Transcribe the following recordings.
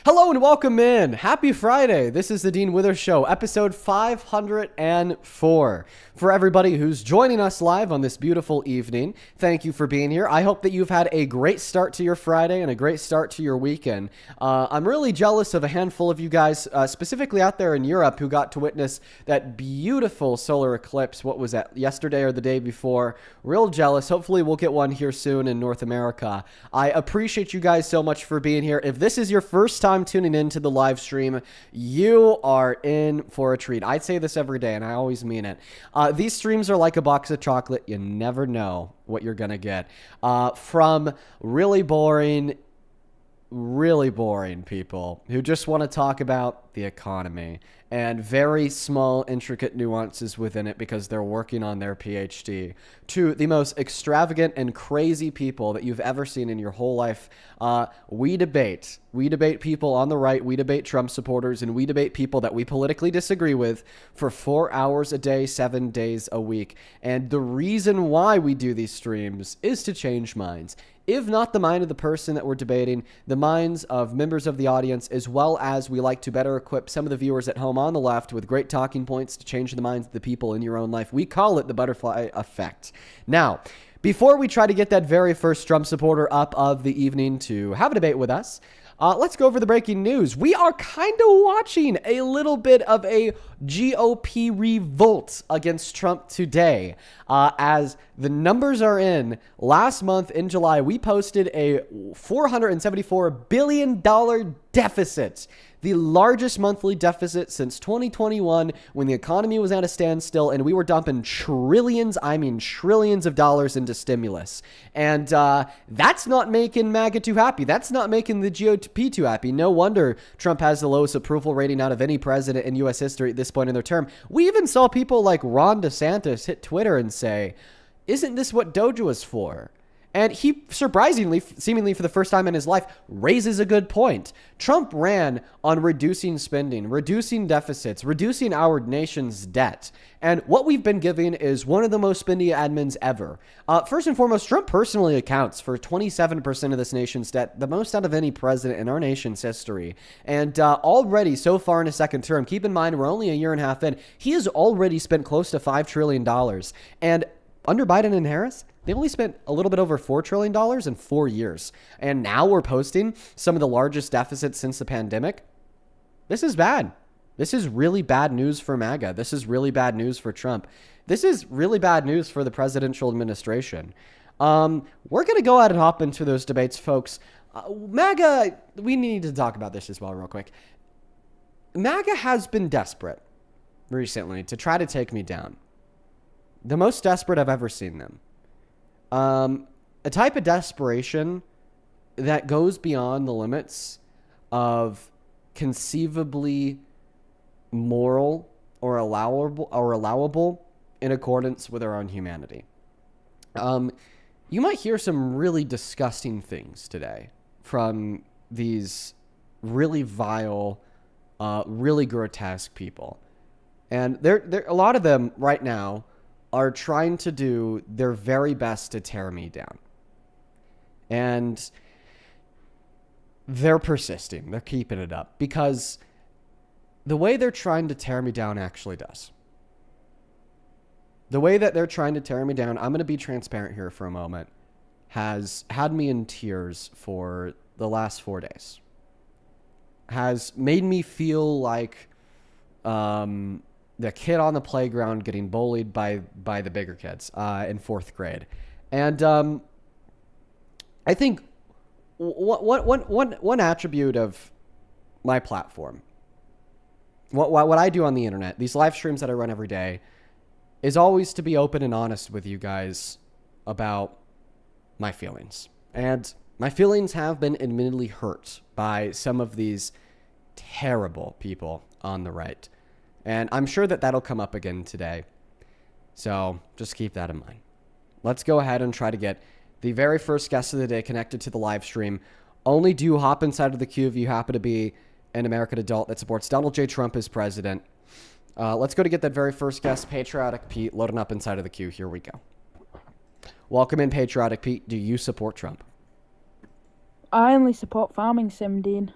Hello and welcome in. Happy Friday. This is the Dean Withers Show, episode 504. For everybody who's joining us live on this beautiful evening, thank you for being here. I hope that you've had a great start to your Friday and a great start to your weekend. I'm really jealous of a handful of you guys, specifically out there in Europe, who got to witness that beautiful solar eclipse. What was that, yesterday or the day before? Real jealous. Hopefully we'll get one here soon in North America. I appreciate you guys so much for being here. If this is your first time tuning into the live stream, you are in for a treat. I say this every day, and I always mean it. These streams are like a box of chocolate. You never know what you're going to get. From really boring people who just want to talk about the economy and very small, intricate nuances within it because they're working on their PhD, to the most extravagant and crazy people that you've ever seen in your whole life. We debate people on the right, we debate Trump supporters, and we debate people that we politically disagree with for 4 hours a day, 7 days a week. And the reason why we do these streams is to change minds. If not the mind of the person that we're debating, the minds of members of the audience, as well as we like to better equip some of the viewers at home on the left with great talking points to change the minds of the people in your own life. We call it the butterfly effect. Now, before we try to get that very first Trump supporter up of the evening to have a debate with us, let's go over the breaking news. We are kind of watching a little bit of a GOP revolt against Trump today. As the numbers are in, last month in July, we posted a $474 billion deficit. The largest monthly deficit since 2021, when the economy was at a standstill and we were dumping trillions of dollars into stimulus. And that's not making MAGA too happy. That's not making the GOP too happy. No wonder Trump has the lowest approval rating out of any president in U.S. history at this point in their term. We even saw people like Ron DeSantis hit Twitter and say, "Isn't this what Doja was for?" And he surprisingly, seemingly for the first time in his life, raises a good point. Trump ran on reducing spending, reducing deficits, reducing our nation's debt. And what we've been giving is one of the most spendy admins ever. First and foremost, Trump personally accounts for 27% of this nation's debt, the most out of any president in our nation's history. And already, so far in his second term, keep in mind we're only a year and a half in, he has already spent close to $5 trillion. And under Biden and Harris, they only spent a little bit over $4 trillion in 4 years. And now we're posting some of the largest deficits since the pandemic. This is bad. This is really bad news for MAGA. This is really bad news for Trump. This is really bad news for the presidential administration. We're going to go ahead and hop into those debates, folks. MAGA, we need to talk about this as well real quick. MAGA has been desperate recently to try to take me down. The most desperate I've ever seen them. A type of desperation that goes beyond the limits of conceivably moral or allowable in accordance with our own humanity. You might hear some really disgusting things today from these really vile, really grotesque people. And there a lot of them right now are trying to do their very best to tear me down. And they're persisting. They're keeping it up because the way they're trying to tear me down actually does. The way that they're trying to tear me down, I'm going to be transparent here for a moment, has had me in tears for the last 4 days. Has made me feel like the kid on the playground getting bullied by the bigger kids in 4th grade. And I think one attribute of my platform, what I do on the internet, these live streams that I run every day, is always to be open and honest with you guys about my feelings. And my feelings have been admittedly hurt by some of these terrible people on the right. And I'm sure that that'll come up again today. So just keep that in mind. Let's go ahead and try to get the very first guest of the day connected to the live stream. Only do hop inside of the queue if you happen to be an American adult that supports Donald J. Trump as president. Let's go to get that very first guest, Patriotic Pete, loading up inside of the queue. Here we go. Welcome in, Patriotic Pete. Do you support Trump? I only support farming sim, Dean.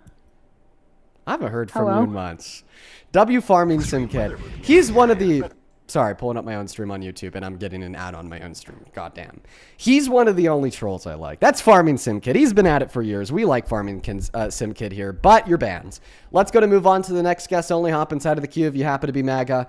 I haven't heard from you in months. W Farming Sim Kid. He's one of the... Sorry, pulling up my own stream on YouTube, and I'm getting an ad on my own stream. Goddamn. He's one of the only trolls I like. That's Farming Sim Kid. He's been at it for years. We like Farming Sim Kid here, but you're banned. Let's go to move on to the next guest. Only hop inside of the queue if you happen to be MAGA.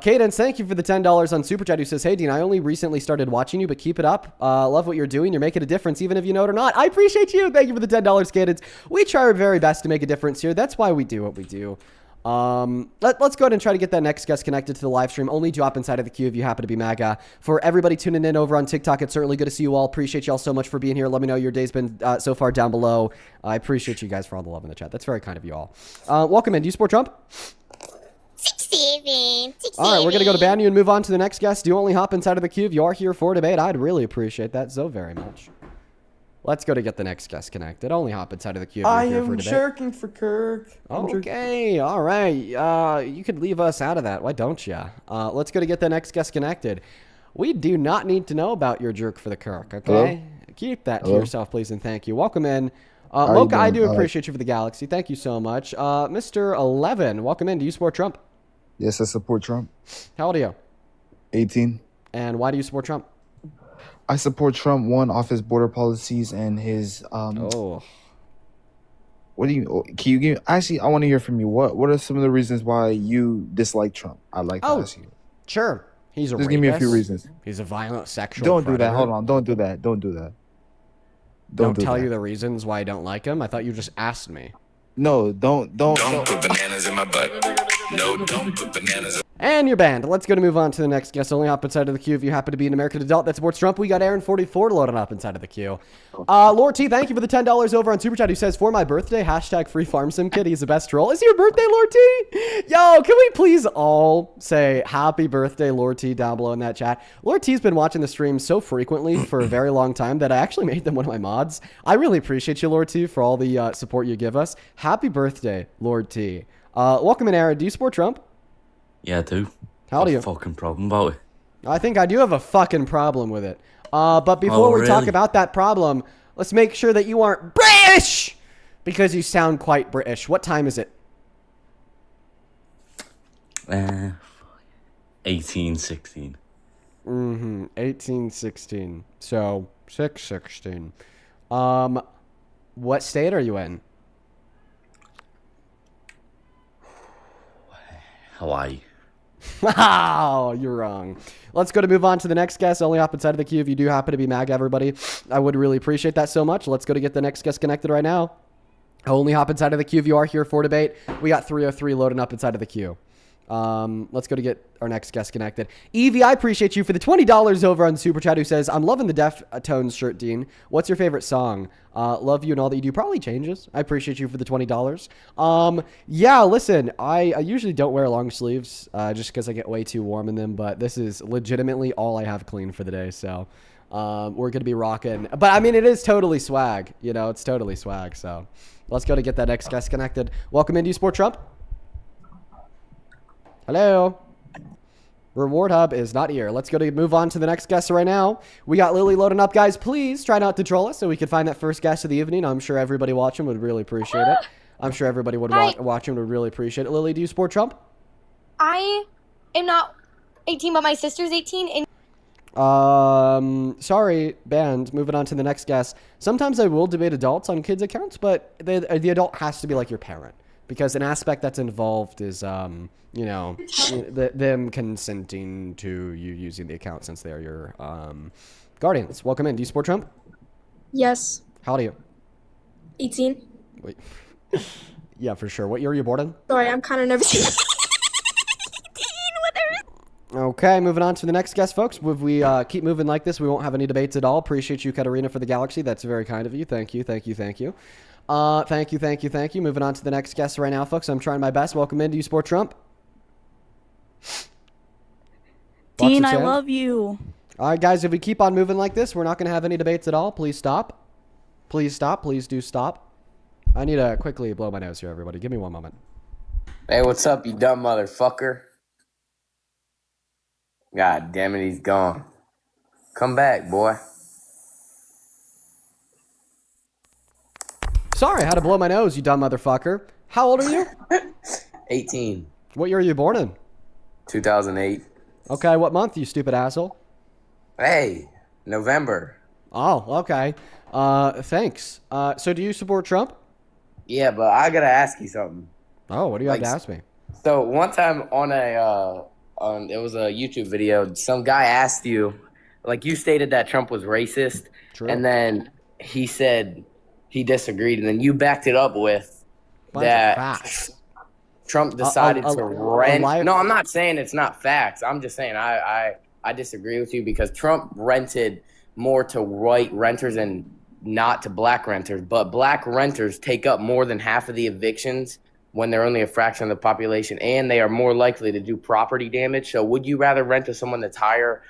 Cadence, thank you for the $10 on Super Chat, who says, hey, Dean, I only recently started watching you, but keep it up. Love what you're doing. You're making a difference, even if you know it or not. I appreciate you. Thank you for the $10, Cadence. We try our very best to make a difference here. That's why we do what we do. Let's go ahead and try to get that next guest connected to the live stream. Only drop inside of the queue if you happen to be MAGA. For everybody tuning in over on TikTok, it's certainly good to see you all. Appreciate you all so much for being here. Let me know your day's been so far down below. I appreciate you guys for all the love in the chat. That's very kind of you all. Welcome in. Do you support Trump? 6-7. All right, we're gonna go to ban you and move on to the next guest. Do only hop inside of the queue if you are here for debate. I'd really appreciate that so very much. Let's go to get the next guest connected. Only hop inside of the queue if you're here for debate. I am jerking for Kirk. Okay, all right. You could leave us out of that. Why don't you? Let's go to get the next guest connected. We do not need to know about your jerk for the Kirk, okay? Hello? Keep that to yourself, please, and thank you. Welcome in. Mocha, I do appreciate you for the Galaxy. Thank you so much. Mr. 11, welcome in. Do you support Trump? Yes, I support Trump. How old are you? 18. And why do you support Trump? I support Trump, one, off his border policies and his what do you can you give actually I want to hear from you. What are some of the reasons why you dislike Trump? I'd like to ask you. Sure. He's a Just rapist. give me a few reasons. He's a violent sexual Don't predator. do that. Hold on. Don't do that. Don't do that. Don't do tell that. you the reasons why I don't like him. I thought you just asked me. No, don't put bananas in my butt. No, don't put bananas in. And you're banned. Let's go to move on to the next guest. Only hop inside of the queue if you happen to be an American adult that supports Trump. We got Aaron44 loading up inside of the queue. Lord T, thank you for the $10 over on Super Chat, who says, for my birthday, hashtag free farm sim kid. He's the best troll. Is it your birthday, Lord T? Yo, can we please all say happy birthday, Lord T, down below in that chat? Lord T's been watching the stream so frequently for a very long time that I actually made them one of my mods. I really appreciate you, Lord T, for all the support you give us. Happy birthday, Lord T. Welcome in, Aaron. Do you support Trump? Yeah, I do. How do you? Fucking problem about it. I think I do have a fucking problem with it. But before we talk about that problem, let's make sure that you aren't British, because you sound quite British. What time is it? 1816. 1816. So 616. What state are you in? Hawaii. Wow, you're wrong. Let's go to move on to the next guest. Only hop inside of the queue if you do happen to be MAGA, everybody. I would really appreciate that so much. Let's go to get the next guest connected right now. Only hop inside of the queue if you are here for debate. We got 303 loading up inside of the queue. Let's go to get our next guest connected. Evie, I appreciate you for the $20 over on Super Chat, who says, I'm loving the Deftones shirt, Dean. What's your favorite song? Love you and all that you do. Probably changes. I appreciate you for the $20. Yeah, listen, I usually don't wear long sleeves just because I get way too warm in them, but this is legitimately all I have clean for the day, so we're going to be rocking. But, I mean, it is totally swag. You know, it's totally swag, so let's go to get that next guest connected. Welcome in. Do you support Trump? Hello. Reward Hub is not here. Let's go to move on to the next guest right now. We got Lily loading up, guys. Please try not to troll us so we can find that first guest of the evening. I'm sure everybody watching would really appreciate it. I'm sure everybody would watching would really appreciate it. Lily, do you support Trump? I am not 18, but my sister's 18. And Sorry, banned. Moving on to the next guest. Sometimes I will debate adults on kids' accounts, but the adult has to be like your parent. Because an aspect that's involved is, you know, them consenting to you using the account since they're your guardians. Welcome in. Do you support Trump? Yes. How old are you? 18. Wait. Yeah, for sure. What year are you born in? Sorry, I'm kind of nervous. Okay, moving on to the next guest, folks. If we keep moving like this, we won't have any debates at all. Appreciate you, Katarina, for the Galaxy. That's very kind of you. Thank you, thank you, thank you. Thank you. Moving on to the next guest right now, folks. I'm trying my best. Welcome in. Do you support Trump? Dean, I love you. All right, guys, if we keep on moving like this, we're not going to have any debates at all. Please stop. Please stop. Please do stop. I need to quickly blow my nose here, everybody. Give me one moment. Hey, what's up, you dumb motherfucker? God damn it, he's gone. Come back, boy. Sorry, I had to blow my nose, you dumb motherfucker. How old are you? 18. What year are you born in? 2008. Okay, what month, you stupid asshole? Hey, November. Oh, okay. Thanks. So do you support Trump? Yeah, but I gotta ask you something. Oh, what do you have to ask me? So one time on it was a YouTube video, some guy asked you, like you stated that Trump was racist, True. and then he said he disagreed, and then you backed it up with Bunch of that facts. Trump decided to rent. life- No, I'm not saying it's not facts. I'm just saying I disagree with you because Trump rented more to white renters and not to black renters, but black renters take up more than half of the evictions when they're only a fraction of the population, and they are more likely to do property damage. So would you rather rent to someone that's higher,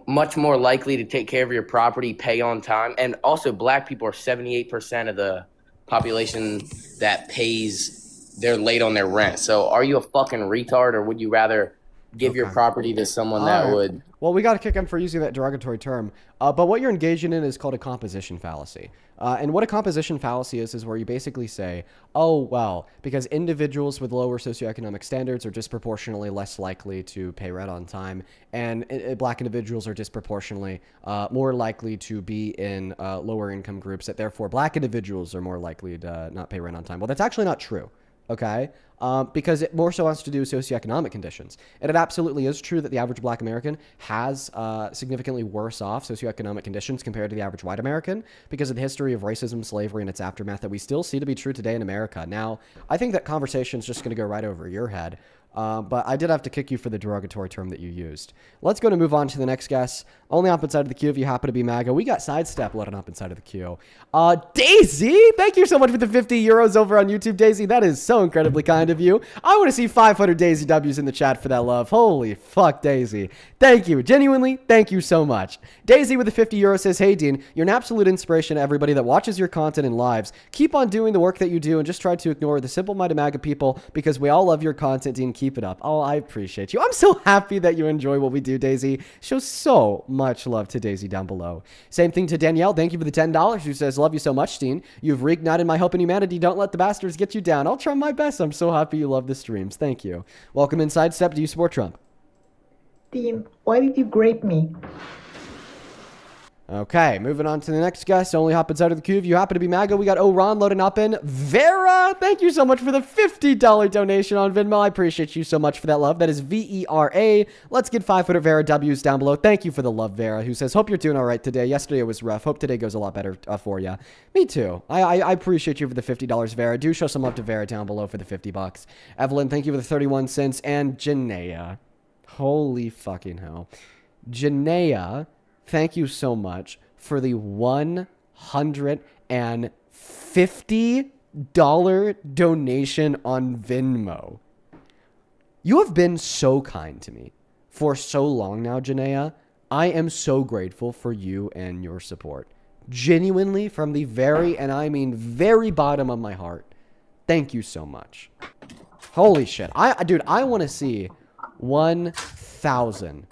much more likely to take care of your property, pay on time? And also black people are 78% of the population that pays, they're late on their rent. So are you a fucking retard, or would you rather give your property to someone that would... Well, we got to kick him for using that derogatory term. But what you're engaging in is called a composition fallacy. And what a composition fallacy is where you basically say, oh, well, because individuals with lower socioeconomic standards are disproportionately less likely to pay rent on time, and black individuals are disproportionately more likely to be in lower income groups, that therefore black individuals are more likely to not pay rent on time. Well, that's actually not true. Okay, because it more so has to do with socioeconomic conditions. And it absolutely is true that the average black American has significantly worse off socioeconomic conditions compared to the average white American because of the history of racism, slavery, and its aftermath that we still see to be true today in America. Now, I think that conversation is just going to go right over your head. But I did have to kick you for the derogatory term that you used. Let's go to move on to the next guest. Only up inside of the queue if you happen to be MAGA. We got Sidestep letting up inside of the queue. Daisy, thank you so much for the 50 euros over on YouTube, Daisy. That is so incredibly kind of you. I want to see 500 Daisy W's in the chat for that love. Holy fuck, Daisy. Thank you. Genuinely, thank you so much. Daisy with the 50 euros says, hey, Dean, you're an absolute inspiration to everybody that watches your content and lives. Keep on doing the work that you do and just try to ignore the simple-minded MAGA people because we all love your content, Dean. Keep it up. Oh, I appreciate you. I'm so happy that you enjoy what we do, Daisy. Show so much love to Daisy down below. Same thing to Danielle. Thank you for the $10, who says, love you so much, Dean. You've reignited my hope in humanity. Don't let the bastards get you down. I'll try my best. I'm so happy you love the streams. Thank you. Welcome inside. Step. Do you support Trump? Dean, why did you grape me? Okay, moving on to the next guest. Only hop inside of the queue if you happen to be MAGA. We got Ron loading up in. Vera, thank you so much for the $50 donation on Venmo. I appreciate you so much for that love. That is VERA. Let's get 500 Vera W's down below. Thank you for the love, Vera, who says, hope you're doing all right today. Yesterday was rough. Hope today goes a lot better for you. Me too. I appreciate you for the $50, Vera. Do show some love to Vera down below for the $50. Evelyn, thank you for the 31 cents. And Janaea. Holy fucking hell. Janaea, thank you so much for the $150 donation on Venmo. You have been so kind to me for so long now, Janaea. I am so grateful for you and your support. Genuinely, from the very, and I mean very bottom of my heart, thank you so much. Holy shit. Dude, I want to see 1,000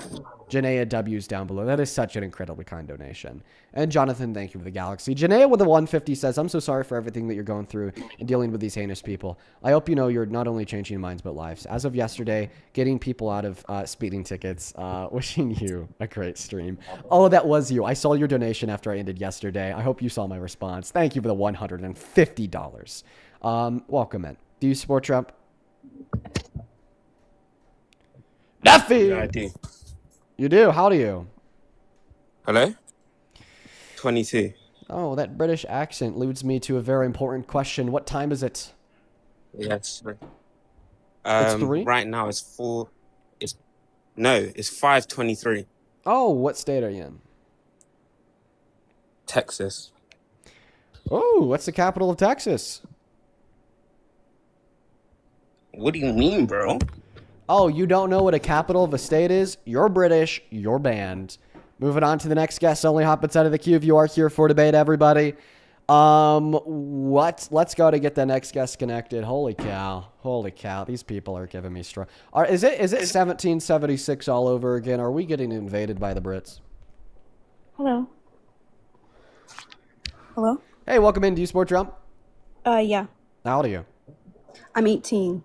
Janaea W's down below. That is such an incredibly kind donation. And Jonathan, thank you for the galaxy. Janaea with the 150 says, I'm so sorry for everything that you're going through and dealing with these heinous people. I hope you know you're not only changing minds but lives. As of yesterday, getting people out of speeding tickets. Wishing you a great stream. Oh, that was you. I saw your donation after I ended yesterday. I hope you saw my response. Thank you for the $150. Welcome in. Do you support Trump? Duffy! Yeah, I do. You do? How do you? Hello? 22. Oh, that British accent leads me to a very important question. What time is it? Yes. It's 3? Right now it's 4. It's 5:23. Oh, what state are you in? Texas. Oh, what's the capital of Texas? What do you mean, bro? Oh, you don't know what a capital of a state is? You're British. You're banned. Moving on to the next guest. Only hop inside of the queue if you are here for debate, everybody. Let's go to get the next guest connected. Holy cow. Holy cow. These people are giving me strong. Is it 1776 all over again? Are we getting invaded by the Brits? Hello. Hello? Hey, welcome in. Do you support Trump? Yeah. How old are you? I'm 18.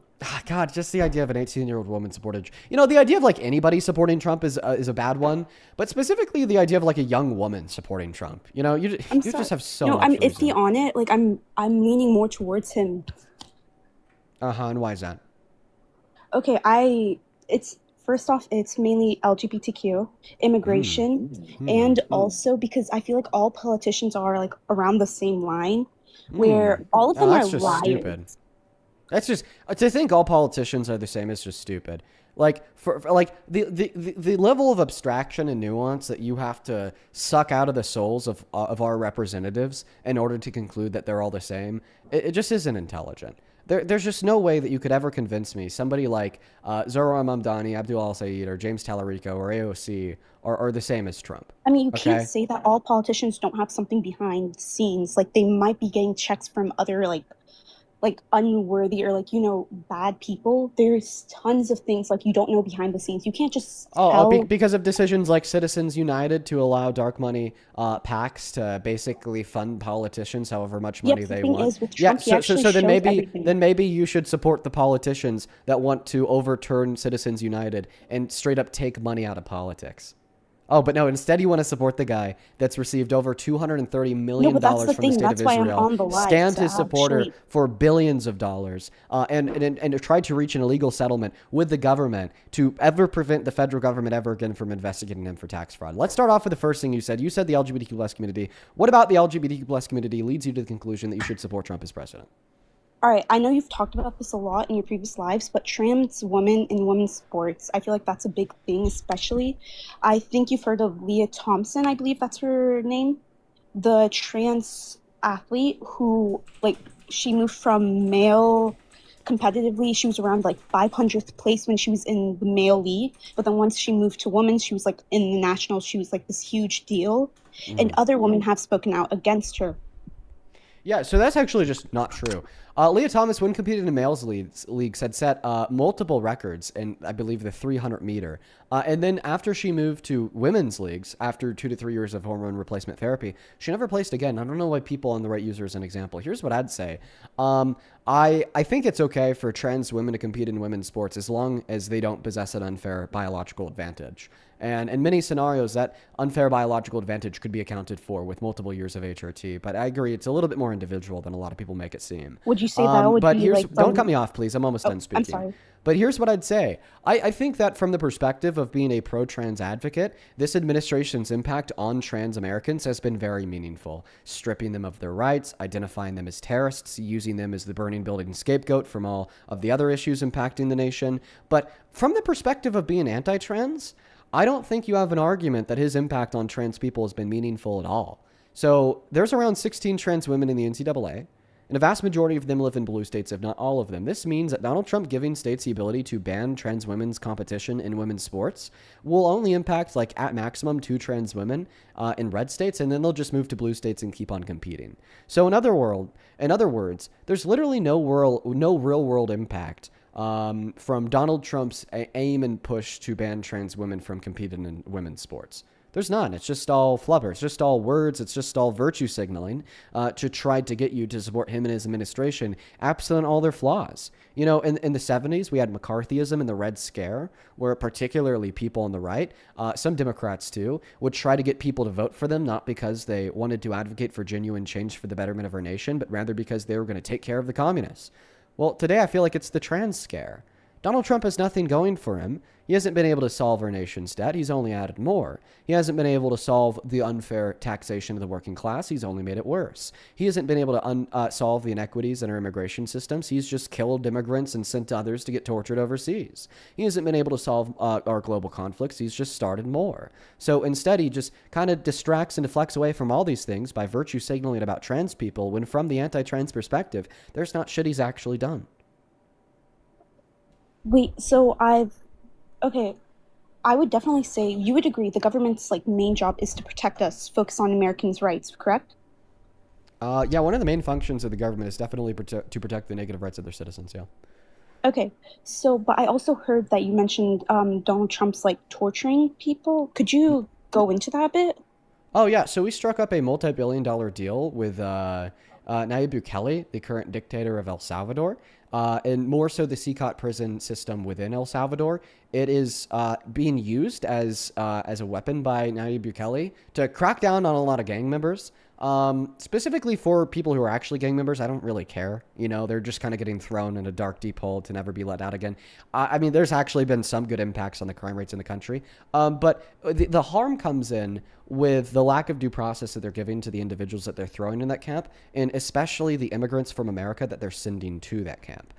God, just the idea of an 18-year-old woman supported. The idea of like anybody supporting Trump is a bad one, but specifically the idea of like a young woman supporting Trump. You I'm just sorry. have so No, much I'm reason. iffy on it. Like I'm leaning more towards him. And why is that? Okay, it's first off, it's mainly LGBTQ, immigration, and also because I feel like all politicians are like around the same line, where all of them are That's just liars. stupid. That's just to think all politicians are the same is just stupid. Like for like the level of abstraction and nuance that you have to suck out of the souls of our representatives in order to conclude that they're all the same, it just isn't intelligent. There's just no way that you could ever convince me somebody like Zohran Mamdani, Abdul Al-Sayed, or James Tallarico, or AOC are the same as Trump. I mean, you can't say that all politicians don't have something behind the scenes. Like they might be getting checks from other like unworthy or like bad people. There's tons of things like you don't know behind the scenes. You can't just because of decisions like Citizens United to allow dark money PACs to basically fund politicians however much money they want. Is with Trump, so then maybe you should support the politicians that want to overturn Citizens United and straight up take money out of politics. Oh, but no, instead you want to support the guy that's received over $230 million from the state of Israel, scanned his supporter for billions of dollars, and tried to reach an illegal settlement with the government to ever prevent the federal government ever again from investigating him for tax fraud. Let's start off with the first thing you said. You said the LGBTQ plus community. What about the LGBTQ plus community leads you to the conclusion that you should support Trump as president? All right, I know you've talked about this a lot in your previous lives, but trans women in women's sports, I feel like that's a big thing, especially. I think you've heard of Leah Thompson, I believe that's her name, the trans athlete who, like, she moved from male competitively. She was around like 500th place when she was in the male league, but then once she moved to women, she was like in the nationals. She was like this huge deal, and other women have spoken out against her. Yeah, so that's actually just not true. Leah Thomas, when competing in males leagues, had set multiple records in, I believe, the 300 meter. And then after she moved to women's leagues, after 2 to 3 years of hormone replacement therapy, she never placed again. I don't know why people on the right use her as an example. Here's what I'd say. I think it's okay for trans women to compete in women's sports as long as they don't possess an unfair biological advantage. And in many scenarios, that unfair biological advantage could be accounted for with multiple years of HRT. But I agree, it's a little bit more individual than a lot of people make it seem. Would you say that would be like... Don't cut me off, please. I'm almost done speaking. I'm sorry. But here's what I'd say. I think that from the perspective of being a pro-trans advocate, this administration's impact on trans Americans has been very meaningful. Stripping them of their rights, identifying them as terrorists, using them as the burning building scapegoat from all of the other issues impacting the nation. But from the perspective of being anti-trans, I don't think you have an argument that his impact on trans people has been meaningful at all. So there's around 16 trans women in the NCAA, and a vast majority of them live in blue states, if not all of them. This means that Donald Trump giving states the ability to ban trans women's competition in women's sports will only impact, like, at maximum 2 trans women in red states, and then they'll just move to blue states and keep on competing. So in other words, there's literally no real world impact from Donald Trump's aim and push to ban trans women from competing in women's sports. There's none. It's just all flubber. It's just all words. It's just all virtue signaling to try to get you to support him and his administration, absent all their flaws. In the 70s, we had McCarthyism and the Red Scare, where particularly people on the right, some Democrats too, would try to get people to vote for them, not because they wanted to advocate for genuine change for the betterment of our nation, but rather because they were going to take care of the communists. Well, today I feel like it's the trans scare. Donald Trump has nothing going for him. He hasn't been able to solve our nation's debt. He's only added more. He hasn't been able to solve the unfair taxation of the working class. He's only made it worse. He hasn't been able to solve the inequities in our immigration systems. He's just killed immigrants and sent others to get tortured overseas. He hasn't been able to solve our global conflicts. He's just started more. So instead, he just kind of distracts and deflects away from all these things by virtue signaling about trans people, when from the anti-trans perspective, there's not shit he's actually done. Wait, so okay, I would definitely say you would agree the government's main job is to protect us, focus on Americans' rights, correct? Yeah, one of the main functions of the government is definitely to protect the negative rights of their citizens, yeah. Okay, so, but I also heard that you mentioned Donald Trump's torturing people. Could you go into that a bit? Oh, yeah, so we struck up a multi-billion-dollar deal with Nayib Bukele, the current dictator of El Salvador, and more so the CCOT prison system within El Salvador. It is being used as a weapon by Nayib Bukele to crack down on a lot of gang members. Specifically for people who are actually gang members, I don't really care. You know, they're just kind of getting thrown in a dark, deep hole to never be let out again. I mean, there's actually been some good impacts on the crime rates in the country. But the harm comes in with the lack of due process that they're giving to the individuals that they're throwing in that camp, and especially the immigrants from America that they're sending to that camp.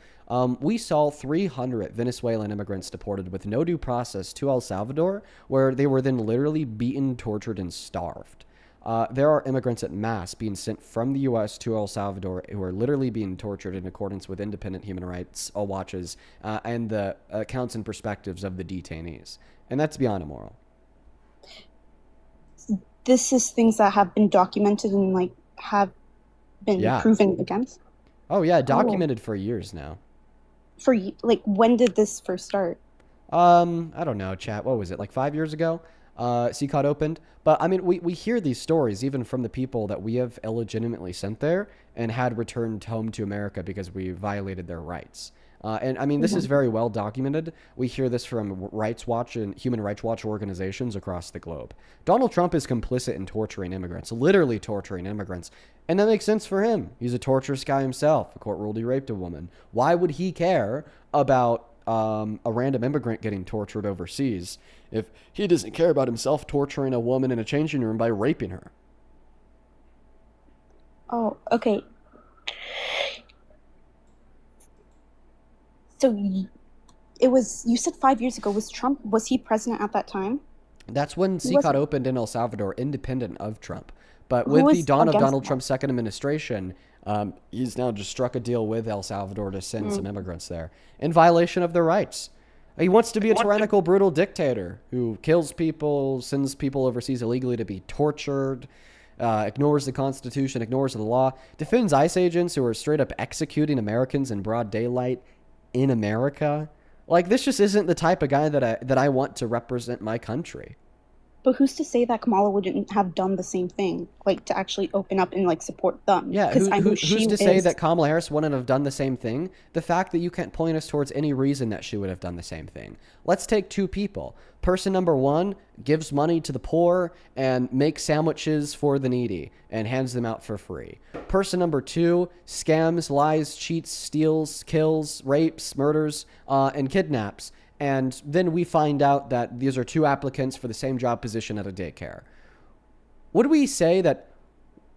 We saw 300 Venezuelan immigrants deported with no due process to El Salvador, where they were then literally beaten, tortured, and starved. There are immigrants at mass being sent from the U.S. to El Salvador who are literally being tortured in accordance with independent human rights watches and the accounts and perspectives of the detainees. And that's beyond immoral. This is things that have been documented and like have been proven against. Oh yeah, documented for years now. For like, when did this first start? I don't know, chat. What was it, like 5 years ago? CCOT opened. But I mean, we hear these stories even from the people that we have illegitimately sent there and had returned home to America because we violated their rights. And I mean, this is very well documented. We hear this from Rights Watch and Human Rights Watch organizations across the globe. Donald Trump is complicit in torturing immigrants, literally torturing immigrants. And that makes sense for him. He's a torturous guy himself. The court ruled he raped a woman. Why would he care about a random immigrant getting tortured overseas if he doesn't care about himself torturing a woman in a changing room by raping her? Oh, okay. So it was, you said 5 years ago. Was he president at that time? That's when CCOT opened in El Salvador, independent of Trump. But with the dawn of Donald Trump's second administration, he's now just struck a deal with El Salvador to send some immigrants there in violation of their rights. He wants to be a tyrannical, brutal dictator who kills people, sends people overseas illegally to be tortured, ignores the Constitution, ignores the law, defends ICE agents who are straight up executing Americans in broad daylight in America. Like, this just isn't the type of guy that I want to represent my country. But who's to say that Kamala wouldn't have done the same thing, like to actually open up and like support them? Yeah, who's to say that Kamala Harris wouldn't have done the same thing? The fact that you can't point us towards any reason that she would have done the same thing. Let's take two people. Person number one gives money to the poor and makes sandwiches for the needy and hands them out for free. Person number two scams, lies, cheats, steals, kills, rapes, murders, and kidnaps. And then we find out that these are two applicants for the same job position at a daycare. Would we say that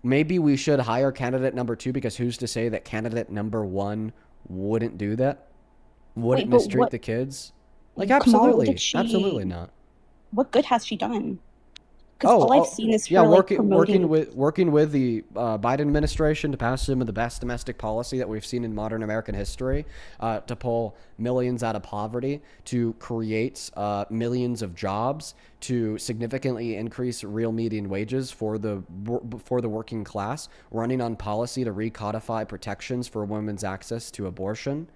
maybe we should hire candidate number two because who's to say that candidate number one wouldn't do that? Wouldn't mistreat the kids? Like, absolutely. Absolutely not. What good has she done? Because all I've seen is her working with the Biden administration to pass some of the best domestic policy that we've seen in modern American history, to pull millions out of poverty, to create millions of jobs, to significantly increase real median wages for the working class, running on policy to recodify protections for women's access to abortion.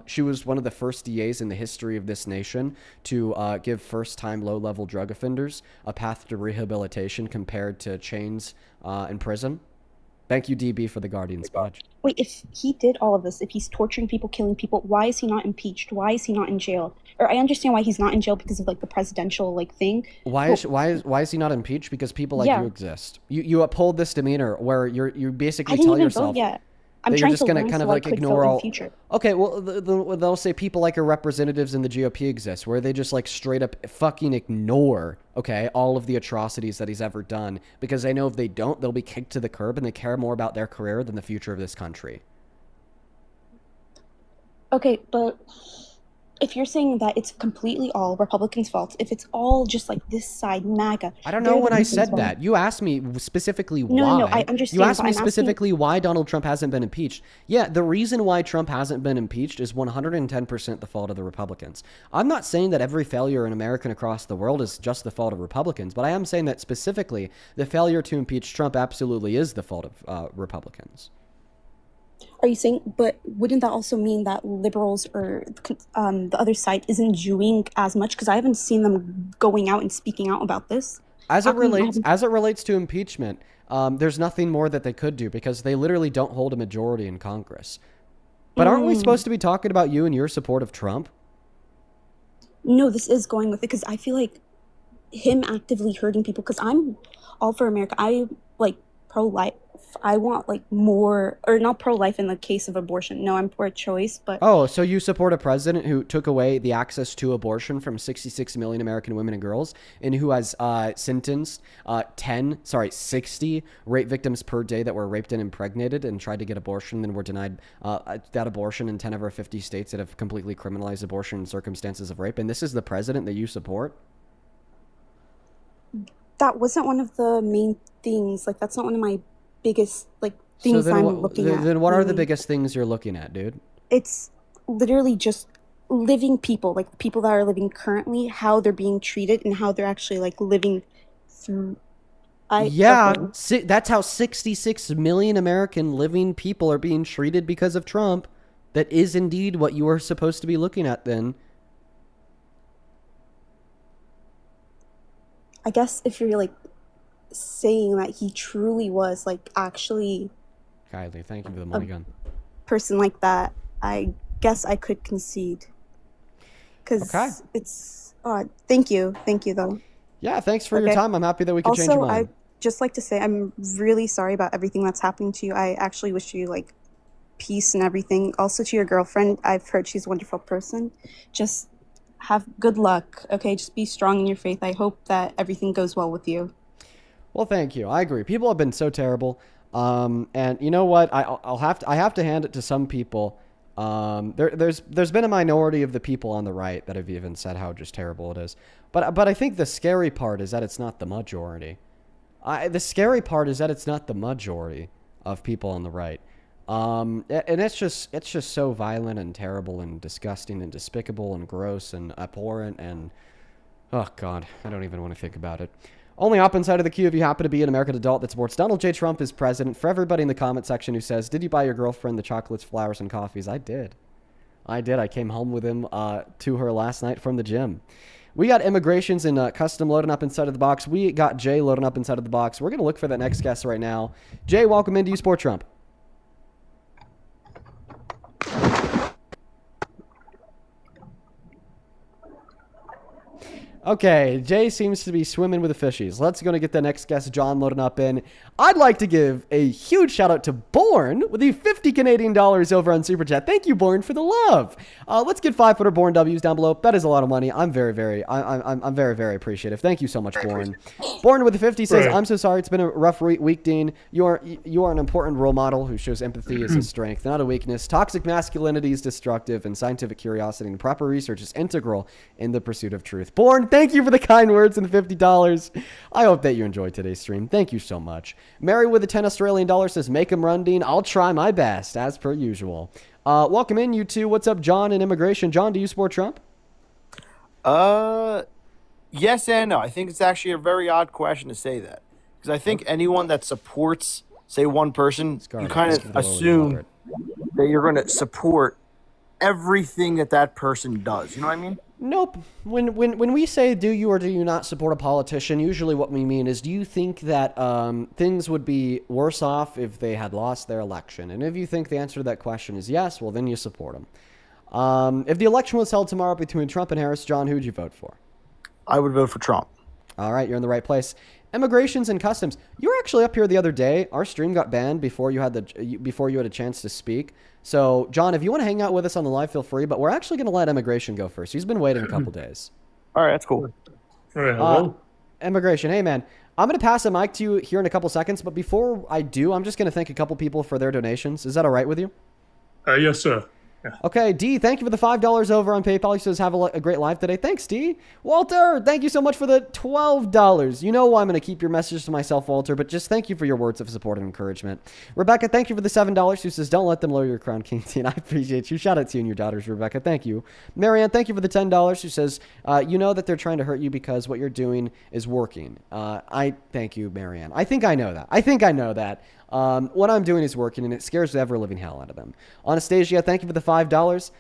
She was one of the first DAs in the history of this nation to give first-time low-level drug offenders a path to rehabilitation compared to chains in prison. Thank you, DB, for the Guardian's badge. Wait, if he did all of this, if he's torturing people, killing people, why is he not impeached? Why is he not in jail? Or I understand why he's not in jail because of like the presidential like thing. Why is he not impeached? Because people like you exist. You uphold this demeanor where you basically tell yourself. I'm you're just going to kind of like ignore all. Okay, well, they'll say people like your representatives in the GOP exist, where they just like straight up fucking ignore, all of the atrocities that he's ever done, because they know if they don't, they'll be kicked to the curb, and they care more about their career than the future of this country. Okay, but if you're saying that it's completely all Republicans' fault, if it's all just like this side, MAGA. I don't know when I said that. You asked me specifically why. No, I understand. You asked me specifically why Donald Trump hasn't been impeached. Yeah, the reason why Trump hasn't been impeached is 110% the fault of the Republicans. I'm not saying that every failure in America and across the world is just the fault of Republicans, but I am saying that specifically the failure to impeach Trump absolutely is the fault of Republicans. Are you saying, but wouldn't that also mean that liberals or the other side isn't doing as much? Because I haven't seen them going out and speaking out about this. As it relates to impeachment, there's nothing more that they could do because they literally don't hold a majority in Congress. But aren't we supposed to be talking about you and your support of Trump? No, this is going with it because I feel like him actively hurting people, because I'm all for America. I like pro-life. I want like more, or not pro-life in the case of abortion. No, I'm pro-choice, but... Oh, so you support a president who took away the access to abortion from 66 million American women and girls, and who has sentenced 60 rape victims per day that were raped and impregnated and tried to get abortion and were denied that abortion in 10 of our 50 states that have completely criminalized abortion in circumstances of rape. And this is the president that you support? That wasn't one of the main things. Like, that's not one of my biggest things I'm looking at. Then what are the biggest things you're looking at, dude? It's literally just living people, like people that are living currently, how they're being treated and how they're actually like living through. That's how 66 million American living people are being treated because of Trump. That is indeed what you are supposed to be looking at then. I guess if you're like saying that he truly was like actually Kylie, thank you for the money gun. Person like that, I guess I could concede. Because it's thank you though. Yeah, thanks for your time. I'm happy that we could change your mind. I'd just like to say I'm really sorry about everything that's happening to you. I actually wish you like peace and everything. Also to your girlfriend, I've heard she's a wonderful person. Just have good luck, okay? Just be strong in your faith. I hope that everything goes well with you. Well, thank you. I agree. People have been so terrible. And you know what? I have to hand it to some people. There's been a minority of the people on the right that have even said how just terrible it is. But I think the scary part is that it's not the majority. The scary part is that it's not the majority of people on the right. And it's just so violent and terrible and disgusting and despicable and gross and abhorrent and oh God, I don't even want to think about it. Only up inside of the queue if you happen to be an American adult that supports Donald J. Trump as president. For everybody in the comment section who says, did you buy your girlfriend the chocolates, flowers, and coffees? I did. I came home with him to her last night from the gym. We got immigrations and custom loading up inside of the box. We got Jay loading up inside of the box. We're going to look for that next guest right now. Jay, welcome in. Do you support Trump? Okay, Jay seems to be swimming with the fishies. Let's go and get the next guest, John, loading up in. I'd like to give a huge shout out to Born with the 50 Canadian dollars over on Super Chat. Thank you, Born, for the love. Let's get 500 Born W's down below. That is a lot of money. I'm very, very appreciative. Thank you so much, Born. Born with the 50 says, I'm so sorry. It's been a rough week, Dean. You are an important role model who shows empathy as a strength, not a weakness. Toxic masculinity is destructive, and scientific curiosity and proper research is integral in the pursuit of truth. Born, thank you for the kind words and the $50. I hope that you enjoyed today's stream. Thank you so much. Mary with the 10 Australian dollars says, make him run, Dean. I'll try my best, as per usual. Welcome in, you two. What's up, John, in immigration? John, do you support Trump? Yes and no. I think it's actually a very odd question to say that. Because I think anyone that supports, say, one person, you kind of assume that you're going to support everything that person does. You know what I mean? Nope. When we say do you or do you not support a politician, usually what we mean is do you think that things would be worse off if they had lost their election? And if you think the answer to that question is yes, well, then you support them. If the election was held tomorrow between Trump and Harris, John, who would you vote for? I would vote for Trump. All right, you're in the right place. Immigrations and customs. You were actually up here the other day. Our stream got banned before you had a chance to speak. So, John, if you want to hang out with us on the live, feel free. But we're actually going to let immigration go first. He's been waiting a couple days. All right, that's cool. All right, hello. Immigration. Hey, man. I'm going to pass the mic to you here in a couple seconds. But before I do, I'm just going to thank a couple people for their donations. Is that all right with you? Yes, sir. Yeah. Okay, D, thank you for the $5 over on PayPal. He says, have a great live today. Thanks, D. Walter, thank you so much for the $12. You know I'm going to keep your message to myself, Walter, but just thank you for your words of support and encouragement. Rebecca, thank you for the $7. Who says, don't let them lower your crown, King Teen. I appreciate you. Shout out to you and your daughters, Rebecca. Thank you. Marianne, thank you for the $10. Who says, you know that they're trying to hurt you because what you're doing is working. I thank you, Marianne. I think I know that. What I'm doing is working, and it scares the ever-living hell out of them. Anastasia, thank you for the $5.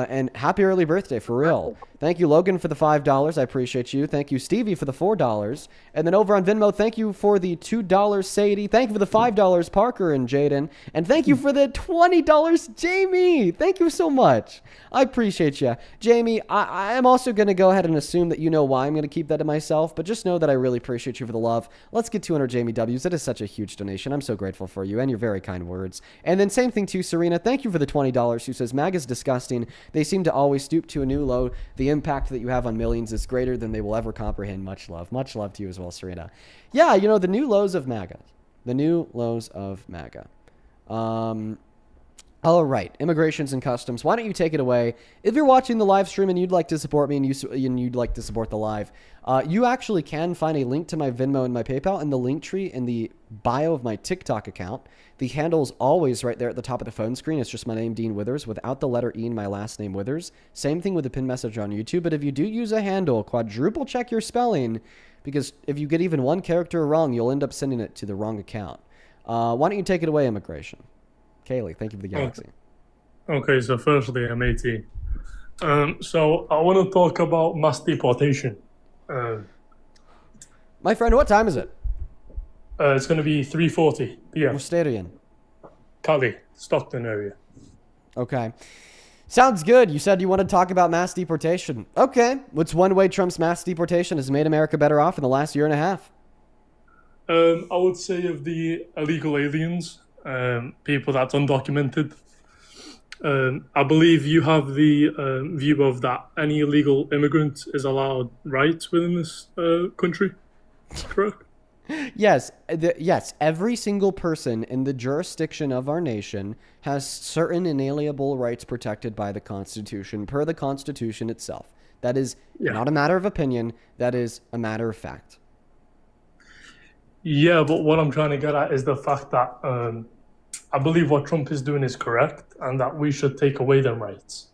And happy early birthday, for real. Thank you, Logan, for the $5. I appreciate you. Thank you, Stevie, for the $4. And then over on Venmo, thank you for the $2, Sadie. Thank you for the $5, Parker and Jaden. And thank you for the $20, Jamie. Thank you so much. I appreciate you. Jamie, I am also going to go ahead and assume that you know why I'm going to keep that to myself, but just know that I really appreciate you for the love. Let's get 200 Jamie W's. That is such a huge donation. I'm so grateful for you and your very kind words. And then same thing to Serena. Thank you for the $20, who says, MAGA's disgusting. They seem to always stoop to a new low. The impact that you have on millions is greater than they will ever comprehend. Much love. Much love to you as well, Serena. Yeah, you know, the new lows of MAGA. The new lows of MAGA. All right, immigrations and customs. Why don't you take it away? If you're watching the live stream and you'd like to support me and you'd like to support the live, you actually can find a link to my Venmo and my PayPal in the link tree in the bio of my TikTok account. The handle's always right there at the top of the phone screen. It's just my name, Dean Withers, without the letter E in my last name, Withers. Same thing with the pin message on YouTube. But if you do use a handle, quadruple check your spelling, because if you get even one character wrong, you'll end up sending it to the wrong account. Why don't you take it away, immigration? Kaylee, thank you for the galaxy. Okay, so firstly, I'm 18. So I want to talk about mass deportation. My friend, what time is it? It's going to be 3:40 p.m. What state are you in? Cali, Stockton area. Okay. Sounds good. You said you want to talk about mass deportation. Okay. What's one way Trump's mass deportation has made America better off in the last year and a half? I would say of the illegal aliens, people that's undocumented. I believe you have the view of that any illegal immigrant is allowed rights within this country, correct? Yes. Yes. Every single person in the jurisdiction of our nation has certain inalienable rights protected by the Constitution, per the Constitution itself. That is not a matter of opinion. That is a matter of fact. Yeah, but what I'm trying to get at is the fact that I believe what Trump is doing is correct and that we should take away their rights.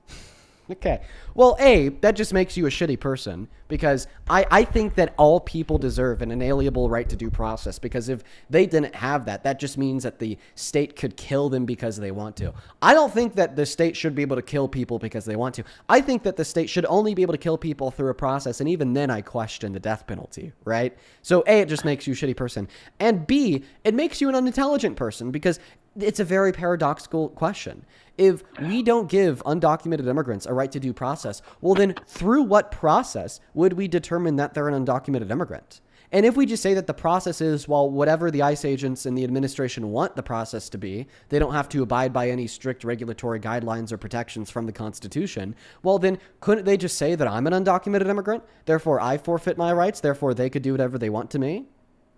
Okay. Well, A, that just makes you a shitty person, because I think that all people deserve an inalienable right to due process, because if they didn't have that, that just means that the state could kill them because they want to. I don't think that the state should be able to kill people because they want to. I think that the state should only be able to kill people through a process, and even then I question the death penalty, right? So A, it just makes you a shitty person. And B, it makes you an unintelligent person, because it's a very paradoxical question. If we don't give undocumented immigrants a right to due process, well then through what process would we determine that they're an undocumented immigrant? And if we just say that the process is, well, whatever the ICE agents and the administration want the process to be, they don't have to abide by any strict regulatory guidelines or protections from the Constitution, well then couldn't they just say that I'm an undocumented immigrant, therefore I forfeit my rights, therefore they could do whatever they want to me?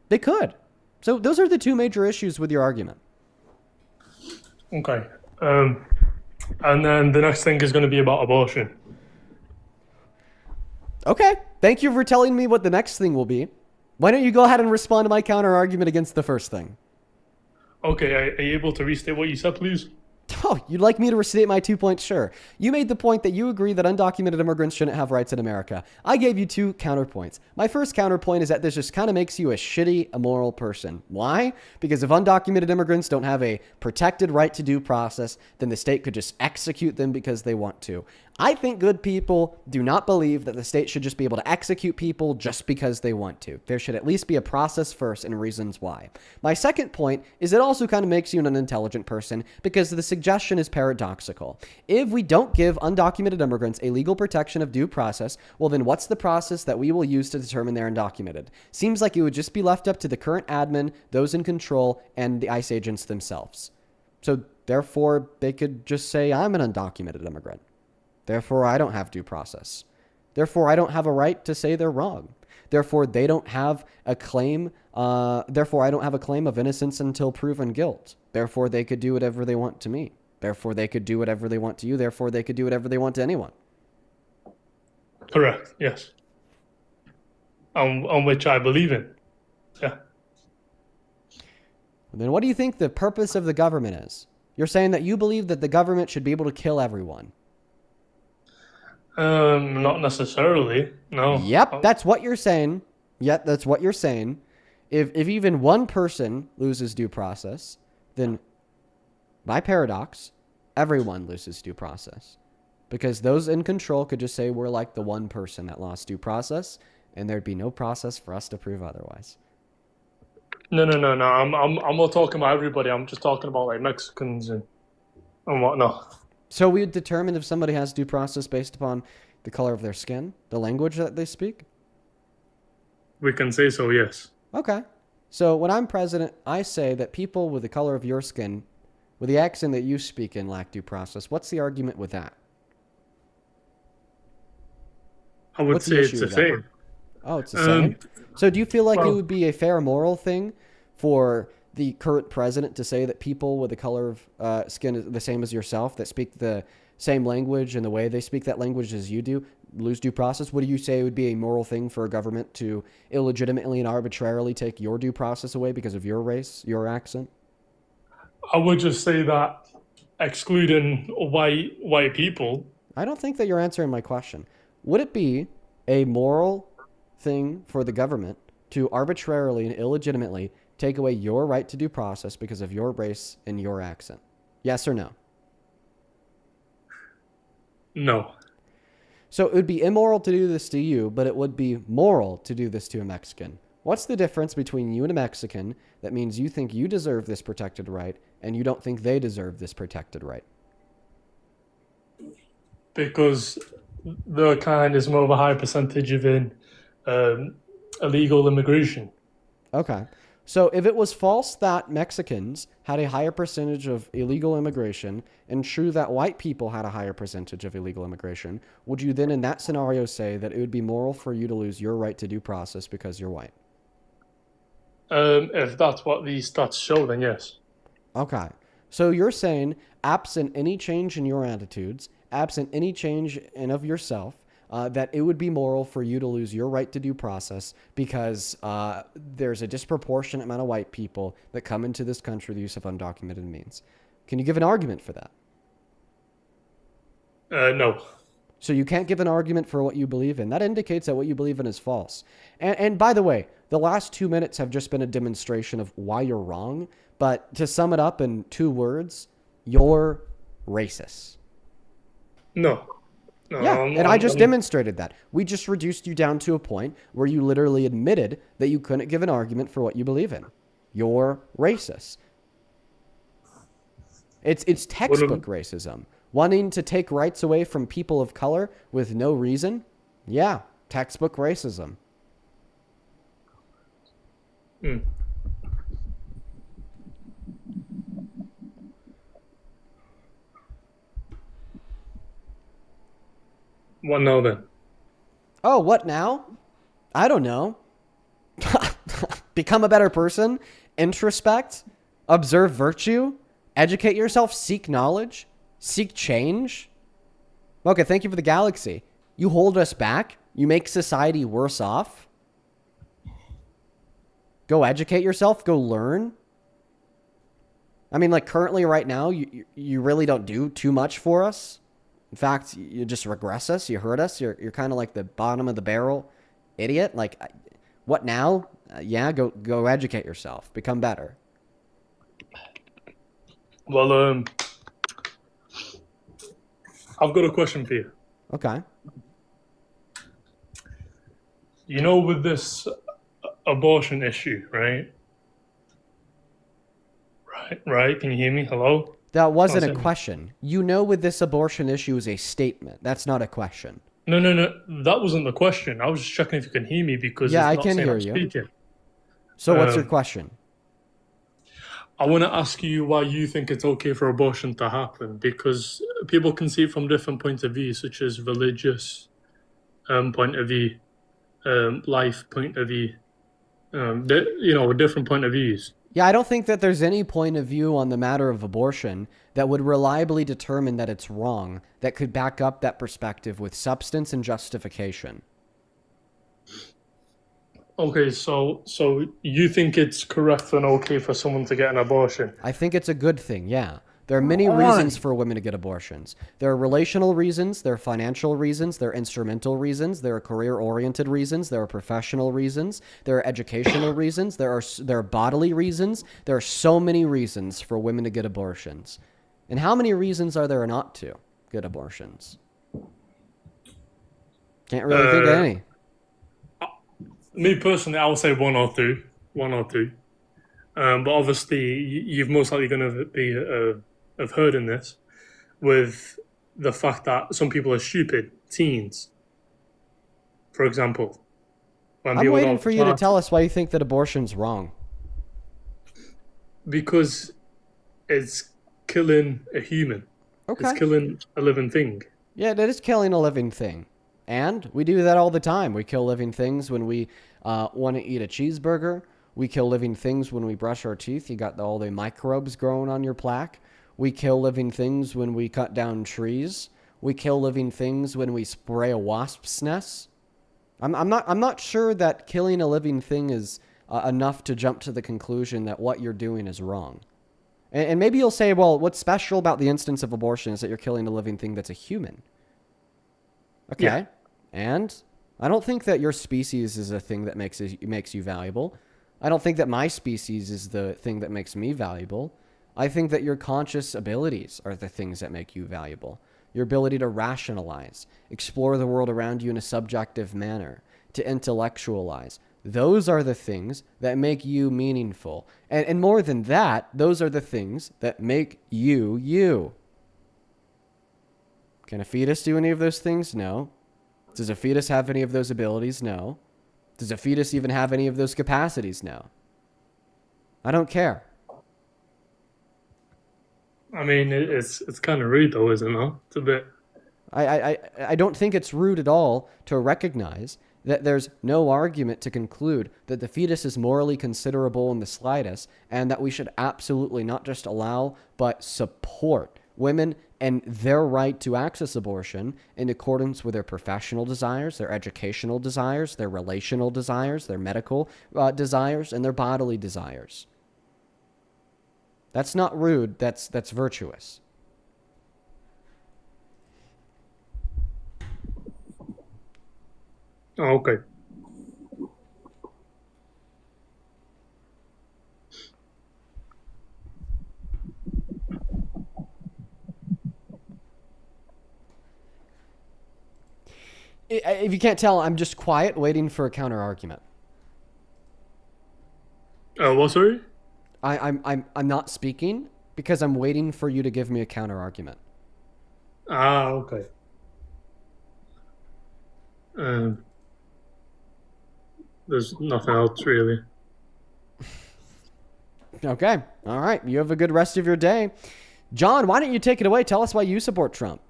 They could. So those are the two major issues with your argument. Okay. And then the next thing is going to be about abortion. Okay. Thank you for telling me what the next thing will be. Why don't you go ahead and respond to my counter argument against the first thing? Okay, are you able to restate what you said, please? Oh, you'd like me to restate my 2 points? Sure. You made the point that you agree that undocumented immigrants shouldn't have rights in America. I gave you 2 counterpoints. My first counterpoint is that this just kind of makes you a shitty, immoral person. Why? Because if undocumented immigrants don't have a protected right to due process, then the state could just execute them because they want to. I think good people do not believe that the state should just be able to execute people just because they want to. There should at least be a process first and reasons why. My second point is it also kind of makes you an unintelligent person because the suggestion is paradoxical. If we don't give undocumented immigrants a legal protection of due process, well then what's the process that we will use to determine they're undocumented? Seems like it would just be left up to the current admin, those in control, and the ICE agents themselves. So therefore, they could just say, I'm an undocumented immigrant. Therefore, I don't have due process. Therefore, I don't have a right to say they're wrong. Therefore, they don't have a claim. Therefore, I don't have a claim of innocence until proven guilt. Therefore, they could do whatever they want to me. Therefore, they could do whatever they want to you. Therefore, they could do whatever they want to anyone. Correct, yes. On which I believe in. Yeah. Then what do you think the purpose of the government is? You're saying that you believe that the government should be able to kill everyone. Not necessarily, no. Yep, that's what you're saying. Yep, that's what you're saying. if even one person loses due process, then by paradox, everyone loses due process. Because those in control could just say we're like the one person that lost due process, and there'd be no process for us to prove otherwise. No. I'm not talking about everybody. I'm just talking about like Mexicans and whatnot. So we would determine if somebody has due process based upon the color of their skin, the language that they speak? We can say so, yes. Okay. So when I'm president, I say that people with the color of your skin, with the accent that you speak in, lack due process. What's the argument with that? I would say it's the same. Oh, it's the same? So do you feel like it would be a fair moral thing for the current president to say that people with the color of skin is the same as yourself, that speak the same language and the way they speak that language as you do, lose due process? Would you say it would be a moral thing for a government to illegitimately and arbitrarily take your due process away because of your race, your accent? I would just say that excluding white people. I don't think that you're answering my question. Would it be a moral thing for the government to arbitrarily and illegitimately take away your right to due process because of your race and your accent? Yes or no? No. So it would be immoral to do this to you, but it would be moral to do this to a Mexican. What's the difference between you and a Mexican that means you think you deserve this protected right and you don't think they deserve this protected right? Because there kind is more of a high percentage of illegal immigration. Okay. So if it was false that Mexicans had a higher percentage of illegal immigration and true that white people had a higher percentage of illegal immigration, would you then in that scenario say that it would be moral for you to lose your right to due process because you're white? If that's what these stats show, then yes. Okay. So you're saying, absent any change in your attitudes, absent any change in of yourself, that it would be moral for you to lose your right to due process because there's a disproportionate amount of white people that come into this country with the use of undocumented means. Can you give an argument for that? No. So you can't give an argument for what you believe in. That indicates that what you believe in is false. And by the way, the last 2 minutes have just been a demonstration of why you're wrong. But to sum it up in 2 words, you're racist. No. Yeah, and I just demonstrated that. We just reduced you down to a point where you literally admitted that you couldn't give an argument for what you believe in. You're racist. It's textbook racism. Wanting to take rights away from people of color with no reason? Yeah, textbook racism. What now then? Oh, what now? I don't know. Become a better person, introspect, observe virtue, educate yourself, seek knowledge, seek change. Okay, thank you for the galaxy. You hold us back. You make society worse off. Go educate yourself. Go learn. I mean, like currently right now, you really don't do too much for us. In fact, you just regress us. You hurt us. You're kind of like the bottom of the barrel idiot. Like, what now? Yeah, go educate yourself. Become better. Well, I've got a question for you. Okay. You know, with this abortion issue, right? Right. Can you hear me? Hello? That wasn't a question. You know, with this abortion issue is a statement. That's not a question. No. That wasn't the question. I was just checking if you can hear me because yeah, it's I not can saying hear I'm you. Speaking. So what's your question? I want to ask you why you think it's okay for abortion to happen, because people can see it from different points of view, such as religious point of view, life point of view, different point of views. Yeah, I don't think that there's any point of view on the matter of abortion that would reliably determine that it's wrong, that could back up that perspective with substance and justification. Okay, so you think it's correct and okay for someone to get an abortion? I think it's a good thing, yeah. There are many reasons for women to get abortions. There are relational reasons, there are financial reasons, there are instrumental reasons, there are career-oriented reasons, there are professional reasons, there are educational reasons, there are bodily reasons. There are so many reasons for women to get abortions. And how many reasons are there not to get abortions? Can't really think of any. Me personally, I would say one or two. But obviously, you've most likely going to be have heard in this with the fact that some people are stupid, teens, for example. I'm waiting for you to tell us why you think that abortion's wrong. Because it's killing a human. Okay. It's killing a living thing. Yeah, that is killing a living thing. And we do that all the time. We kill living things when we want to eat a cheeseburger. We kill living things when we brush our teeth. You got all the microbes growing on your plaque. We kill living things when we cut down trees. We kill living things when we spray a wasp's nest. I'm not sure that killing a living thing is enough to jump to the conclusion that what you're doing is wrong. And maybe you'll say, well, what's special about the instance of abortion is that you're killing a living thing that's a human. Okay. Yeah. And I don't think that your species is a thing that makes you valuable. I don't think that my species is the thing that makes me valuable. I think that your conscious abilities are the things that make you valuable. Your ability to rationalize, explore the world around you in a subjective manner, to intellectualize. Those are the things that make you meaningful. And more than that, those are the things that make you you. Can a fetus do any of those things? No. Does a fetus have any of those abilities? No. Does a fetus even have any of those capacities? No. I don't care. I mean, it's kind of rude though, isn't it? It's a bit. I don't think it's rude at all to recognize that there's no argument to conclude that the fetus is morally considerable in the slightest, and that we should absolutely not just allow, but support women and their right to access abortion in accordance with their professional desires, their educational desires, their relational desires, their medical desires, and their bodily desires. That's not rude, that's virtuous. Oh, okay. If you can't tell, I'm just quiet, waiting for a counter argument. What, sorry? I'm not speaking because I'm waiting for you to give me a counter argument. Ah, okay. There's nothing else really. Okay. All right. You have a good rest of your day. John, why don't you take it away? Tell us why you support Trump.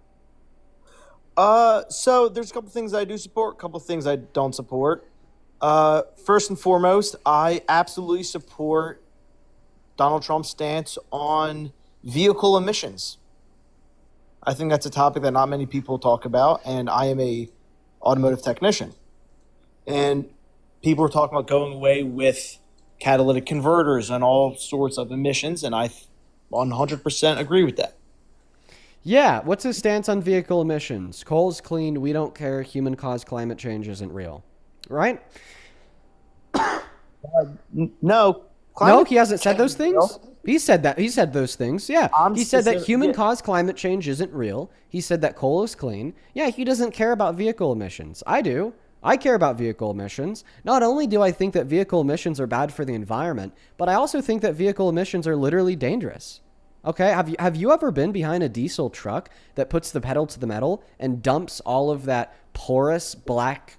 So there's a couple things I do support, a couple things I don't support. First and foremost, I absolutely support Donald Trump's stance on vehicle emissions. I think that's a topic that not many people talk about, and I am a automotive technician. And people are talking about going away with catalytic converters and all sorts of emissions, and I 100% agree with that. Yeah, what's his stance on vehicle emissions? Coal's clean, we don't care, human-caused climate change isn't real. Right? No. No, he hasn't said those things? He said that. He said those things, yeah. He said that human-caused climate change isn't real. He said that coal is clean. Yeah, he doesn't care about vehicle emissions. I do. I care about vehicle emissions. Not only do I think that vehicle emissions are bad for the environment, but I also think that vehicle emissions are literally dangerous. Okay, have you ever been behind a diesel truck that puts the pedal to the metal and dumps all of that porous black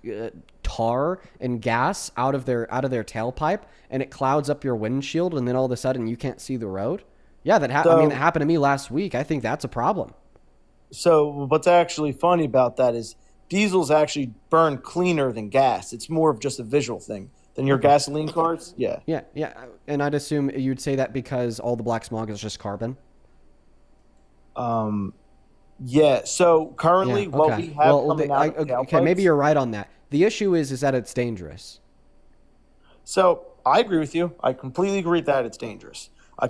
tar and gas out of their tailpipe, and it clouds up your windshield, and then all of a sudden you can't see the road? Yeah, that happened to me last week. I think that's a problem. So what's actually funny about that is diesels actually burn cleaner than gas. It's more of just a visual thing than your gasoline cars. Yeah. Yeah. And I'd assume you'd say that because all the black smog is just carbon. Yeah. So currently, what we have coming out of okay, maybe you're right on that. The issue is that it's dangerous. So I agree with you. I completely agree that it's dangerous. I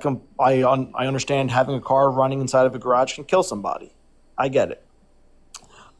understand having a car running inside of a garage can kill somebody. I get it.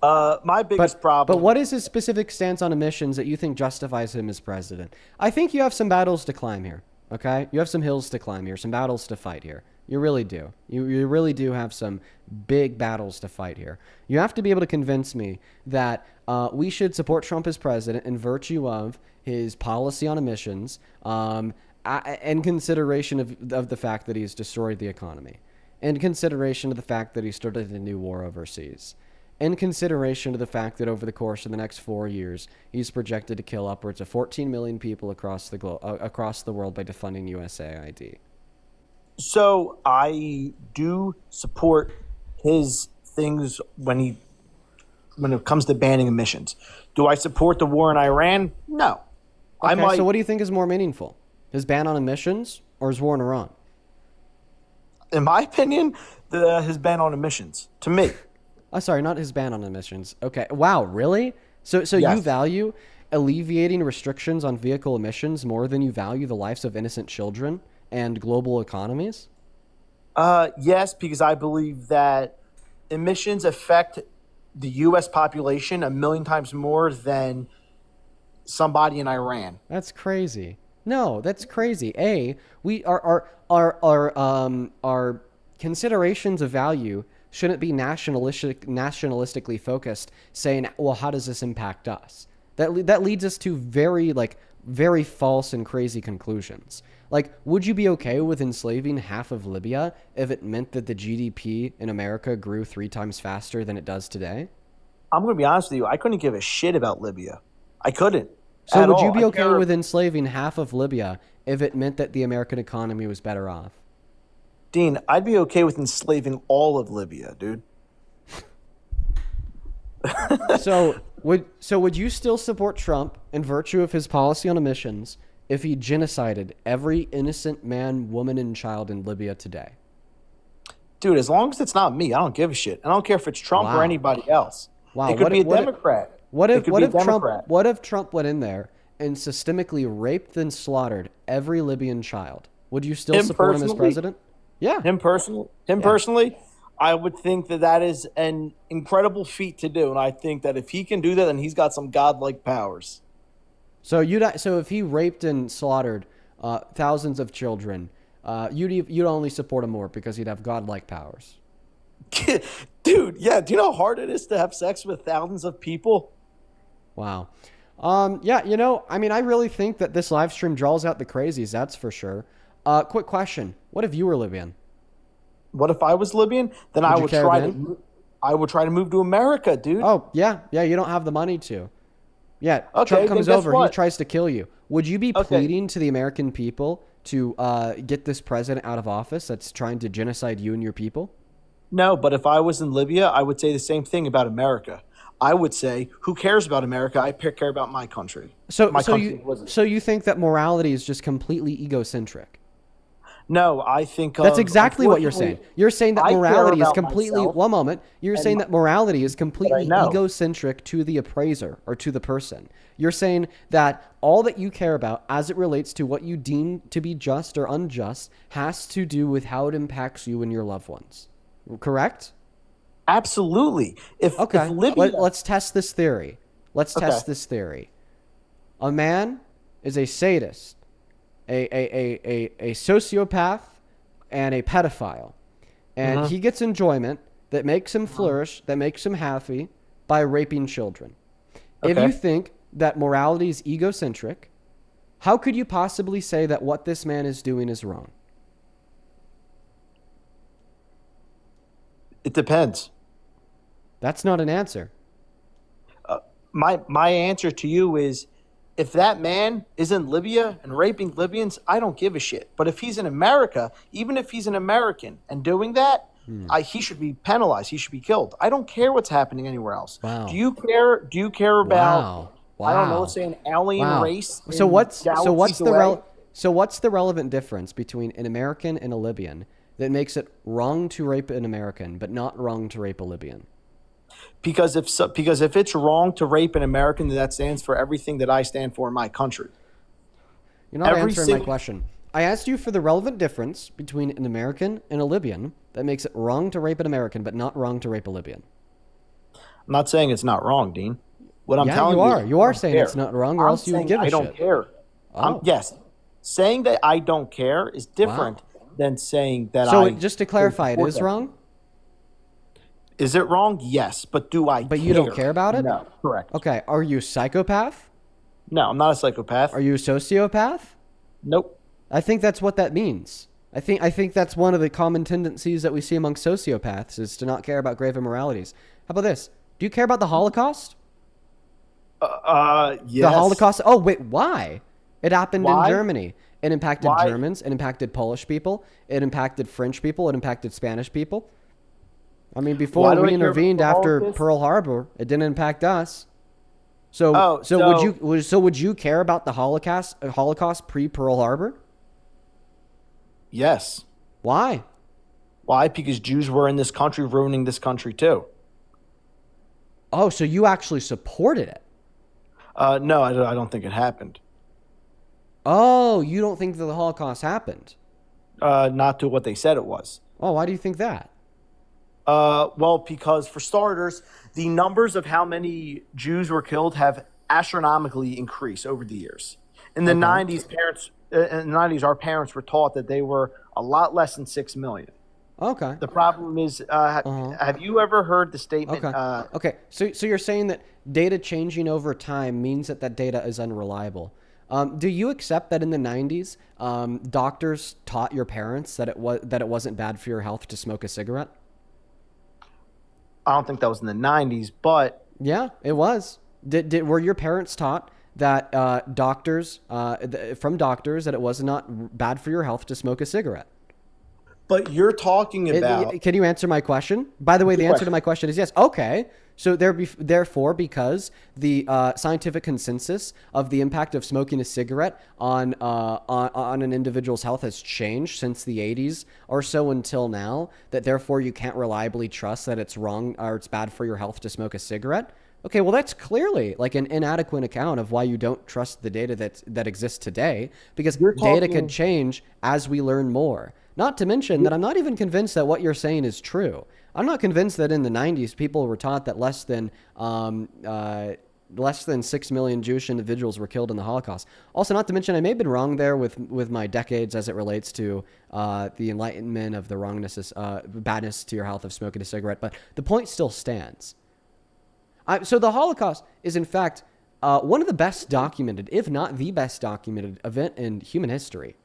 My biggest problem. But what is his specific stance on emissions that you think justifies him as president? I think you have some battles to climb here. Okay, you have some hills to climb here, some battles to fight here. You really do. You really do have some big battles to fight here. You have to be able to convince me that we should support Trump as president in virtue of his policy on emissions, in consideration of the fact that he's destroyed the economy, in consideration of the fact that he started a new war overseas, in consideration of the fact that over the course of the next 4 years, he's projected to kill upwards of 14 million people across the world by defunding USAID. So I do support his things when it comes to banning emissions. Do I support the war in Iran? No. Okay, so what do you think is more meaningful? His ban on emissions or his war in Iran? In my opinion, his ban on emissions, to me. Oh, sorry, not his ban on emissions. Okay. Wow, really? So yes. You value alleviating restrictions on vehicle emissions more than you value the lives of innocent children and global economies? Yes, because I believe that emissions affect the U.S. population 1 million times more than somebody in Iran. That's crazy. No, that's crazy. We our considerations of value shouldn't be nationalistically focused, saying, well, how does this impact us? That leads us to very false and crazy conclusions. Like, would you be okay with enslaving half of Libya if it meant that the GDP in America grew 3 times faster than it does today? I'm going to be honest with you. I couldn't give a shit about Libya. I couldn't. So would you be okay with enslaving half of Libya if it meant that the American economy was better off? Dean, I'd be okay with enslaving all of Libya, dude. So would you still support Trump in virtue of his policy on emissions if he genocided every innocent man, woman, and child in Libya today? Dude, as long as it's not me, I don't give a shit. I don't care if it's Trump or anybody else. Wow. It could be a Democrat. What if Trump went in there and systemically raped and slaughtered every Libyan child? Would you still support him as president? Yeah. Him personally, I would think that is an incredible feat to do, and I think that if he can do that, then he's got some godlike powers. So if he raped and slaughtered thousands of children, you'd only support him more because he'd have godlike powers. Dude, yeah. Do you know how hard it is to have sex with thousands of people? Wow. Yeah, I really think that this live stream draws out the crazies, that's for sure. Quick question. What if you were Libyan? What if I was Libyan? Then I would try to move to America, dude. Oh, yeah. Yeah, you don't have the money to. Yeah, okay, Trump comes over, he tries to kill you. Would you be pleading to the American people to get this president out of office that's trying to genocide you and your people? No, but if I was in Libya, I would say the same thing about America. I would say, who cares about America? I care about my country. So you think that morality is just completely egocentric? No, I think that's exactly what you're saying. You're saying that morality is completely. Myself, one moment. You're saying that morality is completely egocentric to the appraiser or to the person. You're saying that all that you care about as it relates to what you deem to be just or unjust has to do with how it impacts you and your loved ones. Correct? Absolutely. If Libya... Let's test this theory. Test this theory. A man is a sadist, a sociopath, and a pedophile. And he gets enjoyment that makes him flourish, that makes him happy by raping children. If you think that morality is egocentric, how could you possibly say that what this man is doing is wrong? It depends. That's not an answer. My answer to you is, if that man is in Libya and raping Libyans, I don't give a shit. But if he's in America, even if he's an American and doing that, he should be penalized. He should be killed. I don't care what's happening anywhere else. Wow. Do you care about? Wow. I don't know. Let's say an alien race. So what's the relevant difference between an American and a Libyan that makes it wrong to rape an American but not wrong to rape a Libyan? Because if it's wrong to rape an American, then that stands for everything that I stand for in my country. You're not answering my question. I asked you for the relevant difference between an American and a Libyan that makes it wrong to rape an American, but not wrong to rape a Libyan. I'm not saying it's not wrong, Dean. What I'm telling you, you are saying it's not wrong, or else you would give a shit. I don't care. Oh. Yes, saying that I don't care is different than saying that So just to clarify, it is wrong? Is it wrong? Yes, but do I But you don't care about it? No, correct. Okay, are you a psychopath? No, I'm not a psychopath. Are you a sociopath? Nope. I think that's what that means. I think that's one of the common tendencies that we see among sociopaths is to not care about grave immoralities. How about this? Do you care about the Holocaust? Yes. The Holocaust? Oh, wait, why? It happened Why? in Germany. It impacted Why? Germans. It impacted Polish people. It impacted French people. It impacted Spanish people. I mean, Why before do I we care about intervened the after Holocaust? Pearl Harbor, it didn't impact us. So, Oh, would you care about the Holocaust pre Pearl Harbor? Yes. Why? Why? Because Jews were in this country ruining this country too. Oh, so you actually supported it? No, I don't think it happened. Oh, you don't think that the Holocaust happened? Not to what they said it was. Oh, why do you think that? Well, because for starters, the numbers of how many Jews were killed have astronomically increased over the years. In the 90s, our parents were taught that they were a lot less than 6 million. Okay. The problem is, have you ever heard the statement? Okay. So you're saying that data changing over time means that data is unreliable. Do you accept that in the 90s, doctors taught your parents that it wasn't bad for your health to smoke a cigarette? I don't think that was in the 90s, but yeah, it was. Were your parents taught that doctors that it was not bad for your health to smoke a cigarette? But you're talking about. Can you answer my question? By the way, the answer to my question is yes. Okay. So therefore, because the scientific consensus of the impact of smoking a cigarette on an individual's health has changed since the 80s or so until now, that therefore you can't reliably trust that it's wrong or it's bad for your health to smoke a cigarette. Okay, well, that's clearly like an inadequate account of why you don't trust the data that exists today, because data can change as we learn more. Not to mention that I'm not even convinced that what you're saying is true. I'm not convinced that in the 90s people were taught that less than 6 million Jewish individuals were killed in the Holocaust. Also, not to mention, I may have been wrong there with my decades as it relates to the enlightenment of the wrongness, badness to your health of smoking a cigarette, but the point still stands. So the Holocaust is, in fact, one of the best documented, if not the best documented event in human history.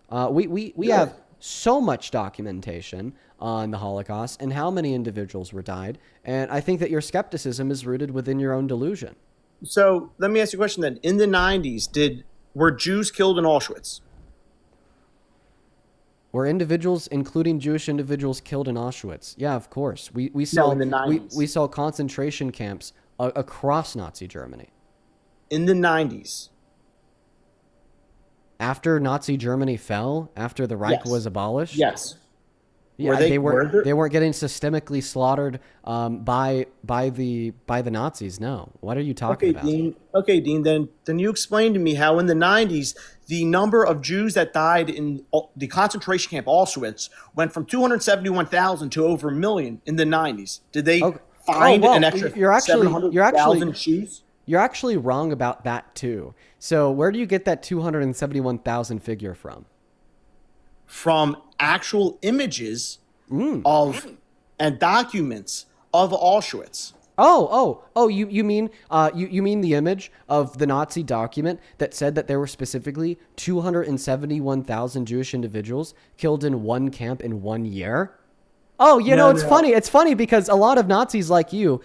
We have so much documentation on the Holocaust and how many individuals were died. And I think that your skepticism is rooted within your own delusion. So let me ask you a question then. In the 90s, were Jews killed in Auschwitz? Were individuals, including Jewish individuals, killed in Auschwitz? Yeah, of course. We saw in the 90s. we saw concentration camps across Nazi Germany. In the 90s. After Nazi Germany fell, after the Reich was abolished? Yes. Yeah, they weren't getting systemically slaughtered by the Nazis. No. What are you talking about? Okay, Dean. Then you explain to me how in the 90s the number of Jews that died in the concentration camp Auschwitz went from 271,000 to over 1 million in the 90s. Did they find an extra 700,000 Jews? You're actually wrong about that too. So where do you get that 271,000 figure from? From actual images of and documents of Auschwitz. You mean you mean the image of the Nazi document that said that there were specifically 271,000 Jewish individuals killed in one camp in 1 year? Oh, it's funny. It's funny because a lot of Nazis like you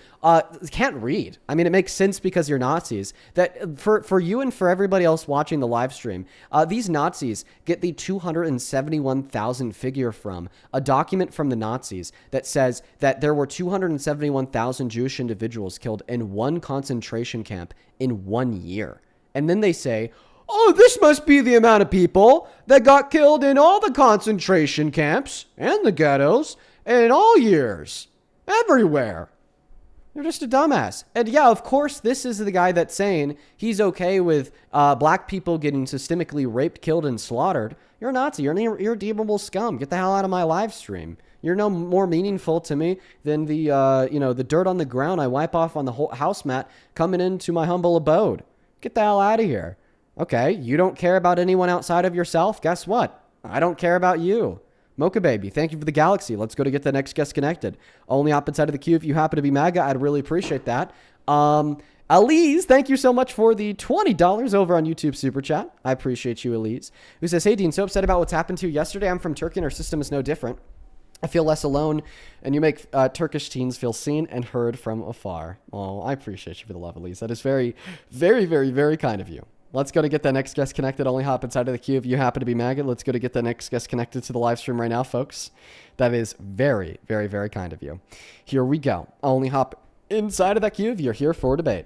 can't read. I mean, it makes sense because you're Nazis. That for you and for everybody else watching the live stream, these Nazis get the 271,000 figure from a document from the Nazis that says that there were 271,000 Jewish individuals killed in one concentration camp in 1 year. And then they say, oh, this must be the amount of people that got killed in all the concentration camps and the ghettos in all years, everywhere. You're just a dumbass. And yeah, of course, this is the guy that's saying he's okay with black people getting systemically raped, killed, and slaughtered. You're a Nazi. You're an irredeemable scum. Get the hell out of my live stream. You're no more meaningful to me than the the dirt on the ground I wipe off on the whole house mat coming into my humble abode. Get the hell out of here. Okay, you don't care about anyone outside of yourself? Guess what? I don't care about you. Mocha Baby, thank you for the galaxy. Let's go to get the next guest connected. Only opposite side of the queue. If you happen to be MAGA, I'd really appreciate that. Elise, thank you so much for the $20 over on YouTube Super Chat. I appreciate you, Elise. Who says, hey, Dean, so upset about what's happened to you yesterday. I'm from Turkey and our system is no different. I feel less alone, and you make Turkish teens feel seen and heard from afar. Oh, I appreciate you for the love, Elise. That is very, very, very, very kind of you. Let's go to get the next guest connected. Only hop inside of the queue if you happen to be MAGA. Let's go to get the next guest connected to the live stream right now, folks. That is very, very, very kind of you. Here we go. Only hop inside of that queue if you're here for debate.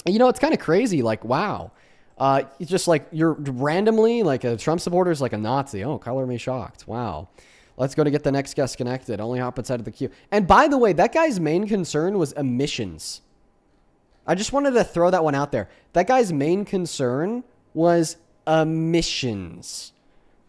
And you know, it's kind of crazy. Like, wow. It's just like you're randomly like a Trump supporter is like a Nazi. Oh, color me shocked. Wow. Let's go to get the next guest connected. Only hop inside of the queue. And by the way, that guy's main concern was emissions. I just wanted to throw that one out there. That guy's main concern was emissions.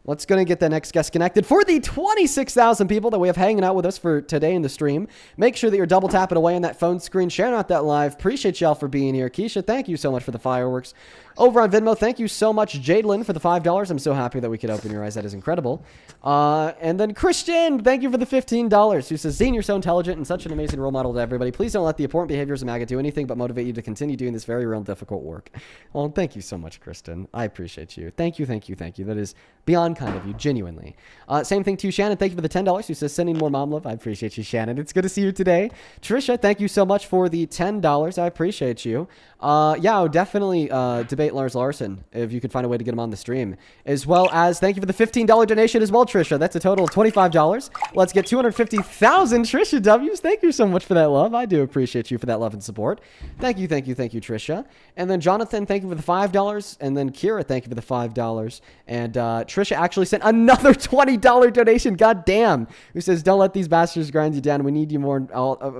Let's go and get the next guest connected. For the 26,000 people that we have hanging out with us for today in the stream, make sure that you're double tapping away on that phone screen, sharing out that live. Appreciate y'all for being here. Keisha, thank you so much for the fireworks. Over on Venmo, thank you so much, Jadelyn, for the $5. I'm so happy that we could open your eyes. That is incredible. And then Christian, thank you for the $15, who says, Zine, you're so intelligent and such an amazing role model to everybody. Please don't let the important behaviors of MAGA do anything but motivate you to continue doing this very real and difficult work. Oh, thank you so much, Kristen. I appreciate you. Thank you, thank you, thank you. That is beyond kind of you, genuinely. Same thing to you, Shannon. Thank you for the $10, who says, sending more mom love. I appreciate you, Shannon. It's good to see you today. Trisha, thank you so much for the $10. I appreciate you. Yeah, I would definitely debate Lars Larson if you could find a way to get him on the stream. As well as, thank you for the $15 donation as well, Trisha. That's a total of $25. Let's get 250,000 Trisha W's. Thank you so much for that love. I do appreciate you for that love and support. Thank you, thank you, thank you, Trisha. And then Jonathan, thank you for the $5. And then Kira, thank you for the $5. And Trisha actually sent another $20 donation. God damn. Who says, don't let these bastards grind you down. We need you more.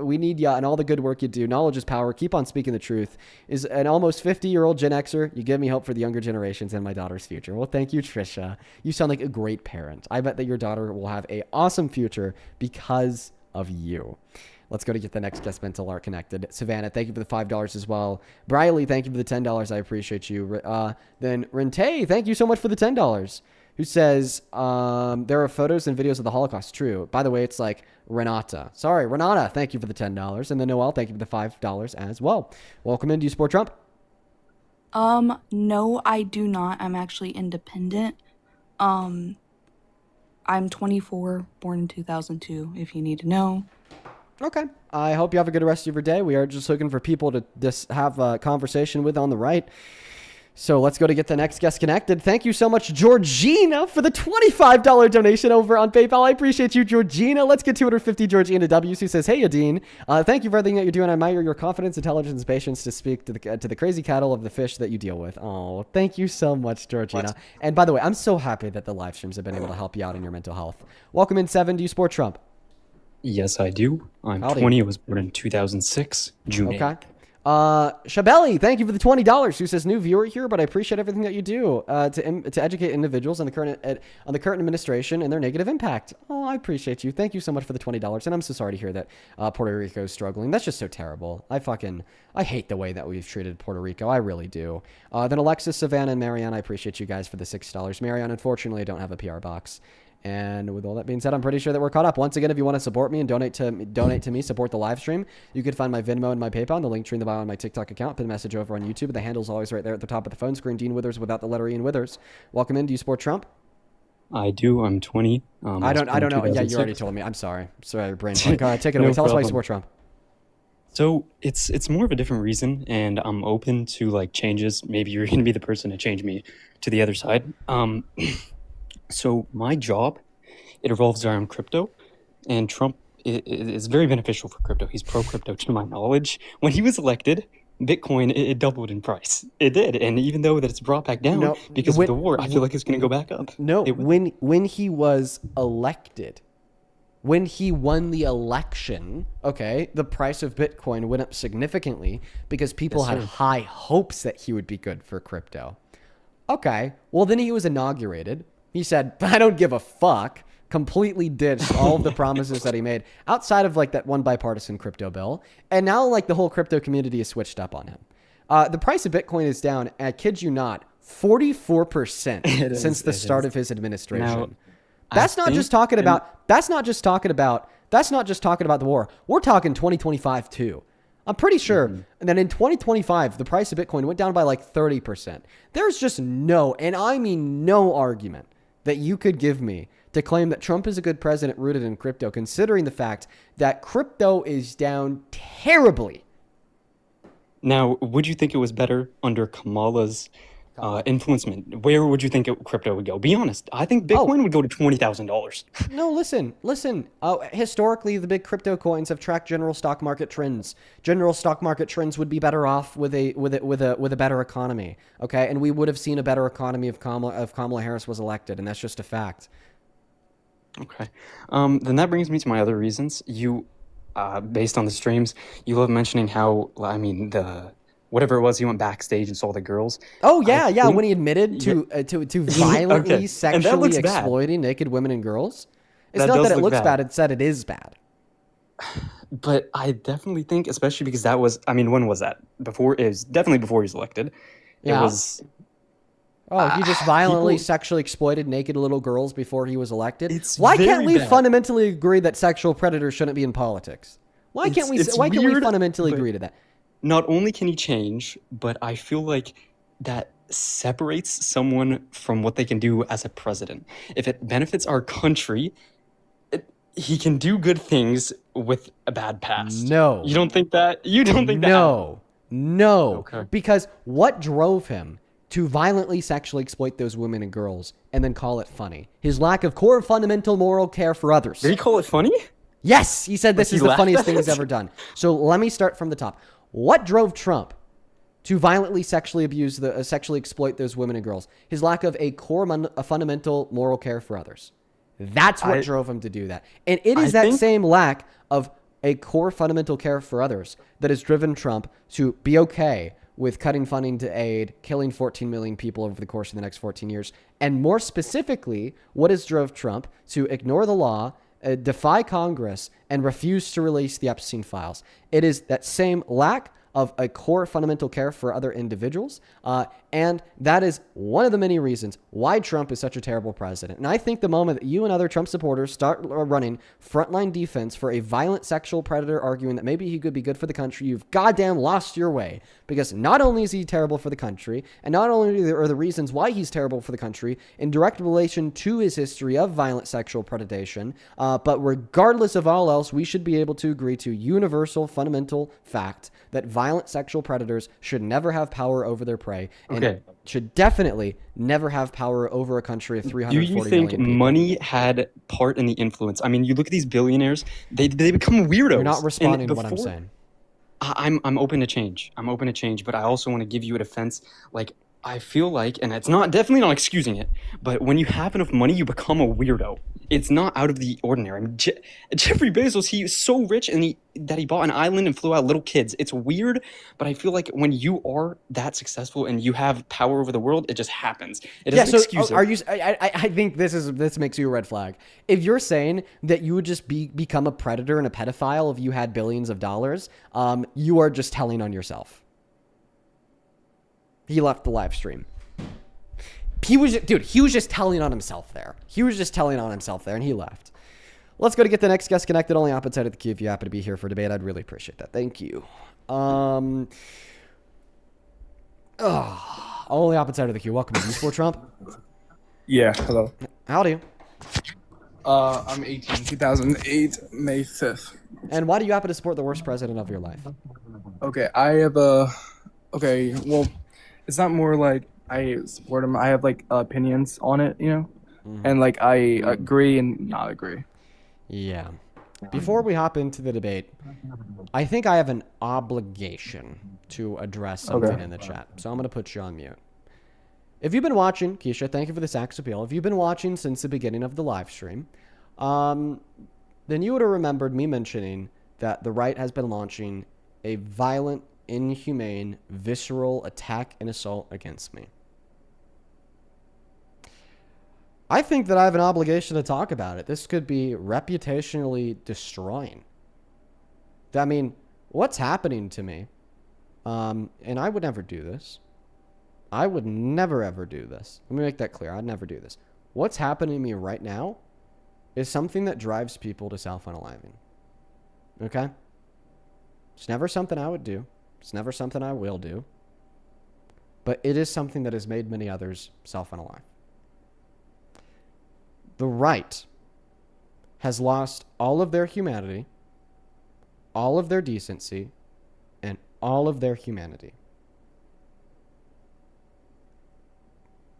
We need you and all the good work you do. Knowledge is power. Keep on speaking the truth. Is an almost 50-year-old Gen Xer. You give me hope for the younger generations and my daughter's future. Well, thank you, Trisha. You sound like a great parent. I bet that your daughter will have an awesome future because of you. Let's go to get the next guest mental art connected. Savannah, thank you for the $5 as well. Briley, thank you for the $10. I appreciate you. Then Rente, thank you so much for the $10. Who says, there are photos and videos of the Holocaust. True. By the way, it's like Renata. Sorry, Renata, thank you for the $10. And then Noel, thank you for the $5 as well. Welcome in. Do you support Trump? No, I do not. I'm actually independent. I'm 24, born in 2002, if you need to know. Okay. I hope you have a good rest of your day. We are just looking for people to just have a conversation with on the right. So let's go to get the next guest connected. Thank you so much, Georgina, for the $25 donation over on PayPal. I appreciate you, Georgina. Let's get 250 Georgina W's, who says, hey, Adine. Thank you for everything that you're doing. I admire your confidence, intelligence, and patience to speak to the crazy cattle of the fish that you deal with. Oh, thank you so much, Georgina. What? And by the way, I'm so happy that the live streams have been able to help you out in your mental health. Welcome in, Seven. Do you support Trump? Yes, I do. I'm 20. I was born in 2006, June 8th. Shabeli, thank you for the $20. Who says, new viewer here, but I appreciate everything that you do to educate individuals on the current administration and their negative impact. Oh, I appreciate you. Thank you so much for the $20. And I'm so sorry to hear that Puerto Rico is struggling. That's just so terrible. I hate the way that we've treated Puerto Rico. I really do. Then Alexis, Savannah, and Marianne, I appreciate you guys for the $6. Marianne, unfortunately, I don't have a PR box. And with all that being said, I'm pretty sure that we're caught up. Once again, if you want to support me and donate to me, support the live stream, you can find my Venmo and my PayPal and the link tree in the bio on my TikTok account. Pin a message over on YouTube. The handle's always right there at the top of the phone screen. Dean Withers without the letter E in Withers. Welcome in. Do you support Trump? I do. I'm 20. I don't know. Yeah, you already told me. I'm sorry. Sorry, brain fog. Go ahead, take it away. Tell us why you support Trump. So it's more of a different reason, and I'm open to like changes. Maybe you're going to be the person to change me to the other side. So my job, it revolves around crypto, and Trump is very beneficial for crypto. He's pro-crypto to my knowledge. When he was elected, Bitcoin, it doubled in price. It did, and even though that it's brought back down because of the war, I feel like it's going to go back up. No, when he was elected, when he won the election, okay, the price of Bitcoin went up significantly because people had high hopes that he would be good for crypto. Okay, well, then he was inaugurated. He said, I don't give a fuck. Completely ditched all of the promises that he made outside of like that one bipartisan crypto bill. And now like the whole crypto community is switched up on him. The price of Bitcoin is down, I kid you not, 44% since the start of his administration. Now, that's not just talking about the war. We're talking 2025 too. I'm pretty sure that in 2025, the price of Bitcoin went down by like 30%. There's just no, and I mean no argument that you could give me to claim that Trump is a good president rooted in crypto, considering the fact that crypto is down terribly. Now, would you think it was better under Kamala's influencement? Where would you think crypto would go? Be honest. I think Bitcoin would go to $20,000. No, listen. Historically, the big crypto coins have tracked general stock market trends. General stock market trends would be better off with a better economy. Okay, and we would have seen a better economy if Kamala Harris was elected, and that's just a fact. Okay. Then that brings me to my other reasons. You, based on the streams, you love mentioning how, I mean, whatever it was, he went backstage and saw the girls. Oh, yeah, when he admitted to violently sexually exploiting naked women and girls. It's not that it looks bad, it's that it is bad. But I definitely think, especially because that was, I mean, when was that? It was definitely before he was elected. It was... Oh, he just violently sexually exploited naked little girls before he was elected. Why can't we fundamentally agree that sexual predators shouldn't be in politics? Why can't we fundamentally agree to that? Not only can he change, but I feel like that separates someone from what they can do as a president. If it benefits our country, he can do good things with a bad past. No. You don't think that? You don't think that? No. Okay. Because what drove him to violently sexually exploit those women and girls and then call it funny? His lack of core fundamental moral care for others. Did he call it funny? Yes, he said this is the funniest thing he's ever done. So let me start from the top. What drove Trump to violently sexually exploit those women and girls? His lack of a fundamental moral care for others. That's what drove him to do that. And it is that same lack of a core fundamental care for others that has driven Trump to be okay with cutting funding to aid, killing 14 million people over the course of the next 14 years. And more specifically, what has drove Trump to ignore the law, defy Congress, and refuse to release the Epstein files. It is that same lack of a core fundamental care for other individuals. And that is one of the many reasons why Trump is such a terrible president. And I think the moment that you and other Trump supporters start running frontline defense for a violent sexual predator arguing that maybe he could be good for the country, you've goddamn lost your way. Because not only is he terrible for the country, and not only are the reasons why he's terrible for the country in direct relation to his history of violent sexual predation, but regardless of all else, we should be able to agree to universal fundamental fact that violent sexual predators should never have power over their prey, and should definitely never have power over a country of 340 million people. Do you think money had part in the influence? I mean, you look at these billionaires; they become weirdos. You're not responding to what I'm saying. I'm open to change. I'm open to change, but I also want to give you a defense. Like, I feel like, and it's definitely not excusing it, but when you have enough money, you become a weirdo. It's not out of the ordinary. I mean, Jeffrey Bezos, he's so rich that he bought an island and flew out little kids. It's weird, but I feel like when you are that successful and you have power over the world, it just happens. It doesn't excuse it. Are you? I think this makes you a red flag. If you're saying that you would just become a predator and a pedophile if you had billions of dollars, you are just telling on yourself. He left the live stream. He was just telling on himself there. And he left. Let's go to get the next guest connected. Only opposite side of the queue if you happen to be here for debate. I'd really appreciate that. Thank you. Only opposite side of the queue. Welcome to Sport Trump. Yeah, hello. Howdy. I'm 18, 2008, May 5th. And why do you happen to support the worst president of your life? Okay, well, it's not more like I support him. I have like opinions on it, you know? Mm-hmm. And like I agree and not agree. Yeah. Before we hop into the debate, I think I have an obligation to address something in the chat. So I'm going to put you on mute. If you've been watching, Keisha, thank you for the sex appeal. If you've been watching since the beginning of the live stream, then you would have remembered me mentioning that the right has been launching a violent, inhumane, visceral attack and assault against me. I think that I have an obligation to talk about it. This could be reputationally destroying. I mean, what's happening to me? And I would never do this. I would never, ever do this. Let me make that clear. I'd never do this. What's happening to me right now is something that drives people to self-unaliving. Okay? It's never something I would do. It's never something I will do. But it is something that has made many others self-unalive. The right has lost all of their humanity, all of their decency, and all of their humanity.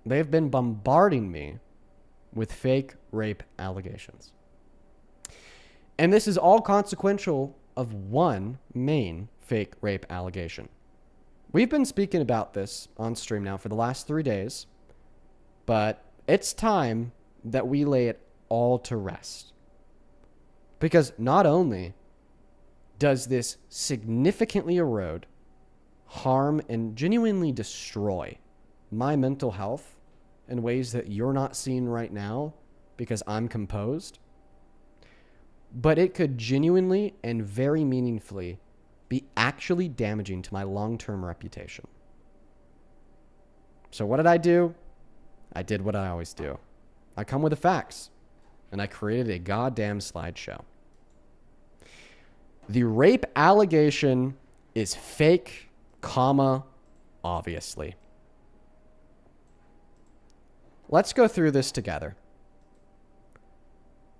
They've been bombarding me with fake rape allegations. And this is all consequential of one main fake rape allegation. We've been speaking about this on stream now for the last 3 days, but it's time that we lay it all to rest. Because not only does this significantly erode, harm, and genuinely destroy my mental health in ways that you're not seeing right now because I'm composed, but it could genuinely and very meaningfully be actually damaging to my long-term reputation. So what did I do? I did what I always do. I come with the facts, and I created a goddamn slideshow. The rape allegation is fake, obviously. Let's go through this together.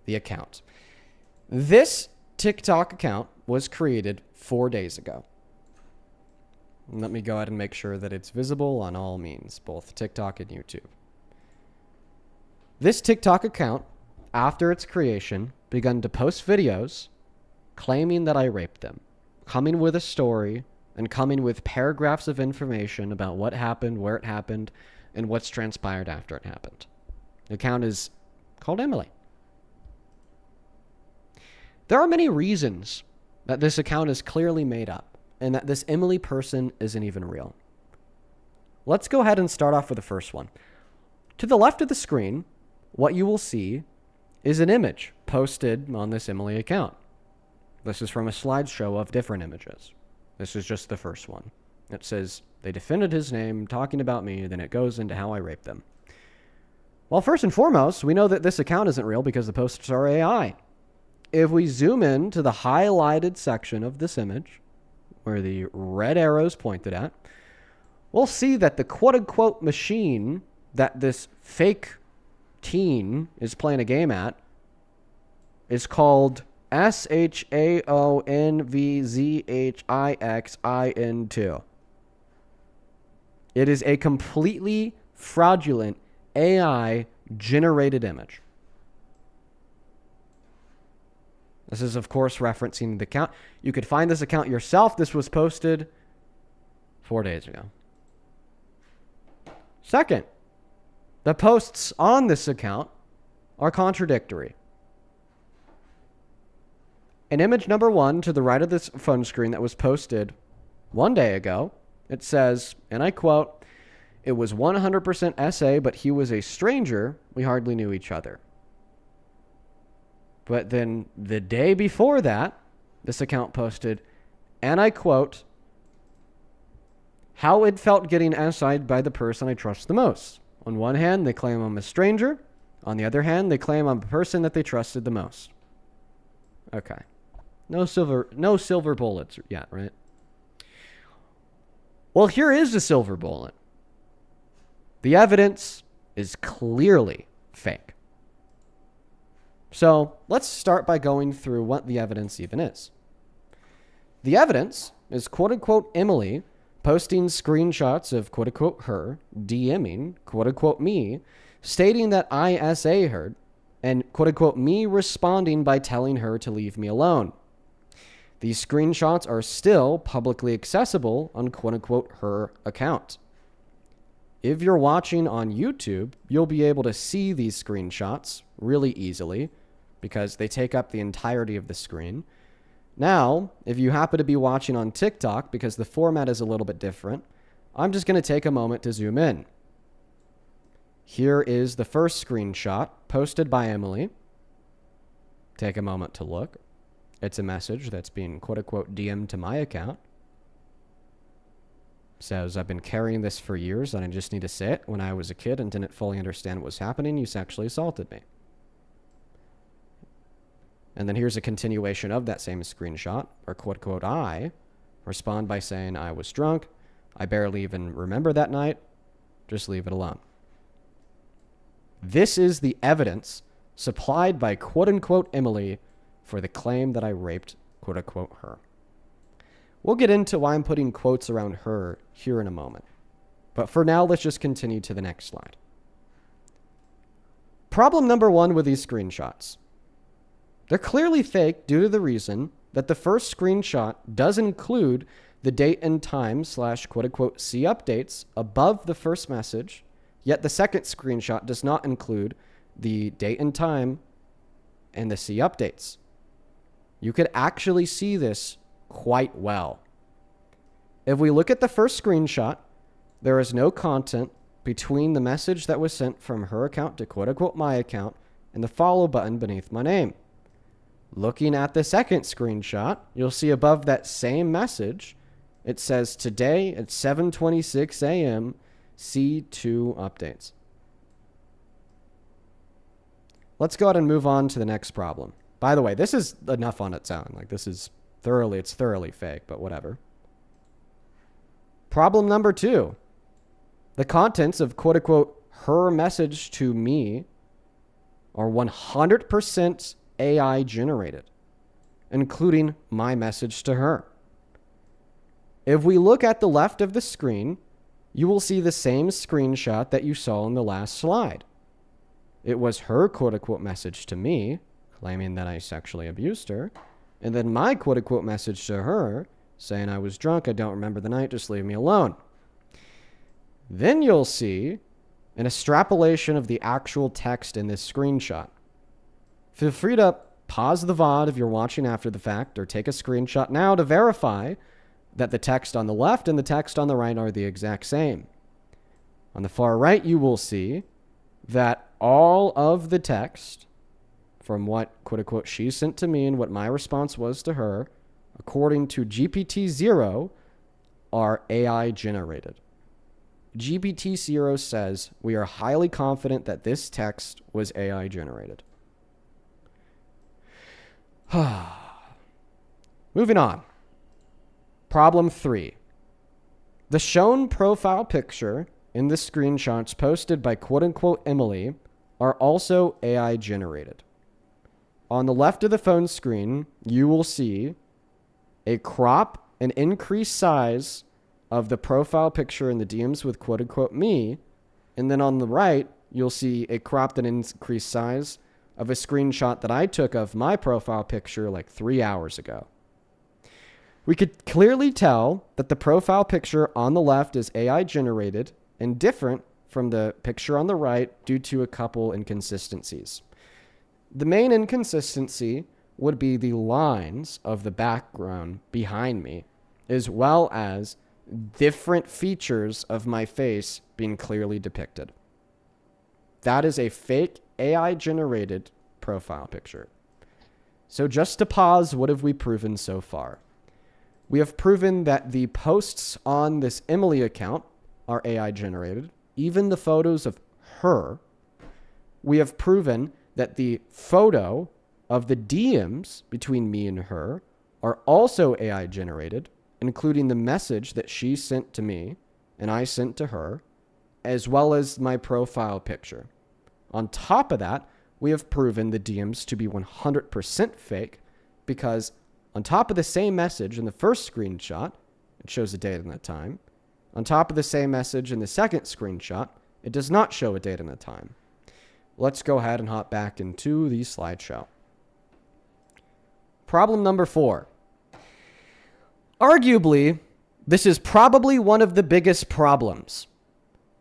The account. This TikTok account was created 4 days ago. Let me go ahead and make sure that it's visible on all means, both TikTok and YouTube. This TikTok account, after its creation, began to post videos claiming that I raped them, coming with a story and coming with paragraphs of information about what happened, where it happened, and what's transpired after it happened. The account is called Emily. There are many reasons that this account is clearly made up and that this Emily person isn't even real. Let's go ahead and start off with the first one. To the left of the screen, what you will see is an image posted on this Emily account. This is from a slideshow of different images. This is just the first one. It says, they defended his name, talking about me, then it goes into how I raped them. Well, first and foremost, we know that this account isn't real because the posts are AI. If we zoom in to the highlighted section of this image, where the red arrow's pointed at, we'll see that the quote-unquote machine that this fake teen is playing a game at is called SHAONVZHIXIN2. It is a completely fraudulent AI-generated image. This is, of course, referencing the account. You could find this account yourself. This was posted 4 days ago. Second, the posts on this account are contradictory. In image number 1 to the right of this phone screen that was posted 1 day ago, it says, and I quote, "It was 100% SA, but he was a stranger. We hardly knew each other." But then the day before that, this account posted, and I quote, "How it felt getting SI'd by the person I trust the most. On one hand, they claim I'm a stranger. On the other hand, they claim I'm the person that they trusted the most." Okay. No silver bullets yet, right? Well, here is the silver bullet. The evidence is clearly fake. So let's start by going through what the evidence even is. The evidence is quote-unquote Emily posting screenshots of quote-unquote her, DMing quote-unquote me, stating that I SA her, and quote-unquote me responding by telling her to leave me alone. These screenshots are still publicly accessible on quote-unquote her account. If you're watching on YouTube, you'll be able to see these screenshots really easily because they take up the entirety of the screen. Now, if you happen to be watching on TikTok, because the format is a little bit different, I'm just going to take a moment to zoom in. Here is the first screenshot posted by Emily. Take a moment to look. It's a message that's being quote-unquote DM'd to my account. Says, I've been carrying this for years and I just need to say it. When I was a kid and didn't fully understand what was happening, you sexually assaulted me. And then here's a continuation of that same screenshot, or quote-unquote I respond by saying, I was drunk. I barely even remember that night. Just leave it alone. This is the evidence supplied by quote-unquote Emily for the claim that I raped quote-unquote her. We'll get into why I'm putting quotes around her here in a moment. But for now, let's just continue to the next slide. Problem number one with these screenshots. They're clearly fake due to the reason that the first screenshot does include the date and time / quote-unquote see updates above the first message, yet the second screenshot does not include the date and time and the see updates. You could actually see this quite well. If we look at the first screenshot, there is no content between the message that was sent from her account to quote-unquote my account and the follow button beneath my name. Looking at the second screenshot, you'll see above that same message, it says today at 7:26 a.m. C2 updates. Let's go ahead and move on to the next problem. By the way, this is enough on its own. Like, this is it's thoroughly fake, but whatever. Problem number two. The contents of quote-unquote her message to me are 100% AI generated, including my message to her. If we look at the left of the screen, you will see the same screenshot that you saw in the last slide. It was her quote-unquote message to me, claiming that I sexually abused her, and then my quote-unquote message to her, saying I was drunk, I don't remember the night, just leave me alone. Then you'll see an extrapolation of the actual text in this screenshot. Feel free to pause the VOD if you're watching after the fact, or take a screenshot now to verify that the text on the left and the text on the right are the exact same. On the far right, you will see that all of the text from what, quote-unquote, she sent to me and what my response was to her, according to GPT-0, are AI generated. GPT-0 says we are highly confident that this text was AI generated. Moving on. Problem 3. The shown profile picture in the screenshots posted by quote-unquote Emily are also AI generated. On the left of the phone screen, you will see a crop and increased size of the profile picture in the DMs with quote-unquote me, and then on the right, you'll see a cropped and increased size of a screenshot that I took of my profile picture like 3 hours ago. We could clearly tell that the profile picture on the left is AI generated and different from the picture on the right due to a couple inconsistencies. The main inconsistency would be the lines of the background behind me, as well as different features of my face being clearly depicted. That is a fake AI-generated profile picture. So just to pause, what have we proven so far? We have proven that the posts on this Emily account are AI-generated, even the photos of her. We have proven that the photo of the DMs between me and her are also AI generated, including the message that she sent to me and I sent to her, as well as my profile picture. On top of that, we have proven the DMs to be 100% fake because on top of the same message in the first screenshot, it shows a date and a time. On top of the same message in the second screenshot, it does not show a date and a time. Let's go ahead and hop back into the slideshow. Problem number 4. Arguably, this is probably one of the biggest problems.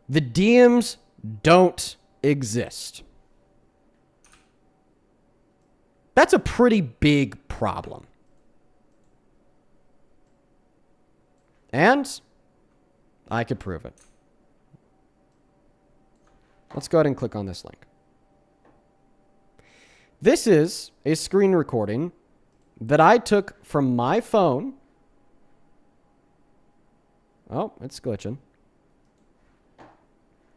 The DMs don't exist. That's a pretty big problem. And I could prove it. Let's go ahead and click on this link. This is a screen recording that I took from my phone. Oh, it's glitching.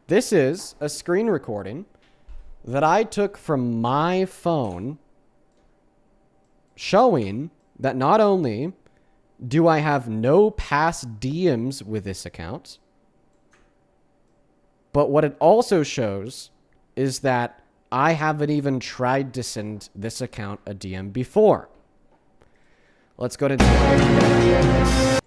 This is a screen recording that I took from my phone showing that not only do I have no past DMs with this account, but what it also shows is that I haven't even tried to send this account a DM before. Let's go to...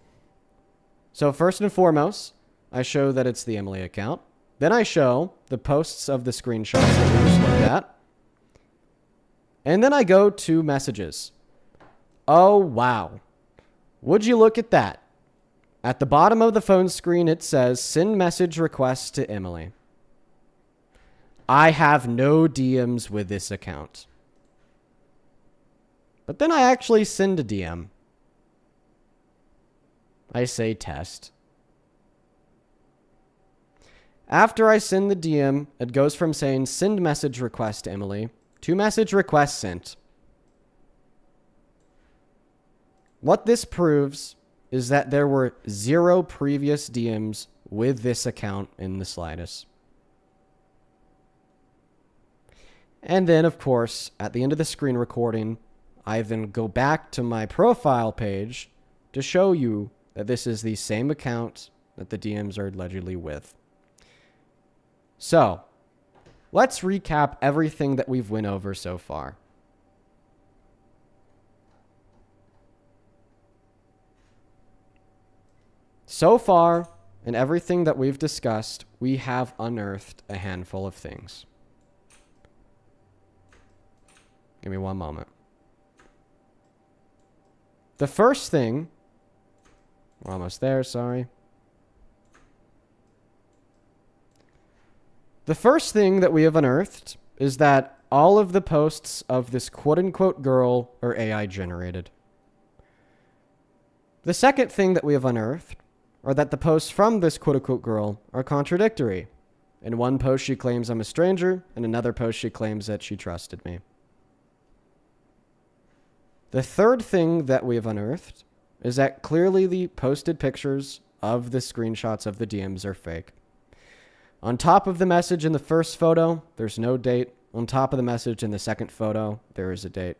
So first and foremost, I show that it's the Emily account. Then I show the posts of the screenshots that we just looked at. And then I go to messages. Oh, wow. Would you look at that? At the bottom of the phone screen, it says, send message request to Emily. I have no DMs with this account. But then I actually send a DM. I say test. After I send the DM, it goes from saying send message request to Emily to message request sent. What this proves is that there were 0 previous DMs with this account in the slightest. And then, of course, at the end of the screen recording, I then go back to my profile page to show you that this is the same account that the DMs are allegedly with. So, let's recap everything that we've went over so far. So far, in everything that we've discussed, we have unearthed a handful of things. Give me one moment. The first thing, we're almost there, sorry. The first thing that we have unearthed is that all of the posts of this quote-unquote girl are AI generated. The second thing that we have unearthed are that the posts from this quote-unquote girl are contradictory. In one post, she claims I'm a stranger. In another post, she claims that she trusted me. The third thing that we have unearthed is that clearly the posted pictures of the screenshots of the DMs are fake. On top of the message in the first photo, there's no date. On top of the message in the second photo, there is a date.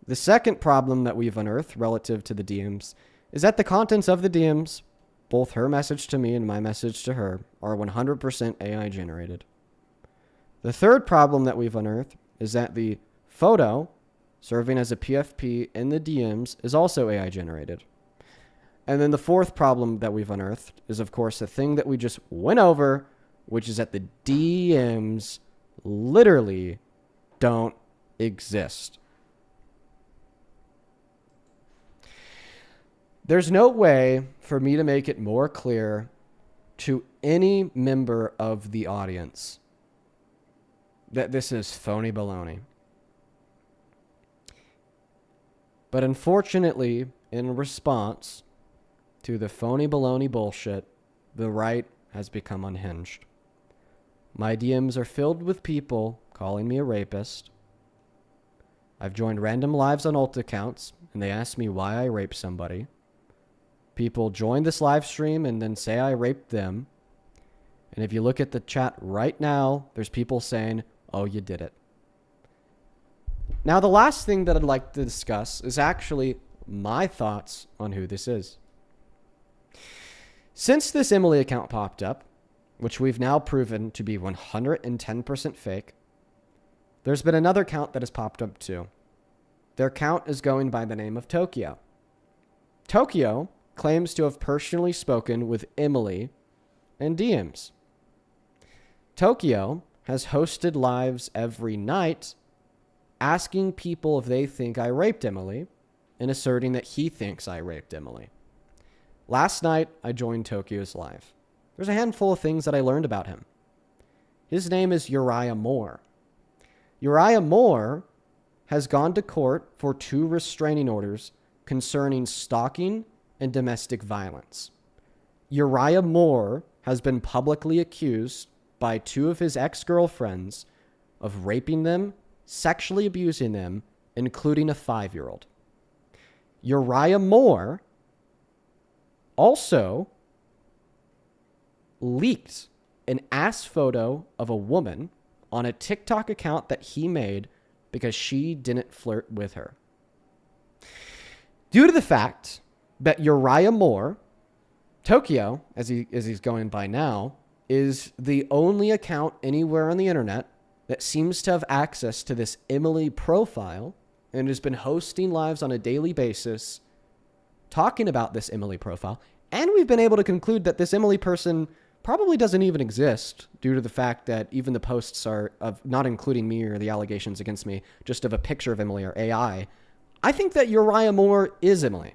The second problem that we've unearthed relative to the DMs is that the contents of the DMs, both her message to me and my message to her, are 100% AI generated. The third problem that we've unearthed is that the photo serving as a PFP in the DMs is also AI generated. And then the fourth problem that we've unearthed is, of course, the thing that we just went over, which is that the DMs literally don't exist. There's no way for me to make it more clear to any member of the audience that this is phony baloney. But unfortunately, in response to the phony baloney bullshit, the right has become unhinged. My DMs are filled with people calling me a rapist. I've joined random lives on alt accounts, and they ask me why I raped somebody. People join this live stream and then say I raped them. And if you look at the chat right now, there's people saying, oh, you did it. Now, the last thing that I'd like to discuss is actually my thoughts on who this is. Since this Emily account popped up, which we've now proven to be 110% fake, there's been another account that has popped up too. Their account is going by the name of Tokyo. Tokyo claims to have personally spoken with Emily in DMs. Tokyo has hosted lives every night asking people if they think I raped Emily and asserting that he thinks I raped Emily. Last night, I joined Tokyo's live. There's a handful of things that I learned about him. His name is Uriah Moore. Uriah Moore has gone to court for 2 restraining orders concerning stalking and domestic violence. Uriah Moore has been publicly accused by 2 of his ex-girlfriends of raping them, sexually abusing them, including a 5-year-old. Uriah Moore also leaked an ass photo of a woman on a TikTok account that he made because she didn't flirt with her. Due to the fact that Uriah Moore, Tokyo, as he's going by now, is the only account anywhere on the internet that seems to have access to this Emily profile and has been hosting lives on a daily basis talking about this Emily profile. And we've been able to conclude that this Emily person probably doesn't even exist due to the fact that even the posts are of not including me or the allegations against me, just of a picture of Emily or AI. I think that Uriah Moore is Emily.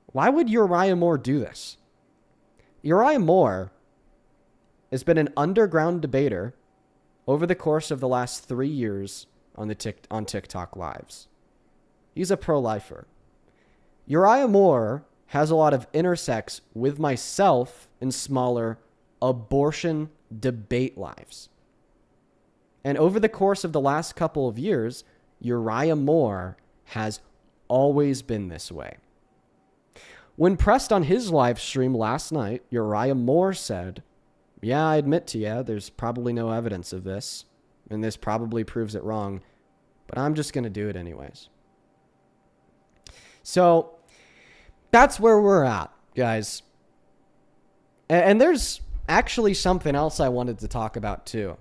Why would Uriah Moore do this? Uriah Moore has been an underground debater over the course of the last 3 years on TikTok lives. He's a pro-lifer. Uriah Moore has a lot of intersex with myself in smaller abortion debate lives. And over the course of the last couple of years, Uriah Moore has always been this way. When pressed on his live stream last night, Uriah Moore said, "Yeah, I admit to you, there's probably no evidence of this, and this probably proves it wrong, but I'm just going to do it anyways." So that's where we're at, guys. And there's actually something else I wanted to talk about too.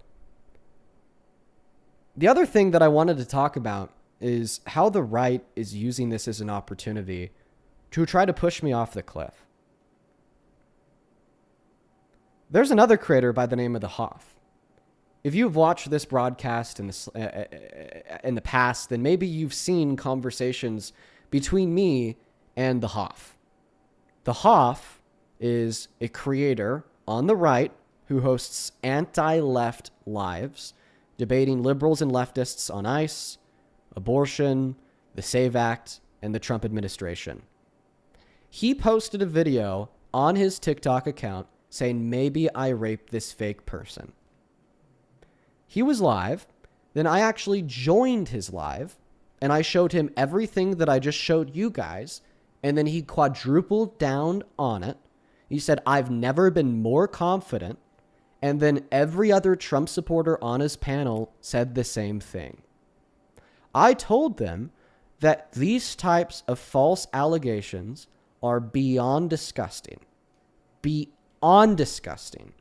The other thing that I wanted to talk about is how the right is using this as an opportunity to try to push me off the cliff. There's another creator by the name of the Hoff. If you've watched this broadcast in the past, then maybe you've seen conversations between me and the Hoff. The Hoff is a creator on the right who hosts anti-left lives, debating liberals and leftists on ICE, abortion, the SAVE Act, and the Trump administration. He posted a video on his TikTok account saying, "Maybe I raped this fake person." He was live. Then I actually joined his live and I showed him everything that I just showed you guys. And then he quadrupled down on it. He said, "I've never been more confident." And then every other Trump supporter on his panel said the same thing. I told them that these types of false allegations are beyond disgusting. Beyond disgusting.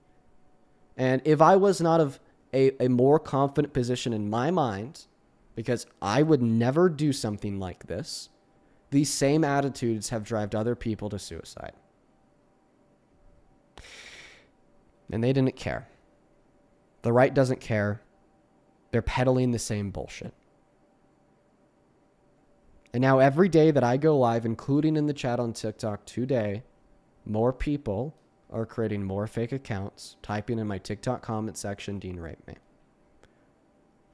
And if I was not of a more confident position in my mind, because I would never do something like this, these same attitudes have driven other people to suicide. And they didn't care. The right doesn't care. They're peddling the same bullshit. And now every day that I go live, including in the chat on TikTok today, more people are creating more fake accounts, typing in my TikTok comment section, "Dean raped me."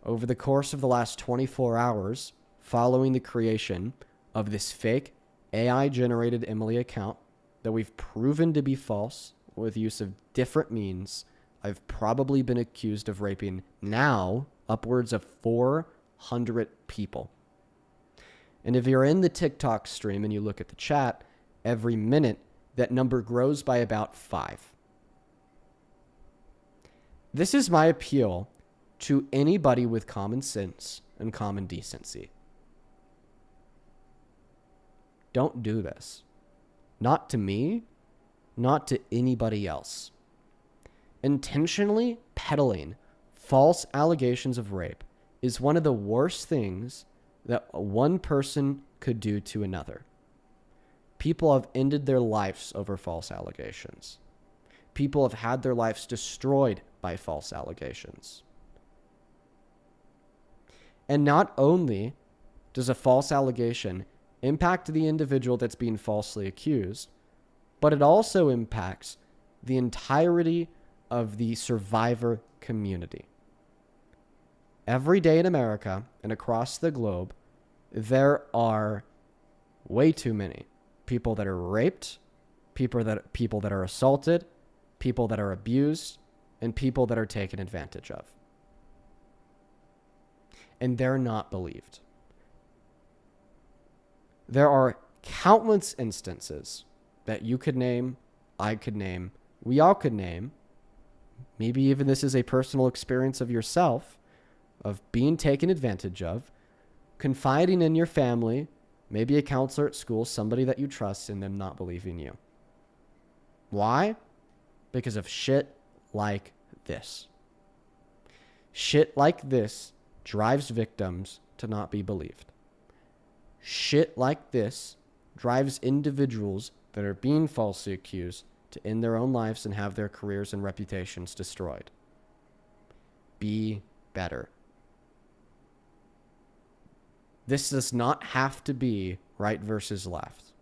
Over the course of the last 24 hours, following the creation of this fake AI-generated Emily account that we've proven to be false with use of different means, I've probably been accused of raping now upwards of 400 people. And if you're in the TikTok stream and you look at the chat, every minute that number grows by about 5. This is my appeal to anybody with common sense and common decency. Don't do this. Not to me, not to anybody else. Intentionally peddling false allegations of rape is one of the worst things that one person could do to another. People have ended their lives over false allegations. People have had their lives destroyed by false allegations. And not only does a false allegation impact the individual that's being falsely accused, but it also impacts the entirety of the survivor community. every day in America and across the globe, there are way too many people that are raped, people that are assaulted, people that are abused, and people that are taken advantage of. And they're not believed. There are countless instances that you could name, I could name, we all could name. Maybe even this is a personal experience of yourself, of being taken advantage of, confiding in your family, maybe a counselor at school, somebody that you trust, and them not believing you. Why? Because of shit like this. Shit like this drives victims to not be believed. Shit like this drives individuals that are being falsely accused to end their own lives and have their careers and reputations destroyed. Be better. This does not have to be right versus left.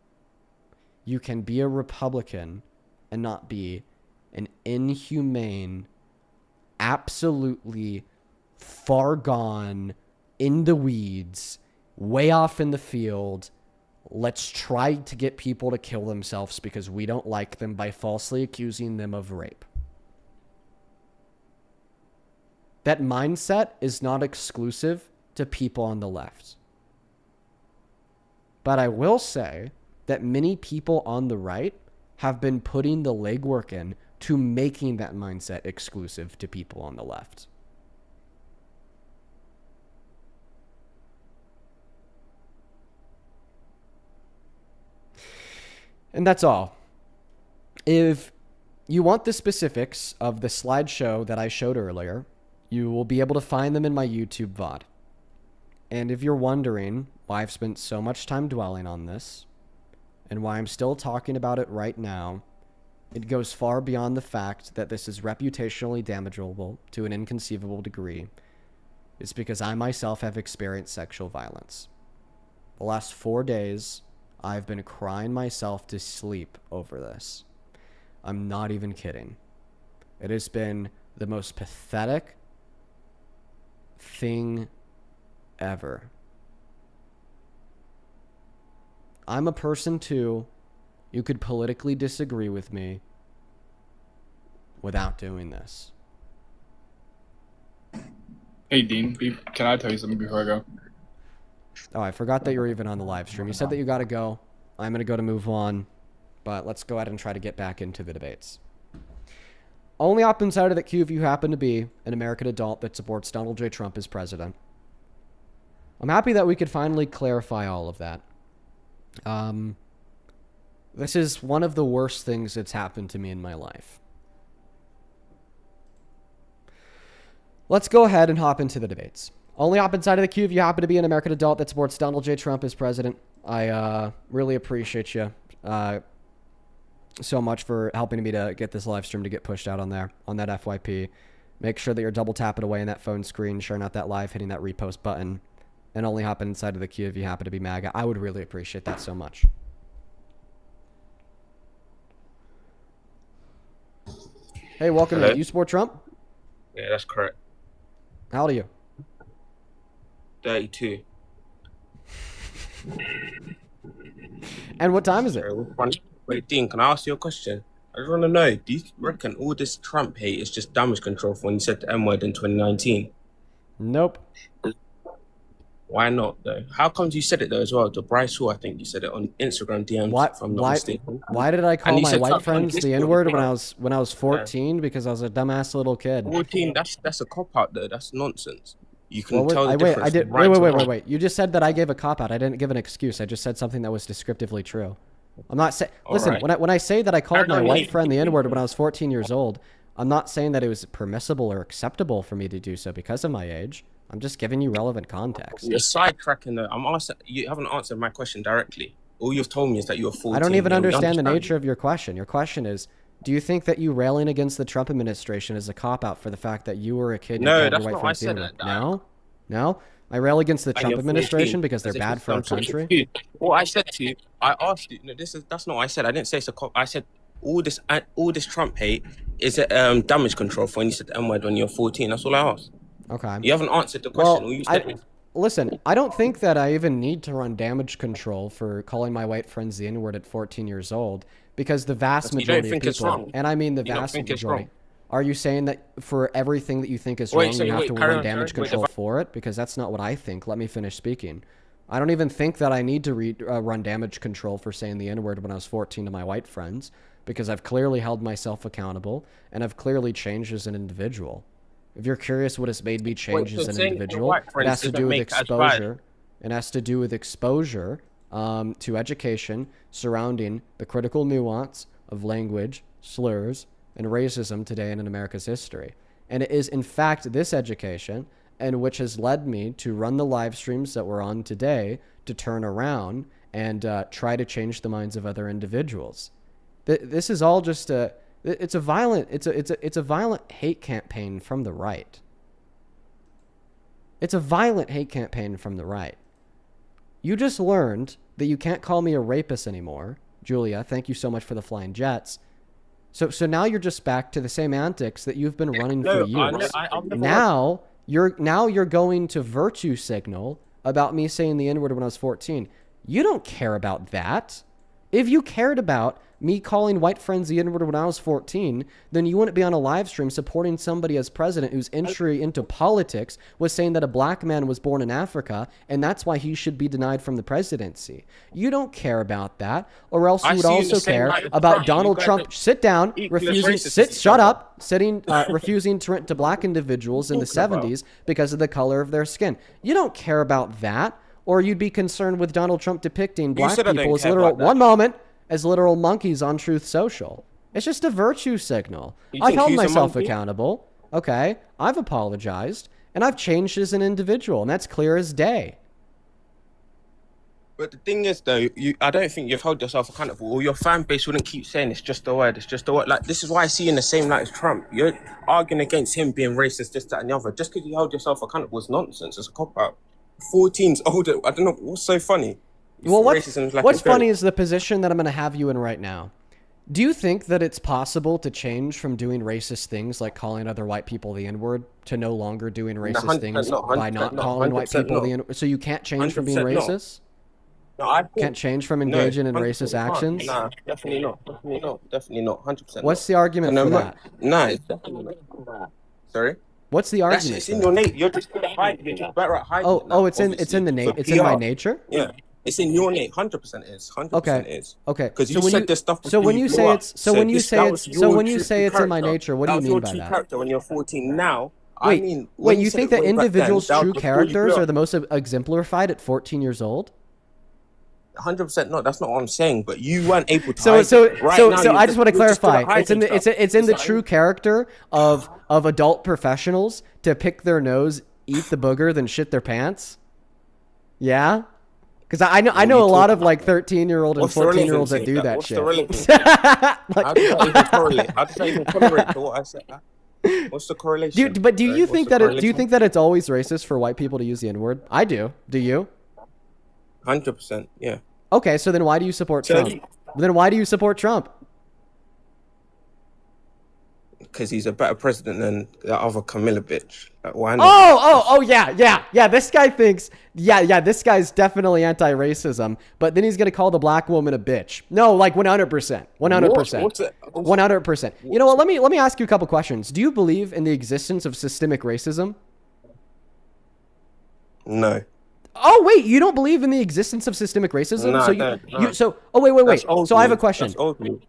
You can be a Republican and not be an inhumane, absolutely far gone, in the weeds, way off in the field. Let's try to get people to kill themselves because we don't like them by falsely accusing them of rape. That mindset is not exclusive to people on the left. But I will say that many people on the right have been putting the legwork in to making that mindset exclusive to people on the left. And that's all. If you want the specifics of the slideshow that I showed earlier, you will be able to find them in my YouTube VOD. And if you're wondering why I've spent so much time dwelling on this, and why I'm still talking about it right now, it goes far beyond the fact that this is reputationally damageable to an inconceivable degree. It's because I myself have experienced sexual violence. The last 4 days, I've been crying myself to sleep over this. I'm not even kidding. It has been the most pathetic thing ever. I'm a person too. You could politically disagree with me without doing this. Hey, Dean, can I tell you something before I go? Oh, I forgot that you were even on the live stream. You said that you got to go. I'm going to go to move on, but let's go ahead and try to get back into the debates. Only opposite side of that queue if you happen to be an American adult that supports Donald J. Trump as president. I'm happy that we could finally clarify all of that. This is one of the worst things that's happened to me in my life. Let's go ahead and hop into the debates. Only opposite side of the queue if you happen to be an American adult that supports Donald J. Trump as president. I really appreciate you so much for helping me to get this live stream to get pushed out on there, on that FYP. Make sure that you're double tapping away in that phone screen, sharing out that live, hitting that repost button, and only hopping inside of the queue if you happen to be MAGA. I would really appreciate that so much. Hey, welcome. Hello? Do you support Trump? Yeah, that's correct. How old are you? 32. And what time is it? Wait, Dean, can I ask you a question? I just want to know, do you reckon all this Trump hate is just damage control for when he said the M-word in 2019? Nope. Why not, though? How comes you said it, though, as well? To Bryce Hall, I think you said it on Instagram DMs, if I'm not mistaken. Why did I call And he my said white something on friends the Discord N-word as well. when I was 14? Because I was a dumbass little kid. 14, that's a cop-out, though. That's nonsense. You can Well, tell the wait, difference. wait. You just said that I gave a cop-out. I didn't give an excuse. I just said something that was descriptively true. I'm not saying... Listen, right. when I say that I called my Apparently- white friend the N-word when I was 14 years old, I'm not saying that it was permissible or acceptable for me to do so because of my age. I'm just giving you relevant context. You're sidetracking, though. I'm asking, you haven't answered my question directly. All you've told me is that you're 14. I don't even Yeah, we understand the nature of your question. Your question is, do you think that you railing against the Trump administration is a cop-out for the fact that you were a kid and No, you called that's your not white what I friend the said. N-word? No? I rail against the And Trump you're 14, administration because they're as if bad it's for our some sort of country? excuse. What I said to you, I asked you. No, that's not what I said. I didn't say it's a cop. I said all this Trump hate is damage control for when you said the M-word when you're 14. That's all I asked. Okay. You haven't answered the question. All you said is Listen, I don't think that I even need to run damage control for calling my white friends the N-word at 14 years old, because the vast majority of people, and I mean the vast majority, are you saying that for everything that you think is wrong, you have to run damage control for it? Because that's not what I think. Let me finish speaking. I don't even think that I need to run damage control for saying the N-word when I was 14 to my white friends, because I've clearly held myself accountable, and I've clearly changed as an individual. If you're curious what has made me change as an individual, it has to do with exposure. It has to do with exposure to education surrounding the critical nuance of language, slurs, and racism today and in America's history. And it is, in fact, this education and which has led me to run the live streams that we're on today to turn around and try to change the minds of other individuals. This is all just it's a violent hate campaign from the right. It's a violent hate campaign from the right. You just learned that you can't call me a rapist anymore, Julia. Thank you so much for the flying jets. So now you're just back to the same antics that you've been running for years. Now you're going to virtue signal about me saying the N-word when I was 14. You don't care about that. If you cared about me calling white friends the N-word when I was 14, then you wouldn't be on a live stream supporting somebody as president whose entry into politics was saying that a black man was born in Africa and that's why he should be denied from the presidency. You don't care about that, or else you would also care about Donald Trump. Sit down, refusing to rent to black individuals in the 70s because of the color of their skin. You don't care about that, or you'd be concerned with Donald Trump depicting black people as literal monkeys on Truth Social. It's just a virtue signal. I've held myself accountable. Okay, I've apologized, and I've changed as an individual, and that's clear as day. But the thing is, though, I don't think you've held yourself accountable, or your fan base wouldn't keep saying it's just a word, it's just a word. Like, this is why I see you in the same light as Trump. You're arguing against him being racist, this, that, and the other. Just because you held yourself accountable is nonsense. It's a cop-out. 14's older. I don't know. What's so funny? Well, what's funny is the position that I'm going to have you in right now. Do you think that it's possible to change from doing racist things like calling other white people the N-word to no longer doing racist things by not calling white people the N-word? So you can't change from being racist? No, I can't change from engaging in racist actions? Nah, definitely not. Definitely not. 100%. What's the argument for that? Nah, it's definitely not. Sorry? What's the argument? It's in your nature. You're just better at hiding. It's in my nature? Yeah. It's in your name. 100% is. 100% is. Okay. Because you said this stuff. So when you say it's in my nature, what do you mean by that? That was your true character when you're 14. Now, wait, you think that individuals' true characters are the most exemplified at 14 years old? 100% not. That's not what I'm saying. But you weren't able to. So I just want to clarify. It's in the true character of adult professionals to pick their nose, eat the booger, then shit their pants. Yeah. Because I know a lot of like 13-year-old and 14-year-olds that do that shit. How does that even correlate? How does that even correlate to what I said? What's the correlation? Do you think that it's always racist for white people to use the N-word? I do. Do you? 100%. Yeah. Okay, so then why do you support Trump? Then why do you support Trump? Because he's a better president than that other Camilla bitch. Like, why not? Yeah. This guy thinks, this guy's definitely anti-racism, but then he's gonna call the black woman a bitch. No, like 100%, 100%, 100%. You know what? Let me ask you a couple questions. Do you believe in the existence of systemic racism? No. Oh wait, you don't believe in the existence of systemic racism? No, wait. So I have a question.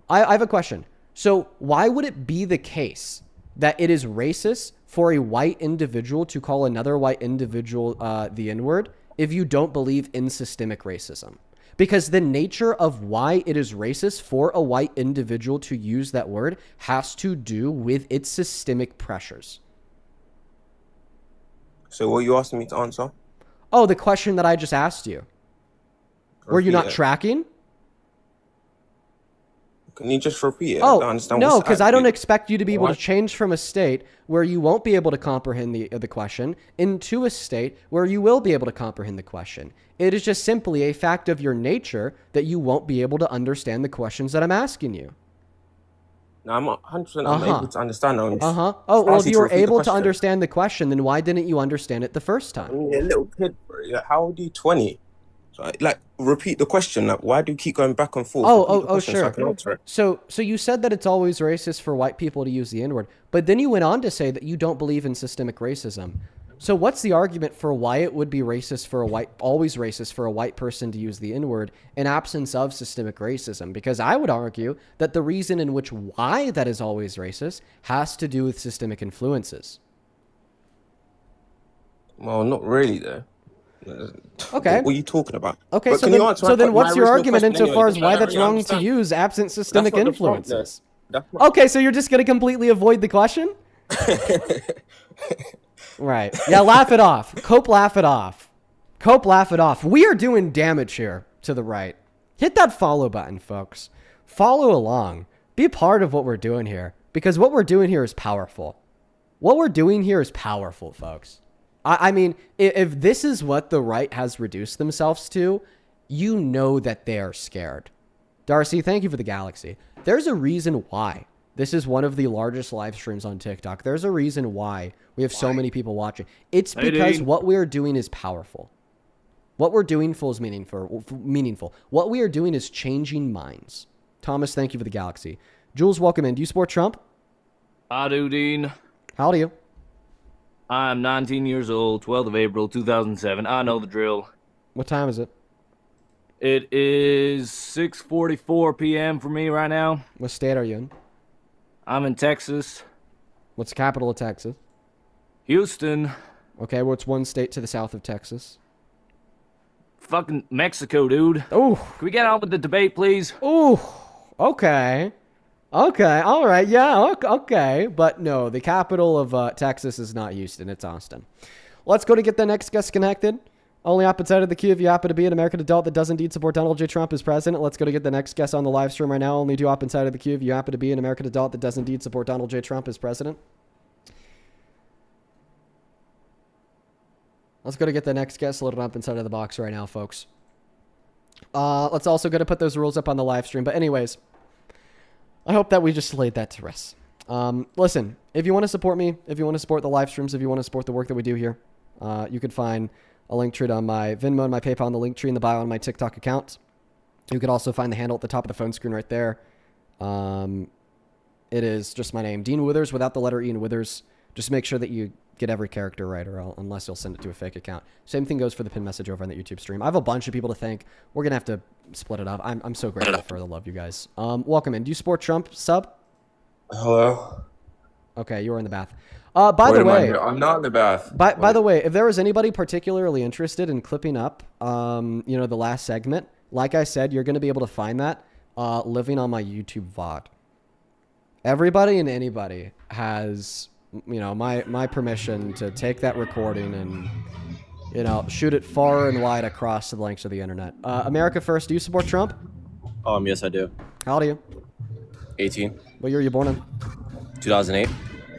I have a question. So why would it be the case that it is racist for a white individual to call another white individual the N-word if you don't believe in systemic racism? Because the nature of why it is racist for a white individual to use that word has to do with its systemic pressures. So what are you asking me to answer? Oh, the question that I just asked you. Were you not tracking? Can you just repeat it? Oh, no, because I don't expect you to be able to change from a state where you won't be able to comprehend the question into a state where you will be able to comprehend the question. It is just simply a fact of your nature that you won't be able to understand the questions that I'm asking you. No, I'm not 100%. I'm able to understand. I'm just Oh, well, if asking you to were repeat the able to question. understand the question, then why didn't you understand it the first time? You're a little kid, bro. Like, how old are you? 20. So, like, repeat the question. Like, why do you keep going back and forth? Repeat the question so I Sure. can answer it. So you said that it's always racist for white people to use the N-word, but then you went on to say that you don't believe in systemic racism. So what's the argument for why it would be always racist for a white person to use the N-word in absence of systemic racism? Because I would argue that the reason in which why that is always racist has to do with systemic influences. Well, not really, though. Okay. What are you talking about? Okay, But so can you answer my then what's my your original argument question insofar anyway? as why I don't that's really wrong understand. to use absent systemic That's not the point, though. influences? That's not- Okay, so you're just going to completely avoid the question? Right. Yeah, laugh it off. Cope, laugh it off. Cope, laugh it off. We are doing damage here to the right. Hit that follow button, folks. Follow along. Be part of what we're doing here. Because what we're doing here is powerful. What we're doing here is powerful, folks. I mean, if this is what the right has reduced themselves to, you know that they are scared. Darcy, thank you for the galaxy. There's a reason why this is one of the largest live streams on TikTok. There's a reason why we have so many people watching. It's because what we're doing is powerful. What we're doing is meaningful. What we are doing is changing minds. Thomas, thank you for the galaxy. Jules, welcome in. Do you support Trump? I do, Dean. How old are you? I'm 19 years old, 12th of April, 2007. I know the drill. What time is it? It is 6:44 p.m. for me right now. What state are you in? I'm in Texas. What's the capital of Texas? Houston. Okay, what's one state to the south of Texas? Fucking Mexico, dude. Oh. Can we get on with the debate, please? Oh, okay. Okay, all right, yeah, okay. But no, the capital of Texas is not Houston, it's Austin. Let's go to get the next guest connected. Only up inside of the queue if you happen to be an American adult that does indeed support Donald J. Trump as president. Let's go to get the next guest on the live stream right now. Only do up inside of the queue if you happen to be an American adult that does indeed support Donald J. Trump as president. Let's go to get the next guest loaded up inside of the box right now, folks. Let's also go to put those rules up on the live stream. But anyways, I hope that we just laid that to rest. Listen, if you want to support me, if you want to support the live streams, if you want to support the work that we do here, you could find a link tree on my Venmo and my PayPal and the link tree in the bio on my TikTok account. You could also find the handle at the top of the phone screen right there. It is just my name, Dean Withers, without the letter E in Withers. Just make sure that you get every character right, unless you'll send it to a fake account. Same thing goes for the pin message over on the YouTube stream. I have a bunch of people to thank. We're gonna have to split it up. I'm so grateful for the love, you guys. Welcome in. Do you support Trump? Sub? Hello. Okay, you were in the bath. By the way, I'm not in the bath. By the way, if there was anybody particularly interested in clipping up, the last segment, like I said, you're going to be able to find that living on my YouTube VOD. Everybody and anybody has, my permission to take that recording and, shoot it far and wide across the lengths of the internet. America First, do you support Trump? Yes, I do. How old are you? 18. What year were you born in? 2008.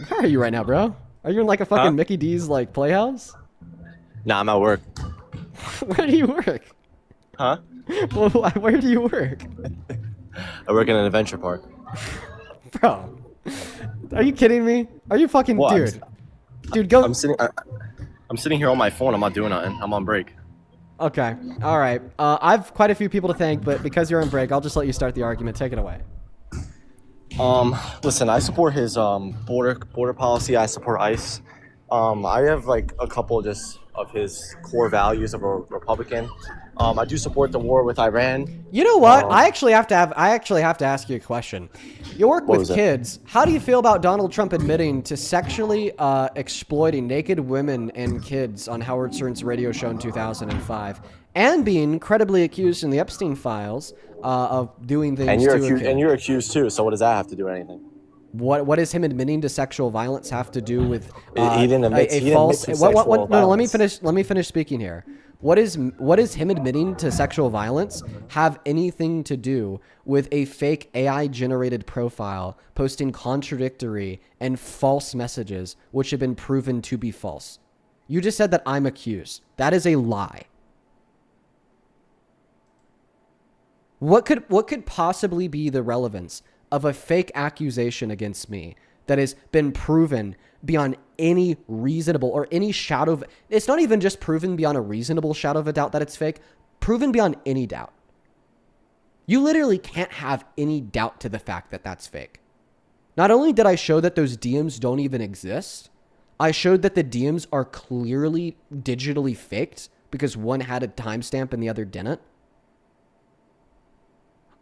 Where are you right now, bro? Are you in like a fucking Mickey D's playhouse? Nah, I'm at work. Where do you work? Huh? Well, where do you work? I work in an adventure park. Bro, are you kidding me? Are you fucking What? Dude, go. I'm sitting here on my phone. I'm not doing nothing. I'm on break. Okay, all right. I've quite a few people to thank, but because you're on break, I'll just let you start the argument. Take it away. Listen, I support his border policy. I support ICE. I have a couple just of his core values of a Republican. I do support the war with Iran. You know what? I actually have to ask you a question. You work with kids. How do you feel about Donald Trump admitting to sexually exploiting naked women and kids on Howard Stern's radio show in 2005, and being credibly accused in the Epstein files of doing things? And you're accused too. So what does that have to do with anything? What does him admitting to sexual violence have to do with he didn't admit false? to sexual No, let me violence. finish speaking here. What is him admitting to sexual violence have anything to do with a fake AI generated profile posting contradictory and false messages which have been proven to be false? You just said that I'm accused. That is a lie. What could possibly be the relevance of a fake accusation against me that has been proven beyond any reasonable or any shadow of, it's not even just proven beyond a reasonable shadow of a doubt that it's fake, proven beyond any doubt. You literally can't have any doubt to the fact that that's fake. Not only did I show that those DMs don't even exist, I showed that the DMs are clearly digitally faked because one had a timestamp and the other didn't.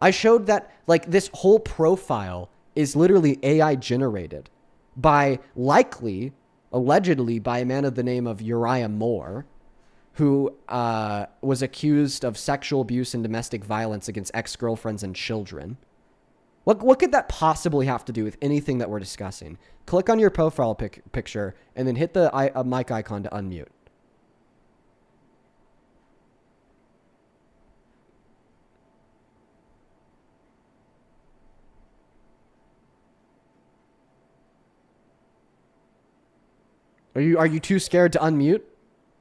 I showed that like this whole profile is literally AI generated by allegedly by a man of the name of Uriah Moore, who was accused of sexual abuse and domestic violence against ex-girlfriends and children. What could that possibly have to do with anything that we're discussing? Click on your profile picture and then hit the mic icon to unmute. Are you too scared to unmute,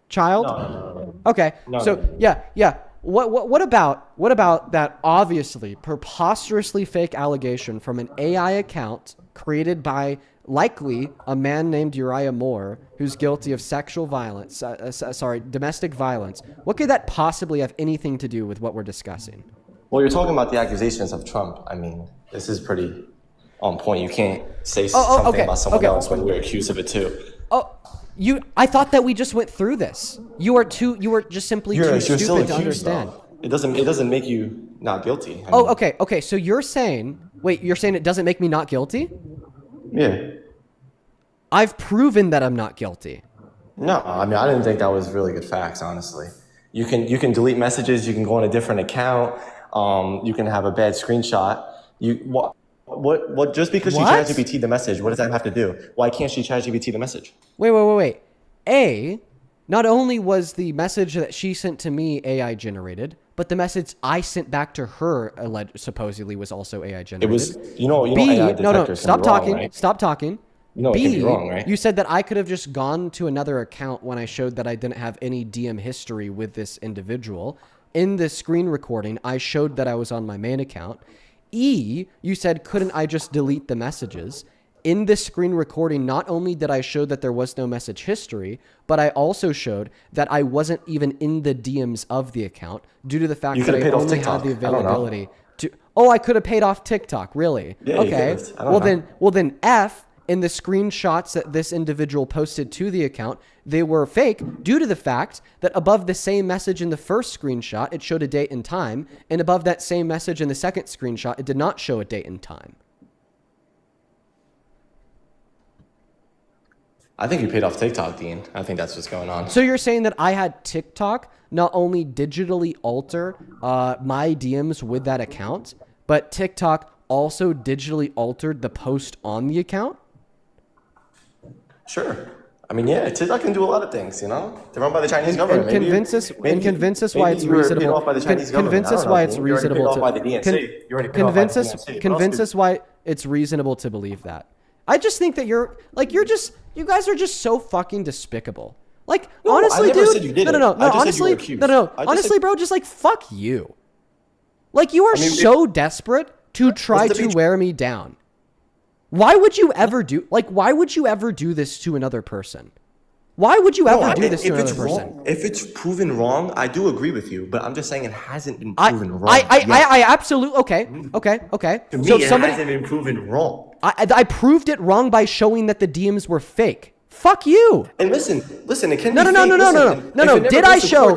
child? No. Okay. No, So no. yeah. What about that obviously preposterously fake allegation from an AI account created by likely a man named Uriah Moore who's guilty of sexual violence, domestic violence? What could that possibly have anything to do with what we're discussing? Well, you're talking about the accusations of Trump. I mean, this is pretty on point. You can't say something okay, about someone okay. else when you're accused of it too. I thought that we just went through this. You are just simply too stupid to understand. Though. It doesn't make you not guilty. I mean, Okay. So you're saying it doesn't make me not guilty? Yeah. I've proven that I'm not guilty. No, I mean, I didn't think that was really good facts, honestly. You can delete messages. You can go on a different account. You can have a bad screenshot. What? Just because she ChatGPT the message, what does that have to do? Why can't she ChatGPT the message? Wait. Not only was the message that she sent to me AI generated, but the message I sent back to her supposedly was also AI generated. It was, AI detectors stop can be talking. wrong, right? Stop talking. It can be wrong, right? You said that I could have just gone to another account when I showed that I didn't have any DM history with this individual. In the screen recording, I showed that I was on my main account. You said, couldn't I just delete the messages? In this screen recording, not only did I show that there was no message history, but I also showed that I wasn't even in the DMs of the account due to the fact that I only had the availability to. Oh, I could have paid off TikTok, really? Yeah, okay. Well then F, in the screenshots that this individual posted to the account, they were fake due to the fact that above the same message in the first screenshot, it showed a date and time, and above that same message in the second screenshot, it did not show a date and time. I think you paid off TikTok, Dean. I think that's what's going on. So you're saying that I had TikTok not only digitally alter my DMs with that account, but TikTok also digitally altered the post on the account? Sure. I mean, yeah, TikTok can do a lot of things, They're run by the Chinese government. Convince us why it's reasonable. Convince us why it's reasonable to convince us why it's reasonable to believe that. I just think that you guys are just so fucking despicable. Like, no, honestly, I never dude. Said you did no. Honestly, Honestly, bro, just like fuck you. Like, you are so desperate to try to wear me down. Why would you ever do this to another person? Why would you ever do this to another person? If it's proven wrong, I do agree with you, but I'm just saying it hasn't been proven wrong. I absolutely okay. To me, it hasn't been proven wrong. I proved it wrong by showing that the DMs were fake. Fuck you. And listen, it can be fake. No. Did I show?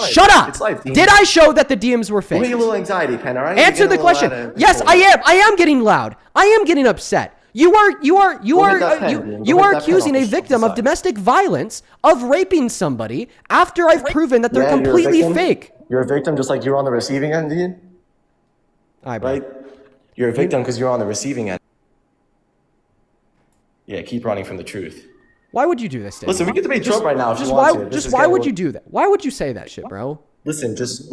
Shut up. Did I show that the DMs were fake? Give me a little anxiety, Ken, all right? Answer the question. Yes, I am. I am getting loud. I am getting upset. You are accusing a victim of domestic violence of raping somebody after I've proven that they're completely fake. You're a victim just like you're on the receiving end, Dean. Right? You're a victim because you're on the receiving end. Yeah, keep running from the truth. Why would you do this, Dave? Listen, we get to be Trump right now. Why would you do that? Why would you say that shit, bro? Listen. Just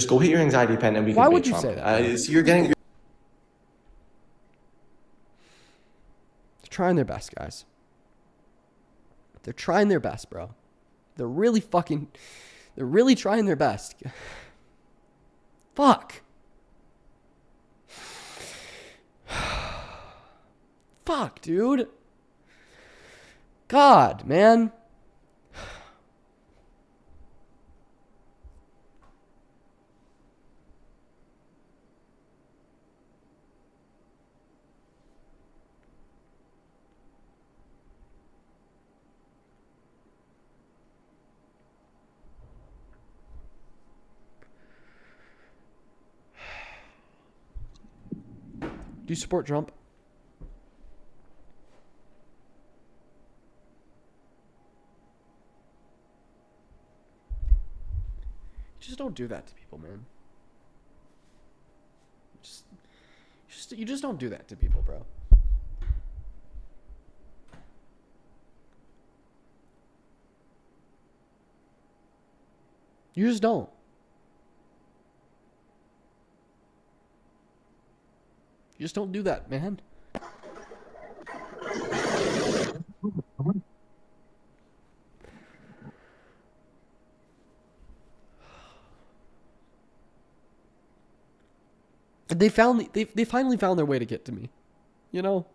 go hit your anxiety pen and we can Why debate would you Trump. say that? So you're getting. They're trying their best, guys. They're trying their best, bro. They're really trying their best. Fuck. Fuck, dude. God, man. Do you support Trump? Just don't do that to people, man. You just don't do that to people, bro. You just don't. You just don't do that, man. They finally found their way to get to me. You know?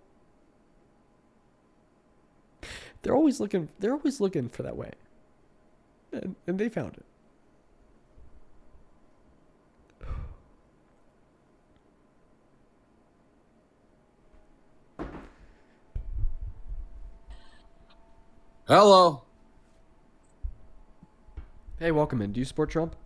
They're always looking for that way. And they found it. Hello. Hey, welcome in. Do you support Trump?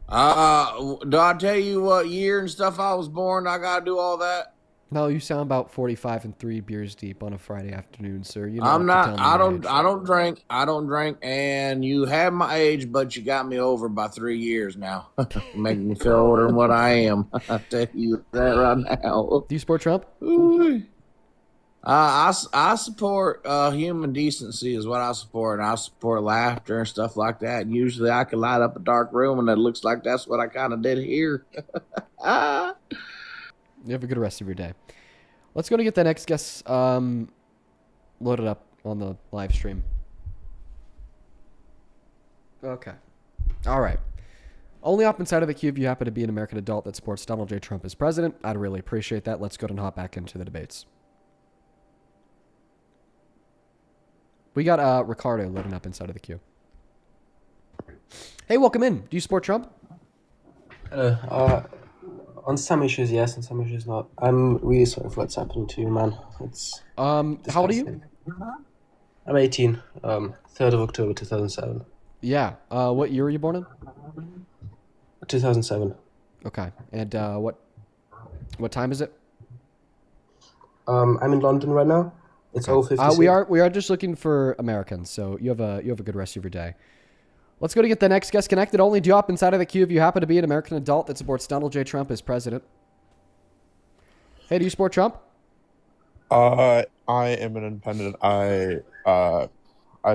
Do I tell you what year and stuff I was born? I gotta do all that. No, you sound about 45 and 3 beers deep on a Friday afternoon, sir. You I'm have to not. tell me I your don't. age. I don't drink. I don't drink. And you have my age, but you got me over by 3 years now, making me feel older than what I am. I tell you that right now. Do you support Trump? Ooh. I support human decency is what I support, and I support laughter and stuff like that. And usually, I can light up a dark room, and it looks like that's what I kind of did here. You have a good rest of your day. Let's go to get the next guest loaded up on the live stream. Okay. All right. Only up inside of the queue if you happen to be an American adult that supports Donald J. Trump as president. I'd really appreciate that. Let's go and hop back into the debates. We got Ricardo loading up inside of the queue. Hey, welcome in. Do you support Trump? On some issues, yes, on some issues, not. I'm really sorry for what's happening to you, man. It's how old are you? I'm 18. 3rd of October 2007. Yeah. What year were you born in? 2007. Okay. And what time is it? I'm in London right now. It's Okay. 0:56. We are just looking for Americans, so you have a good rest of your day. Let's go to get the next guest connected. Only do up inside of the queue if you happen to be an American adult that supports Donald J. Trump as president. Hey, do you support Trump? I am an independent. I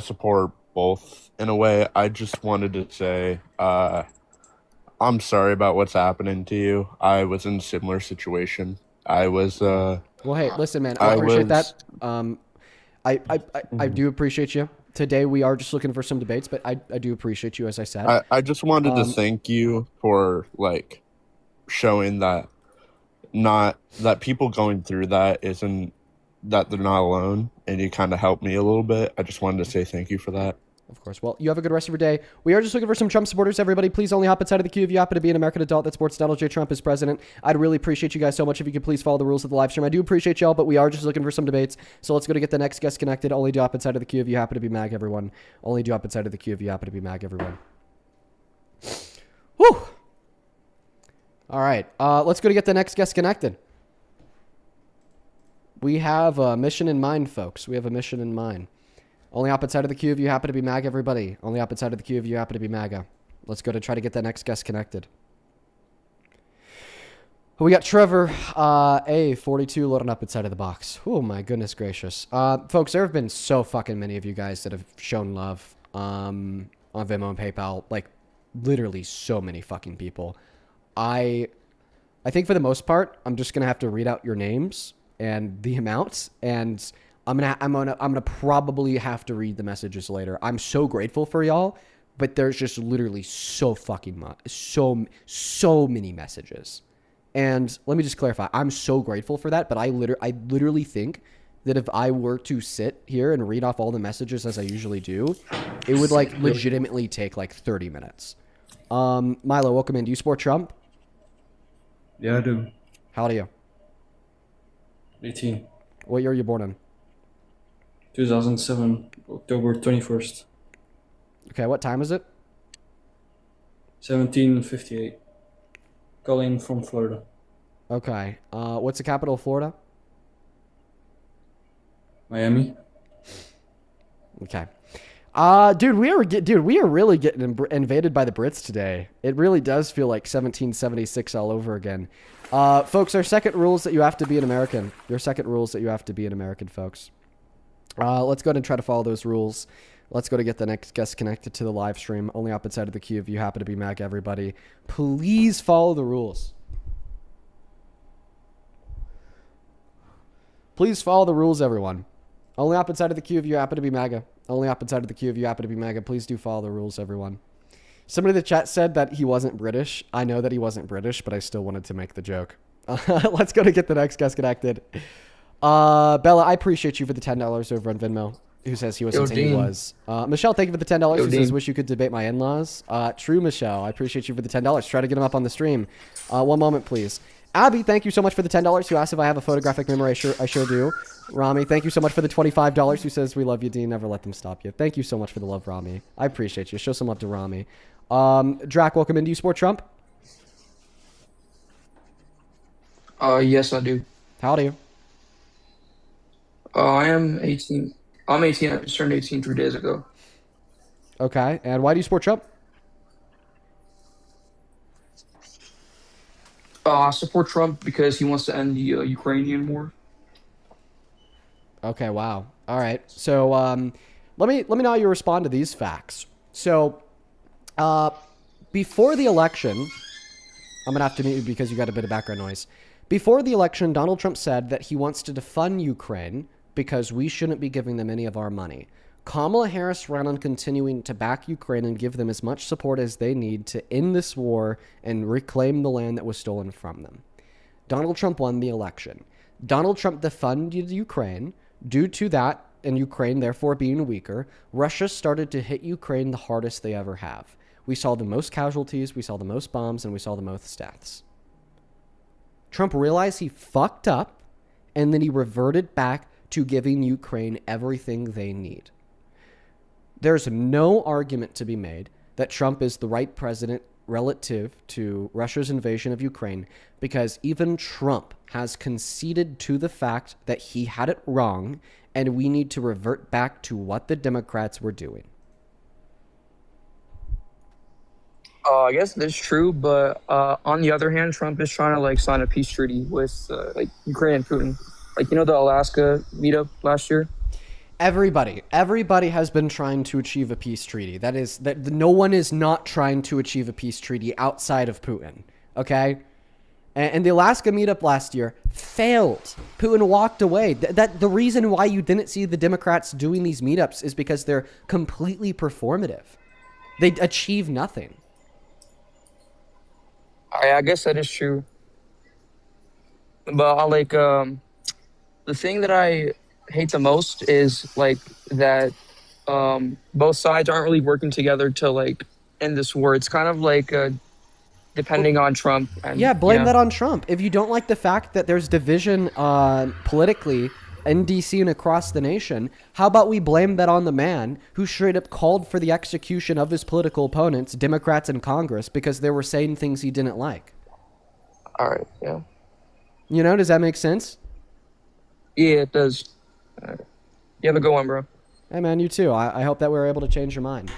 support both in a way. I just wanted to say I'm sorry about what's happening to you. I was in a similar situation. I was Well, hey, listen, man. I appreciate that. I do appreciate you. Today we are just looking for some debates, but I do appreciate you, as I said. I just wanted to thank you for showing that that people going through that isn't that they're not alone, and you kind of helped me a little bit. I just wanted to say thank you for that. Of course. Well, you have a good rest of your day. We are just looking for some Trump supporters, everybody. Please only hop inside of the queue if you happen to be an American adult that supports Donald J. Trump as president. I'd really appreciate you guys so much if you could please follow the rules of the live stream. I do appreciate y'all, but we are just looking for some debates. So let's go to get the next guest connected. Only do hop inside of the queue if you happen to be MAGA, everyone. Only do hop inside of the queue if you happen to be MAGA, everyone. Whew. All right. Let's go to get the next guest connected. We have a mission in mind, folks. We have a mission in mind. Only hop inside of the queue if you happen to be MAGA, everybody. Only hop inside of the queue if you happen to be MAGA. Let's go to try to get that next guest connected. We got Trevor, A42 loading up inside of the box. Oh my goodness gracious. Folks, there have been so fucking many of you guys that have shown love on Venmo and PayPal. Like, literally so many fucking people. I think for the most part, I'm just gonna have to read out your names and the amounts, and I'm gonna probably have to read the messages later. I'm so grateful for y'all, but there's just literally so fucking much, so many messages And let me just clarify. I'm so grateful for that, but I literally think that if I were to sit here and read off all the messages as I usually do, it would like legitimately take like 30 minutes. Milo, welcome in. Do you support Trump? Yeah, I do. How old are you? 18. What year were you born in? 2007, October 21st. Okay, what time is it? 17:58. Calling from Florida. Okay. What's the capital of Florida? Miami. Okay. Dude, we are really getting invaded by the Brits today. It really does feel like 1776 all over again. Folks, our second rule is that you have to be an American. Your second rule is that you have to be an American, folks. Let's go ahead and try to follow those rules. Let's go to get the next guest connected to the live stream. Only up inside of the queue if you happen to be MAGA, everybody. Please follow the rules. Please follow the rules, everyone. Only up inside of the queue if you happen to be MAGA. Only up inside of the queue if you happen to be MAGA. Please do follow the rules, everyone. Somebody in the chat said that he wasn't British. I know that he wasn't British, but I still wanted to make the joke. Let's go to get the next guest connected. Bella, I appreciate you for the $10 over on Venmo. Who says he was since he was. Michelle, thank you for the $10. Who says, wish you could debate my in-laws. True, Michelle. I appreciate you for the $10. Try to get him up on the stream. One moment, please. Abby, thank you so much for the $10. Who asked if I have a photographic memory. I sure do. Rami, thank you so much for the $25. Who says, we love you, Dean. Never let them stop you. Thank you so much for the love, Rami. I appreciate you. Show some love to Rami. Drac, welcome in. Do you support Trump? Yes, I do. How old are you? I am 18. I'm 18. I just turned 18 3 days ago. Okay. And why do you support Trump? I support Trump because he wants to end the Ukrainian war. Okay, wow. All right. So let me know how you respond to these facts. So before the election, I'm going to have to mute you because you got a bit of background noise. Before the election, Donald Trump said that he wants to defund Ukraine because we shouldn't be giving them any of our money. Kamala Harris ran on continuing to back Ukraine and give them as much support as they need to end this war and reclaim the land that was stolen from them. Donald Trump won the election. Donald Trump defunded Ukraine. Due to that, and Ukraine therefore being weaker, Russia started to hit Ukraine the hardest they ever have. We saw the most casualties, we saw the most bombs, and we saw the most deaths. Trump realized he fucked up, and then he reverted back to giving Ukraine everything they need. There's no argument to be made that Trump is the right president relative to Russia's invasion of Ukraine, because even Trump has conceded to the fact that he had it wrong, and we need to revert back to what the Democrats were doing. I guess that's true, but on the other hand, Trump is trying to sign a peace treaty with Ukraine and Putin. The Alaska meetup last year. Everybody has been trying to achieve a peace treaty. That no one is not trying to achieve a peace treaty outside of Putin. Okay, and the Alaska meetup last year failed. Putin walked away. The reason why you didn't see the Democrats doing these meetups is because they're completely performative. They achieve nothing. I guess that is true. But the thing that I hate the most is that both sides aren't really working together to end this war. It's kind of depending on Trump. And, blame that on Trump. If you don't like the fact that there's division politically in DC and across the nation, how about we blame that on the man who straight up called for the execution of his political opponents, Democrats in Congress, because they were saying things he didn't like? All right, yeah. Does that make sense? Yeah, it does. You have a good one, bro. Hey, man, you too. I hope that we were able to change your mind.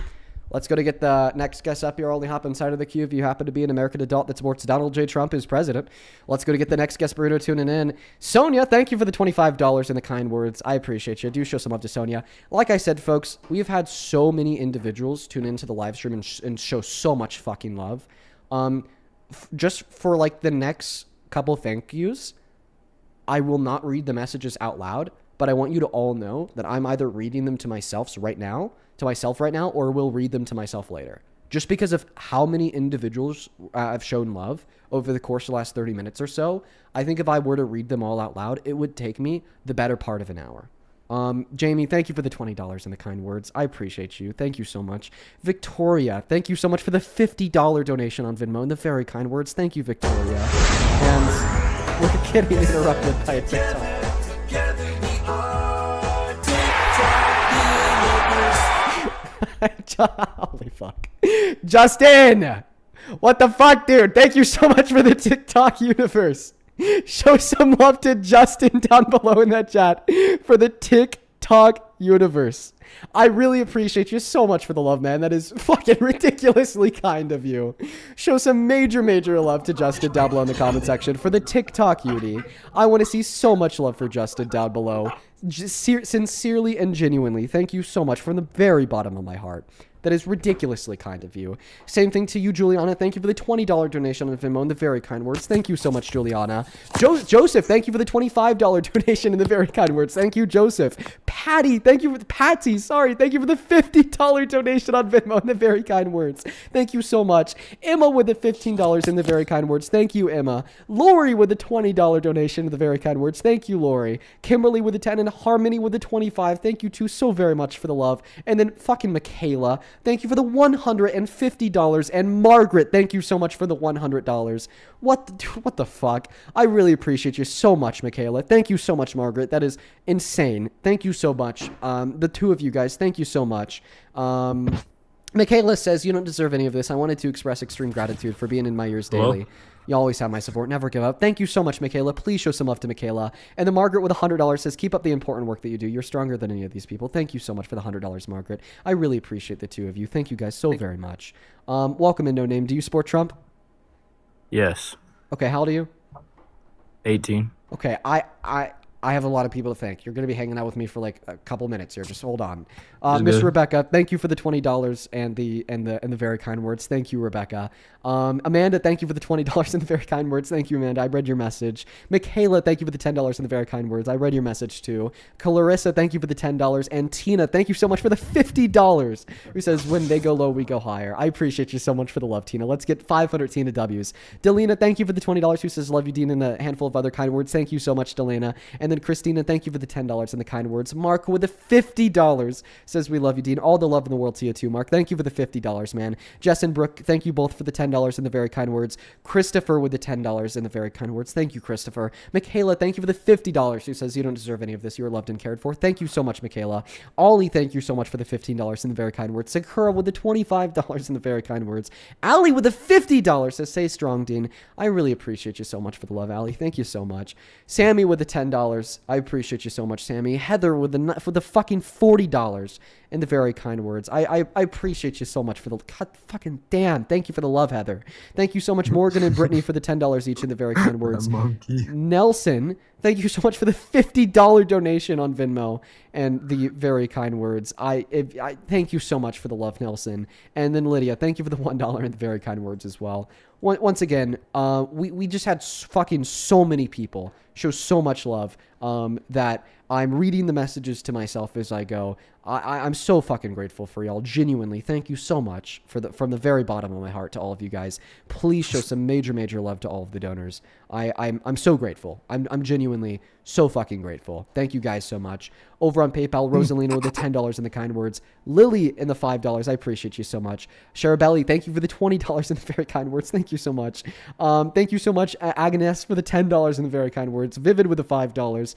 Let's go to get the next guest up here. Only hop inside of the queue if you happen to be an American adult that supports Donald J. Trump as president. Let's go to get the next guest burrito tuning in. Sonia, thank you for the $25 and the kind words. I appreciate you. Do show some love to Sonia. Like I said, folks, we've had so many individuals tune into the live stream and show so much fucking love. Just for the next couple thank yous, I will not read the messages out loud, but I want you to all know that I'm either reading them to myself right now, or will read them to myself later. just because of how many individuals I've shown love over the course of the last 30 minutes or so. I think if I were to read them all out loud, it would take me the better part of an hour. Jamie, thank you for the $20 and the kind words. I appreciate you. Thank you so much. Victoria, thank you so much for the $50 donation on Venmo and the very kind words. Thank you, Victoria. And we're getting interrupted by a TikTok. Holy fuck. Justin! What the fuck, dude? Thank you so much for the TikTok universe. Show some love to Justin down below in that chat for the TikTok universe. I really appreciate you so much for the love, man. That is fucking ridiculously kind of you. Show some major love to Justin down below in the comment section for the TikTok uni. I want to see so much love for Justin down below. Sincerely and genuinely, thank you so much from the very bottom of my heart. That is ridiculously kind of you. Same thing to you, Juliana. Thank you for the $20 donation on Venmo and the very kind words. Thank you so much, Juliana. Joseph, thank you for the $25 donation and the very kind words. Thank you, Joseph. Patty, thank you for the Patsy. Sorry, thank you for the $50 donation on Venmo and the very kind words. Thank you so much. Emma with the $15 and the very kind words. Thank you, Emma. Lori with the $20 donation and the very kind words. Thank you, Lori. Kimberly with the 10 and Harmony with the 25. Thank you two so very much for the love. And then fucking Michaela. Thank you for the $150. And Margaret, thank you so much for the $100. What the fuck? I really appreciate you so much, Michaela. Thank you so much, Margaret. That is insane. Thank you so much. The two of you guys, thank you so much. Michaela says, you don't deserve any of this. I wanted to express extreme gratitude for being in my ears daily. Hello? You always have my support. Never give up. Thank you so much, Michaela. Please show some love to Michaela. And then Margaret with $100 says, keep up the important work that you do. You're stronger than any of these people. Thank you so much for the $100, Margaret. I really appreciate the two of you. Thank you guys so very much. Welcome in No Name. Do you support Trump? Yes. Okay, how old are you? 18. Okay, I have a lot of people to thank. You're going to be hanging out with me for like a couple minutes here. Just hold on. Miss Rebecca, thank you for the $20 and the very kind words. Thank you, Rebecca. Amanda, thank you for the $20 and the very kind words. Thank you, Amanda. I read your message. Michaela, thank you for the $10 and the very kind words. I read your message too. Clarissa, thank you for the $10. And Tina, thank you so much for the $50. Who says, when they go low, we go higher. I appreciate you so much for the love, Tina. Let's get 500 Tina W's. Delina, thank you for the $20. Who says, love you, Dean, and a handful of other kind words. Thank you so much, Delina. And then Christina, thank you for the $10 and the kind words. Mark with the $50 says, we love you, Dean. All the love in the world to you too, Mark. Thank you for the $50, man. Jess and Brooke, thank you both for the $10 and the very kind words. Christopher with the $10 and the very kind words. Thank you, Christopher. Michaela, thank you for the $50. Who says, you don't deserve any of this. You are loved and cared for. Thank you so much, Michaela. Ollie, thank you so much for the $15 and the very kind words. Sakura with the $25 and the very kind words. Allie with the $50 says, say strong, Dean. I really appreciate you so much for the love, Allie. Thank you so much. Sammy with the $10. I appreciate you so much, Sammy. Heather with the fucking $40 and the very kind words. I appreciate you so much for the fucking damn. Thank you for the love, Heather. Thank you so much, Morgan and Brittany, for the $10 each and the very kind words. Nelson, thank you so much for the $50 donation on Venmo and the very kind words. I thank you so much for the love, Nelson. And then Lydia, thank you for the $1 and the very kind words as well. Once again, we just had fucking so many people show so much love that I'm reading the messages to myself as I go. I'm so fucking grateful for y'all. Genuinely, thank you so much from the very bottom of my heart to all of you guys. Please show some major love to all of the donors. I'm so grateful. I'm genuinely so fucking grateful. Thank you guys so much. Over on PayPal, Rosalina with the $10 and the kind words. Lily in the $5. I appreciate you so much. Sharabelli, thank you for the $20 and the very kind words. Thank you so much. Thank you so much, Agnes, for the $10 and the very kind words. Vivid with the $5.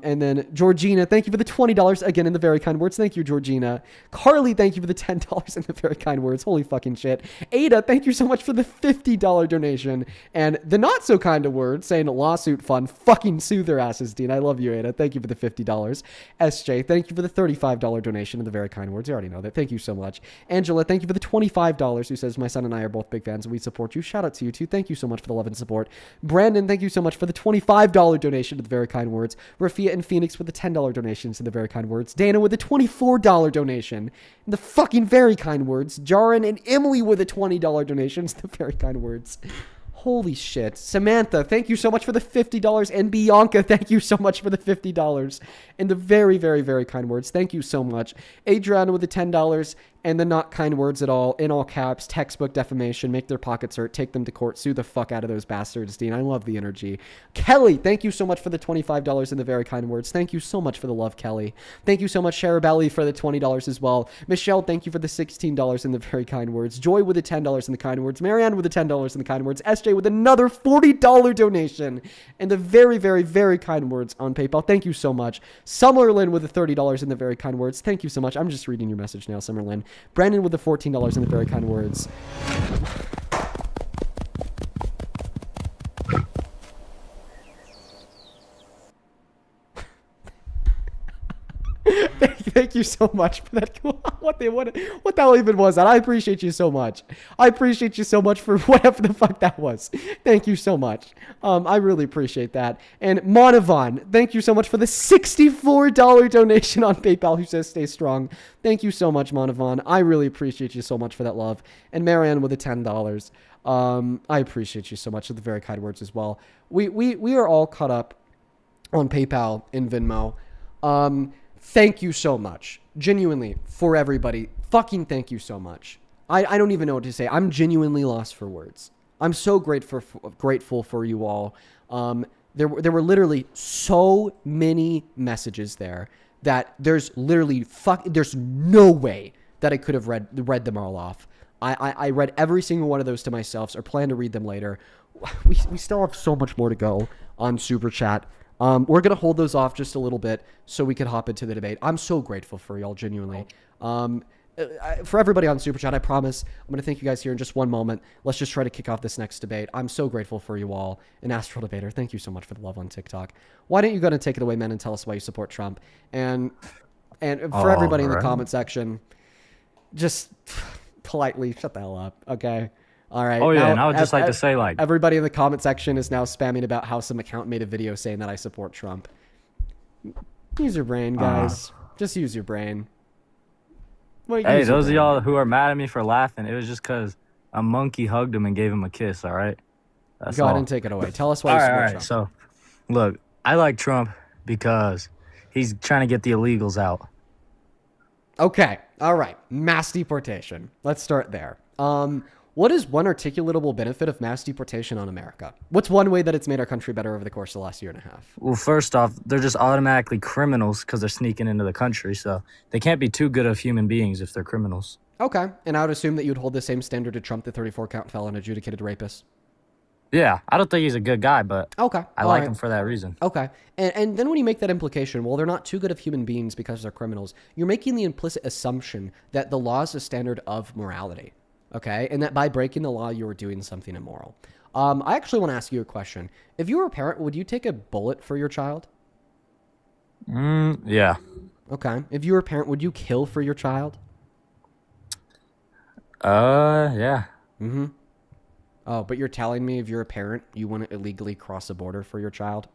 And then Georgina, thank you for the $20 again in the very kind words. Thank you, Georgina. Carly, thank you for the $10 and the very kind words. Holy fucking shit. Ada, thank you so much for the $50 donation. And the not so kind of words saying lawsuit fund. Fucking sue their asses, Dean. I love you, Ada. Thank you for the $50. SJ, thank you for the $35 donation and the very kind words. You already know that. Thank you so much. Angela, thank you for the $25 who says, my son and I are both big fans and we support you. Shout out to you too. Thank you so much for the love and support. Brandon, thank you so much for the $25 donation to the very kind words. Rafia and Phoenix with the $10 donations to the very kind words. Dana with the $24 donation and the fucking very kind words. Jaron and Emily with the $20 donations, the very kind words. Holy shit. Samantha, thank you so much for the $50. And Bianca, thank you so much for the $50. And the very kind words. Thank you so much. Adriana with the $10. and the not kind words at all, in all caps, textbook defamation, make their pockets hurt, take them to court, sue the fuck out of those bastards, Dean. I love the energy. Kelly, thank you so much for the $25 and the very kind words. Thank you so much for the love, Kelly. Thank you so much, Sharabelli, for the $20 as well. Michelle, thank you for the $16 and the very kind words. Joy with the $10 and the kind words. Marianne with the $10 and the kind words. SJ with another $40 donation and the very, very, very kind words on PayPal. Thank you so much. Summerlin with the $30 and the very kind words. Thank you so much. I'm just reading your message now, Summerlin. Brandon with the $14 and the very kind words. Thank you so much for that. What the hell even was that? I appreciate you so much. I appreciate you so much for whatever the fuck that was. Thank you so much. I really appreciate that. And Monavon, thank you so much for the $64 donation on PayPal, who says stay strong. Thank you so much, Monavon. I really appreciate you so much for that love. And Marianne with the $10. I appreciate you so much for the very kind words as well. We are all caught up on PayPal and Venmo. Thank you so much. Genuinely, for everybody. Fucking thank you so much. I don't even know what to say. I'm genuinely lost for words. I'm so grateful for you all. There were literally so many messages there that there's no way that I could have read them all off. I read every single one of those to myself, or plan to read them later. We still have so much more to go on Super Chat. We're going to hold those off just a little bit so we could hop into the debate. I'm so grateful for y'all, genuinely. For everybody on Super Chat, I promise I'm going to thank you guys here in just one moment. Let's just try to kick off this next debate. I'm so grateful for you all. And Astral Debater, thank you so much for the love on TikTok. Why don't you go and take it away, man, and tell us why you support Trump? And for everybody in the comment section, just politely shut the hell up, okay? All right. Oh, yeah, and I would just like to say, like... Everybody in the comment section is now spamming about how some account made a video saying that I support Trump. Use your brain, guys. Just use your brain. Hey, those of y'all who are mad at me for laughing, it was just because a monkey hugged him and gave him a kiss, all right? That's Go ahead all. and take it away. Tell us why you support Trump. So, look, I like Trump because he's trying to get the illegals out. Okay. All right. Mass deportation. Let's start there. What is one articulatable benefit of mass deportation on America? What's one way that it's made our country better over the course of the last year and a half? Well, first off, they're just automatically criminals because they're sneaking into the country, so they can't be too good of human beings if they're criminals. Okay. And I would assume that you'd hold the same standard to Trump, the 34-count felon adjudicated rapist. Yeah, I don't think he's a good guy, but okay, I like him for that reason. Okay. And then when you make that implication, well, they're not too good of human beings because they're criminals, you're making the implicit assumption that the law is a standard of morality. Okay, and that by breaking the law, you were doing something immoral. I actually want to ask you a question. If you were a parent, would you take a bullet for your child? Yeah. Okay. If you were a parent, would you kill for your child? Yeah. Mm-hmm. Oh, but you're telling me if you're a parent, you wouldn't illegally cross a border for your child?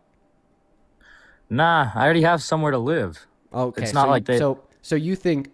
Nah, I already have somewhere to live. Okay. It's not like they... So you think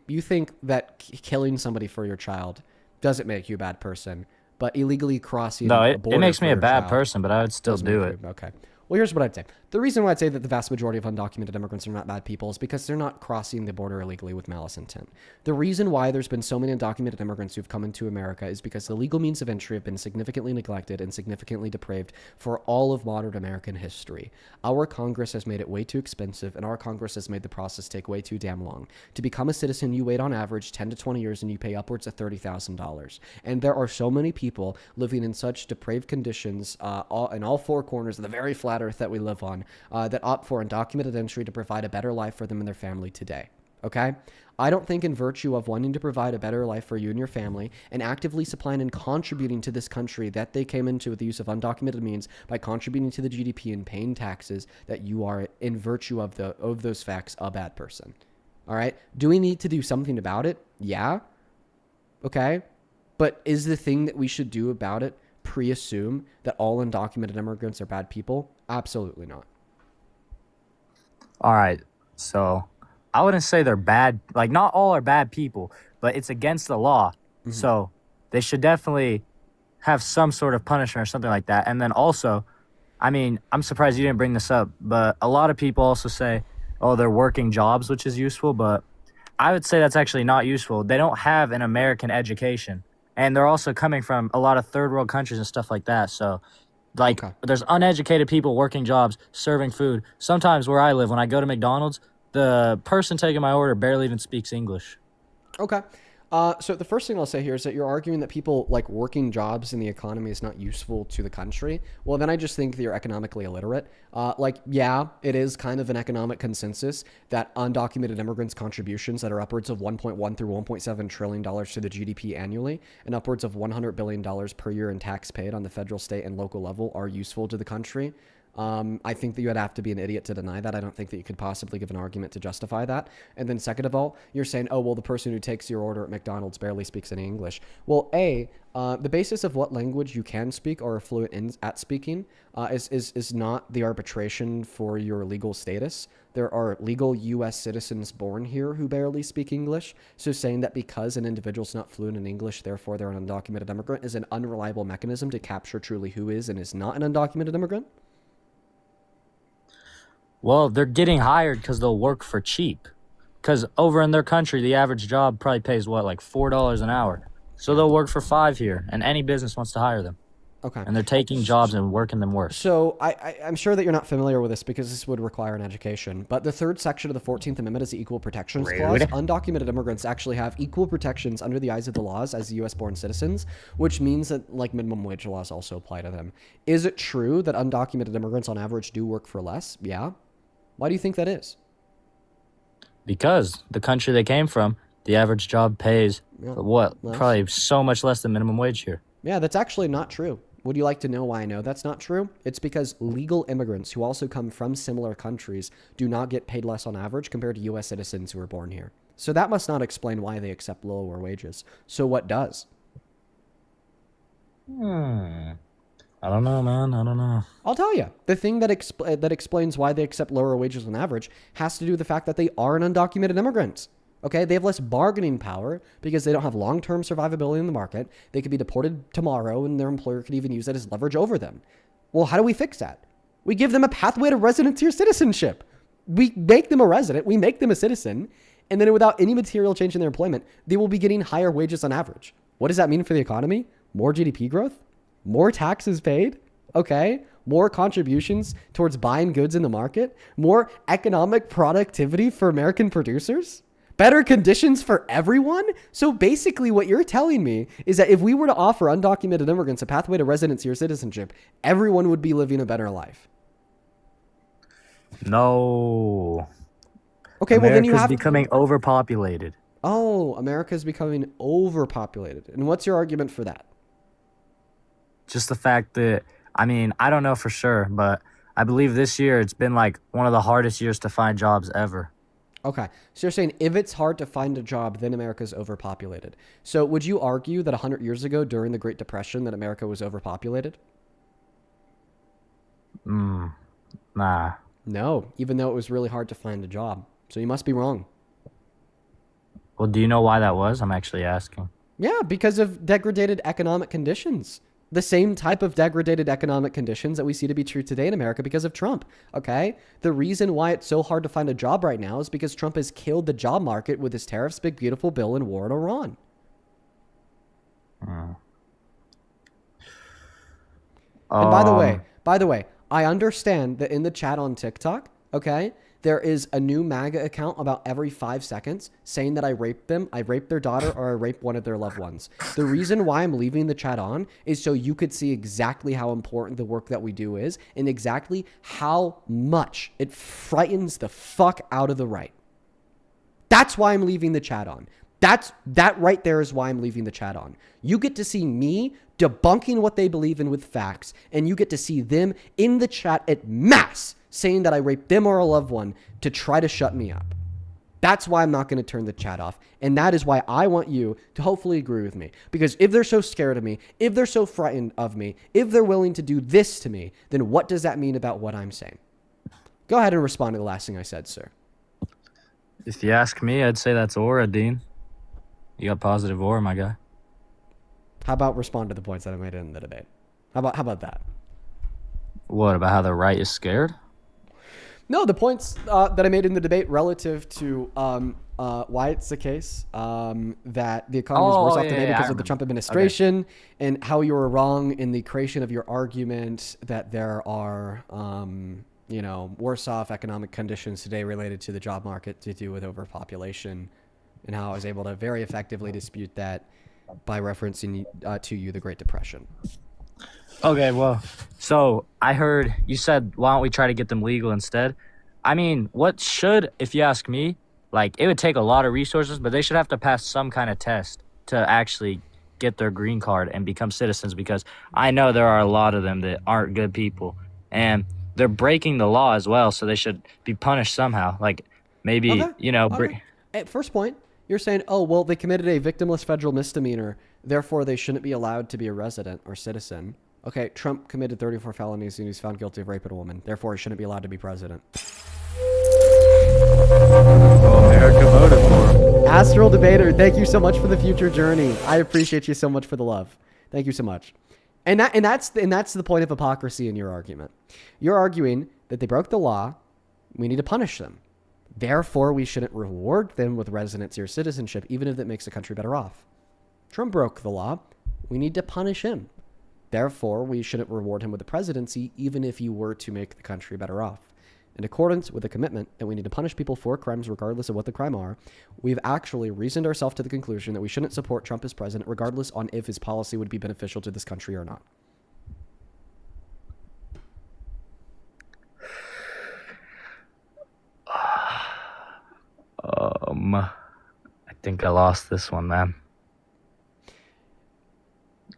that killing somebody for your child doesn't make you a bad person, but illegally crossing a border it makes me for a your bad child person, but I would still do it. Okay. Well, here's what I'd say. The reason why I'd say that the vast majority of undocumented immigrants are not bad people is because they're not crossing the border illegally with malice intent. The reason why there's been so many undocumented immigrants who've come into America is because the legal means of entry have been significantly neglected and significantly depraved for all of modern American history. Our Congress has made it way too expensive, and our Congress has made the process take way too damn long. To become a citizen, you wait on average 10 to 20 years and you pay upwards of $30,000. And there are so many people living in such depraved conditions in all four corners of the very flat earth that we live on that opt for undocumented entry to provide a better life for them and their family today. Okay? I don't think in virtue of wanting to provide a better life for you and your family and actively supplying and contributing to this country that they came into with the use of undocumented means by contributing to the GDP and paying taxes that you are, in virtue of those facts, a bad person. All right? Do we need to do something about it? Yeah. Okay? But is the thing that we should do about it pre-assume that all undocumented immigrants are bad people? Absolutely not. All right, so I wouldn't say they're bad. Like, not all are bad people, but it's against the law. Mm-hmm. So they should definitely have some sort of punishment or something like that. And then also, I mean, I'm surprised you didn't bring this up, but a lot of people also say, oh, they're working jobs, which is useful, but I would say that's actually not useful. They don't have an American education, and they're also coming from a lot of third world countries and stuff like that. So, like, there's uneducated people working jobs, serving food. Sometimes where I live, when I go to McDonald's, the person taking my order barely even speaks English. Okay. So the first thing I'll say here is that you're arguing that people like working jobs in the economy is not useful to the country. Well, then I just think that you're economically illiterate. Yeah, it is kind of an economic consensus that undocumented immigrants' contributions that are upwards of $1.1 through $1.7 trillion to the GDP annually and upwards of $100 billion per year in tax paid on the federal, state, and local level are useful to the country. I think that you would have to be an idiot to deny that. I don't think that you could possibly give an argument to justify that. And then second of all, you're saying, oh, well, the person who takes your order at McDonald's barely speaks any English. Well, the basis of what language you can speak or are fluent at speaking is not the arbitration for your legal status. There are legal U.S. citizens born here who barely speak English. So saying that because an individual's not fluent in English, therefore they're an undocumented immigrant is an unreliable mechanism to capture truly who is and is not an undocumented immigrant. Well, they're getting hired because they'll work for cheap. Because over in their country, the average job probably pays, what, like $4 an hour. So they'll work for $5 here, and any business wants to hire them. Okay. And they're taking jobs and working them worse. So I'm sure that you're not familiar with this because this would require an education. But the third section of the 14th Amendment is the Equal Protections Clause. Undocumented immigrants actually have equal protections under the eyes of the laws as U.S.-born citizens, which means that like minimum wage laws also apply to them. Is it true that undocumented immigrants on average do work for less? Yeah. Why do you think that is? Because the country they came from, the average job pays, probably so much less than minimum wage here. Yeah, that's actually not true. Would you like to know why I know that's not true? It's because legal immigrants who also come from similar countries do not get paid less on average compared to U.S. citizens who are born here. So that must not explain why they accept lower wages. So what does? I don't know, man. I don't know. I'll tell you. The thing that explains why they accept lower wages on average has to do with the fact that they are an undocumented immigrant. Okay, they have less bargaining power because they don't have long-term survivability in the market. They could be deported tomorrow and their employer could even use that as leverage over them. Well, how do we fix that? We give them a pathway to residency or citizenship. We make them a resident. We make them a citizen. And then without any material change in their employment, they will be getting higher wages on average. What does that mean for the economy? More GDP growth? More taxes paid? Okay. More contributions towards buying goods in the market? More economic productivity for American producers? Better conditions for everyone? So basically what you're telling me is that if we were to offer undocumented immigrants a pathway to residency or citizenship, everyone would be living a better life. No. Okay, well then you have... becoming overpopulated. Oh, America's becoming overpopulated. And what's your argument for that? Just the fact that, I mean, I don't know for sure, but I believe this year it's been like one of the hardest years to find jobs ever. Okay, so you're saying if it's hard to find a job, then America's overpopulated. So would you argue that 100 years ago during the Great Depression that America was overpopulated? Nah. No, even though it was really hard to find a job. So you must be wrong. Well, do you know why that was? I'm actually asking. Yeah, because of degraded economic conditions. The same type of degraded economic conditions that we see to be true today in America because of Trump, okay? The reason why it's so hard to find a job right now is because Trump has killed the job market with his tariffs, big beautiful bill, and war in Iran. And by the way, I understand that in the chat on TikTok, okay, there is a new MAGA account about every 5 seconds saying that I raped them, I raped their daughter, or I raped one of their loved ones. The reason why I'm leaving the chat on is so you could see exactly how important the work that we do is and exactly how much it frightens the fuck out of the right. That's why I'm leaving the chat on. That right there is why I'm leaving the chat on. You get to see me debunking what they believe in with facts, and you get to see them in the chat at mass saying that I raped them or a loved one to try to shut me up. That's why I'm not going to turn the chat off. And that is why I want you to hopefully agree with me. Because if they're so scared of me, if they're so frightened of me, if they're willing to do this to me, then what does that mean about what I'm saying? Go ahead and respond to the last thing I said, sir. If you ask me, I'd say that's aura, Dean. You got positive aura, my guy. How about respond to the points that I made in the debate? How about that? What, about how the right is scared? No, the points that I made in the debate relative to why it's the case that the economy is worse off today because of the Trump administration, and how you were wrong in the creation of your argument that there are, worse off economic conditions today related to the job market to do with overpopulation, and how I was able to very effectively dispute that by referencing to you the Great Depression. Okay, well, so I heard you said, why don't we try to get them legal instead? I mean, if you ask me, like, it would take a lot of resources, but they should have to pass some kind of test to actually get their green card and become citizens, because I know there are a lot of them that aren't good people, and they're breaking the law as well, so they should be punished somehow. Like, maybe, At first point, you're saying, oh, well, they committed a victimless federal misdemeanor, therefore they shouldn't be allowed to be a resident or citizen. Okay, Trump committed 34 felonies and he's found guilty of raping a woman. Therefore, he shouldn't be allowed to be president. Well, America voted for him. Astral Debater, thank you so much for the future journey. I appreciate you so much for the love. Thank you so much. And that's the point of hypocrisy in your argument. You're arguing that they broke the law. We need to punish them. Therefore, we shouldn't reward them with residency or citizenship, even if it makes the country better off. Trump broke the law. We need to punish him. Therefore, we shouldn't reward him with the presidency, even if you were to make the country better off. In accordance with the commitment that we need to punish people for crimes regardless of what the crime are, we've actually reasoned ourselves to the conclusion that we shouldn't support Trump as president regardless on if his policy would be beneficial to this country or not. I think I lost this one, man.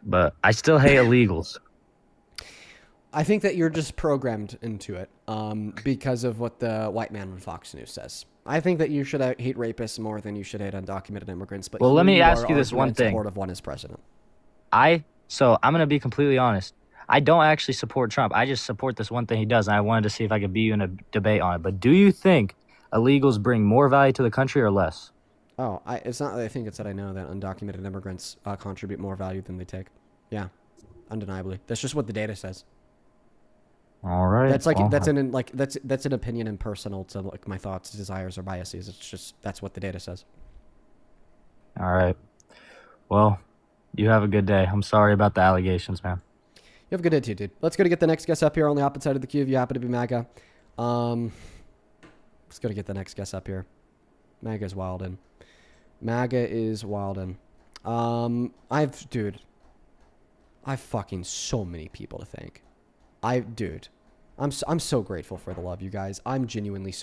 But I still hate illegals. I think that you're just programmed into it because of what the white man on Fox News says. I think that you should hate rapists more than you should hate undocumented immigrants. But well, let me ask you this one thing. Support of one as president. So I'm going to be completely honest. I don't actually support Trump. I just support this one thing he does, and I wanted to see if I could beat you in a debate on it. But do you think illegals bring more value to the country or less? Oh, it's not that I think, it's that I know that undocumented immigrants contribute more value than they take. Yeah, undeniably. That's just what the data says. All right. That's that's an opinion impersonal to like my thoughts, desires, or biases. It's just that's what the data says. All right. Well, you have a good day. I'm sorry about the allegations, man. You have a good day too, dude. Let's go to get the next guest up here on the opposite side of the queue if you happen to be MAGA. Let's go to get the next guest up here. MAGA is wildin'. MAGA is wildin'. I've fucking so many people to thank. I'm so grateful for the love, you guys. I'm genuinely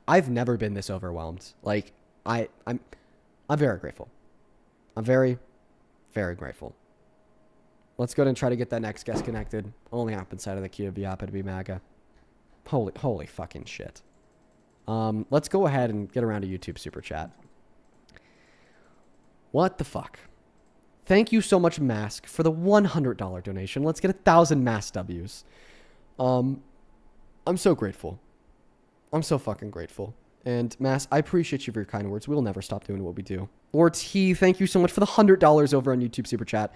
I've never been this overwhelmed. Like I'm very grateful. I'm very, very grateful. Let's go ahead and try to get that next guest connected. Only up inside of the queue if you happen to be MAGA. Holy fucking shit. Let's go ahead and get around to YouTube Super Chat. What the fuck? Thank you so much, Mask, for the $100 donation. Let's get 1,000 Mask W's. I'm so grateful. I'm so fucking grateful. And Mask, I appreciate you for your kind words. We'll never stop doing what we do. Lord T, thank you so much for the $100 over on YouTube Super Chat,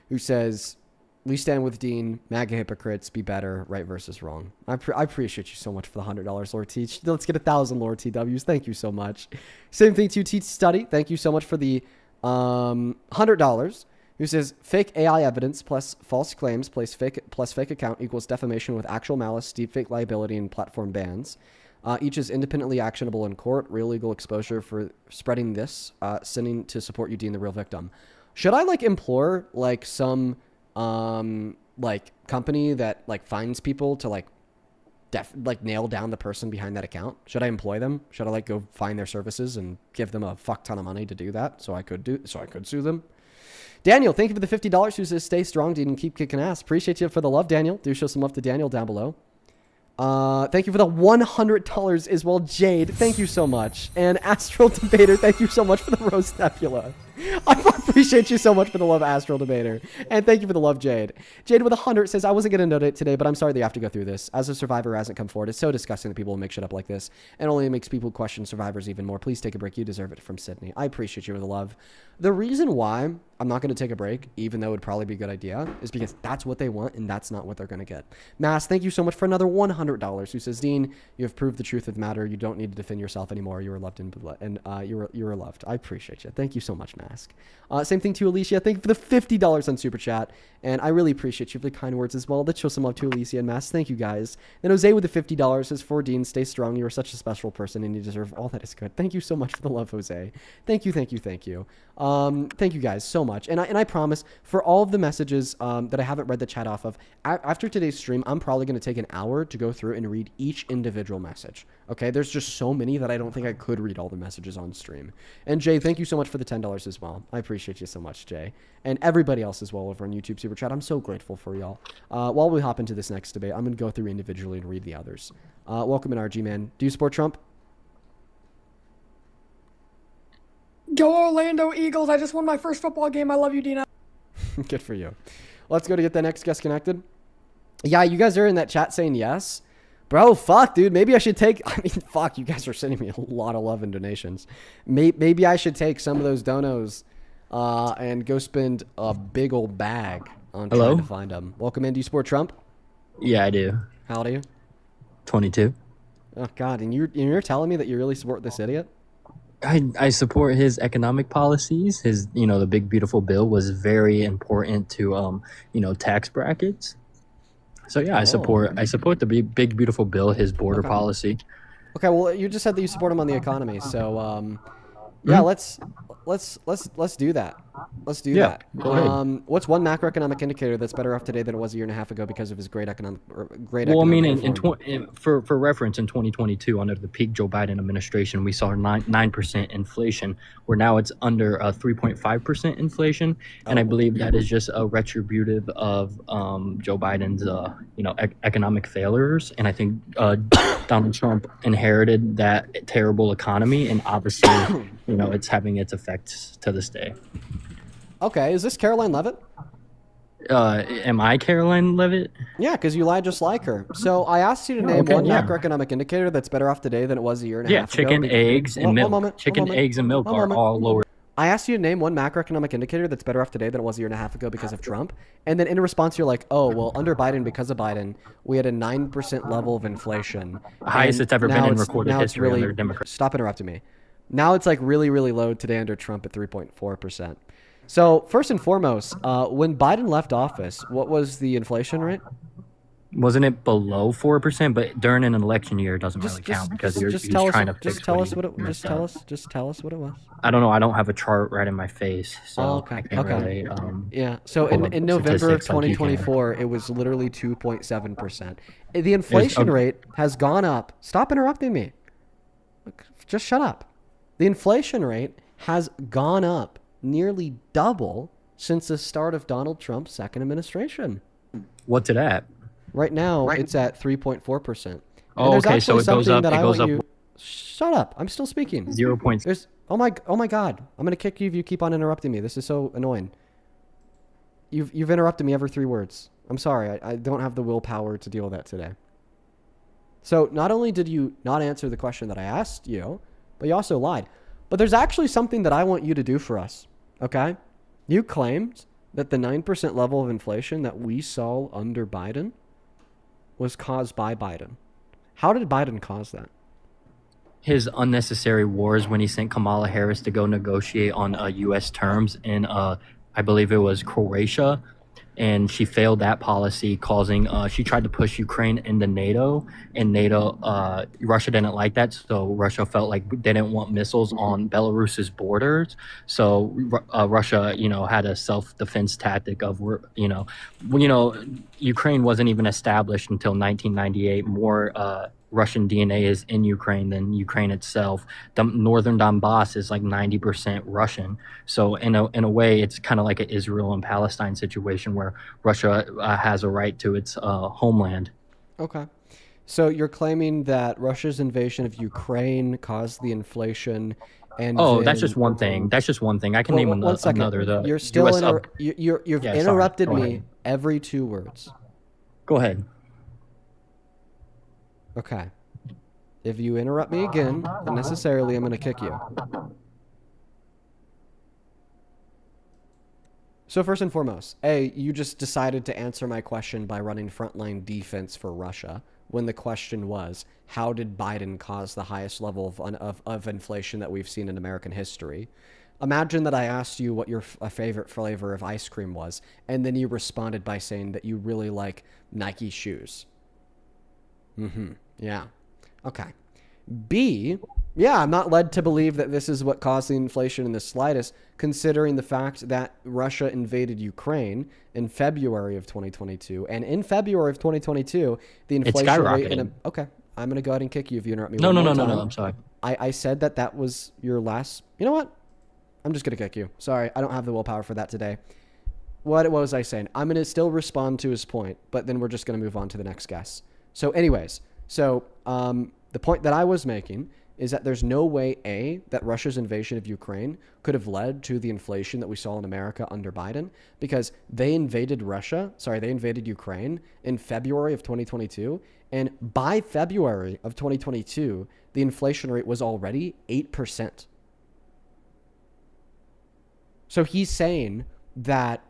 who says, we stand with Dean, MAGA hypocrites, be better, right versus wrong. I appreciate you so much for the $100, Lord T. Let's get 1,000 Lord TWs. Thank you so much. Same thing to you, Teach Study. Thank you so much for the $100, who says fake AI evidence plus false claims plus fake account equals defamation with actual malice, deepfake liability, and platform bans. Each is independently actionable in court. Real legal exposure for spreading this, sending to support you, Dean, the real victim. Should I implore some company that finds people to nail down the person behind that account? Should I employ them? Should I go find their services and give them a fuck ton of money to do that so I could sue them? Daniel, thank you for the $50 who says stay strong, Dean, and keep kicking ass. Appreciate you for the love, Daniel. Do show some love to Daniel down below. Thank you for the $100 as well, Jade. Thank you so much. And Astral Debater, thank you so much for the Rose Nebula. I appreciate you so much for the love, Astral Debater. And thank you for the love, Jade. Jade with 100 says, I wasn't going to note it today, but I'm sorry that you have to go through this. As a survivor who hasn't come forward, it's so disgusting that people will make shit up like this. And only makes people question survivors even more. Please take a break. You deserve it, from Sydney. I appreciate you with the love. The reason why I'm not going to take a break, even though it would probably be a good idea, is because that's what they want and that's not what they're going to get. Mass, thank you so much for another $100. Who says, Dean, you have proved the truth of the matter. You don't need to defend yourself anymore. You were loved and you were loved. I appreciate you. Thank you so much, Mask. Same thing to Alicia. Thank you for the $50 on Super Chat. And I really appreciate you for the kind words as well. Let's show some love to Alicia and Mask. Thank you, guys. Then Jose with the $50 says, for Dean, stay strong. You are such a special person and you deserve all that is good. Thank you so much for the love, Jose. Thank you, thank you, thank you. Thank you guys so much. And I promise, for all of the messages that I haven't read the chat off of, after today's stream, I'm probably going to take an hour to go through and read each individual message. Okay, there's just so many that I don't think I could read all the messages on stream. And Jay, thank you so much for the $10 as well. I appreciate you so much, Jay. And everybody else as well over on YouTube Super Chat. I'm so grateful for y'all. While we hop into this next debate, I'm going to go through individually and read the others. Welcome in, RG Man. Do you support Trump? Go Orlando Eagles. I just won my first football game. I love you, Dina. Good for you. Let's go to get the next guest connected. Yeah, you guys are in that chat saying yes. Bro, fuck, dude. Maybe I should take... I mean, fuck, you guys are sending me a lot of love and donations. Maybe I should take some of those donos and go spend a big old bag on trying to find them. Welcome in. Do you support Trump? Yeah, I do. How old are you? 22. Oh, God. And you're telling me that you really support this idiot? I support his economic policies. His, the big beautiful bill was very important to, tax brackets. So yeah, I support the big beautiful bill, his border policy. Okay, well, you just said that you support him on the economy, so yeah, let's do that. Let's do that. Go ahead. What's one macroeconomic indicator that's better off today than it was a year and a half ago because of his great economic? Well, I mean, for reference, in 2022, under the peak Joe Biden administration, we saw 9% inflation, where now it's under 3.5% inflation, and I believe that is just a retributive of Joe Biden's economic failures, and I think Donald Trump inherited that terrible economy, and obviously, it's having its effects to this day. Okay, is this Caroline Levitt? Am I Caroline Levitt? Yeah, because you lied just like her. So I asked you to name one macroeconomic indicator that's better off today than it was a year and a half ago. Yeah, chicken, eggs, and milk. Chicken, eggs, and milk are all lower. I asked you to name one macroeconomic indicator that's better off today than it was a year and a half ago because of Trump. And then in response, you're like, oh, well, under Biden, because of Biden, we had a 9% level of inflation. The highest it's ever been in recorded history under Democrats. Stop interrupting me. Now it's like really, really low today under Trump at 3.4%. So first and foremost, when Biden left office, what was the inflation rate? Wasn't it below 4%? But during an election year, it doesn't really count because you're trying to fix. Just tell us what it was. I don't know. I don't have a chart right in my face, so okay. I can't really. Yeah. So in November of 2024, it was literally 2.7%. The inflation rate has gone up. Stop interrupting me. Just shut up. The inflation rate has gone up nearly double since the start of Donald Trump's second administration. What's it at? Right now, it's at 3.4%. Oh, okay. So it goes up. It goes up. Shut up! I'm still speaking. 0 points. Oh my God! I'm gonna kick you if you keep on interrupting me. This is so annoying. You've interrupted me every 3 words. I'm sorry. I don't have the willpower to deal with that today. So not only did you not answer the question that I asked you, but you also lied. But there's actually something that I want you to do for us, okay? You claimed that the 9% level of inflation that we saw under Biden was caused by Biden. How did Biden cause that? His unnecessary wars when he sent Kamala Harris to go negotiate on U.S. terms in, I believe it was Croatia. And she failed that policy, causing she tried to push Ukraine into NATO, and Russia didn't like that, so Russia felt like they didn't want missiles on Belarus's borders. So Russia, had a self-defense tactic of, Ukraine wasn't even established until 1998. More Russian DNA is in Ukraine than Ukraine itself. The northern Donbass is like 90% Russian. So in a way, it's kind of like an Israel and Palestine situation where Russia has a right to its homeland. Okay. So you're claiming that Russia's invasion of Ukraine caused the inflation And Oh, that's then- just one thing. That's just one thing. I can Well, name one second. another. The You're still US you've Yeah, sorry. interrupted Go me ahead. every 2 words. Go ahead. Okay. If you interrupt me again, unnecessarily, I'm going to kick you. So first and foremost, A, you just decided to answer my question by running frontline defense for Russia when the question was, how did Biden cause the highest level of inflation that we've seen in American history? Imagine that I asked you what your favorite flavor of ice cream was, and then you responded by saying that you really like Nike shoes. Yeah. Okay. B, yeah, I'm not led to believe that this is what caused the inflation in the slightest, considering the fact that Russia invaded Ukraine in February of 2022. And in February of 2022, the inflation rate in okay, I'm going to go ahead and kick you if you interrupt me. No, one no, more no, no, time. no. I'm sorry. I said that was your last. You know what? I'm just going to kick you. Sorry, I don't have the willpower for that today. What was I saying? I'm going to still respond to his point, but then we're just going to move on to the next guest. So anyways, the point that I was making is that there's no way, A, that Russia's invasion of Ukraine could have led to the inflation that we saw in America under Biden, because they invaded Ukraine in February of 2022, and by February of 2022, the inflation rate was already 8%. So he's saying that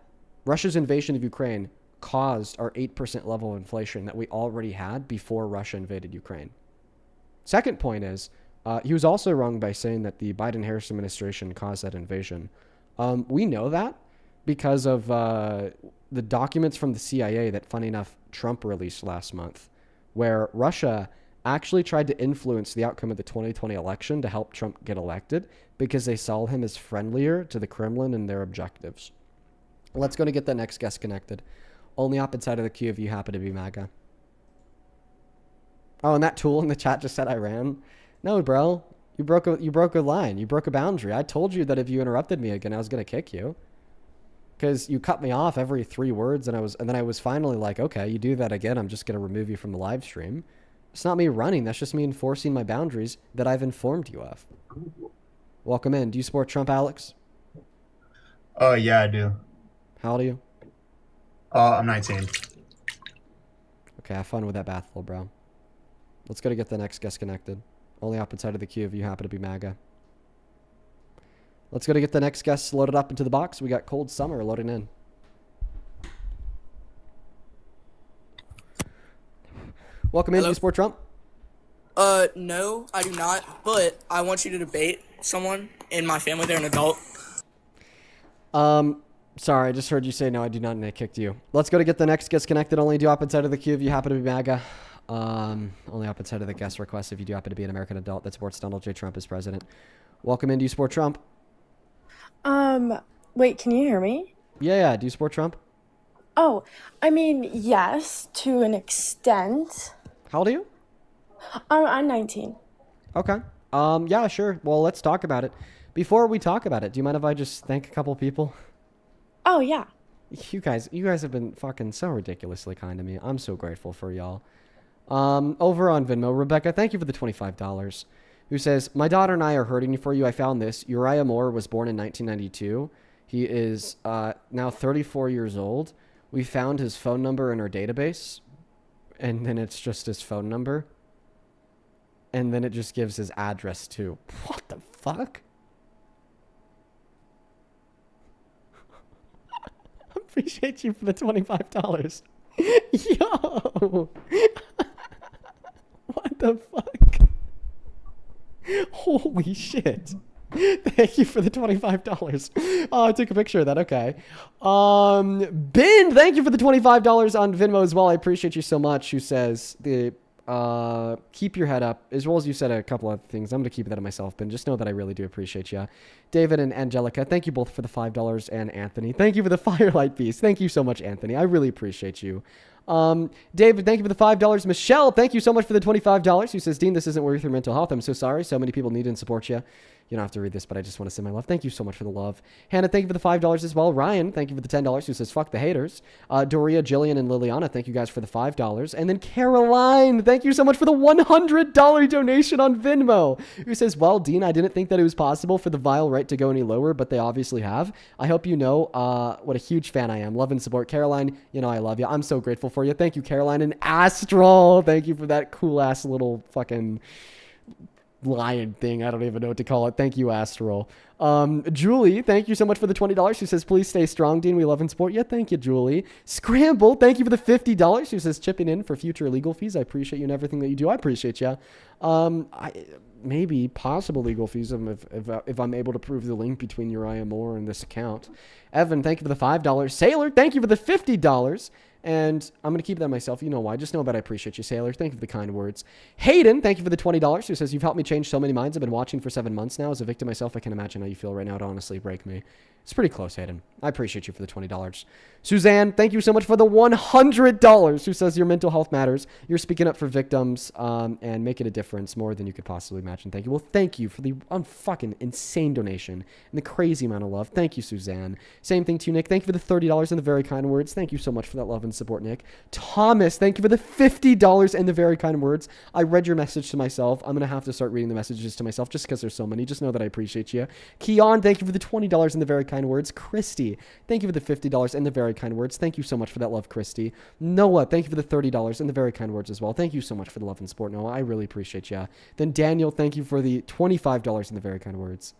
Russia's invasion of Ukraine caused our 8% level of inflation that we already had before Russia invaded Ukraine. Second point is, he was also wrong by saying that the Biden-Harris administration caused that invasion. We know that because of the documents from the CIA that, funny enough, Trump released last month, where Russia actually tried to influence the outcome of the 2020 election to help Trump get elected because they saw him as friendlier to the Kremlin and their objectives. Let's go to get the next guest connected. Only opposite side of the queue if you happen to be MAGA. Oh, and that tool in the chat just said I ran. No, bro. You broke a line. You broke a boundary. I told you that if you interrupted me again, I was gonna kick you. Because you cut me off every 3 words, and then I was finally like, okay, you do that again, I'm just gonna remove you from the live stream. It's not me running. That's just me enforcing my boundaries that I've informed you of. Welcome in. Do you support Trump, Alex? Oh, yeah, I do. How old are you? I'm 19. Okay, have fun with that bath, little bro. Let's go to get the next guest connected. Only opposite side of the queue if you happen to be MAGA. Let's go to get the next guest loaded up into the box. We got Cold Summer loading in. Welcome in. Do you support Trump? No, I do not. But I want you to debate someone in my family. They're an adult. Sorry, I just heard you say no, I do not, and I kicked you. Let's go to get the next guest connected. Only do opposite side of the queue if you happen to be MAGA. Only opposite side of the guest request if you do happen to be an American adult that supports Donald J. Trump as president. Welcome in. Do you support Trump? Wait, can you hear me? Yeah. Do you support Trump? Oh, I mean, yes, to an extent. How old are you? I'm 19. Okay. Yeah, sure. Well, let's talk about it. Before we talk about it, do you mind if I just thank a couple people? Oh, yeah. You guys have been fucking so ridiculously kind to me. I'm so grateful for y'all. Over on Venmo, Rebecca, thank you for the $25. Who says, my daughter and I are hurting for you. I found this. Uriah Moore was born in 1992. He is now 34 years old. We found his phone number in our database, and then it's just his phone number. And then it just gives his address too. What the fuck? Appreciate you for the $25. Yo! What the fuck? Holy shit. Thank you for the $25. Oh, I took a picture of that. Okay. Ben, thank you for the $25 on Venmo as well. I appreciate you so much. Who says keep your head up, as well as you said a couple other things. I'm going to keep that to myself, Ben. Just know that I really do appreciate you. David and Angelica, thank you both for the $5. And Anthony, thank you for the Firelight Beast. Thank you so much, Anthony. I really appreciate you. David, thank you for the $5. Michelle, thank you so much for the $25. Who says, Dean, this isn't worth your mental health. I'm so sorry. So many people need and support you. You don't have to read this, but I just want to send my love. Thank you so much for the love. Hannah, thank you for the $5 as well. Ryan, thank you for the $10 who says, fuck the haters. Doria, Jillian, and Liliana, thank you guys for the $5. And then Caroline, thank you so much for the $100 donation on Venmo, who says, well, Dean, I didn't think that it was possible for the vile right to go any lower, but they obviously have. I hope you know what a huge fan I am. Love and support. Caroline, you know I love you. I'm so grateful for you. Thank you, Caroline. And Astral, thank you for that cool-ass little fucking lion thing. I don't even know what to call it. Thank you, Astral. Julie, thank you so much for the $20. She says, please stay strong, Dean. We love and support you. Thank you, Julie. Scramble, thank you for the $50. She says, chipping in for future legal fees. I appreciate you and everything that you do. I appreciate you. Maybe possible legal fees if I'm able to prove the link between Uriah Moore and this account. Evan, thank you for the $5. Sailor, thank you for the $50. And I'm going to keep that myself. You know why. Just know that I appreciate you, Sailor. Thank you for the kind words. Hayden, thank you for the $20. Who says, you've helped me change so many minds. I've been watching for 7 months now. As a victim myself, I can imagine how you feel right now. It honestly break me. It's pretty close, Hayden. I appreciate you for the $20. Suzanne, thank you so much for the $100. Who says, your mental health matters. You're speaking up for victims and making a difference more than you could possibly imagine. Thank you. Well, thank you for the fucking insane donation and the crazy amount of love. Thank you, Suzanne. Same thing to you, Nick. Thank you for the $30 and the very kind words. Thank you so much for that love and support, Nick. Thomas, thank you for the $50 and the very kind words. I read your message to myself. I'm going to have to start reading the messages to myself just because there's so many. Just know that I appreciate you. Keon, thank you for the $20 and the very kind words. Christy, thank you for the $50 and the very kind words. Thank you so much for that love, Christy. Noah, thank you for the $30 and the very kind words as well. Thank you so much for the love and support, Noah. I really appreciate you. Then Daniel, thank you for the $25 and the very kind words.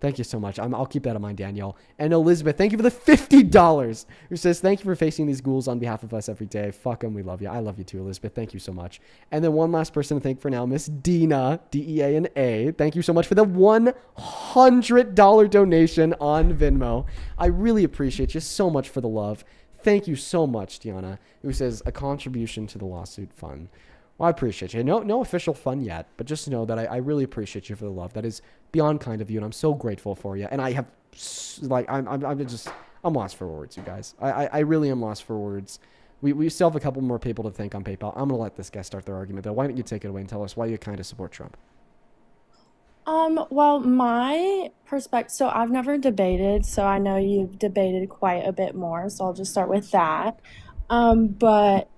Thank you so much. I'll keep that in mind, Danielle. And Elizabeth, thank you for the $50. Who says, thank you for facing these ghouls on behalf of us every day. Fuck them. We love you. I love you too, Elizabeth. Thank you so much. And then one last person to thank for now, Miss Dina, D-E-A-N-A. Thank you so much for the $100 donation on Venmo. I really appreciate you so much for the love. Thank you so much, Diana, who says, a contribution to the lawsuit fund. Well, I appreciate you. No official fun yet, but just know that I really appreciate you for the love. That is beyond kind of you, and I'm so grateful for you. And I have, like, I'm lost for words, you guys. I really am lost for words. We still have a couple more people to thank on PayPal. I'm gonna let this guy start their argument though. Why don't you take it away and tell us why you kind of support Trump? Well, my perspective, so I've never debated, so I know you've debated quite a bit more, so I'll just start with that. But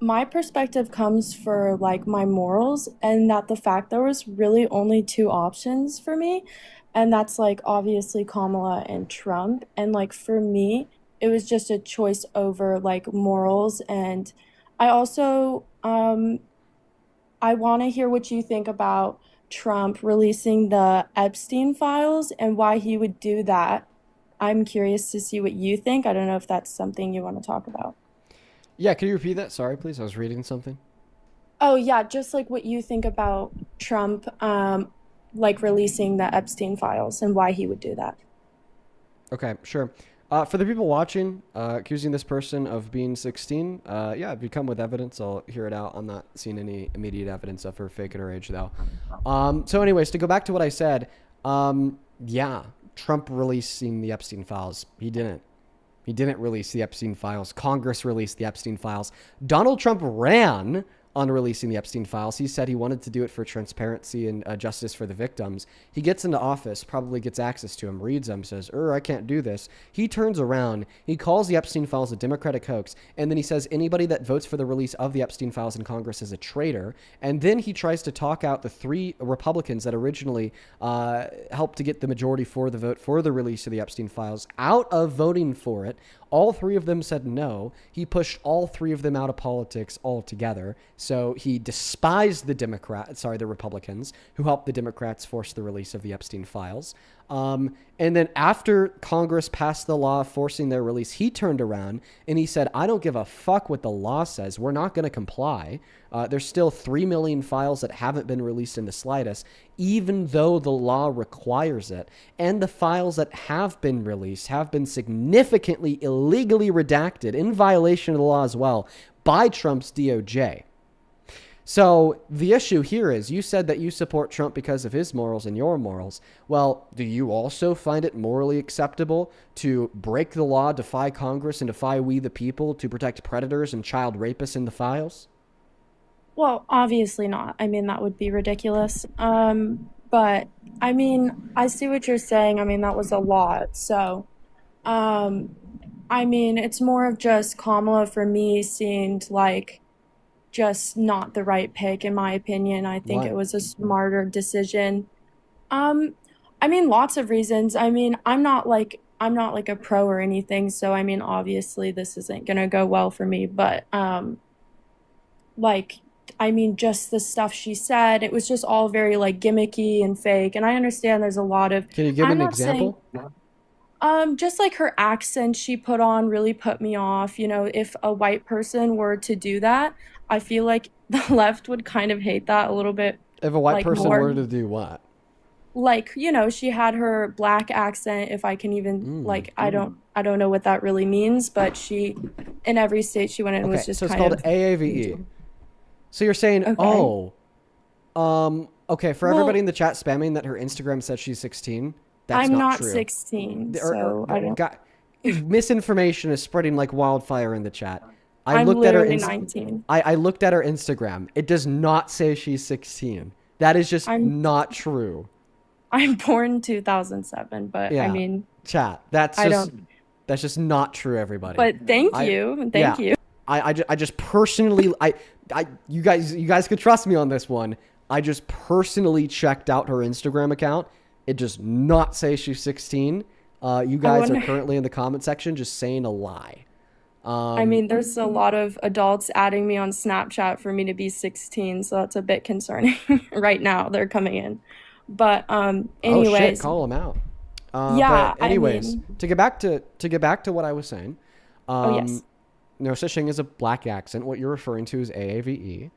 my perspective comes for like my morals, and that the fact there was really only two options for me, and that's like obviously Kamala and Trump. And like for me, it was just a choice over like morals. And I also I want to hear what you think about Trump releasing the Epstein files and why he would do that. I'm curious to see what you think. I don't know if that's something you want to talk about. Yeah, can you repeat that? Sorry, please. I was reading something. Oh, yeah, just like what you think about Trump, like releasing the Epstein files and why he would do that. Okay, sure. For the people watching, accusing this person of being 16, yeah, if you come with evidence, I'll hear it out. I'm not seeing any immediate evidence of her faking her age, though. So anyways, to go back to what I said, yeah, Trump releasing the Epstein files. He didn't. He didn't release the Epstein files. Congress released the Epstein files. Donald Trump ran on releasing the Epstein files. He said he wanted to do it for transparency and justice for the victims. He gets into office, probably gets access to them, reads them, says, I can't do this. He turns around, he calls the Epstein files a Democratic hoax, and then he says anybody that votes for the release of the Epstein files in Congress is a traitor. And then he tries to talk out the 3 Republicans that originally helped to get the majority for the vote for the release of the Epstein files out of voting for it. All 3 of them said no. He pushed all 3 of them out of politics altogether. So he despised the Republicans who helped the Democrats force the release of the Epstein files. And then after Congress passed the law forcing their release, he turned around and he said, I don't give a fuck what the law says. We're not going to comply. There's still 3 million files that haven't been released in the slightest, even though the law requires it. And the files that have been released have been significantly illegally redacted in violation of the law as well by Trump's DOJ. So the issue here is you said that you support Trump because of his morals and your morals. Well, do you also find it morally acceptable to break the law, defy Congress, and defy we the people to protect predators and child rapists in the files? Well, obviously not. I mean, that would be ridiculous. But I mean, I see what you're saying. I mean, that was a lot. So, um, I mean, it's more of just Kamala for me seemed like just not the right pick in my opinion. I think it Why? was a smarter decision. Um, I mean, lots of reasons. I mean, I'm not like a pro or anything, so I mean, obviously this isn't gonna go well for me, but like I mean, just the stuff she said, it was just all very like gimmicky and fake. And I understand there's a lot of Can you give I'm an not saying example? just like her accent she put on really put me off. You know, if a white person were to do that, I feel like the left would kind of hate that a little bit If a white like person more. were to do what? Like, you know, she had her black accent, if I can even like I don't know what that really means, but she in every state she went in was Okay, just so it's kind called of AAVE. So you're saying, okay. okay, for Well, everybody in the chat spamming that her Instagram says she's 16, that's I'm not not true. 16, so I don't. Misinformation is spreading like wildfire in the chat. I'm literally 19. I looked at her Instagram. It does not say she's 16. That is just not true. I'm born 2007, but I Yeah, mean, chat. That's I just don't. that's just not true, everybody. But thank I- you, yeah. thank you. I just personally, you guys could trust me on this one. I just personally checked out her Instagram account. It does not say she's 16. You guys are wonder- currently in the comment section just saying a lie. I mean, there's a lot of adults adding me on Snapchat for me to be 16, so that's a bit concerning right now. They're coming in. But oh shit, anyways, call them out. yeah, But anyways, I mean, to get back to what I was saying. oh yes. No such thing as a black accent. What you're referring to is AAVE.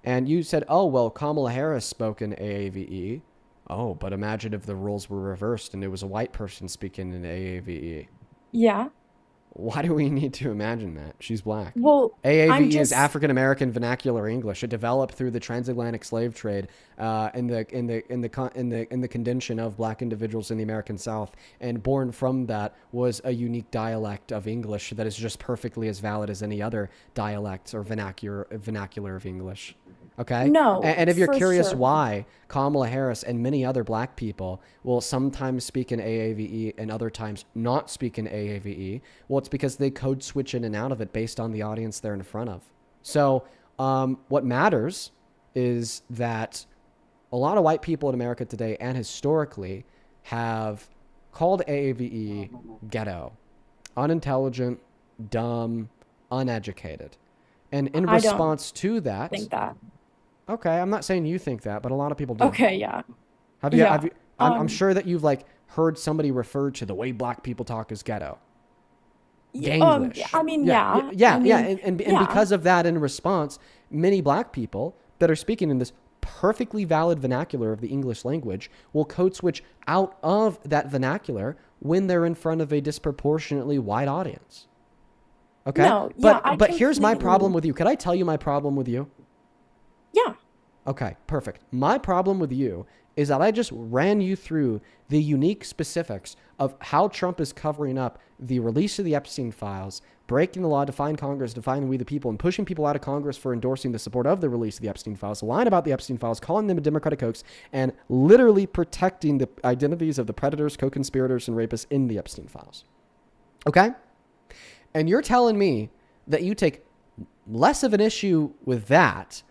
And you said, oh, well, Kamala Harris spoke in AAVE. Oh, but imagine if the roles were reversed and it was a white person speaking in AAVE. Yeah. Why do we need to imagine that? She's black. Well, I'm AAVE is just African American Vernacular English. It developed through the transatlantic slave trade in the condition of black individuals in the American South, and born from that was a unique dialect of English that is just perfectly as valid as any other dialect or vernacular of English. Okay? No, And if you're for curious sure. why Kamala Harris and many other black people will sometimes speak in AAVE and other times not speak in AAVE, well, it's because they code switch in and out of it based on the audience they're in front of. So what matters is that a lot of white people in America today and historically have called AAVE ghetto, unintelligent, dumb, uneducated. And in I don't response to that, think that. okay, I'm not saying you think that, but a lot of people do. Okay, yeah. Have you? Yeah. Have you? I'm sure that you've like heard somebody refer to the way black people talk as ghetto. Ganglish. Yeah, I mean, yeah, yeah. yeah, I mean, yeah. And yeah. because of that, in response, many black people that are speaking in this perfectly valid vernacular of the English language will code switch out of that vernacular when they're in front of a disproportionately wide audience. Okay, No, yeah, I but here's my completely- problem with you. Could I tell you my problem with you? Yeah. Okay, perfect. My problem with you is that I just ran you through the unique specifics of how Trump is covering up the release of the Epstein files, breaking the law, defying Congress, defying we the people, and pushing people out of Congress for endorsing the support of the release of the Epstein files, lying about the Epstein files, calling them a Democratic hoax, and literally protecting the identities of the predators, co-conspirators, and rapists in the Epstein files. Okay? And you're telling me that you take less of an issue with that,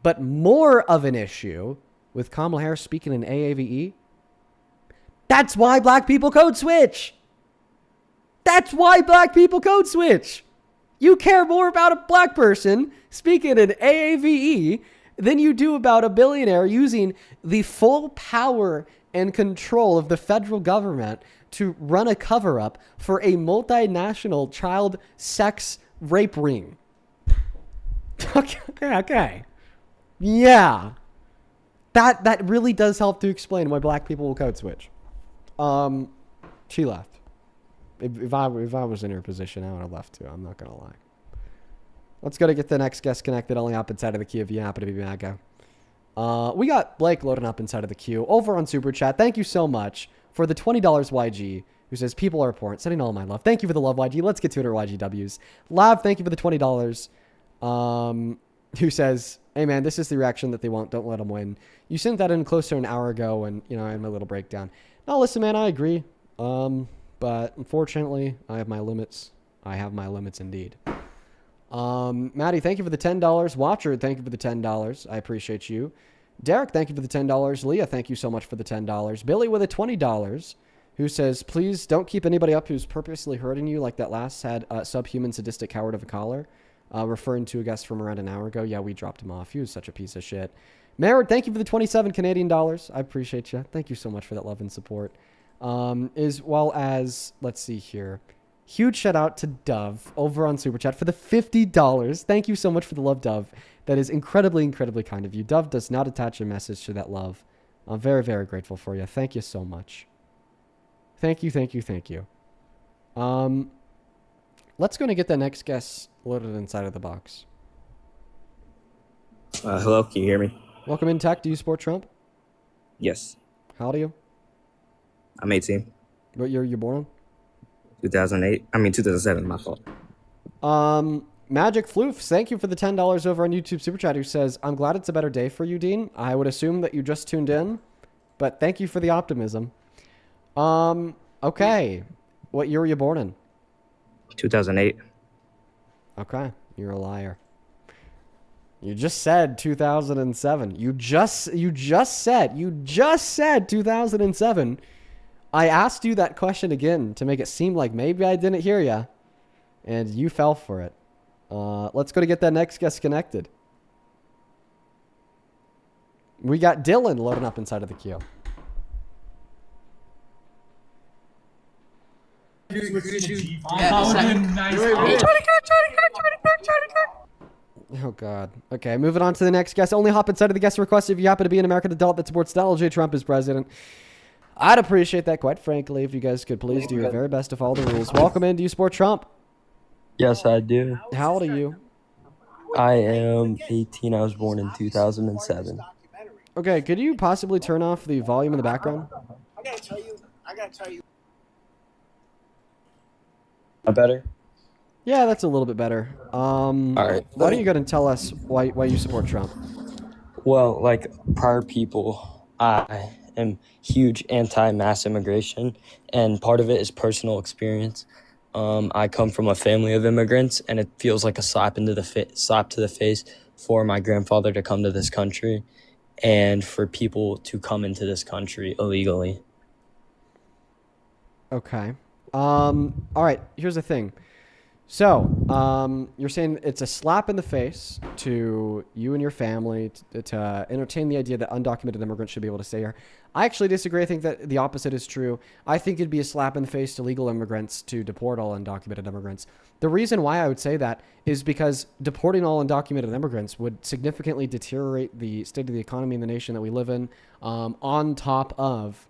but more of an issue with Kamala Harris speaking in AAVE? That's why black people code switch. That's why black people code switch. You care more about a black person speaking in AAVE than you do about a billionaire using the full power and control of the federal government to run a cover-up for a multinational child sex rape ring. Okay. Yeah. That really does help to explain why black people will code switch. She left. If I was in her position, I would have left too. I'm not gonna lie. Let's go to get the next guest connected. Only up inside of the queue if you happen to be MAGA. We got Blake loading up inside of the queue over on Super Chat. Thank you so much for the $20 YG, who says people are important, sending all my love. Thank you for the love, YG. Let's get to it, our YGWs. Lab, thank you for the $20. who says, "Hey man, this is the reaction that they want. Don't let them win. You sent that in close to an hour ago, and I had my little breakdown. No, listen, man, I agree. But unfortunately, I have my limits. I have my limits indeed." Maddie, thank you for the $10. Watcher, thank you for the $10. I appreciate you. Derek, thank you for the $10. Leah, thank you so much for the $10. Billy with a $20, who says, "Please don't keep anybody up who's purposely hurting you like that last sad subhuman sadistic coward of a caller." Referring to a guest from around an hour ago. Yeah, we dropped him off. He was such a piece of shit. Merritt, thank you for the 27 Canadian dollars. I appreciate you. Thank you so much for that love and support. As well as, let's see here. Huge shout out to Dove over on Super Chat for the $50. Thank you so much for the love, Dove. That is incredibly, incredibly kind of you. Dove does not attach a message to that love. I'm very, very grateful for you. Thank you so much. Thank you, thank you, thank you. Let's go and get the next guest loaded inside of the box. Hello, can you hear me? Welcome in, Tech. Do you support Trump? Yes. How old are you? I'm 18. What year you born 2007, my fault. Magic Floofs, thank you for the $10 over on YouTube Super Chat, who says, "I'm glad it's a better day for you, Dean. I would assume that you just tuned in, but thank you for the optimism." Okay. What year were you born in? 2008. Okay. You're a liar. You just said 2007. You just said 2007. I asked you that question again to make it seem like maybe I didn't hear you, and you fell for it. Let's go to get that next guest connected. We got Dylan loading up inside of the queue. Oh, God. Okay, moving on to the next guest. Only hop inside of the guest request if you happen to be an American adult that supports Donald J. Trump as president. I'd appreciate that, quite frankly, if you guys could please do your very best to follow the rules. Welcome in. Do you support Trump? Yes, I do. How old are you? I am 18. I was born in 2007. Okay, could you possibly turn off the volume in the background? I gotta tell you. Better? Yeah, that's a little bit better. All right. Why don't you go ahead and tell us why you support Trump? Well, like prior people, I am huge anti-mass immigration, and part of it is personal experience. I come from a family of immigrants, and it feels like a slap to the face for my grandfather to come to this country, and for people to come into this country illegally. Okay. All right. Here's the thing. So, you're saying it's a slap in the face to you and your family to entertain the idea that undocumented immigrants should be able to stay here. I actually disagree. I think that the opposite is true. I think it'd be a slap in the face to legal immigrants to deport all undocumented immigrants. The reason why I would say that is because deporting all undocumented immigrants would significantly deteriorate the state of the economy in the nation that we live in, on top of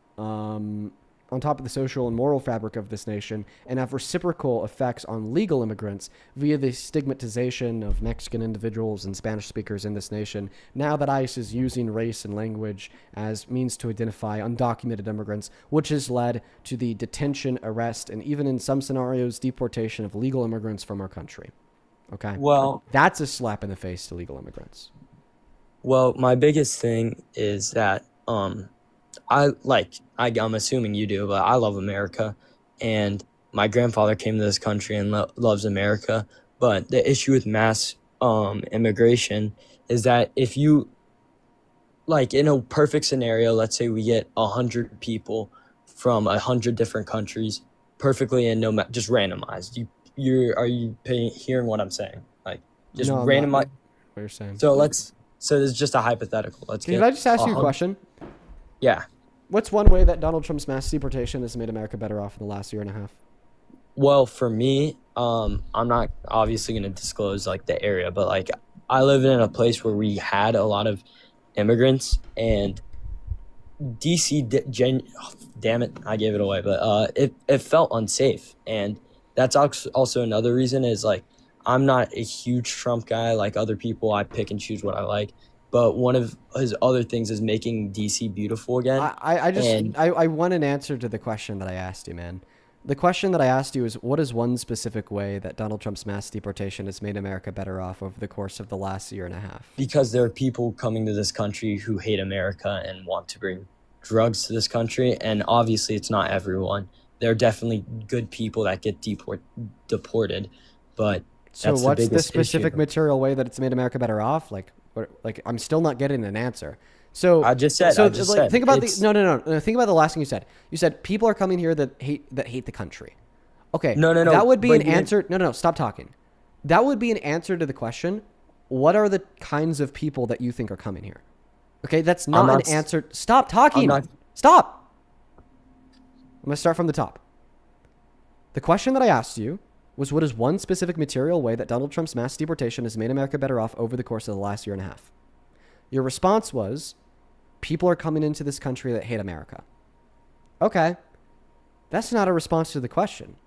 the social and moral fabric of this nation, and have reciprocal effects on legal immigrants via the stigmatization of Mexican individuals and Spanish speakers in this nation, now that ICE is using race and language as means to identify undocumented immigrants, which has led to the detention, arrest, and even in some scenarios, deportation of legal immigrants from our country. Okay? Well, that's a slap in the face to legal immigrants. Well, my biggest thing is that I'm assuming you do, but I love America, and my grandfather came to this country and loves America. But the issue with mass immigration is that if you, like, in a perfect scenario, let's say we get 100 people from 100 different countries perfectly and just randomized. Are you hearing what I'm saying? Like, just No, I'm randomize. not. What you're saying. So this is just a hypothetical. Can I just ask you a question? Yeah. What's one way that Donald Trump's mass deportation has made America better off in the last year and a half? Well, for me, I'm not obviously going to disclose like the area, but like I live in a place where we had a lot of immigrants, and DC, damn it, I gave it away, but it felt unsafe, and that's also another reason is like I'm not a huge Trump guy like other people. I pick and choose what I like. But one of his other things is making DC beautiful again. I want an answer to the question that I asked you, man. The question that I asked you is, what is one specific way that Donald Trump's mass deportation has made America better off over the course of the last year and a half? Because there are people coming to this country who hate America and want to bring drugs to this country. And obviously, it's not everyone. There are definitely good people that get deported, but So that's what's the the biggest specific issue. material way that it's made America better off? Like I'm still not getting an answer. So I just said. Think about it's, no. Think about the last thing you said. You said people are coming here that hate the country. Okay. No. That would be but an you- answer. No. Stop talking. That would be an answer to the question. What are the kinds of people that you think are coming here? Okay, that's not an answer. Stop talking. Stop. I'm gonna start from the top. The question that I asked you was, what is one specific material way that Donald Trump's mass deportation has made America better off over the course of the last year and a half? Your response was, people are coming into this country that hate America. Okay. That's not a response to the question.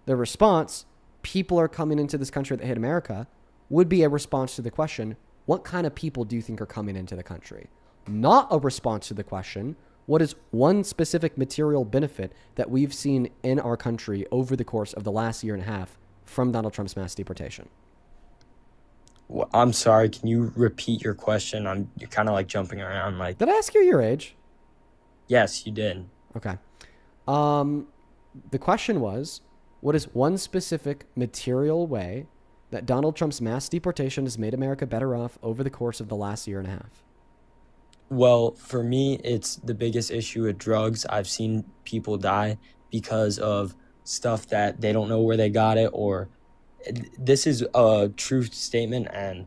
The response, people are coming into this country that hate America, would be a response to the question, what kind of people do you think are coming into the country? Not a response to the question, what is one specific material benefit that we've seen in our country over the course of the last year and a half from Donald Trump's mass deportation? Well, I'm sorry. Can you repeat your question? You're kind of like jumping around. Like, did I ask you your age? Yes, you did. Okay. The question was, what is one specific material way that Donald Trump's mass deportation has made America better off over the course of the last year and a half? Well, for me, it's the biggest issue with drugs. I've seen people die because of stuff that they don't know where they got it, or this is a true statement. And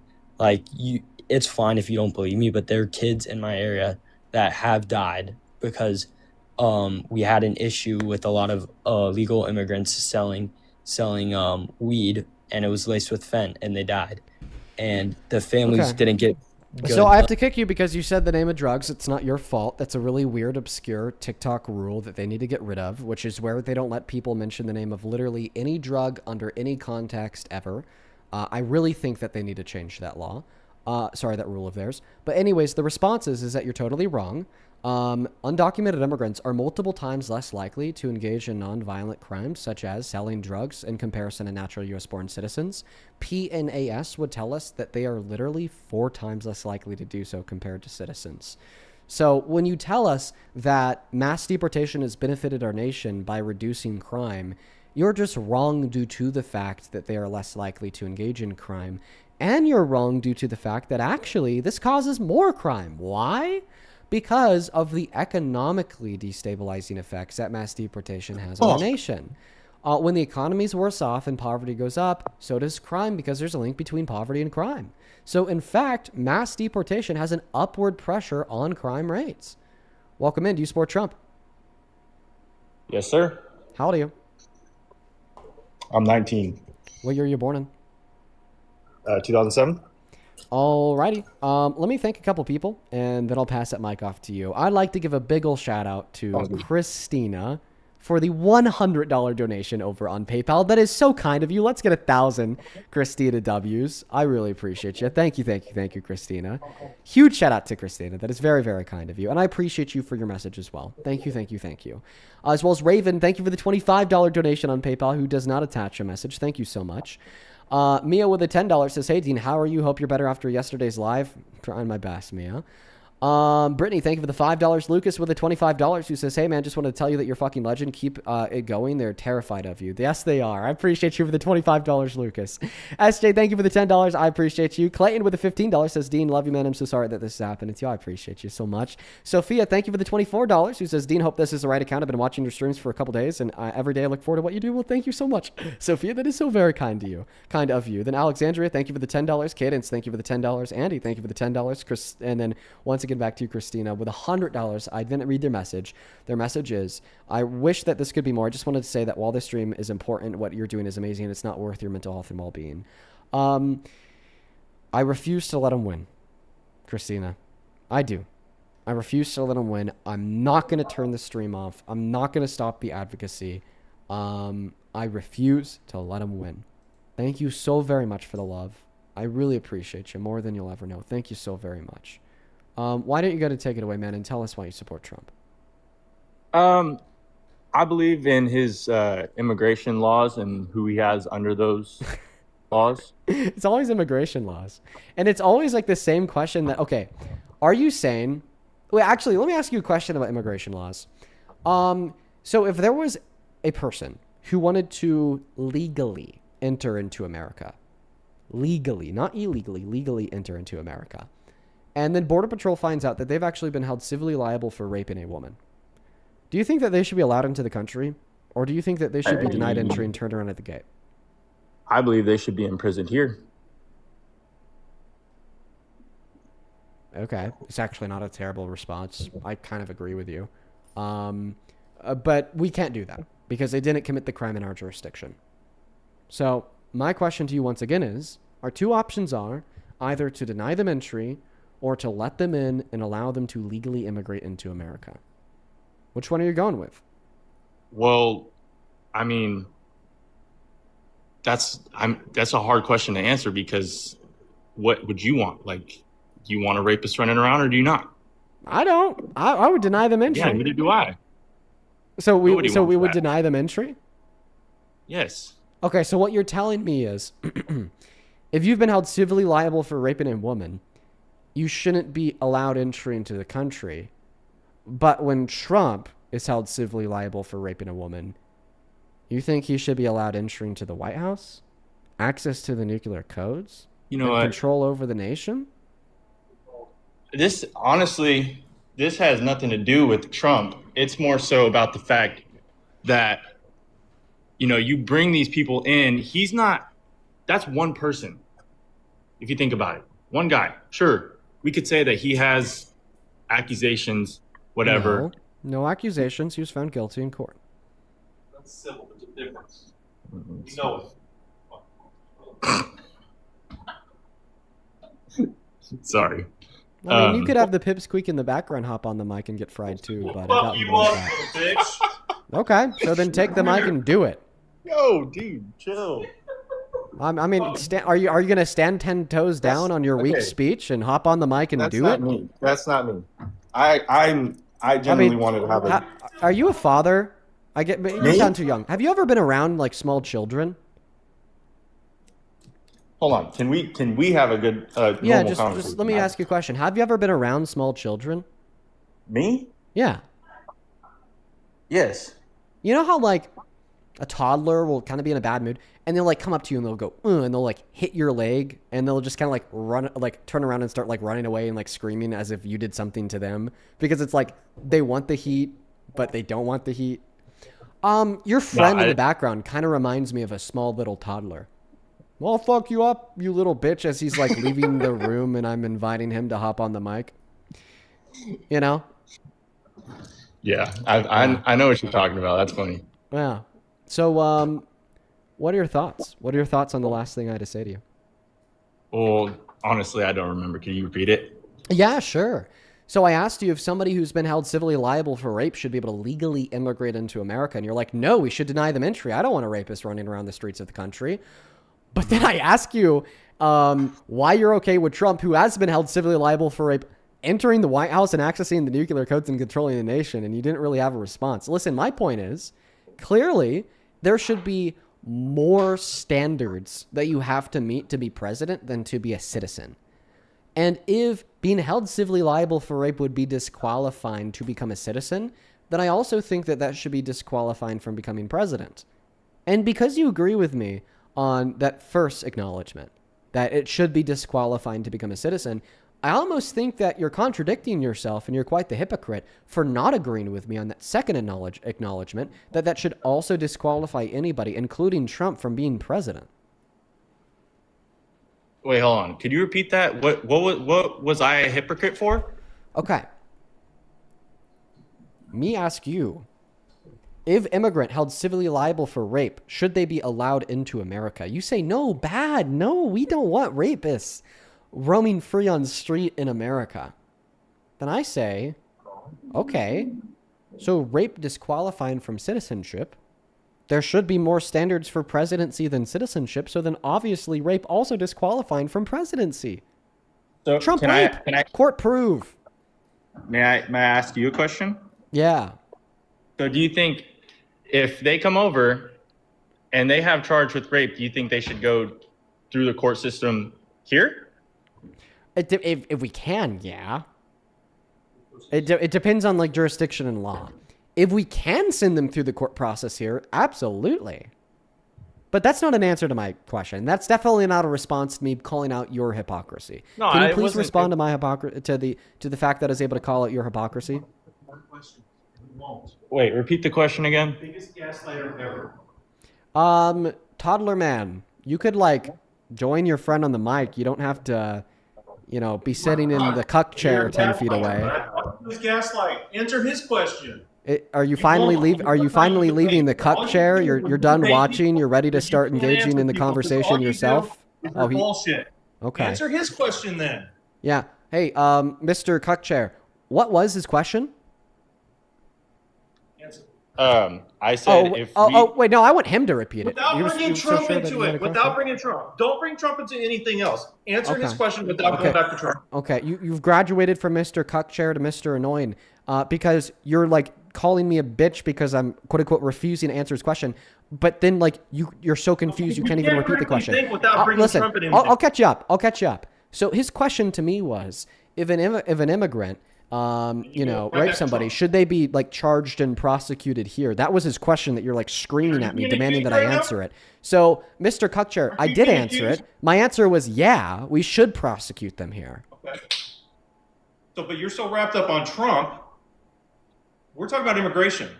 it's fine if you don't believe me, but there are kids in my area that have died because we had an issue with a lot of legal immigrants selling weed, and it was laced with fent, and they died. And the families didn't get good. So I have to kick you because you said the name of drugs. It's not your fault. That's a really weird, obscure TikTok rule that they need to get rid of, which is where they don't let people mention the name of literally any drug under any context ever. I really think that they need to change that law. That rule of theirs. But anyways, the response is that you're totally wrong. Undocumented immigrants are multiple times less likely to engage in nonviolent crimes, such as selling drugs, in comparison to natural U.S.-born citizens. PNAS would tell us that they are literally 4 times less likely to do so compared to citizens. So when you tell us that mass deportation has benefited our nation by reducing crime, you're just wrong due to the fact that they are less likely to engage in crime. And you're wrong due to the fact that actually this causes more crime. Why? Because of the economically destabilizing effects that mass deportation has on our nation. When the economy's worse off and poverty goes up, so does crime, because there's a link between poverty and crime. So in fact, mass deportation has an upward pressure on crime rates. Welcome in. Do you support Trump? Yes, sir. How old are you? I'm 19. What year are you born in? 2007. Alrighty. Let me thank a couple people, and then I'll pass that mic off to you. I'd like to give a big ol' shout out to Christina for the $100 donation over on PayPal. That is so kind of you. Let's get 1,000 Christina W's. I really appreciate you. Thank you, Christina. Huge shout out to Christina. That is very, very kind of you. And I appreciate you for your message as well. Thank you. As well as Raven, thank you for the $25 donation on PayPal, who does not attach a message. Thank you so much. Mia with a $10 says, hey, Dean, how are you? Hope you're better after yesterday's live. Trying my best, Mia. Brittany, thank you for the $5. Lucas with the $25 who says, hey, man, just wanted to tell you that you're fucking legend. Keep it going. They're terrified of you. Yes, they are. I appreciate you for the $25, Lucas. SJ, thank you for the $10. I appreciate you. Clayton with the $15 says, Dean, love you, man. I'm so sorry that this has happened. It's you. I appreciate you so much. Sophia, thank you for the $24 who says, Dean, hope this is the right account. I've been watching your streams for a couple days, and every day I look forward to what you do. Well, thank you so much, Sophia. That is so very kind of you. Then Alexandria, thank you for the $10. Cadence, thank you for the $10. Andy, thank you for the $10. Chris, and then once again, back to you, Christina, with $100. I didn't read their message. Their message is, I wish that this could be more. I just wanted to say that while this stream is important, what you're doing is amazing. It's not worth your mental health and well-being. I refuse to let them win, Christina. I do. I refuse to let them win. I'm not going to turn the stream off. I'm not going to stop the advocacy. I refuse to let them win. Thank you so very much for the love. I really appreciate you more than you'll ever know. Thank you so very much. Why don't you go to take it away, man, and tell us why you support Trump? I believe in his immigration laws and who he has under those laws. It's always immigration laws. And it's always like the same question that, okay, are you saying, wait, actually, let me ask you a question about immigration laws. So if there was a person who wanted to legally enter into America, legally, not illegally, legally enter into America, and then Border Patrol finds out that they've actually been held civilly liable for raping a woman, do you think that they should be allowed into the country? Or do you think that they should be denied entry and turned around at the gate? I believe they should be imprisoned here. Okay. It's actually not a terrible response. I kind of agree with you. But we can't do that because they didn't commit the crime in our jurisdiction. So my question to you once again is, our two options are either to deny them entry or to let them in and allow them to legally immigrate into America. Which one are you going with? Well, I mean, that's a hard question to answer because what would you want? Like, do you want a rapist running around or do you not? I don't. I would deny them entry. Yeah, neither do I. So we Nobody would wants that. deny them entry? Yes. Okay, so what you're telling me is if you've been held civilly liable for raping a woman, you shouldn't be allowed entry into the country. But when Trump is held civilly liable for raping a woman, you think he should be allowed entry into the White House? Access to the nuclear codes? You know and what? Control over the nation? This has nothing to do with Trump. It's more so about the fact that, you bring these people in. That's one person. If you think about it, one guy. Sure, we could say that he has accusations, whatever. No accusations. He was found guilty in court. That's civil. There's a difference. You know it. Sorry. I mean, you could have the pipsqueak in the background hop on the mic and get fried too, but I doubt you want that. Bitch. Okay, so then take the mic and do it. Yo, dude, chill. I mean, are you gonna stand 10 toes down on your weak okay. speech and hop on the mic and do it? Me. That's not me. I genuinely wanted to have a. Are you a father? But you sound too young. Have you ever been around like small children? Hold on. Can we have a good Yeah, normal conversation? just let me ask you a question. Have you ever been around small children? Me? Yeah. Yes. You know how like a toddler will kind of be in a bad mood and they'll like come up to you and they'll go and they'll like hit your leg and they'll just kind of like run, like turn around and start like running away and like screaming as if you did something to them because it's like they want the heat but they don't want the heat. Your friend in the background kind of reminds me of a small little toddler. Well, fuck you up, you little bitch, as he's like leaving the room and I'm inviting him to hop on the mic. You know? Yeah, I know what you're talking about. That's funny. Yeah. So, what are your thoughts? What are your thoughts on the last thing I had to say to you? Well, honestly, I don't remember. Can you repeat it? Yeah, sure. So I asked you if somebody who's been held civilly liable for rape should be able to legally immigrate into America. And you're like, no, we should deny them entry. I don't want a rapist running around the streets of the country. But then I ask you why you're okay with Trump, who has been held civilly liable for rape, entering the White House and accessing the nuclear codes and controlling the nation. And you didn't really have a response. Listen, my point is, clearly, there should be more standards that you have to meet to be president than to be a citizen. And if being held civilly liable for rape would be disqualifying to become a citizen, then I also think that that should be disqualifying from becoming president. And because you agree with me on that first acknowledgement, that it should be disqualifying to become a citizen, I almost think that you're contradicting yourself and you're quite the hypocrite for not agreeing with me on that second acknowledgement, that that should also disqualify anybody, including Trump, from being president. Wait, hold on. Could you repeat that? What was I a hypocrite for? Okay. Me ask you, if immigrant held civilly liable for rape, should they be allowed into America? You say, no, bad. No, we don't want rapists roaming free on the street in America. Then I say, okay, so rape disqualifying from citizenship, there should be more standards for presidency than citizenship, so then obviously rape also disqualifying from presidency. So Trump rape, court prove. May I ask you a question? Yeah. So do you think if they come over and they have charged with rape, do you think they should go through the court system here? If we can, yeah. It depends on like jurisdiction and law. If we can send them through the court process here, absolutely. But that's not an answer to my question. That's definitely not a response to me calling out your hypocrisy. No, can you I please wasn't- respond to my hypocrisy to the fact that I was able to call out your hypocrisy? Wait, repeat the question again. Biggest gaslighter ever. Toddler man, you could like join your friend on the mic. You don't have to, you know, be sitting in the cuck chair 10 feet away. Who's gaslight? Answer his question. Are you finally leaving the cuck chair? You're done watching. You're ready to start engaging in the conversation yourself. Oh, bullshit. Okay. Answer his question then. Yeah. Hey, Mr. Cuck chair, what was his question? I said wait, no, I want him to repeat it. Without bringing Trump into it. Without bringing Trump. Don't bring Trump into anything else. Answer his question without going back to Trump. Okay, you've graduated from Mr. Cuck chair to Mr. Annoying because you're like calling me a bitch because I'm quote unquote refusing to answer his question. But then like you're so confused you can't even repeat the question. Listen, I'll catch you up. I'll catch you up. So his question to me was, if an immigrant rape somebody, should they be like charged and prosecuted here? That was his question that you're like screaming at me, demanding that I answer it. So, Mr. Cuckchair, I did answer it. My answer was, yeah, we should prosecute them here. Okay. So, but you're so wrapped up on Trump. We're talking about immigration.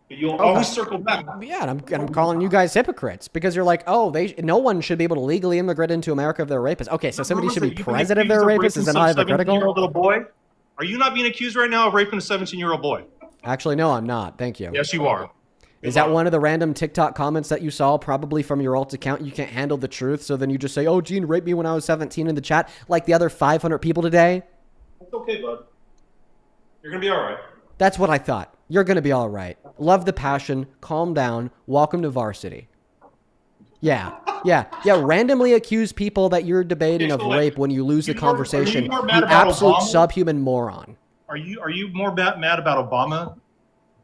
But you'll always circle back. Yeah, and I'm calling you guys hypocrites because you're like, oh, no one should be able to legally immigrate into America if they're rapists. Okay, so somebody should be president if they're rapists. Is that not hypocritical? Little boy? Are you not being accused right now of raping a 17-year-old boy? Actually, no, I'm not. Thank you. Yes, you are. Is that one of the random TikTok comments that you saw, probably from your alt account? You can't handle the truth, so then you just say, oh, Gene raped me when I was 17 in the chat, like the other 500 people today? It's okay, bud. You're going to be all right. That's what I thought. You're going to be all right. Love the passion. Calm down. Welcome to varsity. Yeah. Randomly accuse people that you're debating of rape when you lose the conversation. You absolute subhuman moron. Are you more mad about Obama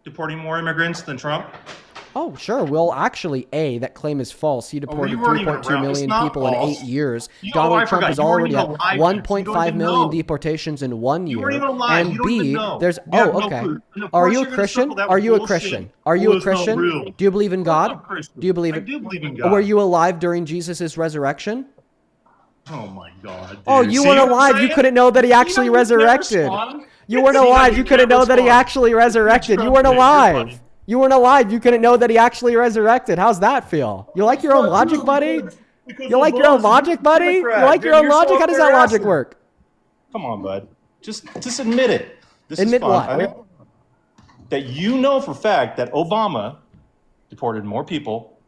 deporting more immigrants than Trump? Oh, sure. Well, actually, that claim is false. He deported 3.2 million people in 8 years. Donald Trump has already had 1.5 million deportations in 1 year. And B, there's okay. Are you a Christian? Are you a Christian? Are you a Christian? Do you believe in God? Do you believe I do believe in God. Were you alive during Jesus' resurrection? Oh my God. Dude. Oh, you weren't alive. You couldn't know that he actually resurrected. You weren't alive. You couldn't know that he actually resurrected. You weren't alive. You weren't alive. You couldn't know that he actually resurrected. How's that feel? You like your own logic, buddy? You like your own logic, buddy? You like your own logic? How does that logic work? Come on, bud. Just admit it. Admit what? That you know for a fact that Obama deported more people,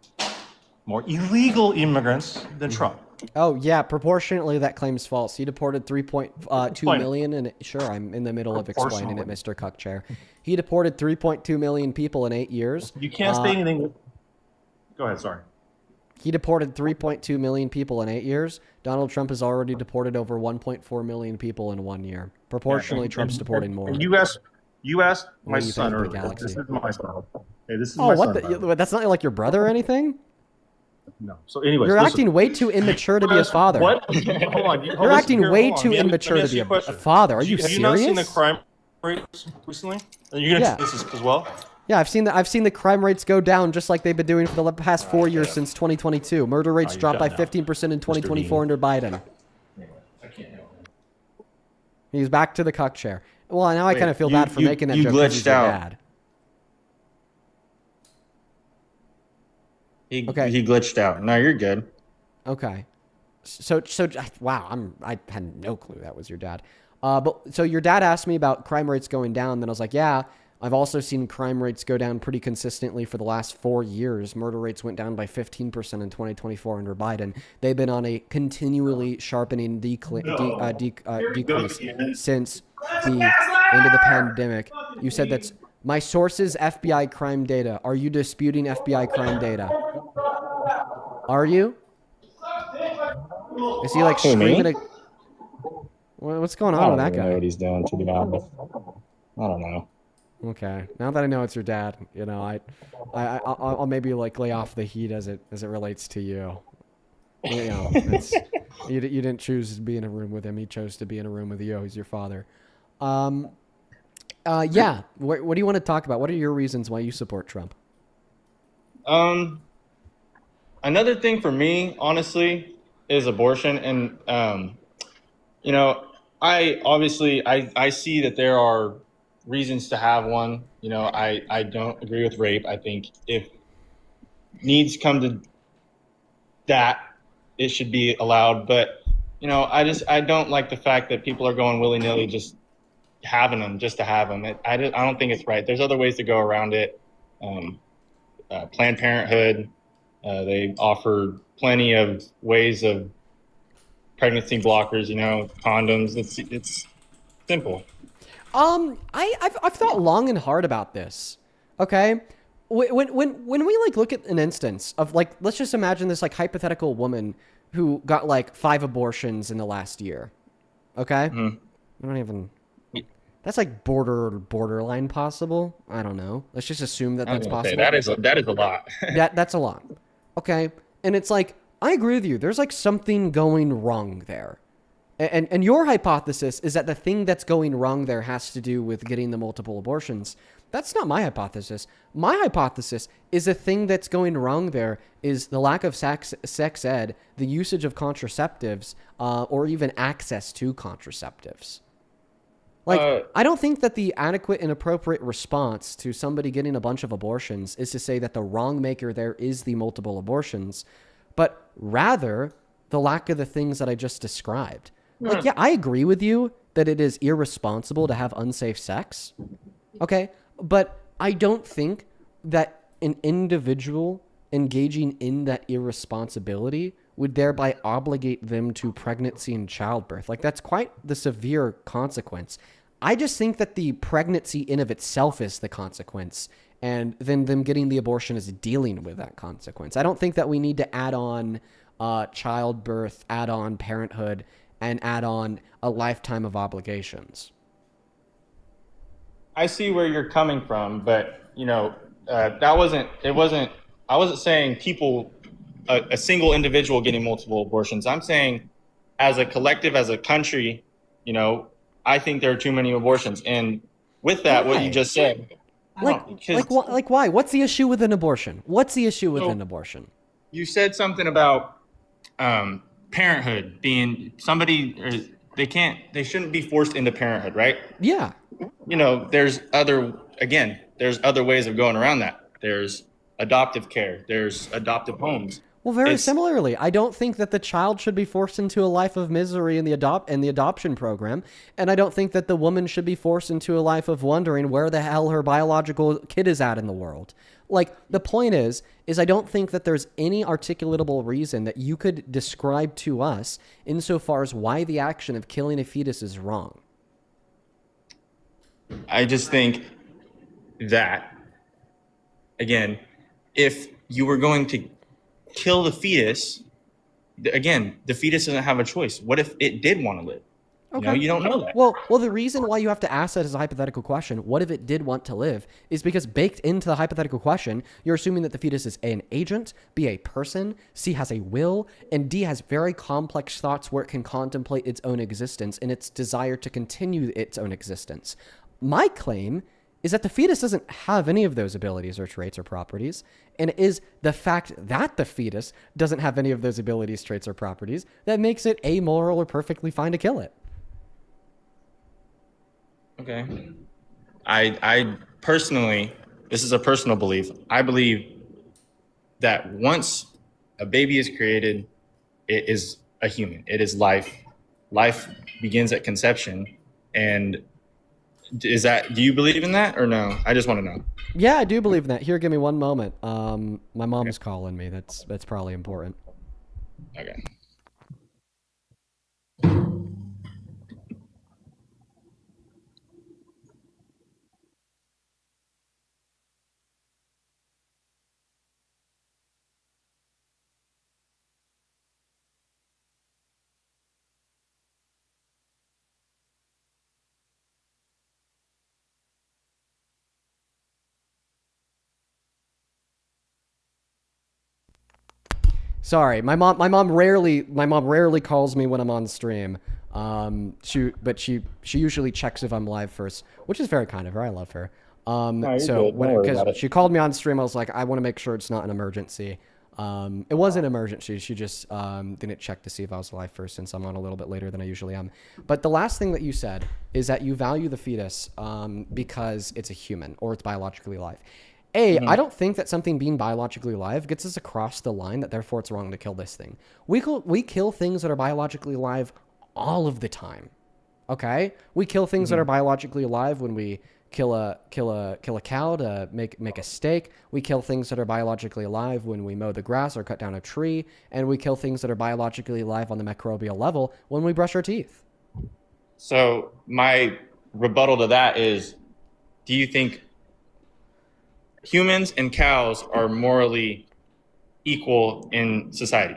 more illegal immigrants than Trump. Oh, yeah. Proportionately, that claim's false. He deported 3.2 million. And sure, I'm in the middle of explaining it, Mr. Cuckchair. He deported 3.2 million people in 8 years. You can't say anything. Go ahead, sorry. He deported 3.2 million people in 8 years. Donald Trump has already deported over 1.4 million people in 1 year. Proportionally, Trump's deporting more. You asked my son earlier. This is my son. Hey, this is my son. That's not like your brother or anything? No. So anyways, you're acting way too immature to be a father. What? Hold on. You're acting way too immature to be a father. Are you serious? Have you not seen the crime rates recently? Are you gonna see this as well? Yeah, I've seen the crime rates go down just like they've been doing for the past 4 years since 2022. Murder rates dropped by 15% in 2024 under Biden. He's back to the cuck chair. Well, now I kind of feel bad for making that joke. You glitched out. Bad. He glitched out. No, you're good. Okay. So wow, I had no clue that was your dad. But so your dad asked me about crime rates going down, then I was like, yeah, I've also seen crime rates go down pretty consistently for the last 4 years. Murder rates went down by 15% in 2024 under Biden. They've been on a continually sharpening decrease since the end of the pandemic. You said that's my sources, FBI crime data. Are you disputing FBI crime data? Are you? Is he like screaming at... What's going on with that guy? I don't know what he's doing, to be honest. I don't know. Okay. Now that I know it's your dad, I'll maybe like lay off the heat as it relates to you. It's you didn't choose to be in a room with him. He chose to be in a room with you. He's your father. Yeah. What do you want to talk about? What are your reasons why you support Trump? Another thing for me, honestly, is abortion, and I see that there are reasons to have one. I don't agree with rape. I think if needs come to that, it should be allowed. But I don't like the fact that people are going willy nilly just having them just to have them. I don't think it's right. There's other ways to go around it. Planned Parenthood, they offer plenty of ways of pregnancy blockers. Condoms. It's simple. I've thought long and hard about this. Okay, when we like look at an instance of like, let's just imagine this like hypothetical woman who got like 5 abortions in the last year. Okay, I don't even. That's like borderline possible. I don't know. Let's just assume that that's possible. That is a lot. That's a lot. Okay, and it's like I agree with you. There's like something going wrong there. And your hypothesis is that the thing that's going wrong there has to do with getting the multiple abortions. That's not my hypothesis. My hypothesis is the thing that's going wrong there is the lack of sex ed, the usage of contraceptives, or even access to contraceptives. Like, I don't think that the adequate and appropriate response to somebody getting a bunch of abortions is to say that the wrong maker there is the multiple abortions, but rather the lack of the things that I just described. Like, yeah, I agree with you that it is irresponsible to have unsafe sex. Okay. But I don't think that an individual engaging in that irresponsibility would thereby obligate them to pregnancy and childbirth. Like, that's quite the severe consequence. I just think that the pregnancy in of itself is the consequence, and then them getting the abortion is dealing with that consequence. I don't think that we need to add on childbirth, add on parenthood, and add on a lifetime of obligations. I see where you're coming from, but I wasn't saying people, a single individual getting multiple abortions. I'm saying as a collective, as a country, I think there are too many abortions. And with that, what you just said, like why? What's the issue with an abortion? What's the issue with an abortion? You said something about parenthood being somebody, they shouldn't be forced into parenthood, right? Yeah. There's other ways of going around that. There's adoptive care. There's adoptive homes. Well, very similarly, I don't think that the child should be forced into a life of misery in the adoption program, and I don't think that the woman should be forced into a life of wondering where the hell her biological kid is at in the world. Like, the point is I don't think that there's any articulatable reason that you could describe to us insofar as why the action of killing a fetus is wrong. I just think that, again, if you were going to kill the fetus, again, the fetus doesn't have a choice. What if it did want to live? Okay. You don't know that. Well, the reason why you have to ask that as a hypothetical question, what if it did want to live, is because baked into the hypothetical question, you're assuming that the fetus is A, an agent, B, a person, C, has a will, and D, has very complex thoughts where it can contemplate its own existence and its desire to continue its own existence. My claim is that the fetus doesn't have any of those abilities or traits or properties, and it is the fact that the fetus doesn't have any of those abilities, traits, or properties that makes it amoral or perfectly fine to kill it. Okay. I personally, this is a personal belief. I believe that once a baby is created, it is a human. It is life. Life begins at conception. And do you believe in that or no? I just want to know. Yeah, I do believe in that. Here, give me one moment. My mom's calling me. That's probably important. Okay. Sorry, my mom rarely calls me when I'm on stream. She usually checks if I'm live first, which is very kind of her. I love her. No, you're So good. Don't worry about because it. she called me on stream, I was like, I want to make sure it's not an emergency. It was an emergency. She just didn't check to see if I was live first, since I'm on a little bit later than I usually am. But the last thing that you said is that you value the fetus because it's a human or it's biologically alive. I don't think that something being biologically alive gets us across the line that therefore it's wrong to kill this thing. We kill things that are biologically alive all of the time. Okay? We kill things that are biologically alive when we kill a cow to make a steak. We kill things that are biologically alive when we mow the grass or cut down a tree, and we kill things that are biologically alive on the microbial level when we brush our teeth. So my rebuttal to that is, do you think humans and cows are morally equal in society?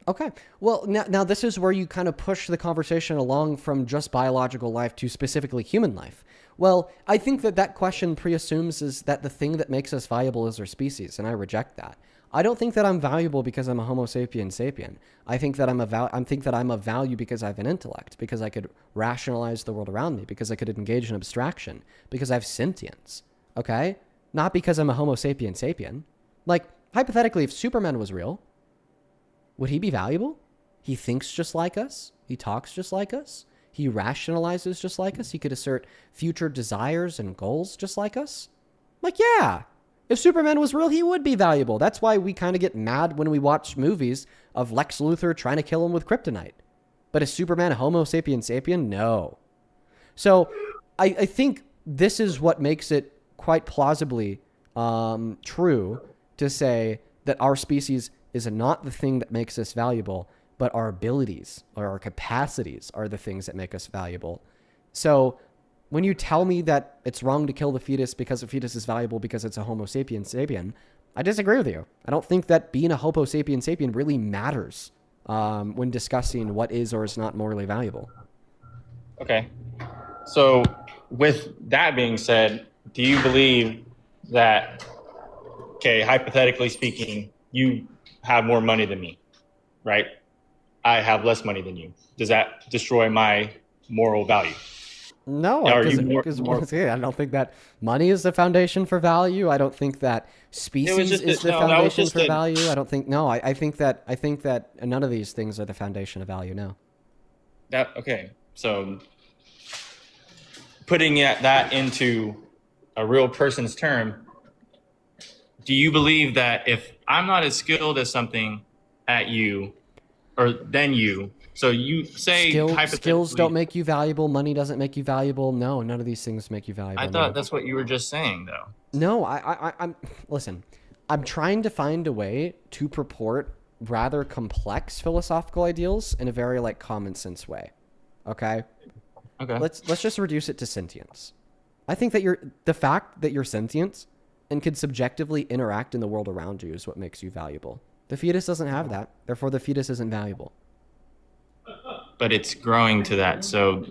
Okay. Well, now this is where you kind of push the conversation along from just biological life to specifically human life. Well, I think that question preassumes is that the thing that makes us valuable is our species, and I reject that. I don't think that I'm valuable because I'm a Homo sapien sapien. I think that I'm of value because I have an intellect, because I could rationalize the world around me, because I could engage in abstraction, because I have sentience. Okay? Not because I'm a Homo sapien sapien. Like, hypothetically, if Superman was real, would he be valuable? He thinks just like us. He talks just like us. He rationalizes just like us. He could assert future desires and goals just like us. Like, yeah, if Superman was real, he would be valuable. That's why we kind of get mad when we watch movies of Lex Luthor trying to kill him with kryptonite. But is Superman Homo sapien sapien? No. So I think this is what makes it quite plausibly true to say that our species is not the thing that makes us valuable, but our abilities or our capacities are the things that make us valuable. So when you tell me that it's wrong to kill the fetus because the fetus is valuable because it's a Homo sapien sapien, I disagree with you. I don't think that being a Homo sapien sapien really matters when discussing what is or is not morally valuable. Okay. So with that being said, do you believe that, okay, hypothetically speaking, you have more money than me, right? I have less money than you. Does that destroy my moral value? No, because I don't think that money is the foundation for value. I don't think that species is the foundation for value. I don't think. No, I think that none of these things are the foundation of value. No. Okay. So putting that into a real person's term, do you believe that if I'm not as skilled as something at you or than you, so you say skills don't make you valuable, money doesn't make you valuable. No, none of these things make you valuable. I thought that's what you were just saying, though. No, I'm listen. I'm trying to find a way to purport rather complex philosophical ideals in a very common sense way. Okay. Okay. Let's just reduce it to sentience. I think that the fact that you're sentient and can subjectively interact in the world around you is what makes you valuable. The fetus doesn't have that. Therefore, the fetus isn't valuable. But it's growing to that. So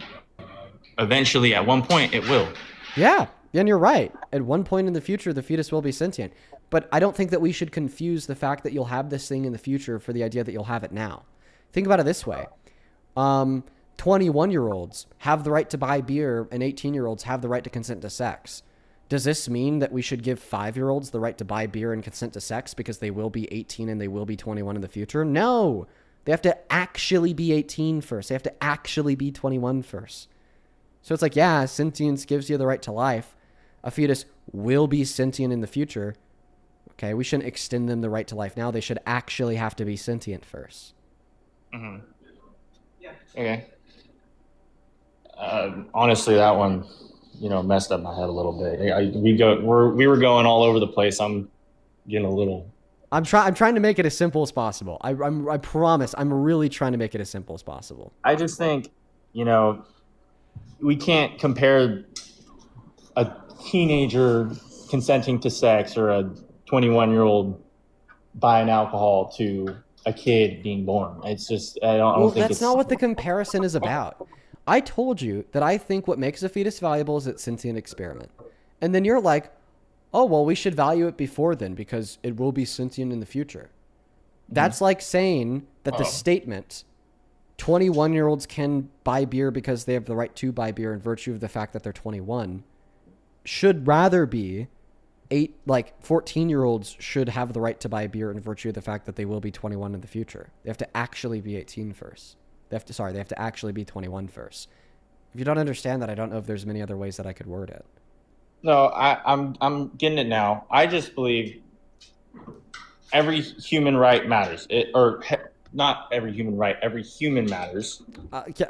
eventually, at one point, it will. Yeah. And you're right. At one point in the future, the fetus will be sentient. But I don't think that we should confuse the fact that you'll have this thing in the future for the idea that you'll have it now. Think about it this way. 21-year-olds have the right to buy beer and 18-year-olds have the right to consent to sex. Does this mean that we should give 5-year-olds the right to buy beer and consent to sex because they will be 18 and they will be 21 in the future? No. They have to actually be 18 first. They have to actually be 21 first. So it's like, yeah, sentience gives you the right to life. A fetus will be sentient in the future. Okay, we shouldn't extend them the right to life now. They should actually have to be sentient first. Mm-hmm. Yeah. Okay. Honestly, that one, messed up my head a little bit. We were going all over the place. I'm getting a little. I'm trying to make it as simple as possible. I promise. I'm really trying to make it as simple as possible. I just think, we can't compare a teenager consenting to sex or a 21-year-old buying alcohol to a kid being born. It's just I don't think that's not what the comparison is about. I told you that I think what makes a fetus valuable is its sentient experiment. And then you're like, oh, well, we should value it before then because it will be sentient in the future. That's like saying that the statement 21-year-olds can buy beer because they have the right to buy beer in virtue of the fact that they're 21 should rather be 14-year-olds should have the right to buy beer in virtue of the fact that they will be 21 in the future. They have to actually be 18 first. They have to actually be 21 first. If you don't understand that, I don't know if there's many other ways that I could word it. No, I'm getting it now. I just believe every human right matters. Not every human right, every human matters.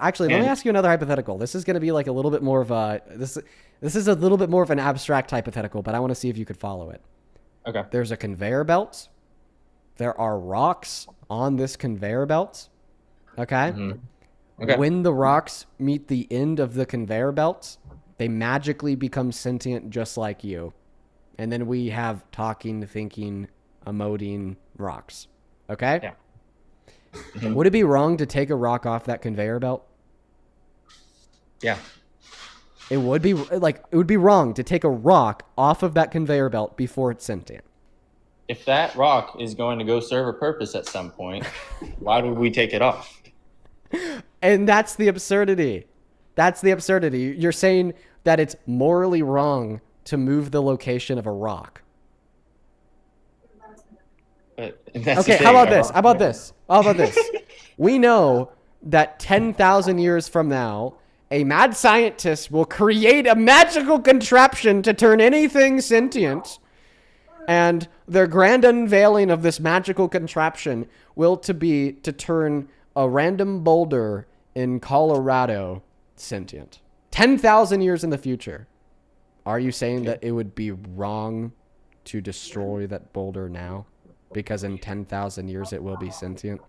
Actually, let me ask you another hypothetical. This is going to be like a little bit more of a this is a little bit more of an abstract hypothetical, but I want to see if you could follow it. Okay. There's a conveyor belt. There are rocks on this conveyor belt. Okay? Okay. When the rocks meet the end of the conveyor belt, they magically become sentient just like you. And then we have talking, thinking, emoting rocks. Okay? Yeah. Would it be wrong to take a rock off that conveyor belt? Yeah. It would be wrong to take a rock off of that conveyor belt before it's sentient. If that rock is going to go serve a purpose at some point, why would we take it off? And that's the absurdity. That's the absurdity. You're saying that it's morally wrong to move the location of a rock. Okay, how about this? How about this? How about this? We know that 10,000 years from now, a mad scientist will create a magical contraption to turn anything sentient. And their grand unveiling of this magical contraption will to turn a random boulder in Colorado sentient. 10,000 years in the future. Are you saying that it would be wrong to destroy that boulder now? Because in 10,000 years it will be sentient?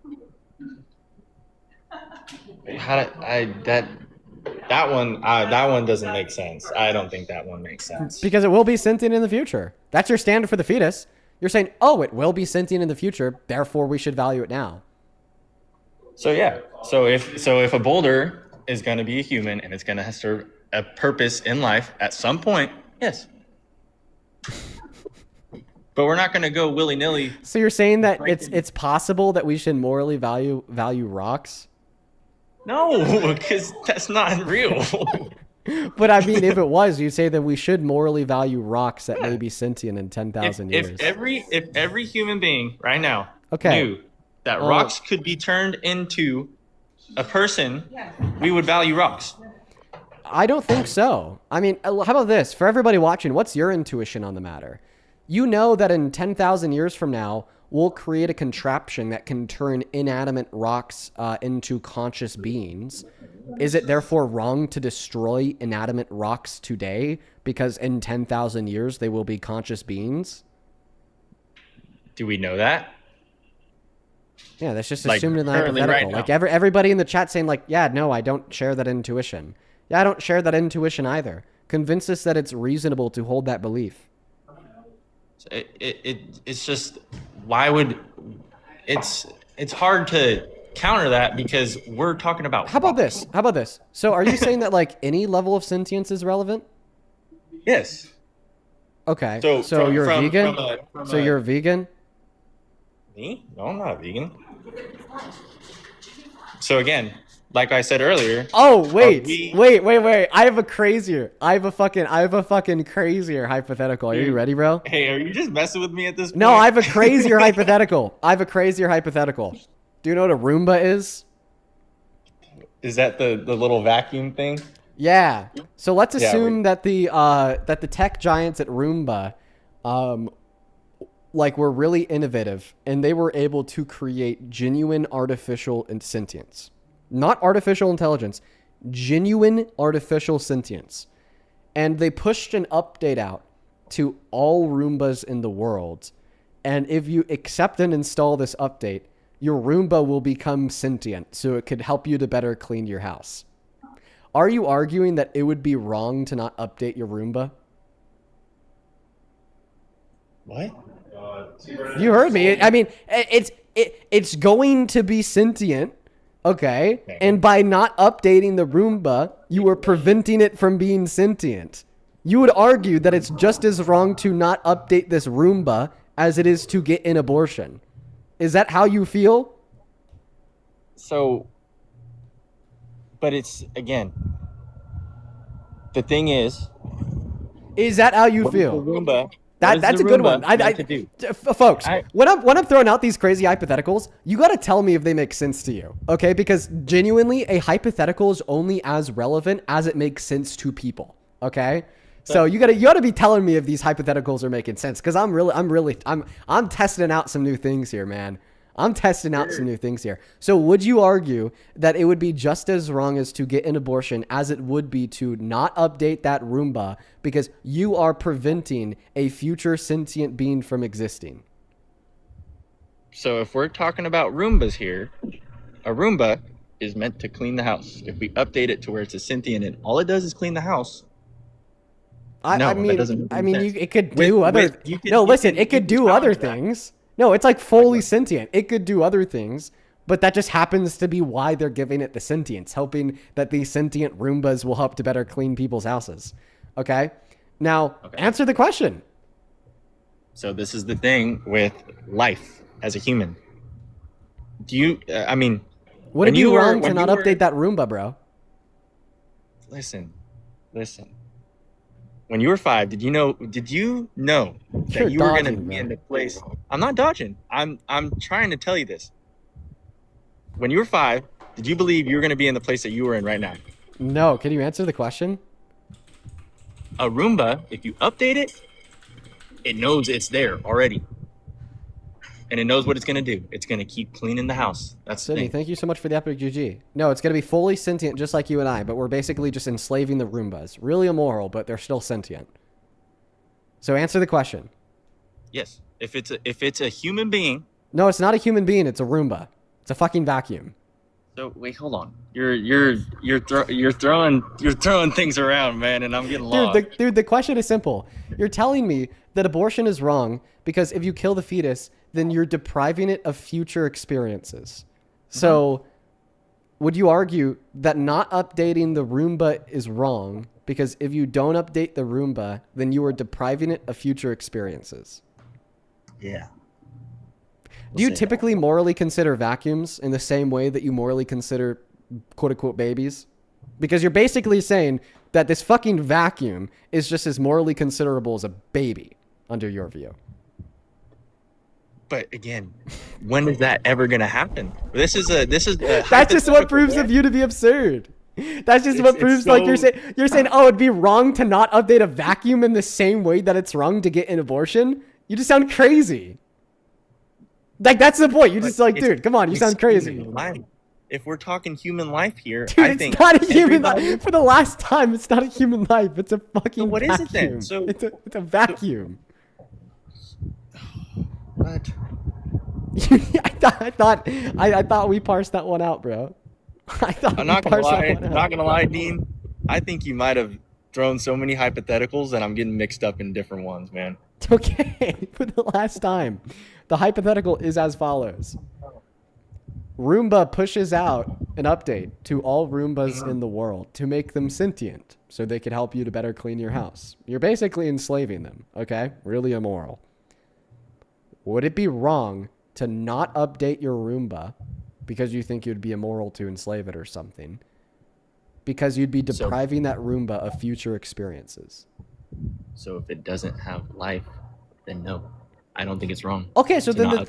That one doesn't make sense. I don't think that one makes sense. Because it will be sentient in the future. That's your standard for the fetus. You're saying, oh, it will be sentient in the future, therefore we should value it now. So yeah. So if a boulder is going to be a human and it's going to serve a purpose in life at some point, yes. But we're not going to go willy-nilly. So you're saying that it's possible that we should morally value rocks? No, because that's not real. But I mean, if it was, you say that we should morally value rocks that may be sentient in 10,000 years. If every human being right now Okay. knew that rocks could be turned into a person, we would value rocks. I don't think so. I mean, how about this? For everybody watching, what's your intuition on the matter? You know that in 10,000 years from now, we'll create a contraption that can turn inanimate rocks into conscious beings. Is it therefore wrong to destroy inanimate rocks today because in 10,000 years they will be conscious beings? Do we know that? Yeah, that's just Like, assumed in the currently hypothetical. right Like now. everybody in the chat saying like, yeah, no, I don't share that intuition. Yeah, I don't share that intuition either. Convince us that it's reasonable to hold that belief. It's just, why would it's hard to counter that because we're talking about. How about this? How about this? So are you saying that like any level of sentience is relevant? Yes. Okay. So So you're from vegan? from So a- you're a vegan? Me? No, I'm not a vegan. So again, like I said earlier. Oh, wait. we- Wait. I have a fucking crazier hypothetical. Are you ready, bro? Hey, are you just messing with me at this point? No, I have a crazier hypothetical. Do you know what a Roomba is? Is that the little vacuum thing? Yeah. So let's Yeah, assume that the tech giants at Roomba, were really innovative and they were able to create genuine artificial sentience, not artificial intelligence, genuine artificial sentience, and they pushed an update out to all Roombas in the world. And if you accept and install this update, your Roomba will become sentient, so it could help you to better clean your house. Are you arguing that it would be wrong to not update your Roomba? What? You heard me. I mean, it's going to be sentient, okay? And by not updating the Roomba, you are preventing it from being sentient. You would argue that it's just as wrong to not update this Roomba as it is to get an abortion. Is that how you feel? So, but it's again. The thing is that how you what is feel? the Roomba? That's a good one. Folks, when I'm throwing out these crazy hypotheticals, you got to tell me if they make sense to you, okay? Because genuinely, a hypothetical is only as relevant as it makes sense to people, okay? So you gotta be telling me if these hypotheticals are making sense, because I'm testing out some new things here, man. I'm testing out some new things here. So would you argue that it would be just as wrong as to get an abortion as it would be to not update that Roomba because you are preventing a future sentient being from existing? So if we're talking about Roombas here, a Roomba is meant to clean the house. If we update it to where it's a sentient and all it does is clean the house, it could do other. It could do other things. No, it's like fully sentient. It could do other things, but that just happens to be why they're giving it the sentience, hoping that these sentient Roombas will help to better clean people's houses. Okay? Now, answer the question. So this is the thing with life as a human. Do you, would it be wrong to not update that Roomba, bro? Listen. When you were 5, did you know that you were going to be in the place? I'm not dodging. I'm trying to tell you this. When you were 5, did you believe you were going to be in the place that you were in right now? No. Can you answer the question? A Roomba, if you update it, it knows it's there already. And it knows what it's going to do. It's going to keep cleaning the house. That's the Sydney, thing. thank you so much for the epic GG. No, it's going to be fully sentient just like you and I, but we're basically just enslaving the Roombas. Really immoral, but they're still sentient. So answer the question. Yes. If it's a human being. No, it's not a human being. It's a Roomba. It's a fucking vacuum. So wait, hold on. You're throwing things around, man, and I'm getting lost. Dude, the question is simple. You're telling me that abortion is wrong because if you kill the fetus, then you're depriving it of future experiences. So would you argue that not updating the Roomba is wrong because if you don't update the Roomba, then you are depriving it of future experiences? Yeah. Do you typically morally consider vacuums in the same way that you morally consider quote unquote babies? Because you're basically saying that this fucking vacuum is just as morally considerable as a baby under your view. But again, when is that ever going to happen? This is that's just what proves the view to be absurd. That's just what proves like you're saying, oh, it'd be wrong to not update a vacuum in the same way that it's wrong to get an abortion. You just sound crazy. Like that's the point. You just like, dude, come on, you sound crazy. If we're talking human life here, dude, I think it's not a human life. For the last time, it's not a human life. It's a fucking. So what vacuum. is it then? So it's a vacuum. What? I thought we parsed that one out, bro. I'm not gonna lie, Dean. I think you might have thrown so many hypotheticals that I'm getting mixed up in different ones, man. Okay, for the last time, the hypothetical is as follows. Roomba pushes out an update to all Roombas in the world to make them sentient so they could help you to better clean your house. You're basically enslaving them, okay? Really immoral. Would it be wrong to not update your Roomba because you think you'd be immoral to enslave it or something? Because you'd be depriving that Roomba of future experiences. So if it doesn't have life, then no. I don't think it's wrong. Okay, so then the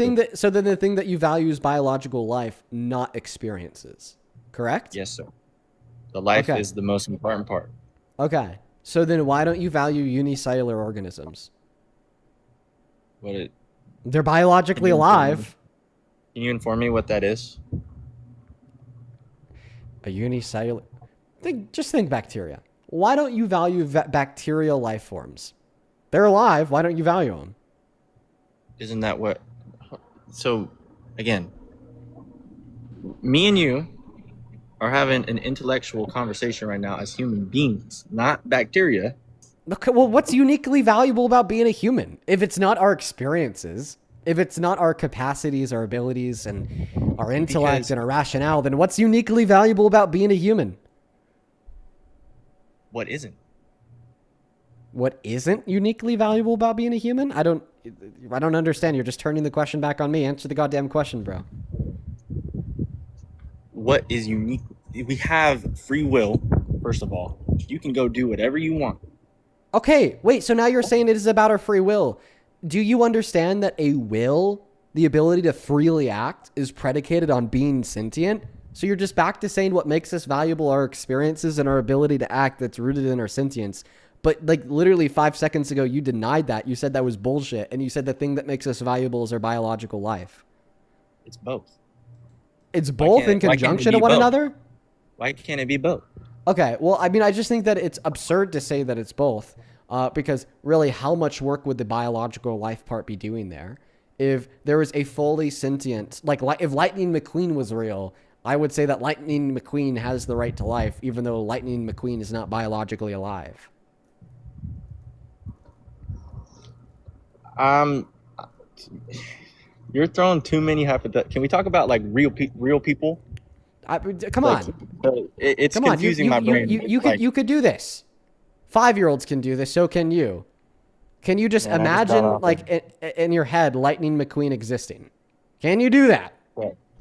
thing that you value is biological life, not experiences. Correct? Yes, sir. The life is the most important part. Okay. So then why don't you value unicellular organisms? They're biologically alive. Can you inform me what that is? A unicellular... Just think bacteria. Why don't you value bacterial life forms? They're alive. Why don't you value them? Isn't that what... So, again, me and you are having an intellectual conversation right now as human beings, not bacteria. Okay, well, what's uniquely valuable about being a human? If it's not our experiences, if it's not our capacities, our abilities, and our intellect and our rationale, then what's uniquely valuable about being a human? What isn't? What isn't uniquely valuable about being a human? I don't understand. You're just turning the question back on me. Answer the goddamn question, bro. What is unique? We have free will, first of all. You can go do whatever you want. Okay, wait, so now you're saying it is about our free will. Do you understand that a will, the ability to freely act, is predicated on being sentient? So you're just back to saying what makes us valuable are our experiences and our ability to act that's rooted in our sentience. But like literally 5 seconds ago, you denied that. You said that was bullshit. And you said the thing that makes us valuable is our biological life. It's both. It's both in conjunction to one another? Why can't it be both? Okay, well, I mean, I just think that it's absurd to say that it's both. Because really, how much work would the biological life part be doing there? If there was a fully sentient, like if Lightning McQueen was real, I would say that Lightning McQueen has the right to life, even though Lightning McQueen is not biologically alive. You're throwing too many hypotheticals. Can we talk about like real people? Come on. It's Come confusing my brain. You could do this. 5-year-olds can do this. So can you. Can you just imagine, like, in your head, Lightning McQueen existing? Can you do that?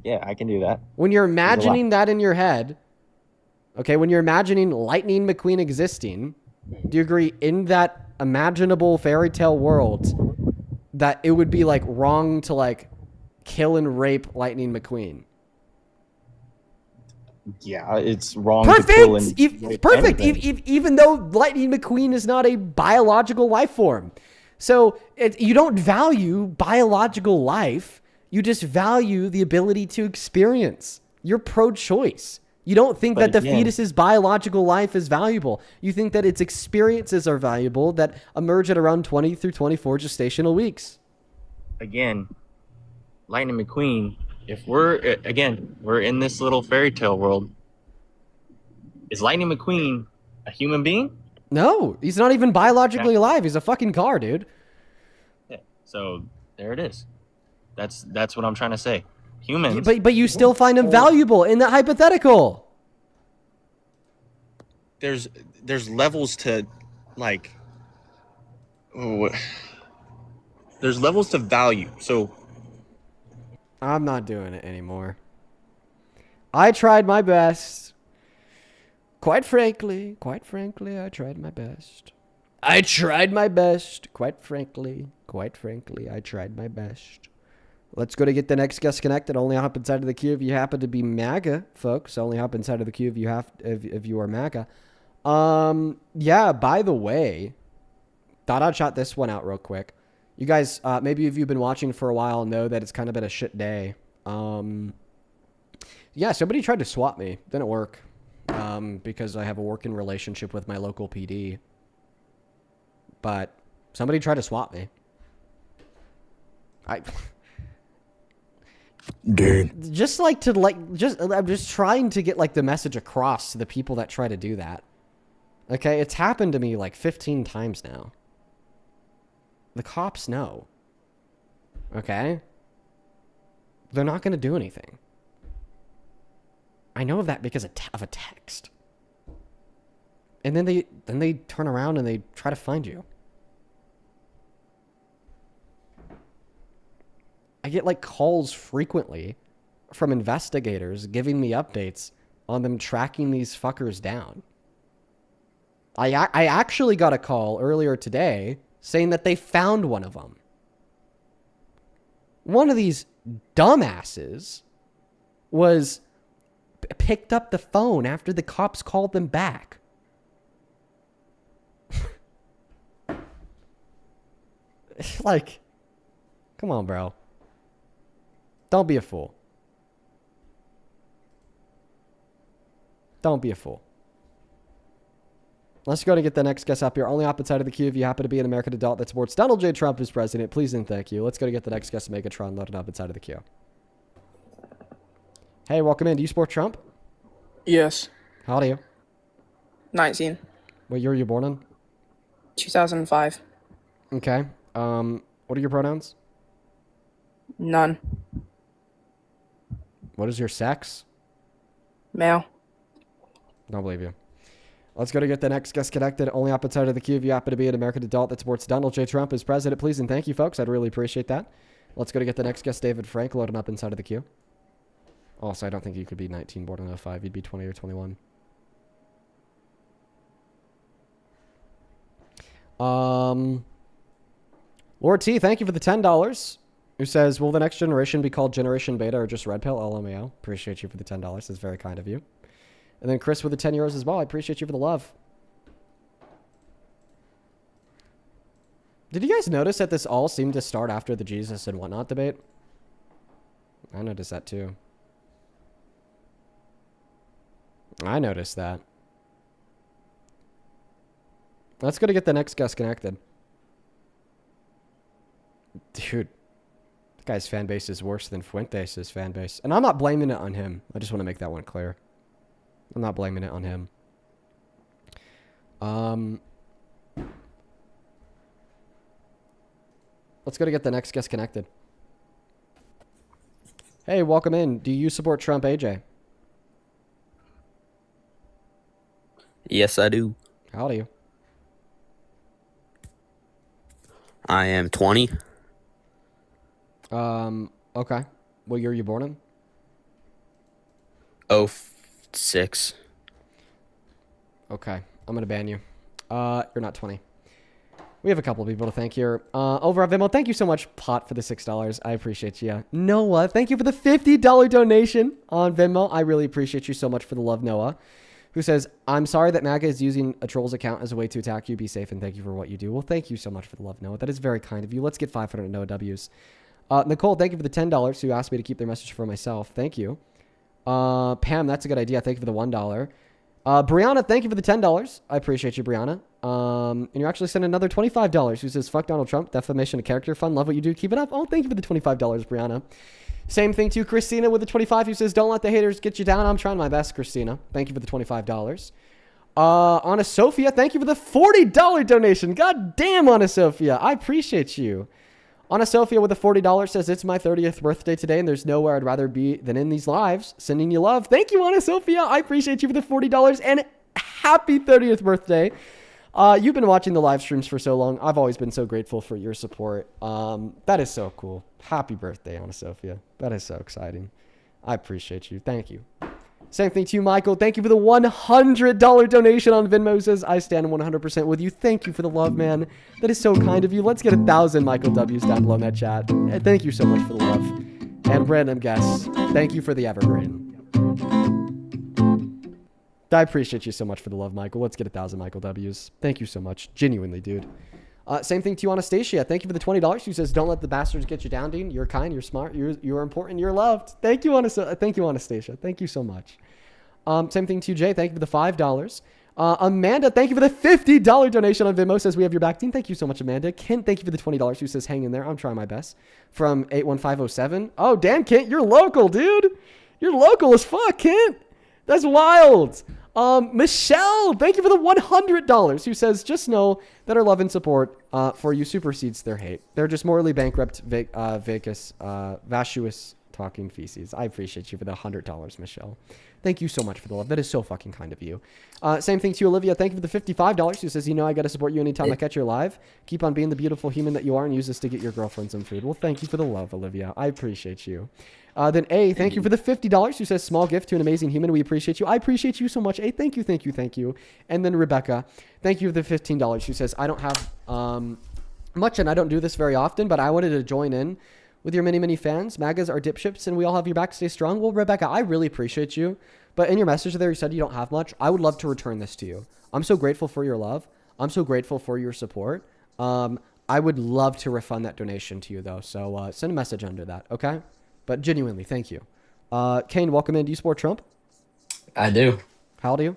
Yeah, I can do that. When you're imagining that in your head, okay, when you're imagining Lightning McQueen existing, do you agree in that imaginable fairy tale world that it would be, like, wrong to, like, kill and rape Lightning McQueen? Yeah, it's wrong Perfect! to kill and Perfect! Even though Lightning McQueen is not a biological life form. So you don't value biological life. You just value the ability to experience. You're pro-choice. You don't think that the fetus's biological life is valuable. You think that its experiences are valuable that emerge at around 20 through 24 gestational weeks. Again, Lightning McQueen, if we're in this little fairy tale world, is Lightning McQueen a human being? No, he's not even biologically alive. He's a fucking car, dude. Yeah, so there it is. That's what I'm trying to say. Humans. But you still find him valuable in that hypothetical. There's levels to like. There's levels to value. So I'm not doing it anymore. I tried my best. Quite frankly, I tried my best. I tried my best. Quite frankly, I tried my best. Let's go to get the next guest connected. Only hop inside of the queue if you happen to be MAGA, folks. Only hop inside of the queue if you are MAGA. Yeah, by the way, thought I'd shot this one out real quick. You guys, maybe if you've been watching for a while, know that it's kind of been a shit day. Yeah, somebody tried to swap me. Didn't work. Because I have a working relationship with my local PD. But somebody tried to swap me. Dude. I'm just trying to get like the message across to the people that try to do that. Okay, it's happened to me like 15 times now. The cops know. Okay? They're not going to do anything. I know of that because of a text. And then they turn around and they try to find you. I get like calls frequently from investigators giving me updates on them tracking these fuckers down. I actually got a call earlier today saying that they found one of them. One of these dumbasses picked up the phone after the cops called them back. Like, come on, bro. Don't be a fool. Don't be a fool. Let's go to get the next guest up here. Only hop inside of the queue if you happen to be an American adult that supports Donald J. Trump as president. Please and thank you. Let's go to get the next guest, Megatron, loaded up inside of the queue. Hey, welcome in. Do you support Trump? Yes. How old are you? 19. What year were you born in? 2005. Okay. What are your pronouns? None. What is your sex? Male. Don't believe you. Let's go to get the next guest connected. Only up outside of the queue if you happen to be an American adult that supports Donald J. Trump as president, please and thank you, folks. I'd really appreciate that. Let's go to get the next guest, David Frank, loading up inside of the queue. Also, I don't think you could be 19, born in 05. You'd be 20 or 21. Lord T, thank you for the $10. Who says, will the next generation be called Generation Beta or just Red Pill? LMAO. Appreciate you for the $10. That's very kind of you. And then Chris with the 10 euros as well. I appreciate you for the love. Did you guys notice that this all seemed to start after the Jesus and whatnot debate? I noticed that too. I noticed that. Let's go to get the next guest connected. Dude, that guy's fan base is worse than Fuentes' fan base. And I'm not blaming it on him. I just want to make that one clear. I'm not blaming it on him. Let's go to get the next guest connected. Hey, welcome in. Do you support Trump, AJ? Yes, I do. How old are you? I am 20. Okay. What year are you born in? 06. Okay. I'm going to ban you. You're not 20. We have a couple of people to thank here. Over on Venmo, thank you so much, Pot, for the $6. I appreciate you. Noah, thank you for the $50 donation on Venmo. I really appreciate you so much for the love, Noah. Who says, I'm sorry that MAGA is using a troll's account as a way to attack you. Be safe and thank you for what you do. Well, thank you so much for the love, Noah. That is very kind of you. Let's get 500 Noah W's. Nicole, thank you for the $10 who asked me to keep their message for myself. Thank you. Pam, that's a good idea. Thank you for the $1. Brianna, thank you for the $10. I appreciate you, Brianna. And you actually sent another $25 who says, fuck Donald Trump, defamation of character, fun, love what you do, keep it up. Oh, thank you for the $25, Brianna. Same thing to Christina with the 25 who says, don't let the haters get you down. I'm trying my best, Christina. Thank you for the $25. Anna Sophia, thank you for the $40 donation. God damn, Anna Sophia. I appreciate you. Anna Sophia with the $40 says, it's my 30th birthday today, and there's nowhere I'd rather be than in these lives. Sending you love. Thank you, Anna Sophia. I appreciate you for the $40, and happy 30th birthday. You've been watching the live streams for so long. I've always been so grateful for your support. That is so cool. Happy birthday, Anna Sophia. That is so exciting. I appreciate you. Thank you. Same thing to you, Michael. Thank you for the $100 donation on Venmo. Says, I stand 100% with you. Thank you for the love, man. That is so kind of you. Let's get 1,000 Michael W's down below in that chat. And thank you so much for the love. And random guests, thank you for the evergreen. I appreciate you so much for the love, Michael. Let's get 1,000 Michael W's. Thank you so much. Genuinely, dude. Same thing to you, Anastasia. Thank you for the $20. Who says, don't let the bastards get you down, Dean. You're kind, you're smart, you're important, you're loved. Thank you, Anastasia. Thank you so much. Same thing to you, Jay. Thank you for the $5. Amanda, thank you for the $50 donation on Venmo. Says, we have your back, Dean. Thank you so much, Amanda. Kent, thank you for the $20. Who says, hang in there. I'm trying my best. From 81507. Oh, damn, Kent. You're local, dude. You're local as fuck, Kent. That's wild. Michelle, thank you for the $100. Who says, just know that our love and support for you supersedes their hate. They're just morally bankrupt, vacuous talking feces. I appreciate you for the $100, Michelle. Thank you so much for the love. That is so fucking kind of you. Same thing to you, Olivia. Thank you for the $55. Who says, you know, I got to support you anytime I catch you live. Keep on being the beautiful human that you are and use this to get your girlfriend some food. Well, thank you for the love, Olivia. I appreciate you. Then A, thank you for the $50. Who says, small gift to an amazing human. We appreciate you. I appreciate you so much. A, thank you, thank you, thank you. And then Rebecca, thank you for the $15. Who says, I don't have much and I don't do this very often, but I wanted to join in with your many, many fans. MAGAs are dipships and we all have your back. Stay strong. Well, Rebecca, I really appreciate you. But in your message there, you said you don't have much. I would love to return this to you. I'm so grateful for your love. I'm so grateful for your support. I would love to refund that donation to you, though. So send a message under that, okay? But genuinely, thank you. Kane, welcome in. Do you support Trump? I do. How old are you?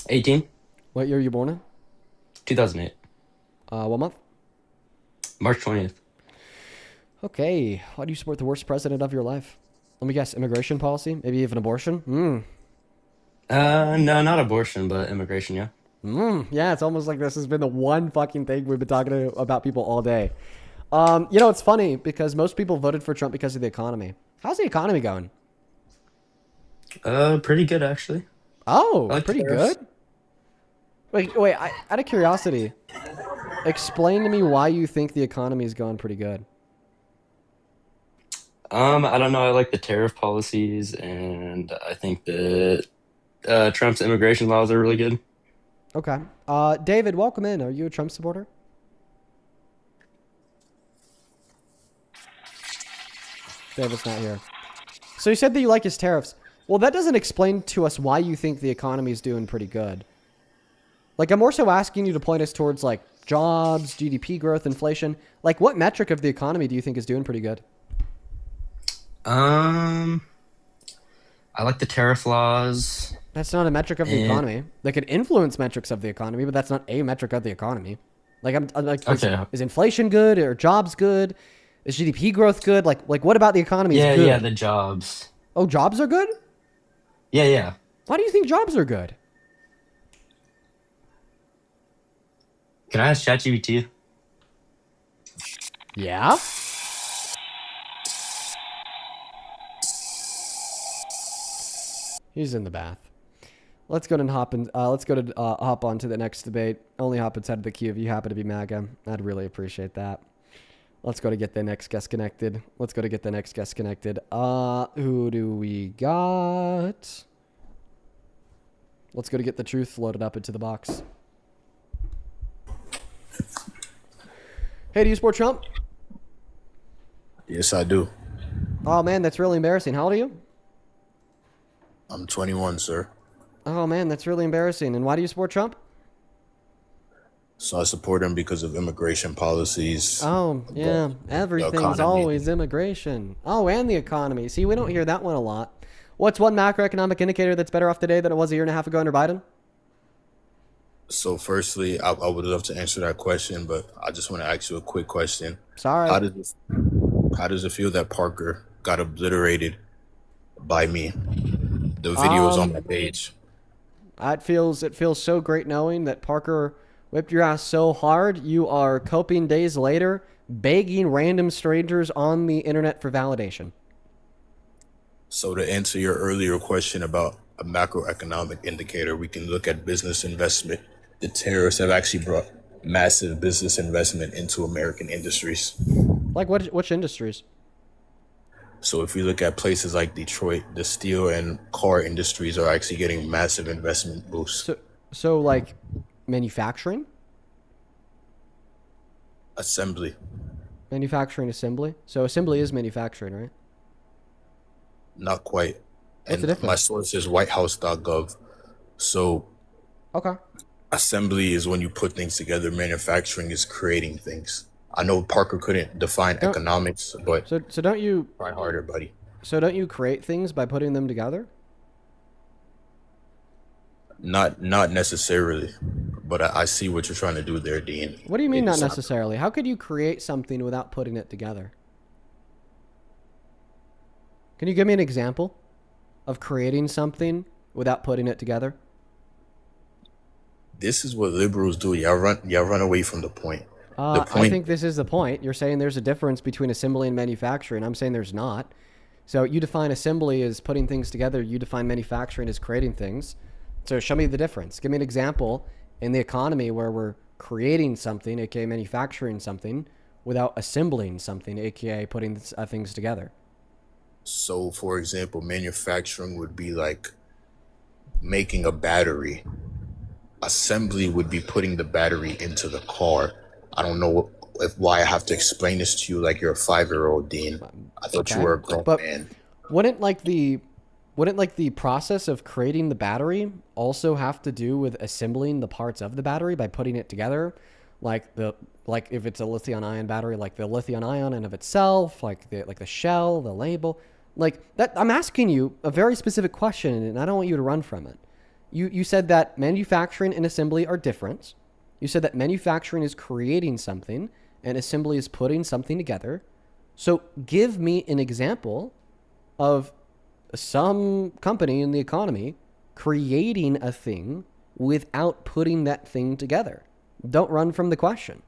18. What year are you born in? 2008. What month? March 20th. Okay. Why do you support the worst president of your life? Let me guess. Immigration policy? Maybe even abortion? No, not abortion, but immigration, yeah. Yeah, it's almost like this has been the one fucking thing we've been talking about people all day. You know, it's funny because most people voted for Trump because of the economy. How's the economy going? Pretty good, actually. Oh, I like pretty tariffs. good? Wait. Out of curiosity, explain to me why you think the economy is going pretty good. I don't know. I like the tariff policies, and I think that Trump's immigration laws are really good. Okay. David, welcome in. Are you a Trump supporter? David's not here. So you said that you like his tariffs. Well, that doesn't explain to us why you think the economy is doing pretty good. Like, I'm more so asking you to point us towards, like, jobs, GDP growth, inflation. Like, what metric of the economy do you think is doing pretty good? I like the tariff laws. That's not a metric of the economy. They could influence metrics of the economy, but that's not a metric of the economy. Like, I'm like, Okay. is inflation good? Or jobs good? Is GDP growth good? Like what about the economy is good? Yeah, the jobs. Oh, jobs are good? Yeah. Why do you think jobs are good? Can I ask ChatGPT? Yeah? He's in the bath. Let's go and hop in. Let's go to hop on to the next debate. Only hop inside of the queue if you happen to be MAGA. I'd really appreciate that. Let's go to get the next guest connected. Who do we got? Let's go to get the truth loaded up into the box. Hey, do you support Trump? Yes, I do. Oh, man, that's really embarrassing. How old are you? I'm 21, sir. Oh, man, that's really embarrassing. And why do you support Trump? So I support him because of immigration policies. Oh, yeah. Everything's economy. always immigration. Oh, and the economy. See, we don't hear that one a lot. What's one macroeconomic indicator that's better off today than it was a year and a half ago under Biden? So firstly, I would love to answer that question, but I just want to ask you a quick question. Sorry. How does it feel that Parker got obliterated by me? The video is on my page. It feels so great knowing that Parker whipped your ass so hard you are coping days later begging random strangers on the internet for validation. So to answer your earlier question about a macroeconomic indicator, we can look at business investment. The tariffs have actually brought massive business investment into American industries. Like which industries? So if we look at places like Detroit, the steel and car industries are actually getting massive investment boosts. So like manufacturing? Assembly. Manufacturing assembly? So assembly is manufacturing, right? Not quite. What's the And difference? my source is whitehouse.gov. So Okay. assembly is when you put things together. Manufacturing is creating things. I know Parker couldn't define economics, but So don't you try harder, buddy. So don't you create things by putting them together? Not necessarily, but I see what you're trying to do there, Dean. What do you mean It's not necessarily? How could you create something without putting it together? Can you give me an example of creating something without putting it together? This is what liberals do. Y'all run away from the point. I think this is the point. You're saying there's a difference between assembly and manufacturing. I'm saying there's not. So you define assembly as putting things together. You define manufacturing as creating things. So show me the difference. Give me an example in the economy where we're creating something, aka manufacturing something, without assembling something, aka putting things together. So, for example, manufacturing would be like making a battery. Assembly would be putting the battery into the car. I don't know why I have to explain this to you like you're a 5-year-old, Dean. I thought you were a grown man. Wouldn't the process of creating the battery also have to do with assembling the parts of the battery by putting it together? Like if it's a lithium ion battery, like the lithium ion in of itself, like the shell, the label, like that. I'm asking you a very specific question, and I don't want you to run from it. You said that manufacturing and assembly are different. You said that manufacturing is creating something and assembly is putting something together. So give me an example of some company in the economy creating a thing without putting that thing together. Don't run from the question.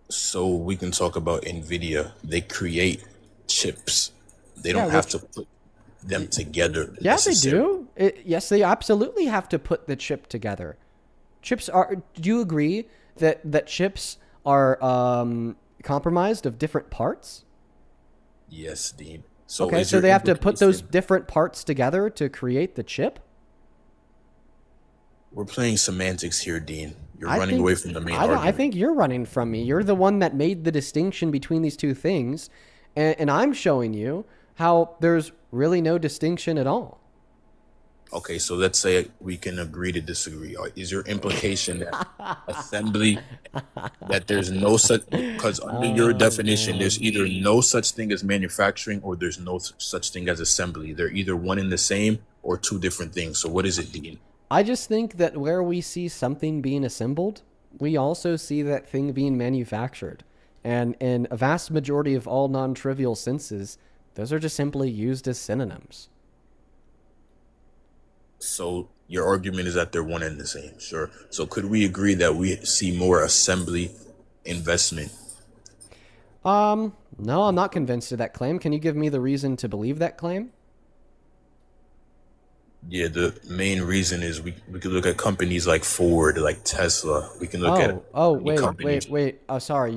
So we can talk about NVIDIA. They create chips. They don't have to put them together. Yeah, they do. Yes, they absolutely have to put the chip together. Chips are. Do you agree that chips are compromised of different parts? Yes, Dean. So okay, is so your they have to put those implication- different parts together to create the chip? We're playing semantics here, Dean. You're I running think- away from the main I argument. think you're running from me. You're the one that made the distinction between these two things, and I'm showing you how there's really no distinction at all. Okay, so let's say we can agree to disagree. Is your implication that assembly, that there's no such, because under your definition, there's either no such thing as manufacturing or there's no such thing as assembly. They're either one and the same or two different things. So what is it, Dean? I just think that where we see something being assembled, we also see that thing being manufactured. And in a vast majority of all non-trivial senses, those are just simply used as synonyms. So your argument is that they're one and the same, sure. So could we agree that we see more assembly investment? No, I'm not convinced of that claim. Can you give me the reason to believe that claim? Yeah, the main reason is we could look at companies like Ford, like Tesla. We can look at companies. wait. Oh, sorry.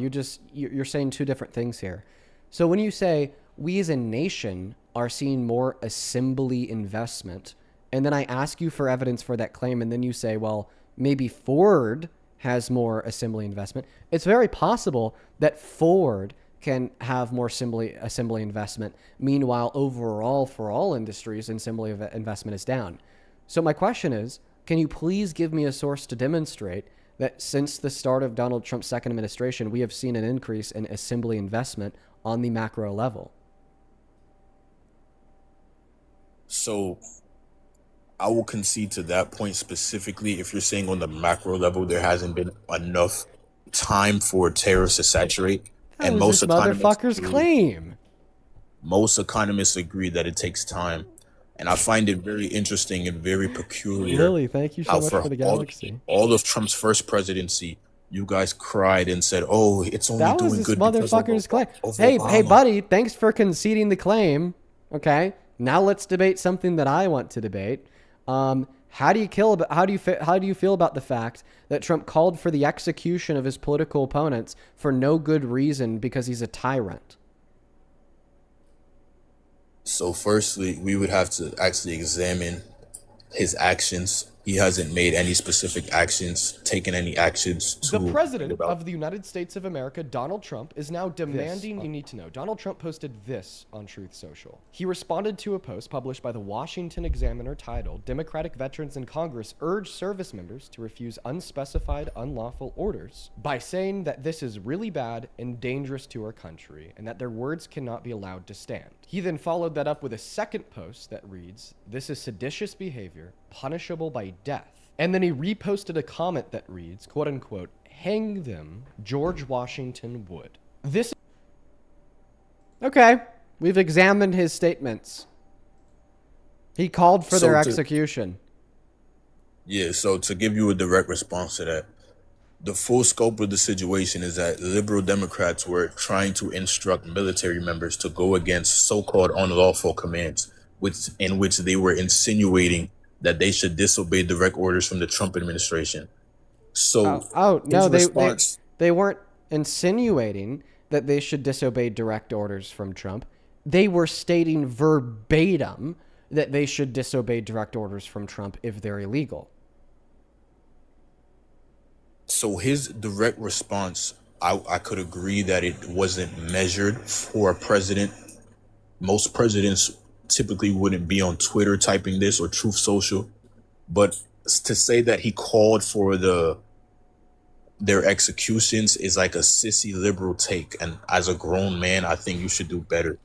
You're saying two different things here. So when you say we as a nation are seeing more assembly investment, and then I ask you for evidence for that claim, and then you say, well, maybe Ford has more assembly investment. It's very possible that Ford can have more assembly investment. Meanwhile, overall, for all industries, assembly investment is down. So my question is, can you please give me a source to demonstrate that since the start of Donald Trump's second administration, we have seen an increase in assembly investment on the macro level? So I will concede to that point specifically. If you're saying on the macro level, there hasn't been enough time for tariffs to saturate. That was this motherfucker's claim. Most economists agree that it takes time. And I find it very interesting and very peculiar. Lily, thank you so how much for the galaxy. All of Trump's first presidency, you guys cried and said, "Oh, it's only That was doing this good because motherfucker's claim. of Hey, Obama." buddy, thanks for conceding the claim. Okay, now let's debate something that I want to debate. How do you feel about the fact that Trump called for the execution of his political opponents for no good reason because he's a tyrant? So firstly, we would have to actually examine his actions. He hasn't made any specific actions, taken any actions to The president of the United States of America, Donald Trump, is now demanding you need to know. Donald Trump posted this on Truth Social. He responded to a post published by the Washington Examiner titled, "Democratic Veterans in Congress Urge Service Members to Refuse Unspecified Unlawful Orders," by saying that this is really bad and dangerous to our country and that their words cannot be allowed to stand. He then followed that up with a second post that reads, "This is seditious behavior, punishable by death." And then he reposted a comment that reads, quote unquote, "Hang them, George Washington would." This. Okay, we've examined his statements. He called for their execution. Yeah, so to give you a direct response to that, the full scope of the situation is that liberal Democrats were trying to instruct military members to go against so-called unlawful commands, in which they were insinuating that they should disobey direct orders from the Trump administration. So, no, response, they weren't insinuating that they should disobey direct orders from Trump. They were stating verbatim that they should disobey direct orders from Trump if they're illegal. So his direct response, I could agree that it wasn't measured for a president. Most presidents typically wouldn't be on Twitter typing this or Truth Social, but to say that he called for their executions is like a sissy liberal take. And as a grown man, I think you should do better.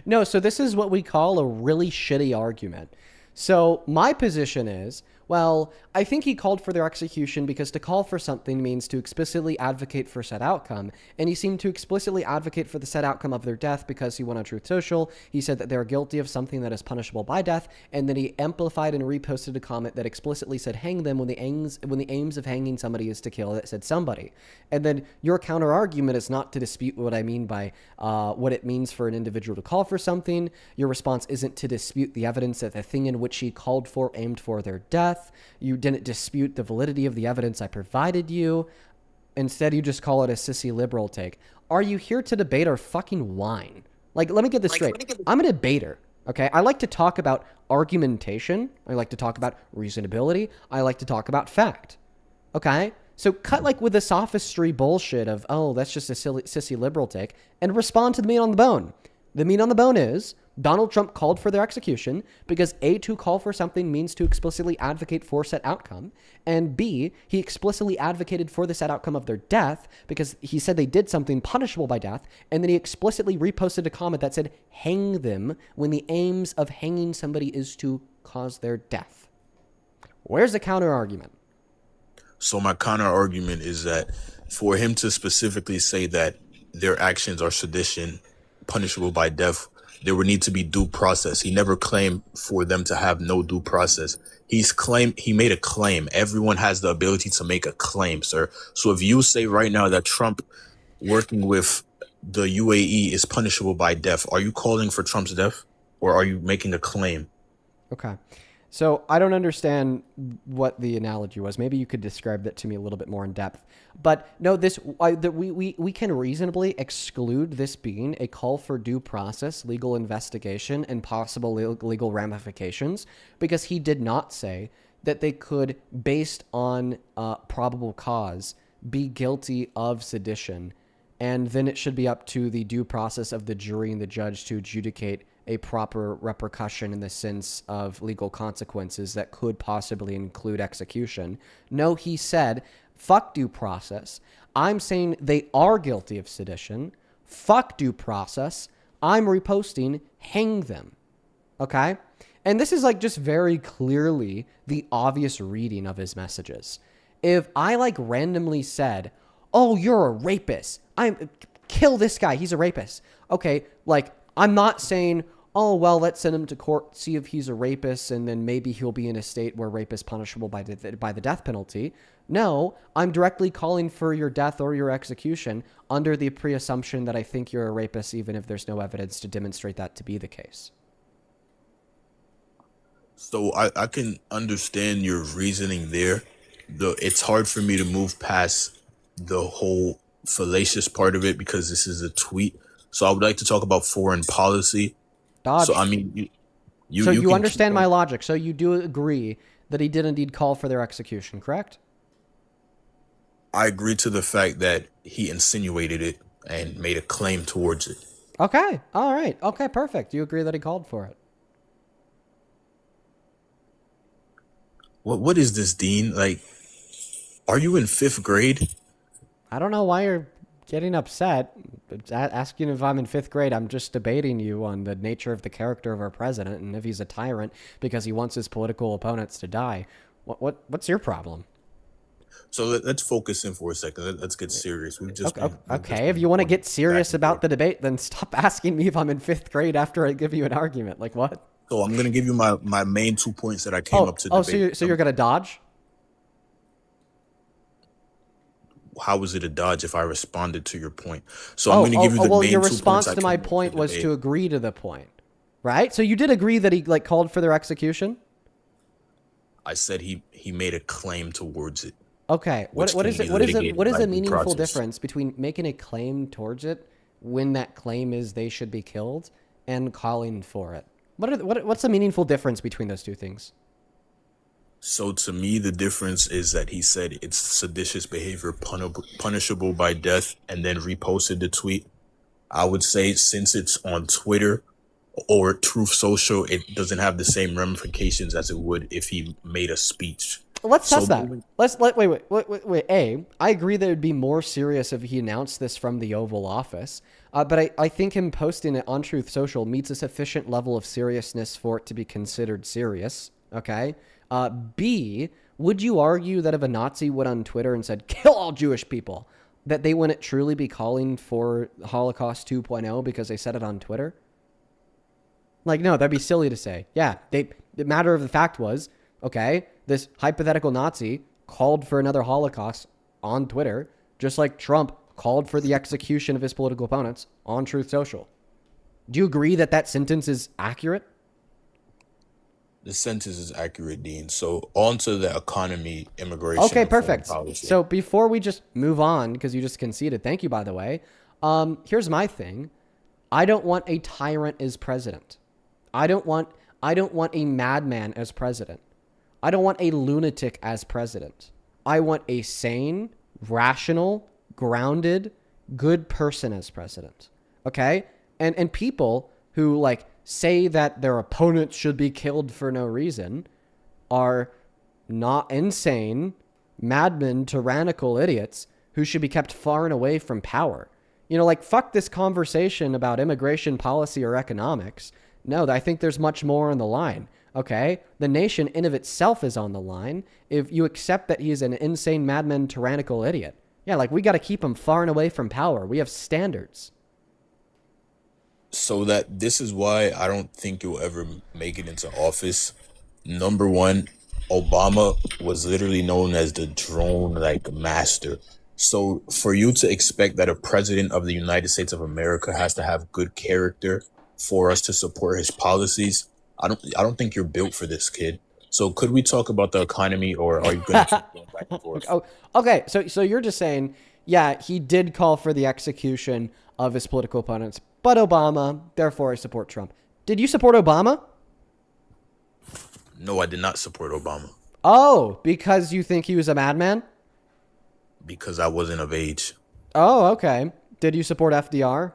No, so this is what we call a really shitty argument. So my position is, well, I think he called for their execution because to call for something means to explicitly advocate for said outcome. And he seemed to explicitly advocate for the said outcome of their death because he went on Truth Social. He said that they're guilty of something that is punishable by death. And then he amplified and reposted a comment that explicitly said hang them when the aims of hanging somebody is to kill. That said somebody. And then your counter argument is not to dispute what I mean by what it means for an individual to call for something. Your response isn't to dispute the evidence that the thing in which he called for aimed for their death. death. You didn't dispute the validity of the evidence I provided you. Instead, you just call it a sissy liberal take. Are you here to debate or fucking whine? Like, let me get this straight. I'm a debater, okay? I like to talk about argumentation. I like to talk about reasonability. I like to talk about fact, okay? So cut like with the sophistry bullshit of, oh, that's just a silly, sissy liberal take, and respond to the meat on the bone. The meat on the bone is Donald Trump called for their execution because A, to call for something means to explicitly advocate for said outcome, and B, he explicitly advocated for the said outcome of their death because he said they did something punishable by death, and then he explicitly reposted a comment that said, hang them, when the aims of hanging somebody is to cause their death. Where's the counter argument? So my counter argument is that for him to specifically say that their actions are sedition, punishable by death, there would need to be due process. He never claimed for them to have no due process. He made a claim. Everyone has the ability to make a claim, sir. So if you say right now that Trump working with the UAE is punishable by death, are you calling for Trump's death or are you making a claim? Okay. So I don't understand what the analogy was. Maybe you could describe that to me a little bit more in depth. But no, we can reasonably exclude this being a call for due process, legal investigation, and possible legal ramifications because he did not say that they could, based on probable cause, be guilty of sedition. And then it should be up to the due process of the jury and the judge to adjudicate a proper repercussion in the sense of legal consequences that could possibly include execution. No, he said, fuck due process. I'm saying they are guilty of sedition. Fuck due process. I'm reposting, hang them. Okay? And this is like just very clearly the obvious reading of his messages. If I like randomly said, oh, you're a rapist. Kill this guy. He's a rapist. Okay, like I'm not saying, oh, well, let's send him to court, see if he's a rapist, and then maybe he'll be in a state where rape is punishable by the death penalty. No, I'm directly calling for your death or your execution under the pre-assumption that I think you're a rapist, even if there's no evidence to demonstrate that to be the case. So I can understand your reasoning there. It's hard for me to move past the whole fallacious part of it because this is a tweet. So I would like to talk about foreign policy. Dodge. So I mean, you understand my logic. So you do agree that he did indeed call for their execution, correct? I agree to the fact that he insinuated it and made a claim towards it. Okay. All right. Okay, perfect. You agree that he called for it. What is this, Dean? Like, are you in 5th grade? I don't know why you're getting upset. Asking if I'm in 5th grade, I'm just debating you on the nature of the character of our president and if he's a tyrant because he wants his political opponents to die. What's your problem? So let's focus in for a second. Let's get serious. Okay, if you want to get serious about the debate, then stop asking me if I'm in 5th grade after I give you an argument. Like what? So I'm going to give you my main 2 points that I came up to debate. So you're going to dodge? How was it a dodge if I responded to your point? So I'm going to give you the main 2 points. Your response to my point was to agree to the point, right? So you did agree that he like called for their execution? I said he made a claim towards it. Okay. What is a meaningful difference between making a claim towards it when that claim is they should be killed and calling for it? What's the meaningful difference between those two things? So to me, the difference is that he said it's seditious behavior punishable by death and then reposted the tweet. I would say since it's on Twitter or Truth Social, it doesn't have the same ramifications as it would if he made a speech. Let's test that. Wait. I agree that it would be more serious if he announced this from the Oval Office. But I think him posting it on Truth Social meets a sufficient level of seriousness for it to be considered serious. Okay. B, would you argue that if a Nazi went on Twitter and said, kill all Jewish people, that they wouldn't truly be calling for Holocaust 2.0 because they said it on Twitter? Like, no, that'd be silly to say. Yeah, the matter of the fact was, okay, this hypothetical Nazi called for another Holocaust on Twitter, just like Trump called for the execution of his political opponents on Truth Social. Do you agree that that sentence is accurate? The sentence is accurate, Dean. So on to the economy, immigration, Okay, and foreign perfect. policy. So before we just move on, because you just conceded, thank you, by the way. Here's my thing. I don't want a tyrant as president. I don't want a madman as president. I don't want a lunatic as president. I want a sane, rational, grounded, good person as president. Okay? And people who like say that their opponents should be killed for no reason are not insane, madmen, tyrannical idiots who should be kept far and away from power. You know, like, fuck this conversation about immigration policy or economics. No, I think there's much more on the line, okay? The nation in of itself is on the line if you accept that he is an insane, madman, tyrannical idiot. Yeah, like, we got to keep him far and away from power. We have standards. So that this is why I don't think you'll ever make it into office. Number one, Obama was literally known as the drone like master. So for you to expect that a president of the United States of America has to have good character for us to support his policies, I don't think you're built for this, kid. So could we talk about the economy, or are you going to keep going back and forth? Oh, okay. So you're just saying, yeah, he did call for the execution of his political opponents, but Obama, therefore I support Trump. Did you support Obama? No, I did not support Obama. Oh, because you think he was a madman? Because I wasn't of age. Oh, okay. Did you support FDR?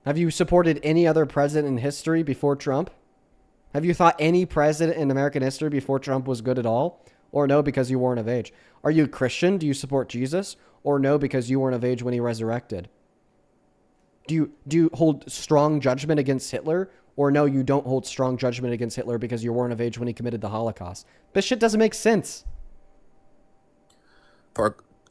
Have you supported any other president in history before Trump? Have you thought any president in American history before Trump was good at all? Or no, because you weren't of age? Are you a Christian? Do you support Jesus? Or no, because you weren't of age when he resurrected? Do you hold strong judgment against Hitler? Or no, you don't hold strong judgment against Hitler because you weren't of age when he committed the Holocaust? This shit doesn't make sense.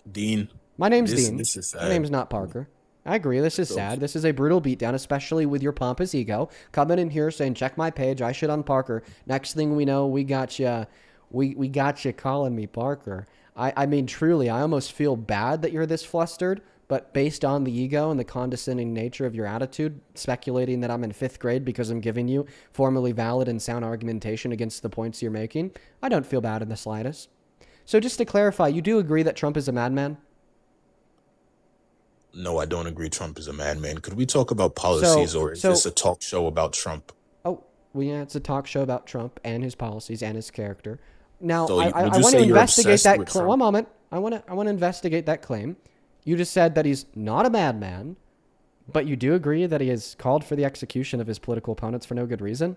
Dean. My name's Dean. This is sad. My name's not Parker. I agree. This is sad. This is a brutal beatdown, especially with your pompous ego. Coming in here saying, check my page. I shit on Parker. Next thing we know, we got you. We got you calling me Parker. I mean, truly, I almost feel bad that you're this flustered. But based on the ego and the condescending nature of your attitude, speculating that I'm in 5th grade because I'm giving you formally valid and sound argumentation against the points you're making, I don't feel bad in the slightest. So just to clarify, you do agree that Trump is a madman? No, I don't agree Trump is a madman. Could we talk about policies, or is this a talk show about Trump? Oh, well, yeah, it's a talk show about Trump and his policies and his character. Now, So I would you want say to you're investigate obsessed that with claim. Trump? One moment. I want to investigate that claim. You just said that he's not a madman, but you do agree that he has called for the execution of his political opponents for no good reason?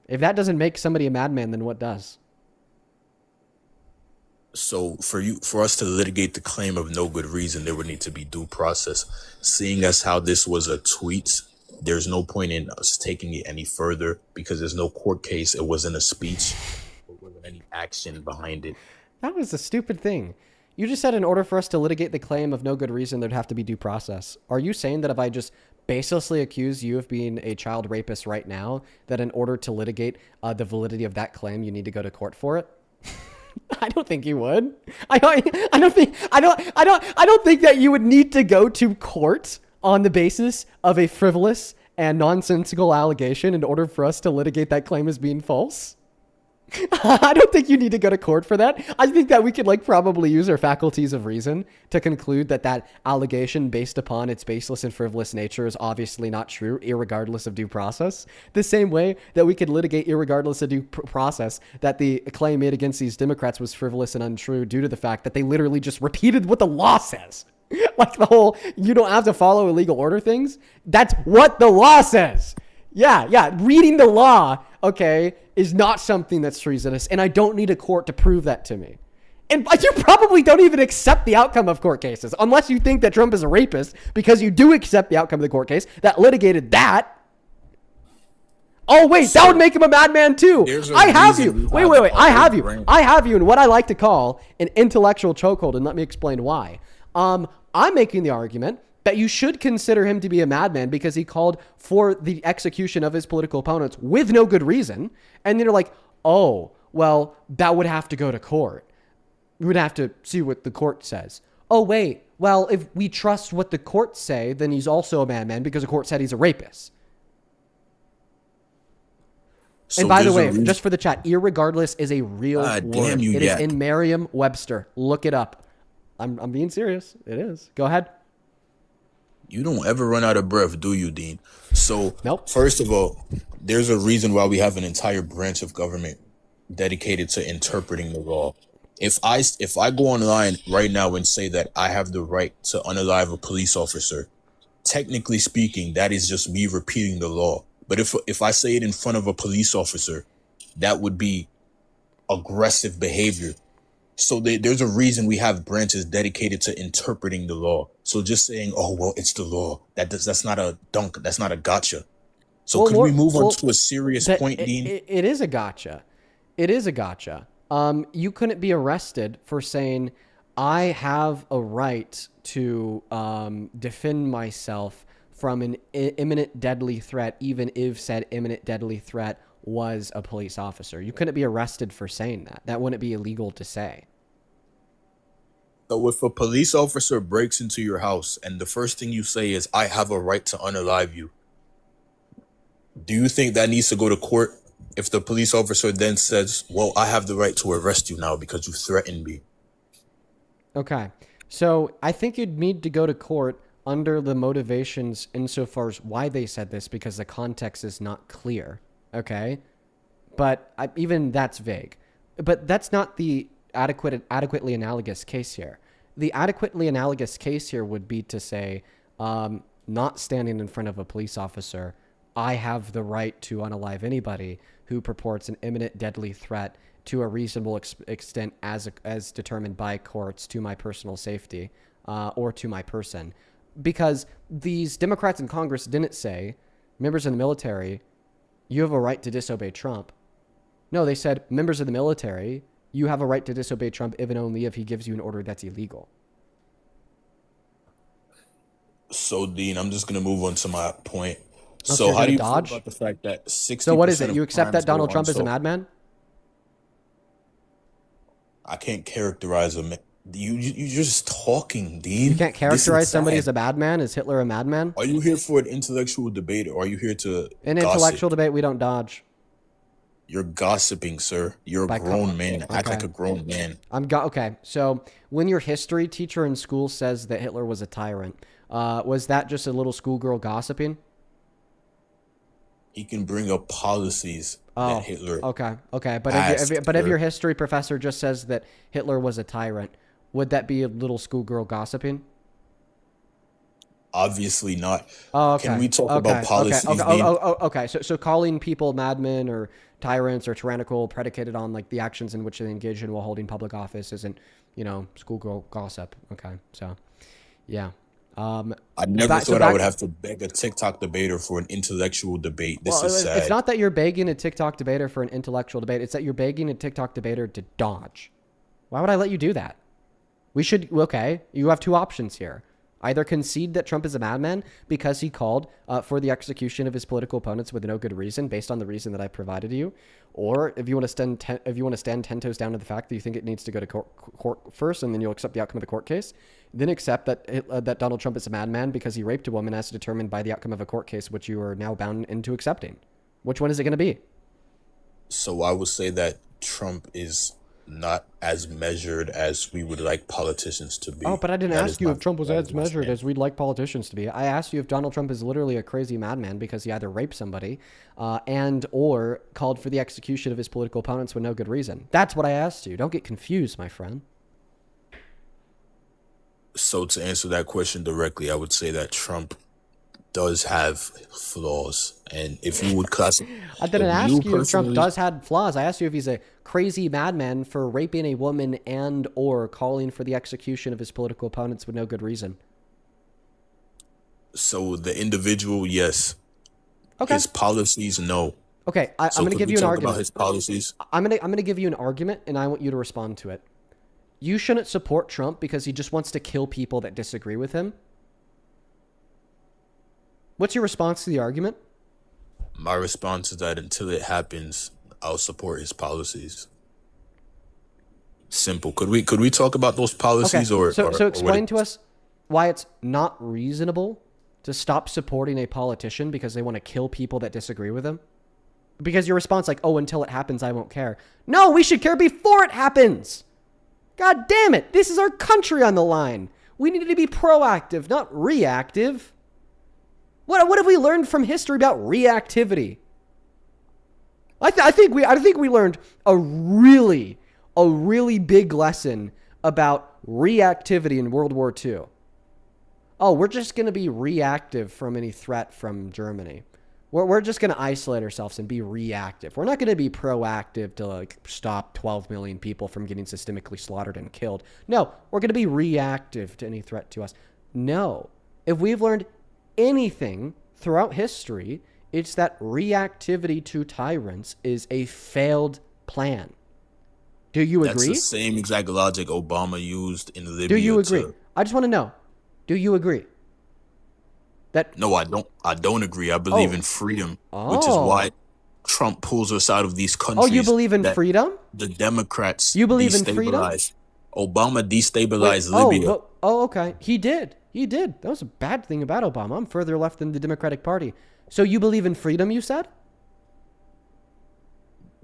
If that doesn't make somebody a madman, then what does? So for us to litigate the claim of no good reason, there would need to be due process. Seeing as how this was a tweet, there's no point in us taking it any further because there's no court case. It wasn't a speech. There wasn't any action behind it. That was a stupid thing. You just said in order for us to litigate the claim of no good reason, there'd have to be due process. Are you saying that if I just baselessly accuse you of being a child rapist right now, that in order to litigate the validity of that claim, you need to go to court for it? I don't think you would. I don't think that you would need to go to court on the basis of a frivolous and nonsensical allegation in order for us to litigate that claim as being false. I don't think you need to go to court for that. I think that we could probably use our faculties of reason to conclude that that allegation based upon its baseless and frivolous nature is obviously not true, irregardless of due process. The same way that we could litigate irregardless of due process that the claim made against these Democrats was frivolous and untrue due to the fact that they literally just repeated what the law says. Like the whole, you don't have to follow a legal order things. That's what the law says. Yeah. Reading the law, okay, is not something that's treasonous, and I don't need a court to prove that to me. And you probably don't even accept the outcome of court cases, unless you think that Trump is a rapist, because you do accept the outcome of the court case that litigated that. Oh, wait, that would make him a madman too. I have you. Wait. I have you. I have you in what I like to call an intellectual chokehold, and let me explain why. I'm making the argument that you should consider him to be a madman because he called for the execution of his political opponents with no good reason. And then you're like, oh, well, that would have to go to court. We would have to see what the court says. Oh, wait, well, if we trust what the courts say, then he's also a madman because the court said he's a rapist. And by the way, just for the chat, irregardless is a real God word. damn you, It is Yak. in Merriam-Webster. Look it up. I'm being serious. It is. Go ahead. You don't ever run out of breath, do you, Dean? So, nope. First of all, there's a reason why we have an entire branch of government dedicated to interpreting the law. If I go online right now and say that I have the right to unalive a police officer, technically speaking, that is just me repeating the law. But if I say it in front of a police officer, that would be aggressive behavior. So there's a reason we have branches dedicated to interpreting the law. So just saying, "Oh well, it's the law," that's not a dunk. That's not a gotcha. So could we move on to a serious point, Dean? It is a gotcha. It is a gotcha. You couldn't be arrested for saying, "I have a right to defend myself from an imminent deadly threat," even if said imminent deadly threat was a police officer. You couldn't be arrested for saying that. That wouldn't be illegal to say. So if a police officer breaks into your house and the first thing you say is, "I have a right to unalive you," do you think that needs to go to court? If the police officer then says, "Well, I have the right to arrest you now because you threatened me." Okay. So I think you'd need to go to court under the motivations insofar as why they said this, because the context is not clear. Okay. But even that's vague. But that's not the adequately analogous case here. The adequately analogous case here would be to say, not standing in front of a police officer, "I have the right to unalive anybody who purports an imminent deadly threat to a reasonable extent as determined by courts to my personal safety or to my person." Because these Democrats in Congress didn't say, "Members of the military, you have a right to disobey Trump." No, they said, "Members of the military, you have a right to disobey Trump if and only if he gives you an order that's illegal." So, Dean, I'm just going to move on to my point. Okay, So you're how do you gonna feel dodge? about the fact that 60% So what is it? of You accept that crimes go Donald Trump is a unsolved? madman? I can't characterize him. You're just talking, Dean. You can't characterize somebody as a madman? Is Hitler a madman? Are you here for an intellectual debate, or are you here to In gossip? intellectual debate, we don't dodge. You're gossiping, sir. You're a grown man. Act like a grown man. Okay. So when your history teacher in school says that Hitler was a tyrant, was that just a little schoolgirl gossiping? He can bring up policies that Hitler. Okay. But passed, if sir. your history professor just says that Hitler was a tyrant, would that be a little schoolgirl gossiping? Obviously not. Oh, okay. Can we talk about policies? Dean? Okay. So calling people madmen or tyrants or tyrannical predicated on like the actions in which they engage in while holding public office isn't, schoolgirl gossip. Okay. So, yeah. I never thought I would have to beg a TikTok debater for an intellectual debate. This is sad. It's not that you're begging a TikTok debater for an intellectual debate. It's that you're begging a TikTok debater to dodge. Why would I let you do that? You have two options here. Either concede that Trump is a madman because he called for the execution of his political opponents with no good reason, based on the reason that I provided you, or if you want to stand 10 toes down to the fact that you think it needs to go to court first, and then you'll accept the outcome of the court case, then accept that Donald Trump is a madman because he raped a woman as determined by the outcome of a court case, which you are now bound into accepting. Which one is it going to be? So I would say that Trump is not as measured as we would like politicians to be. Oh, but I didn't That ask is you my- if Trump was that as is my measured stand. as we'd like politicians to be. I asked you if Donald Trump is literally a crazy madman because he either raped somebody and or called for the execution of his political opponents with no good reason. That's what I asked you. Don't get confused, my friend. So to answer that question directly, I would say that Trump does have flaws, and if you would classify, I didn't ask you if Trump does have flaws. I asked you if he's a crazy madman for raping a woman and or calling for the execution of his political opponents with no good reason. So the individual, yes. Okay. His policies, no. Okay, I'm So going to could give we you an talk argument. about his policies? I'm going to give you an argument, and I want you to respond to it. You shouldn't support Trump because he just wants to kill people that disagree with him. What's your response to the argument? My response is that until it happens, I'll support his policies. Simple. Could we talk about those policies, Okay, so or explain to us why it's not reasonable to stop supporting a politician because they want to kill people that disagree with him? Because your response like, oh, until it happens, I won't care. No, we should care before it happens. God damn it. This is our country on the line. We need to be proactive, not reactive. What have we learned from history about reactivity? I think we learned a really big lesson about reactivity in World War II. Oh, we're just going to be reactive from any threat from Germany. We're just going to isolate ourselves and be reactive. We're not going to be proactive to like stop 12 million people from getting systemically slaughtered and killed. No, we're going to be reactive to any threat to us. No. If we've learned anything throughout history, it's that reactivity to tyrants is a failed plan. Do you agree? That's the same exact logic Obama used in Libya. Do you agree? I just want to know. Do you agree? No, I don't. I don't agree. I believe in freedom, which is why Trump pulls us out of these countries. Oh, you believe in freedom? The Democrats. You believe in freedom? Obama destabilized Libya. Okay. He did. That was a bad thing about Obama. I'm further left than the Democratic Party. So you believe in freedom, you said?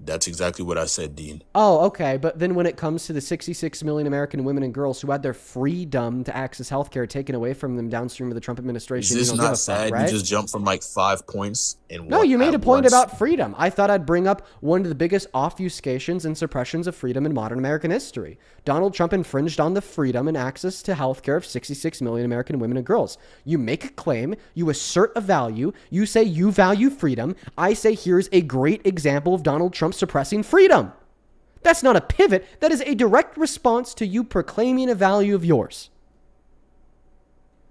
That's exactly what I said, Dean. Oh, okay. But then when it comes to the 66 million American women and girls who had their freedom to access healthcare taken away from them downstream of the Trump administration, is this not sad? Right? You just jumped from like 5 points No, you made a point about freedom. I thought I'd bring up one of the biggest obfuscations and suppressions of freedom in modern American history. Donald Trump infringed on the freedom and access to healthcare of 66 million American women and girls. You make a claim, you assert a value, you say you value freedom. I say here's a great example of Donald Trump suppressing freedom. That's not a pivot. That is a direct response to you proclaiming a value of yours.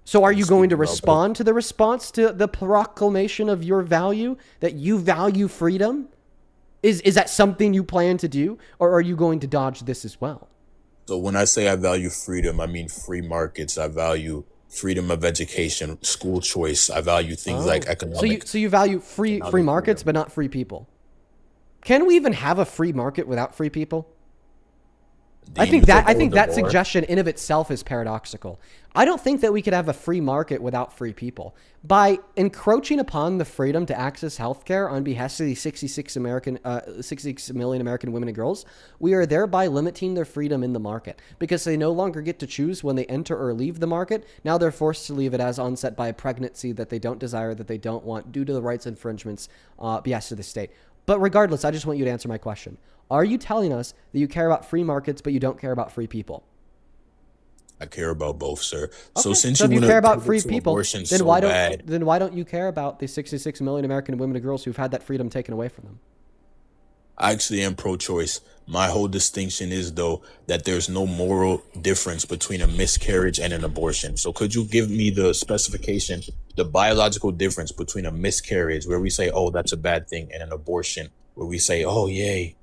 So are you going to respond to the response to the proclamation of your value, that you value freedom? Is that something you plan to do, or are you going to dodge this as well? So when I say I value freedom, I mean free markets. I value freedom of education, school choice. I value things like economic. So you value free markets, but not free people. Can we even have a free market without free people? I think that suggestion in of itself is paradoxical. I don't think that we could have a free market without free people. By encroaching upon the freedom to access healthcare on behest of the 66 million American women and girls, we are thereby limiting their freedom in the market because they no longer get to choose when they enter or leave the market. Now they're forced to leave it as onset by a pregnancy that they don't desire, that they don't want, due to the rights infringements behest of the state. But regardless, I just want you to answer my question. Are you telling us that you care about free markets, but you don't care about free people? I care about both, sir. Okay. So since if you care about free to people, then why don't you care about the 66 million American women and girls who've had that freedom taken away from them? I actually am pro-choice. My whole distinction is, though, that there's no moral difference between a miscarriage and an abortion. So could you give me the specification, the biological difference between a miscarriage, where we say, oh, that's a bad thing, and an abortion, where we say, oh, yay?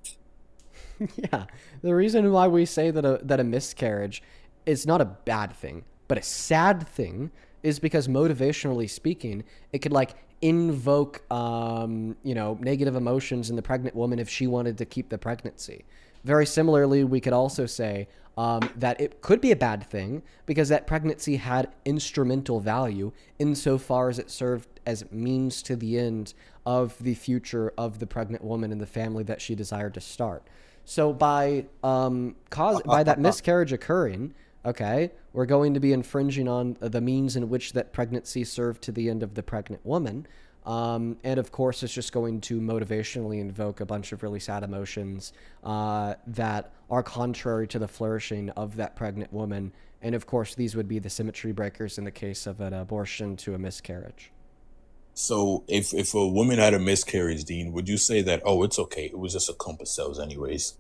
Yeah, the reason why we say that a miscarriage is not a bad thing, but a sad thing, is because motivationally speaking, it could like invoke, negative emotions in the pregnant woman if she wanted to keep the pregnancy. Very similarly, we could also say that it could be a bad thing because that pregnancy had instrumental value insofar as it served as means to the end of the future of the pregnant woman and the family that she desired to start. So by that miscarriage occurring, okay, we're going to be infringing on the means in which that pregnancy served to the end of the pregnant woman. And of course, it's just going to motivationally invoke a bunch of really sad emotions that are contrary to the flourishing of that pregnant woman. And of course, these would be the symmetry breakers in the case of an abortion to a miscarriage. So if a woman had a miscarriage, Dean, would you say that, oh, it's okay, it was just a clump of cells anyways?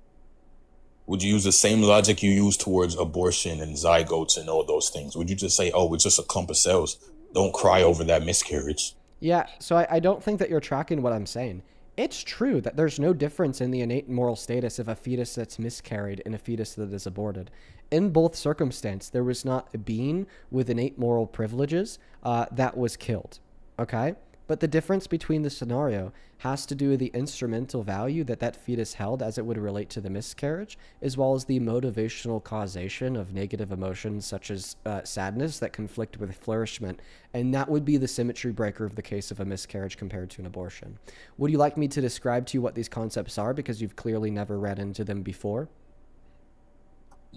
Would you use the same logic you use towards abortion and zygotes and all those things? Would you just say, oh, it's just a clump of cells, don't cry over that miscarriage? Yeah, so I don't think that you're tracking what I'm saying. It's true that there's no difference in the innate moral status of a fetus that's miscarried and a fetus that is aborted. In both circumstances, there was not a being with innate moral privileges that was killed. Okay? But the difference between the scenario has to do with the instrumental value that that fetus held as it would relate to the miscarriage, as well as the motivational causation of negative emotions such as sadness that conflict with flourishment. And that would be the symmetry breaker of the case of a miscarriage compared to an abortion. Would you like me to describe to you what these concepts are, because you've clearly never read into them before?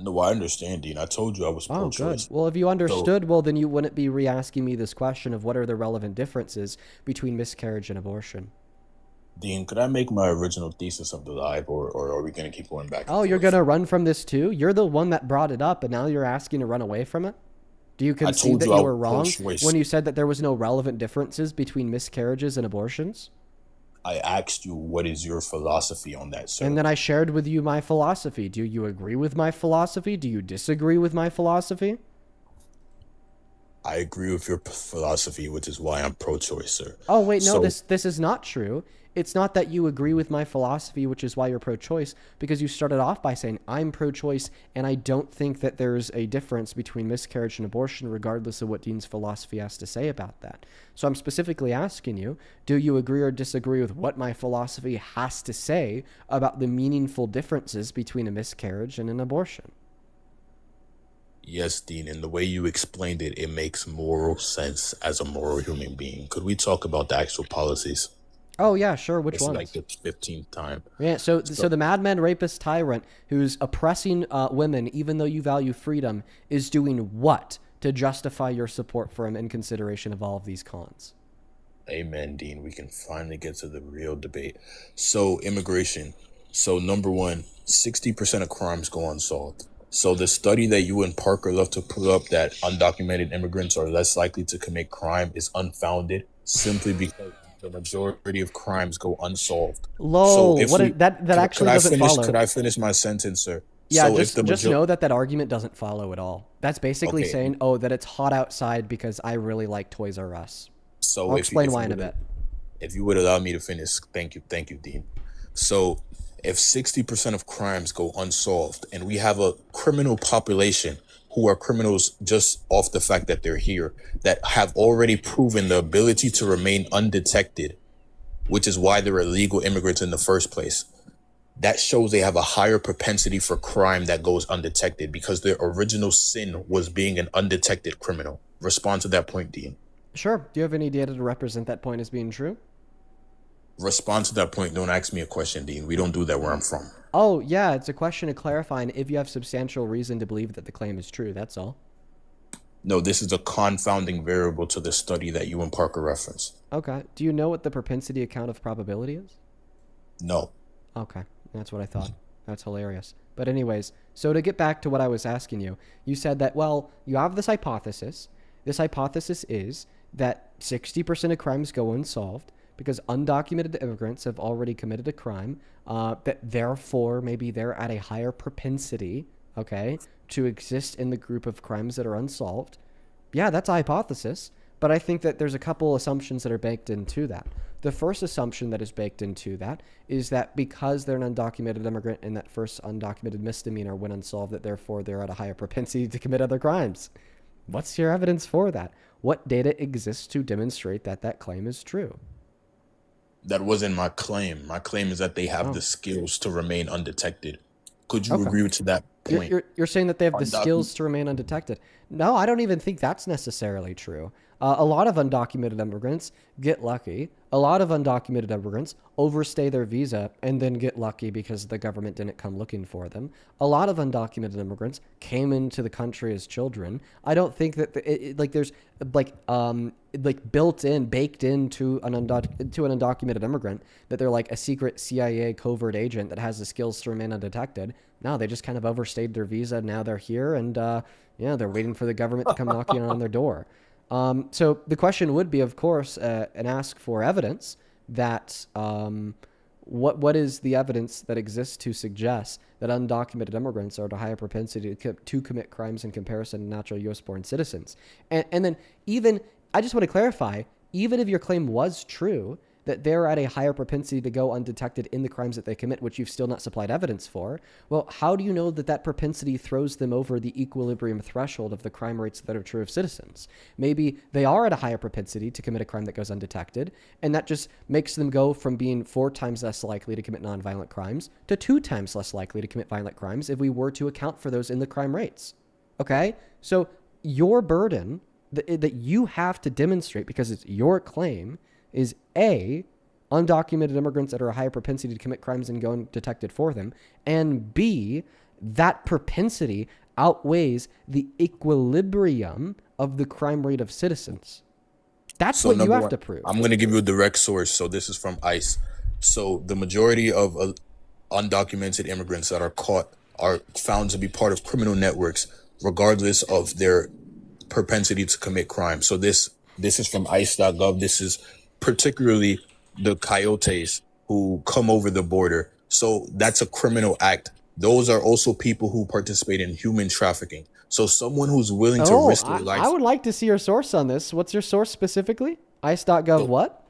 No, I understand, Dean. I told you I was Oh, good. pro-choice. Well, if you understood, well, then you wouldn't be re-asking me this question of what are the relevant differences between miscarriage and abortion. Dean, could I make my original thesis of the live, or are we going to keep going back? Oh, you're going to run from this too? You're the one that brought it up, and now you're asking to run away from it? Do you concede that you were wrong when you said that there was no relevant differences between miscarriages and abortions? I asked you, what is your philosophy on that, sir? And then I shared with you my philosophy. Do you agree with my philosophy? Do you disagree with my philosophy? I agree with your philosophy, which is why I'm pro-choice, sir. Oh, wait, no, this is not true. It's not that you agree with my philosophy, which is why you're pro-choice, because you started off by saying, I'm pro-choice, and I don't think that there's a difference between miscarriage and abortion, regardless of what Dean's philosophy has to say about that. So I'm specifically asking you, do you agree or disagree with what my philosophy has to say about the meaningful differences between a miscarriage and an abortion? Yes, Dean, and the way you explained it, it makes moral sense as a moral human being. Could we talk about the actual policies? Oh, yeah, sure. Which It's ones? like the 15th time. Yeah, so the madman, rapist, tyrant who's oppressing women, even though you value freedom, is doing what to justify your support for him in consideration of all of these cons? Amen, Dean. We can finally get to the real debate. So, immigration. So, number one, 60% of crimes go unsolved. So the study that you and Parker love to put up that undocumented immigrants are less likely to commit crime is unfounded, simply because the majority of crimes go unsolved. Lol, that actually doesn't follow. Could I finish my sentence, sir? Yeah, so just know that argument doesn't follow at all. That's basically saying, oh, that it's hot outside because I really like Toys R Us. So I'll explain why in a bit. If you would allow me to finish, thank you, Dean. So if 60% of crimes go unsolved and we have a criminal population who are criminals just off the fact that they're here, that have already proven the ability to remain undetected, which is why they're illegal immigrants in the first place, that shows they have a higher propensity for crime that goes undetected because their original sin was being an undetected criminal. Respond to that point, Dean. Sure. Do you have any data to represent that point as being true? Respond to that point. Don't ask me a question, Dean. We don't do that where I'm from. Oh, yeah. It's a question of clarifying if you have substantial reason to believe that the claim is true. That's all. No, this is a confounding variable to the study that you and Parker referenced. Okay. Do you know what the propensity account of probability is? No. Okay. That's what I thought. That's hilarious. But anyways, so to get back to what I was asking you, you said that, well, you have this hypothesis. This hypothesis is that 60% of crimes go unsolved because undocumented immigrants have already committed a crime, that therefore maybe they're at a higher propensity, okay, to exist in the group of crimes that are unsolved. Yeah, that's a hypothesis, but I think that there's a couple assumptions that are baked into that. The first assumption that is baked into that is that because they're an undocumented immigrant and that first undocumented misdemeanor went unsolved, that therefore they're at a higher propensity to commit other crimes. What's your evidence for that? What data exists to demonstrate that that claim is true? That wasn't my claim. My claim is that they have the skills to remain undetected. Could you agree to that point? You're saying that they have the skills to remain undetected. No, I don't even think that's necessarily true. A lot of undocumented immigrants get lucky. A lot of undocumented immigrants overstay their visa and then get lucky because the government didn't come looking for them. A lot of undocumented immigrants came into the country as children. I don't think that there's baked into an undocumented immigrant that they're like a secret CIA covert agent that has the skills to remain undetected. No, they just kind of overstayed their visa. Now they're here and they're waiting for the government to come knocking on their door. So the question would be, of course, and ask for evidence that what is the evidence that exists to suggest that undocumented immigrants are at a higher propensity to commit crimes in comparison to natural U.S.-born citizens. And then even, I just want to clarify, even if your claim was true, that they're at a higher propensity to go undetected in the crimes that they commit, which you've still not supplied evidence for, well, how do you know that that propensity throws them over the equilibrium threshold of the crime rates that are true of citizens? Maybe they are at a higher propensity to commit a crime that goes undetected, and that just makes them go from being 4 times less likely to commit nonviolent crimes to 2 times less likely to commit violent crimes if we were to account for those in the crime rates. Okay? So your burden that you have to demonstrate, because it's your claim, is A, undocumented immigrants that are a higher propensity to commit crimes and go undetected for them, and B, that propensity outweighs the equilibrium of the crime rate of citizens. That's what you have to prove. I'm going to give you a direct source. So this is from ICE. So the majority of undocumented immigrants that are caught are found to be part of criminal networks, regardless of their propensity to commit crime. So this is from ice.gov. This is particularly the coyotes who come over the border. So that's a criminal act. Those are also people who participate in human trafficking. So someone who's willing to risk their life. I would like to see your source on this. What's your source specifically? Ice.gov what?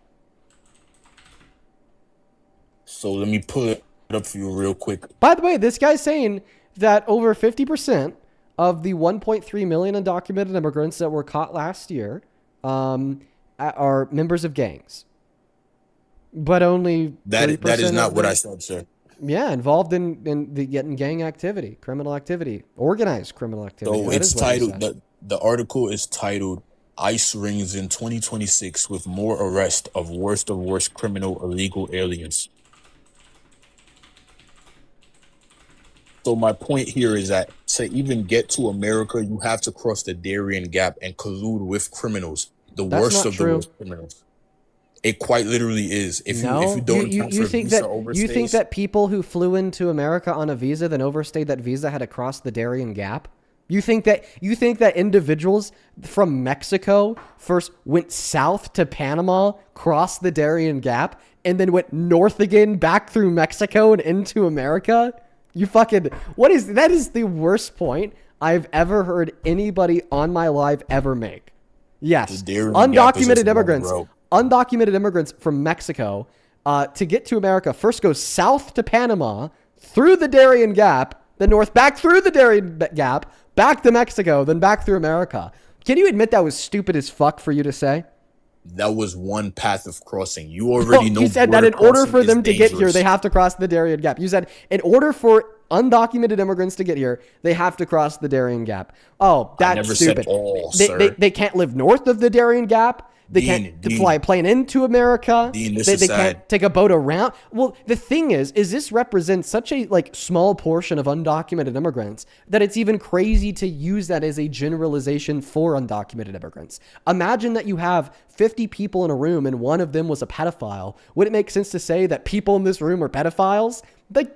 So let me pull it up for you real quick. By the way, this guy's saying that over 50% of the 1.3 million undocumented immigrants that were caught last year are members of gangs. But only that is not what them, I said, sir. Yeah, involved in gang activity, criminal activity, organized criminal activity. So it's titled, the article is titled, ICE rings in 2026 with more arrest of worst criminal illegal aliens. So my point here is that to even get to America, you have to cross the Darien Gap and collude with criminals, the worst of the worst criminals. It quite literally is. If you don't you think that people who flew into America on a visa then overstayed that visa had to cross the Darien Gap? You think that individuals from Mexico first went south to Panama, crossed the Darien Gap, and then went north again back through Mexico and into America? That is the worst point I've ever heard anybody on my live ever make. Yes, undocumented immigrants from Mexico to get to America first go south to Panama, through the Darien Gap, then north back through the Darien Gap, back to Mexico, then back through America. Can you admit that was stupid as fuck for you to say? That was one path of crossing. You already know. You said that in order for them to get here, they have to cross the Darien Gap. You said in order for undocumented immigrants to get here, they have to cross the Darien Gap. Oh, that's stupid. They can't live north of the Darien Gap. They can't fly a plane into America. They can't take a boat around. Well, the thing is this represents such a small portion of undocumented immigrants that it's even crazy to use that as a generalization for undocumented immigrants. Imagine that you have 50 people in a room and one of them was a pedophile. Would it make sense to say that people in this room are pedophiles?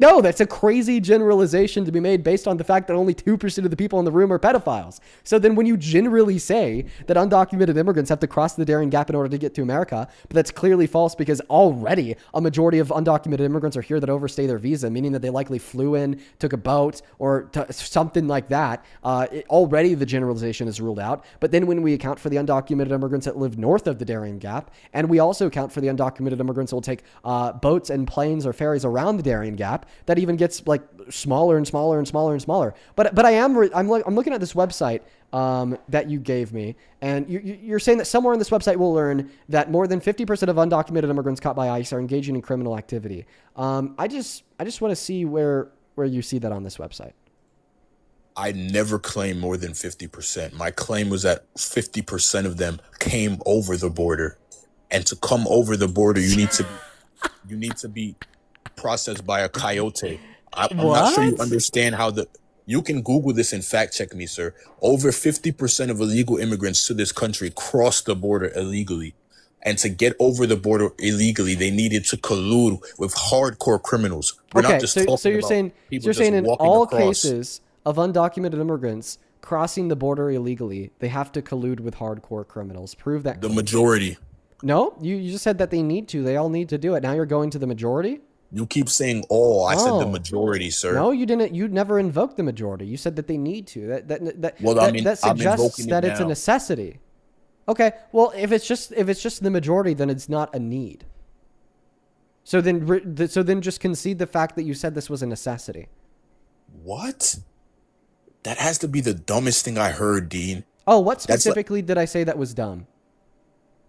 No, that's a crazy generalization to be made based on the fact that only 2% of the people in the room are pedophiles. So then when you generally say that undocumented immigrants have to cross the Darien Gap in order to get to America, but that's clearly false because already a majority of undocumented immigrants are here that overstay their visa, meaning that they likely flew in, took a boat, or something like that. Already the generalization is ruled out. But then when we account for the undocumented immigrants that live north of the Darien Gap, and we also account for the undocumented immigrants that will take boats and planes or ferries around the Darien Gap, that even gets smaller and smaller and smaller and smaller. But I'm looking at this website that you gave me, and you're saying that somewhere on this website we'll learn that more than 50% of undocumented immigrants caught by ICE are engaging in criminal activity. I just want to see where you see that on this website. I never claimed more than 50%. My claim was that 50% of them came over the border, and to come over the border, you need to be processed by a coyote. I'm not sure you understand how you can Google this and fact check me, sir. Over 50% of illegal immigrants to this country crossed the border illegally. And to get over the border illegally, they needed to collude with hardcore criminals. We're not just talking you're about saying people you're saying just in walking all across. cases of undocumented immigrants crossing the border illegally, they have to collude with hardcore criminals. Prove that. The majority. No, you just said that they need to. They all need to do it. Now you're going to the majority? You keep saying all. I said the majority, sir. No, you didn't. You never invoked the majority. You said that they need to. That suggests that it's a necessity. Okay. Well, if it's just the majority, then it's not a need. So then just concede the fact that you said this was a necessity. What? That has to be the dumbest thing I heard, Dean. Oh, what That's like, specifically did I say that was dumb?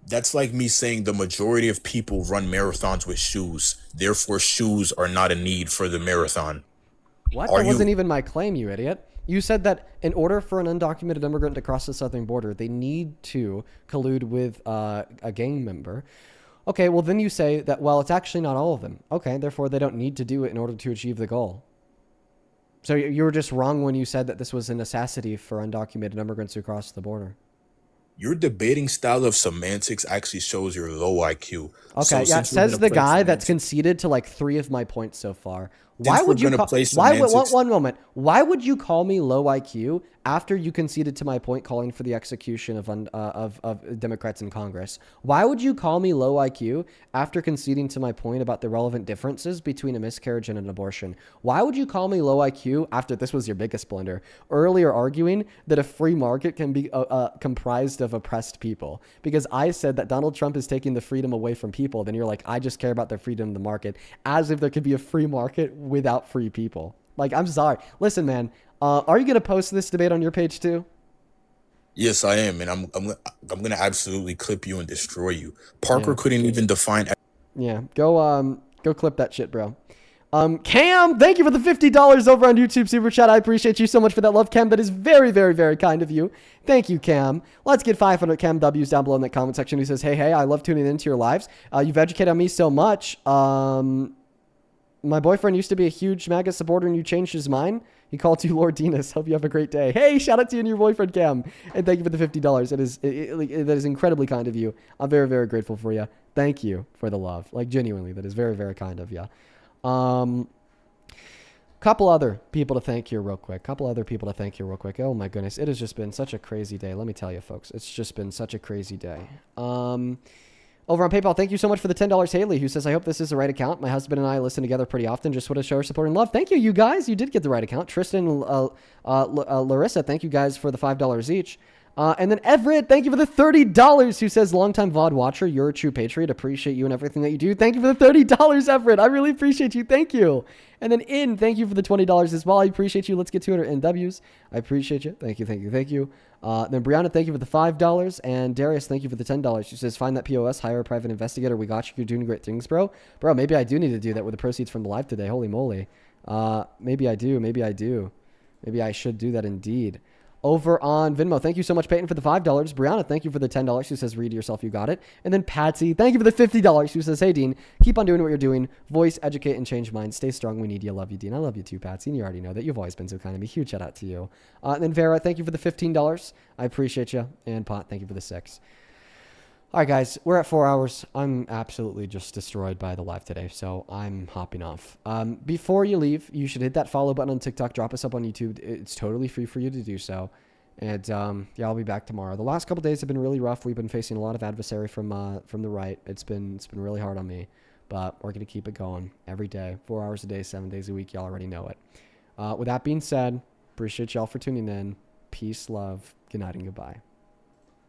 that's like me saying the majority of people run marathons with shoes. Therefore, shoes are not a need for the marathon. What? That wasn't even my claim, you idiot. You said that in order for an undocumented immigrant to cross the southern border, they need to collude with a gang member. Okay, well then you say that, well, it's actually not all of them. Okay, therefore they don't need to do it in order to achieve the goal. So you were just wrong when you said that this was a necessity for undocumented immigrants who cross the border. Your debating style of semantics actually shows your low IQ. Okay, yeah, says the guy that's conceded to like 3 of my points so far. Why would you one moment. Why would you call me low IQ after you conceded to my point calling for the execution of Democrats in Congress? Why would you call me low IQ after conceding to my point about the relevant differences between a miscarriage and an abortion? Why would you call me low IQ after this was your biggest blunder? Earlier arguing that a free market can be comprised of oppressed people. Because I said that Donald Trump is taking the freedom away from people. Then you're like, I just care about the freedom of the market. As if there could be a free market without free people. Like, I'm sorry. Listen, man, are you going to post this debate on your page too? Yes, I am, and I'm going to absolutely clip you and destroy you. Parker couldn't even define. Yeah, go clip that shit, bro. Cam, thank you for the $50 over on YouTube Super Chat. I appreciate you so much for that love, Cam. That is very, very, very kind of you. Thank you, Cam. Let's get 500 Cam W's down below in the comment section. Who says, hey, I love tuning into your lives. You've educated me so much. My boyfriend used to be a huge MAGA supporter and you changed his mind. He called you Lord Dinas. Hope you have a great day. Hey, shout out to you and your boyfriend, Cam. And thank you for the $50. That is incredibly kind of you. I'm very, very grateful for you. Thank you for the love. Like, genuinely, that is very, very kind of you. Couple other people to thank here real quick. Oh my goodness. It has just been such a crazy day. Let me tell you, folks. It's just been such a crazy day. Over on PayPal, thank you so much for the $10, Haley, who says, I hope this is the right account. My husband and I listen together pretty often. Just want to show our support and love. Thank you, you guys. You did get the right account. Tristan and Larissa, thank you guys for the $5 each. And then Everett, thank you for the $30, who says, longtime VOD watcher, you're a true patriot. Appreciate you and everything that you do. Thank you for the $30, Everett. I really appreciate you. Thank you. And then thank you for the $20 as well. I appreciate you. Let's get 200 NWs. I appreciate you. Thank you. Then Brianna, thank you for the $5. And Darius, thank you for the $10. She says, find that POS, hire a private investigator. We got you. You're doing great things, bro. Bro, maybe I do need to do that with the proceeds from the live today. Holy moly. Maybe I do. Maybe I should do that indeed. Over on Venmo, thank you so much, Peyton, for the $5. Brianna, thank you for the $10. Who says, read to yourself, you got it. And then Patsy, thank you for the $50. Who says, hey, Dean, keep on doing what you're doing. Voice, educate, and change minds. Stay strong. We need you. Love you, Dean. I love you too, Patsy. And you already know that. You've always been so kind to me. Huge shout out to you. And then Vera, thank you for the $15. I appreciate you. And Pot, thank you for the 6. All right, guys, we're at 4 hours. I'm absolutely just destroyed by the live today, so I'm hopping off. Before you leave, you should hit that follow button on TikTok. Drop us up on YouTube. It's totally free for you to do so. And yeah, I'll be back tomorrow. The last couple days have been really rough. We've been facing a lot of adversary from the right. It's been really hard on me, but we're gonna keep it going every day, 4 hours a day, 7 days a week. Y'all already know it. With that being said, appreciate y'all for tuning in. Peace, love, good night, and goodbye.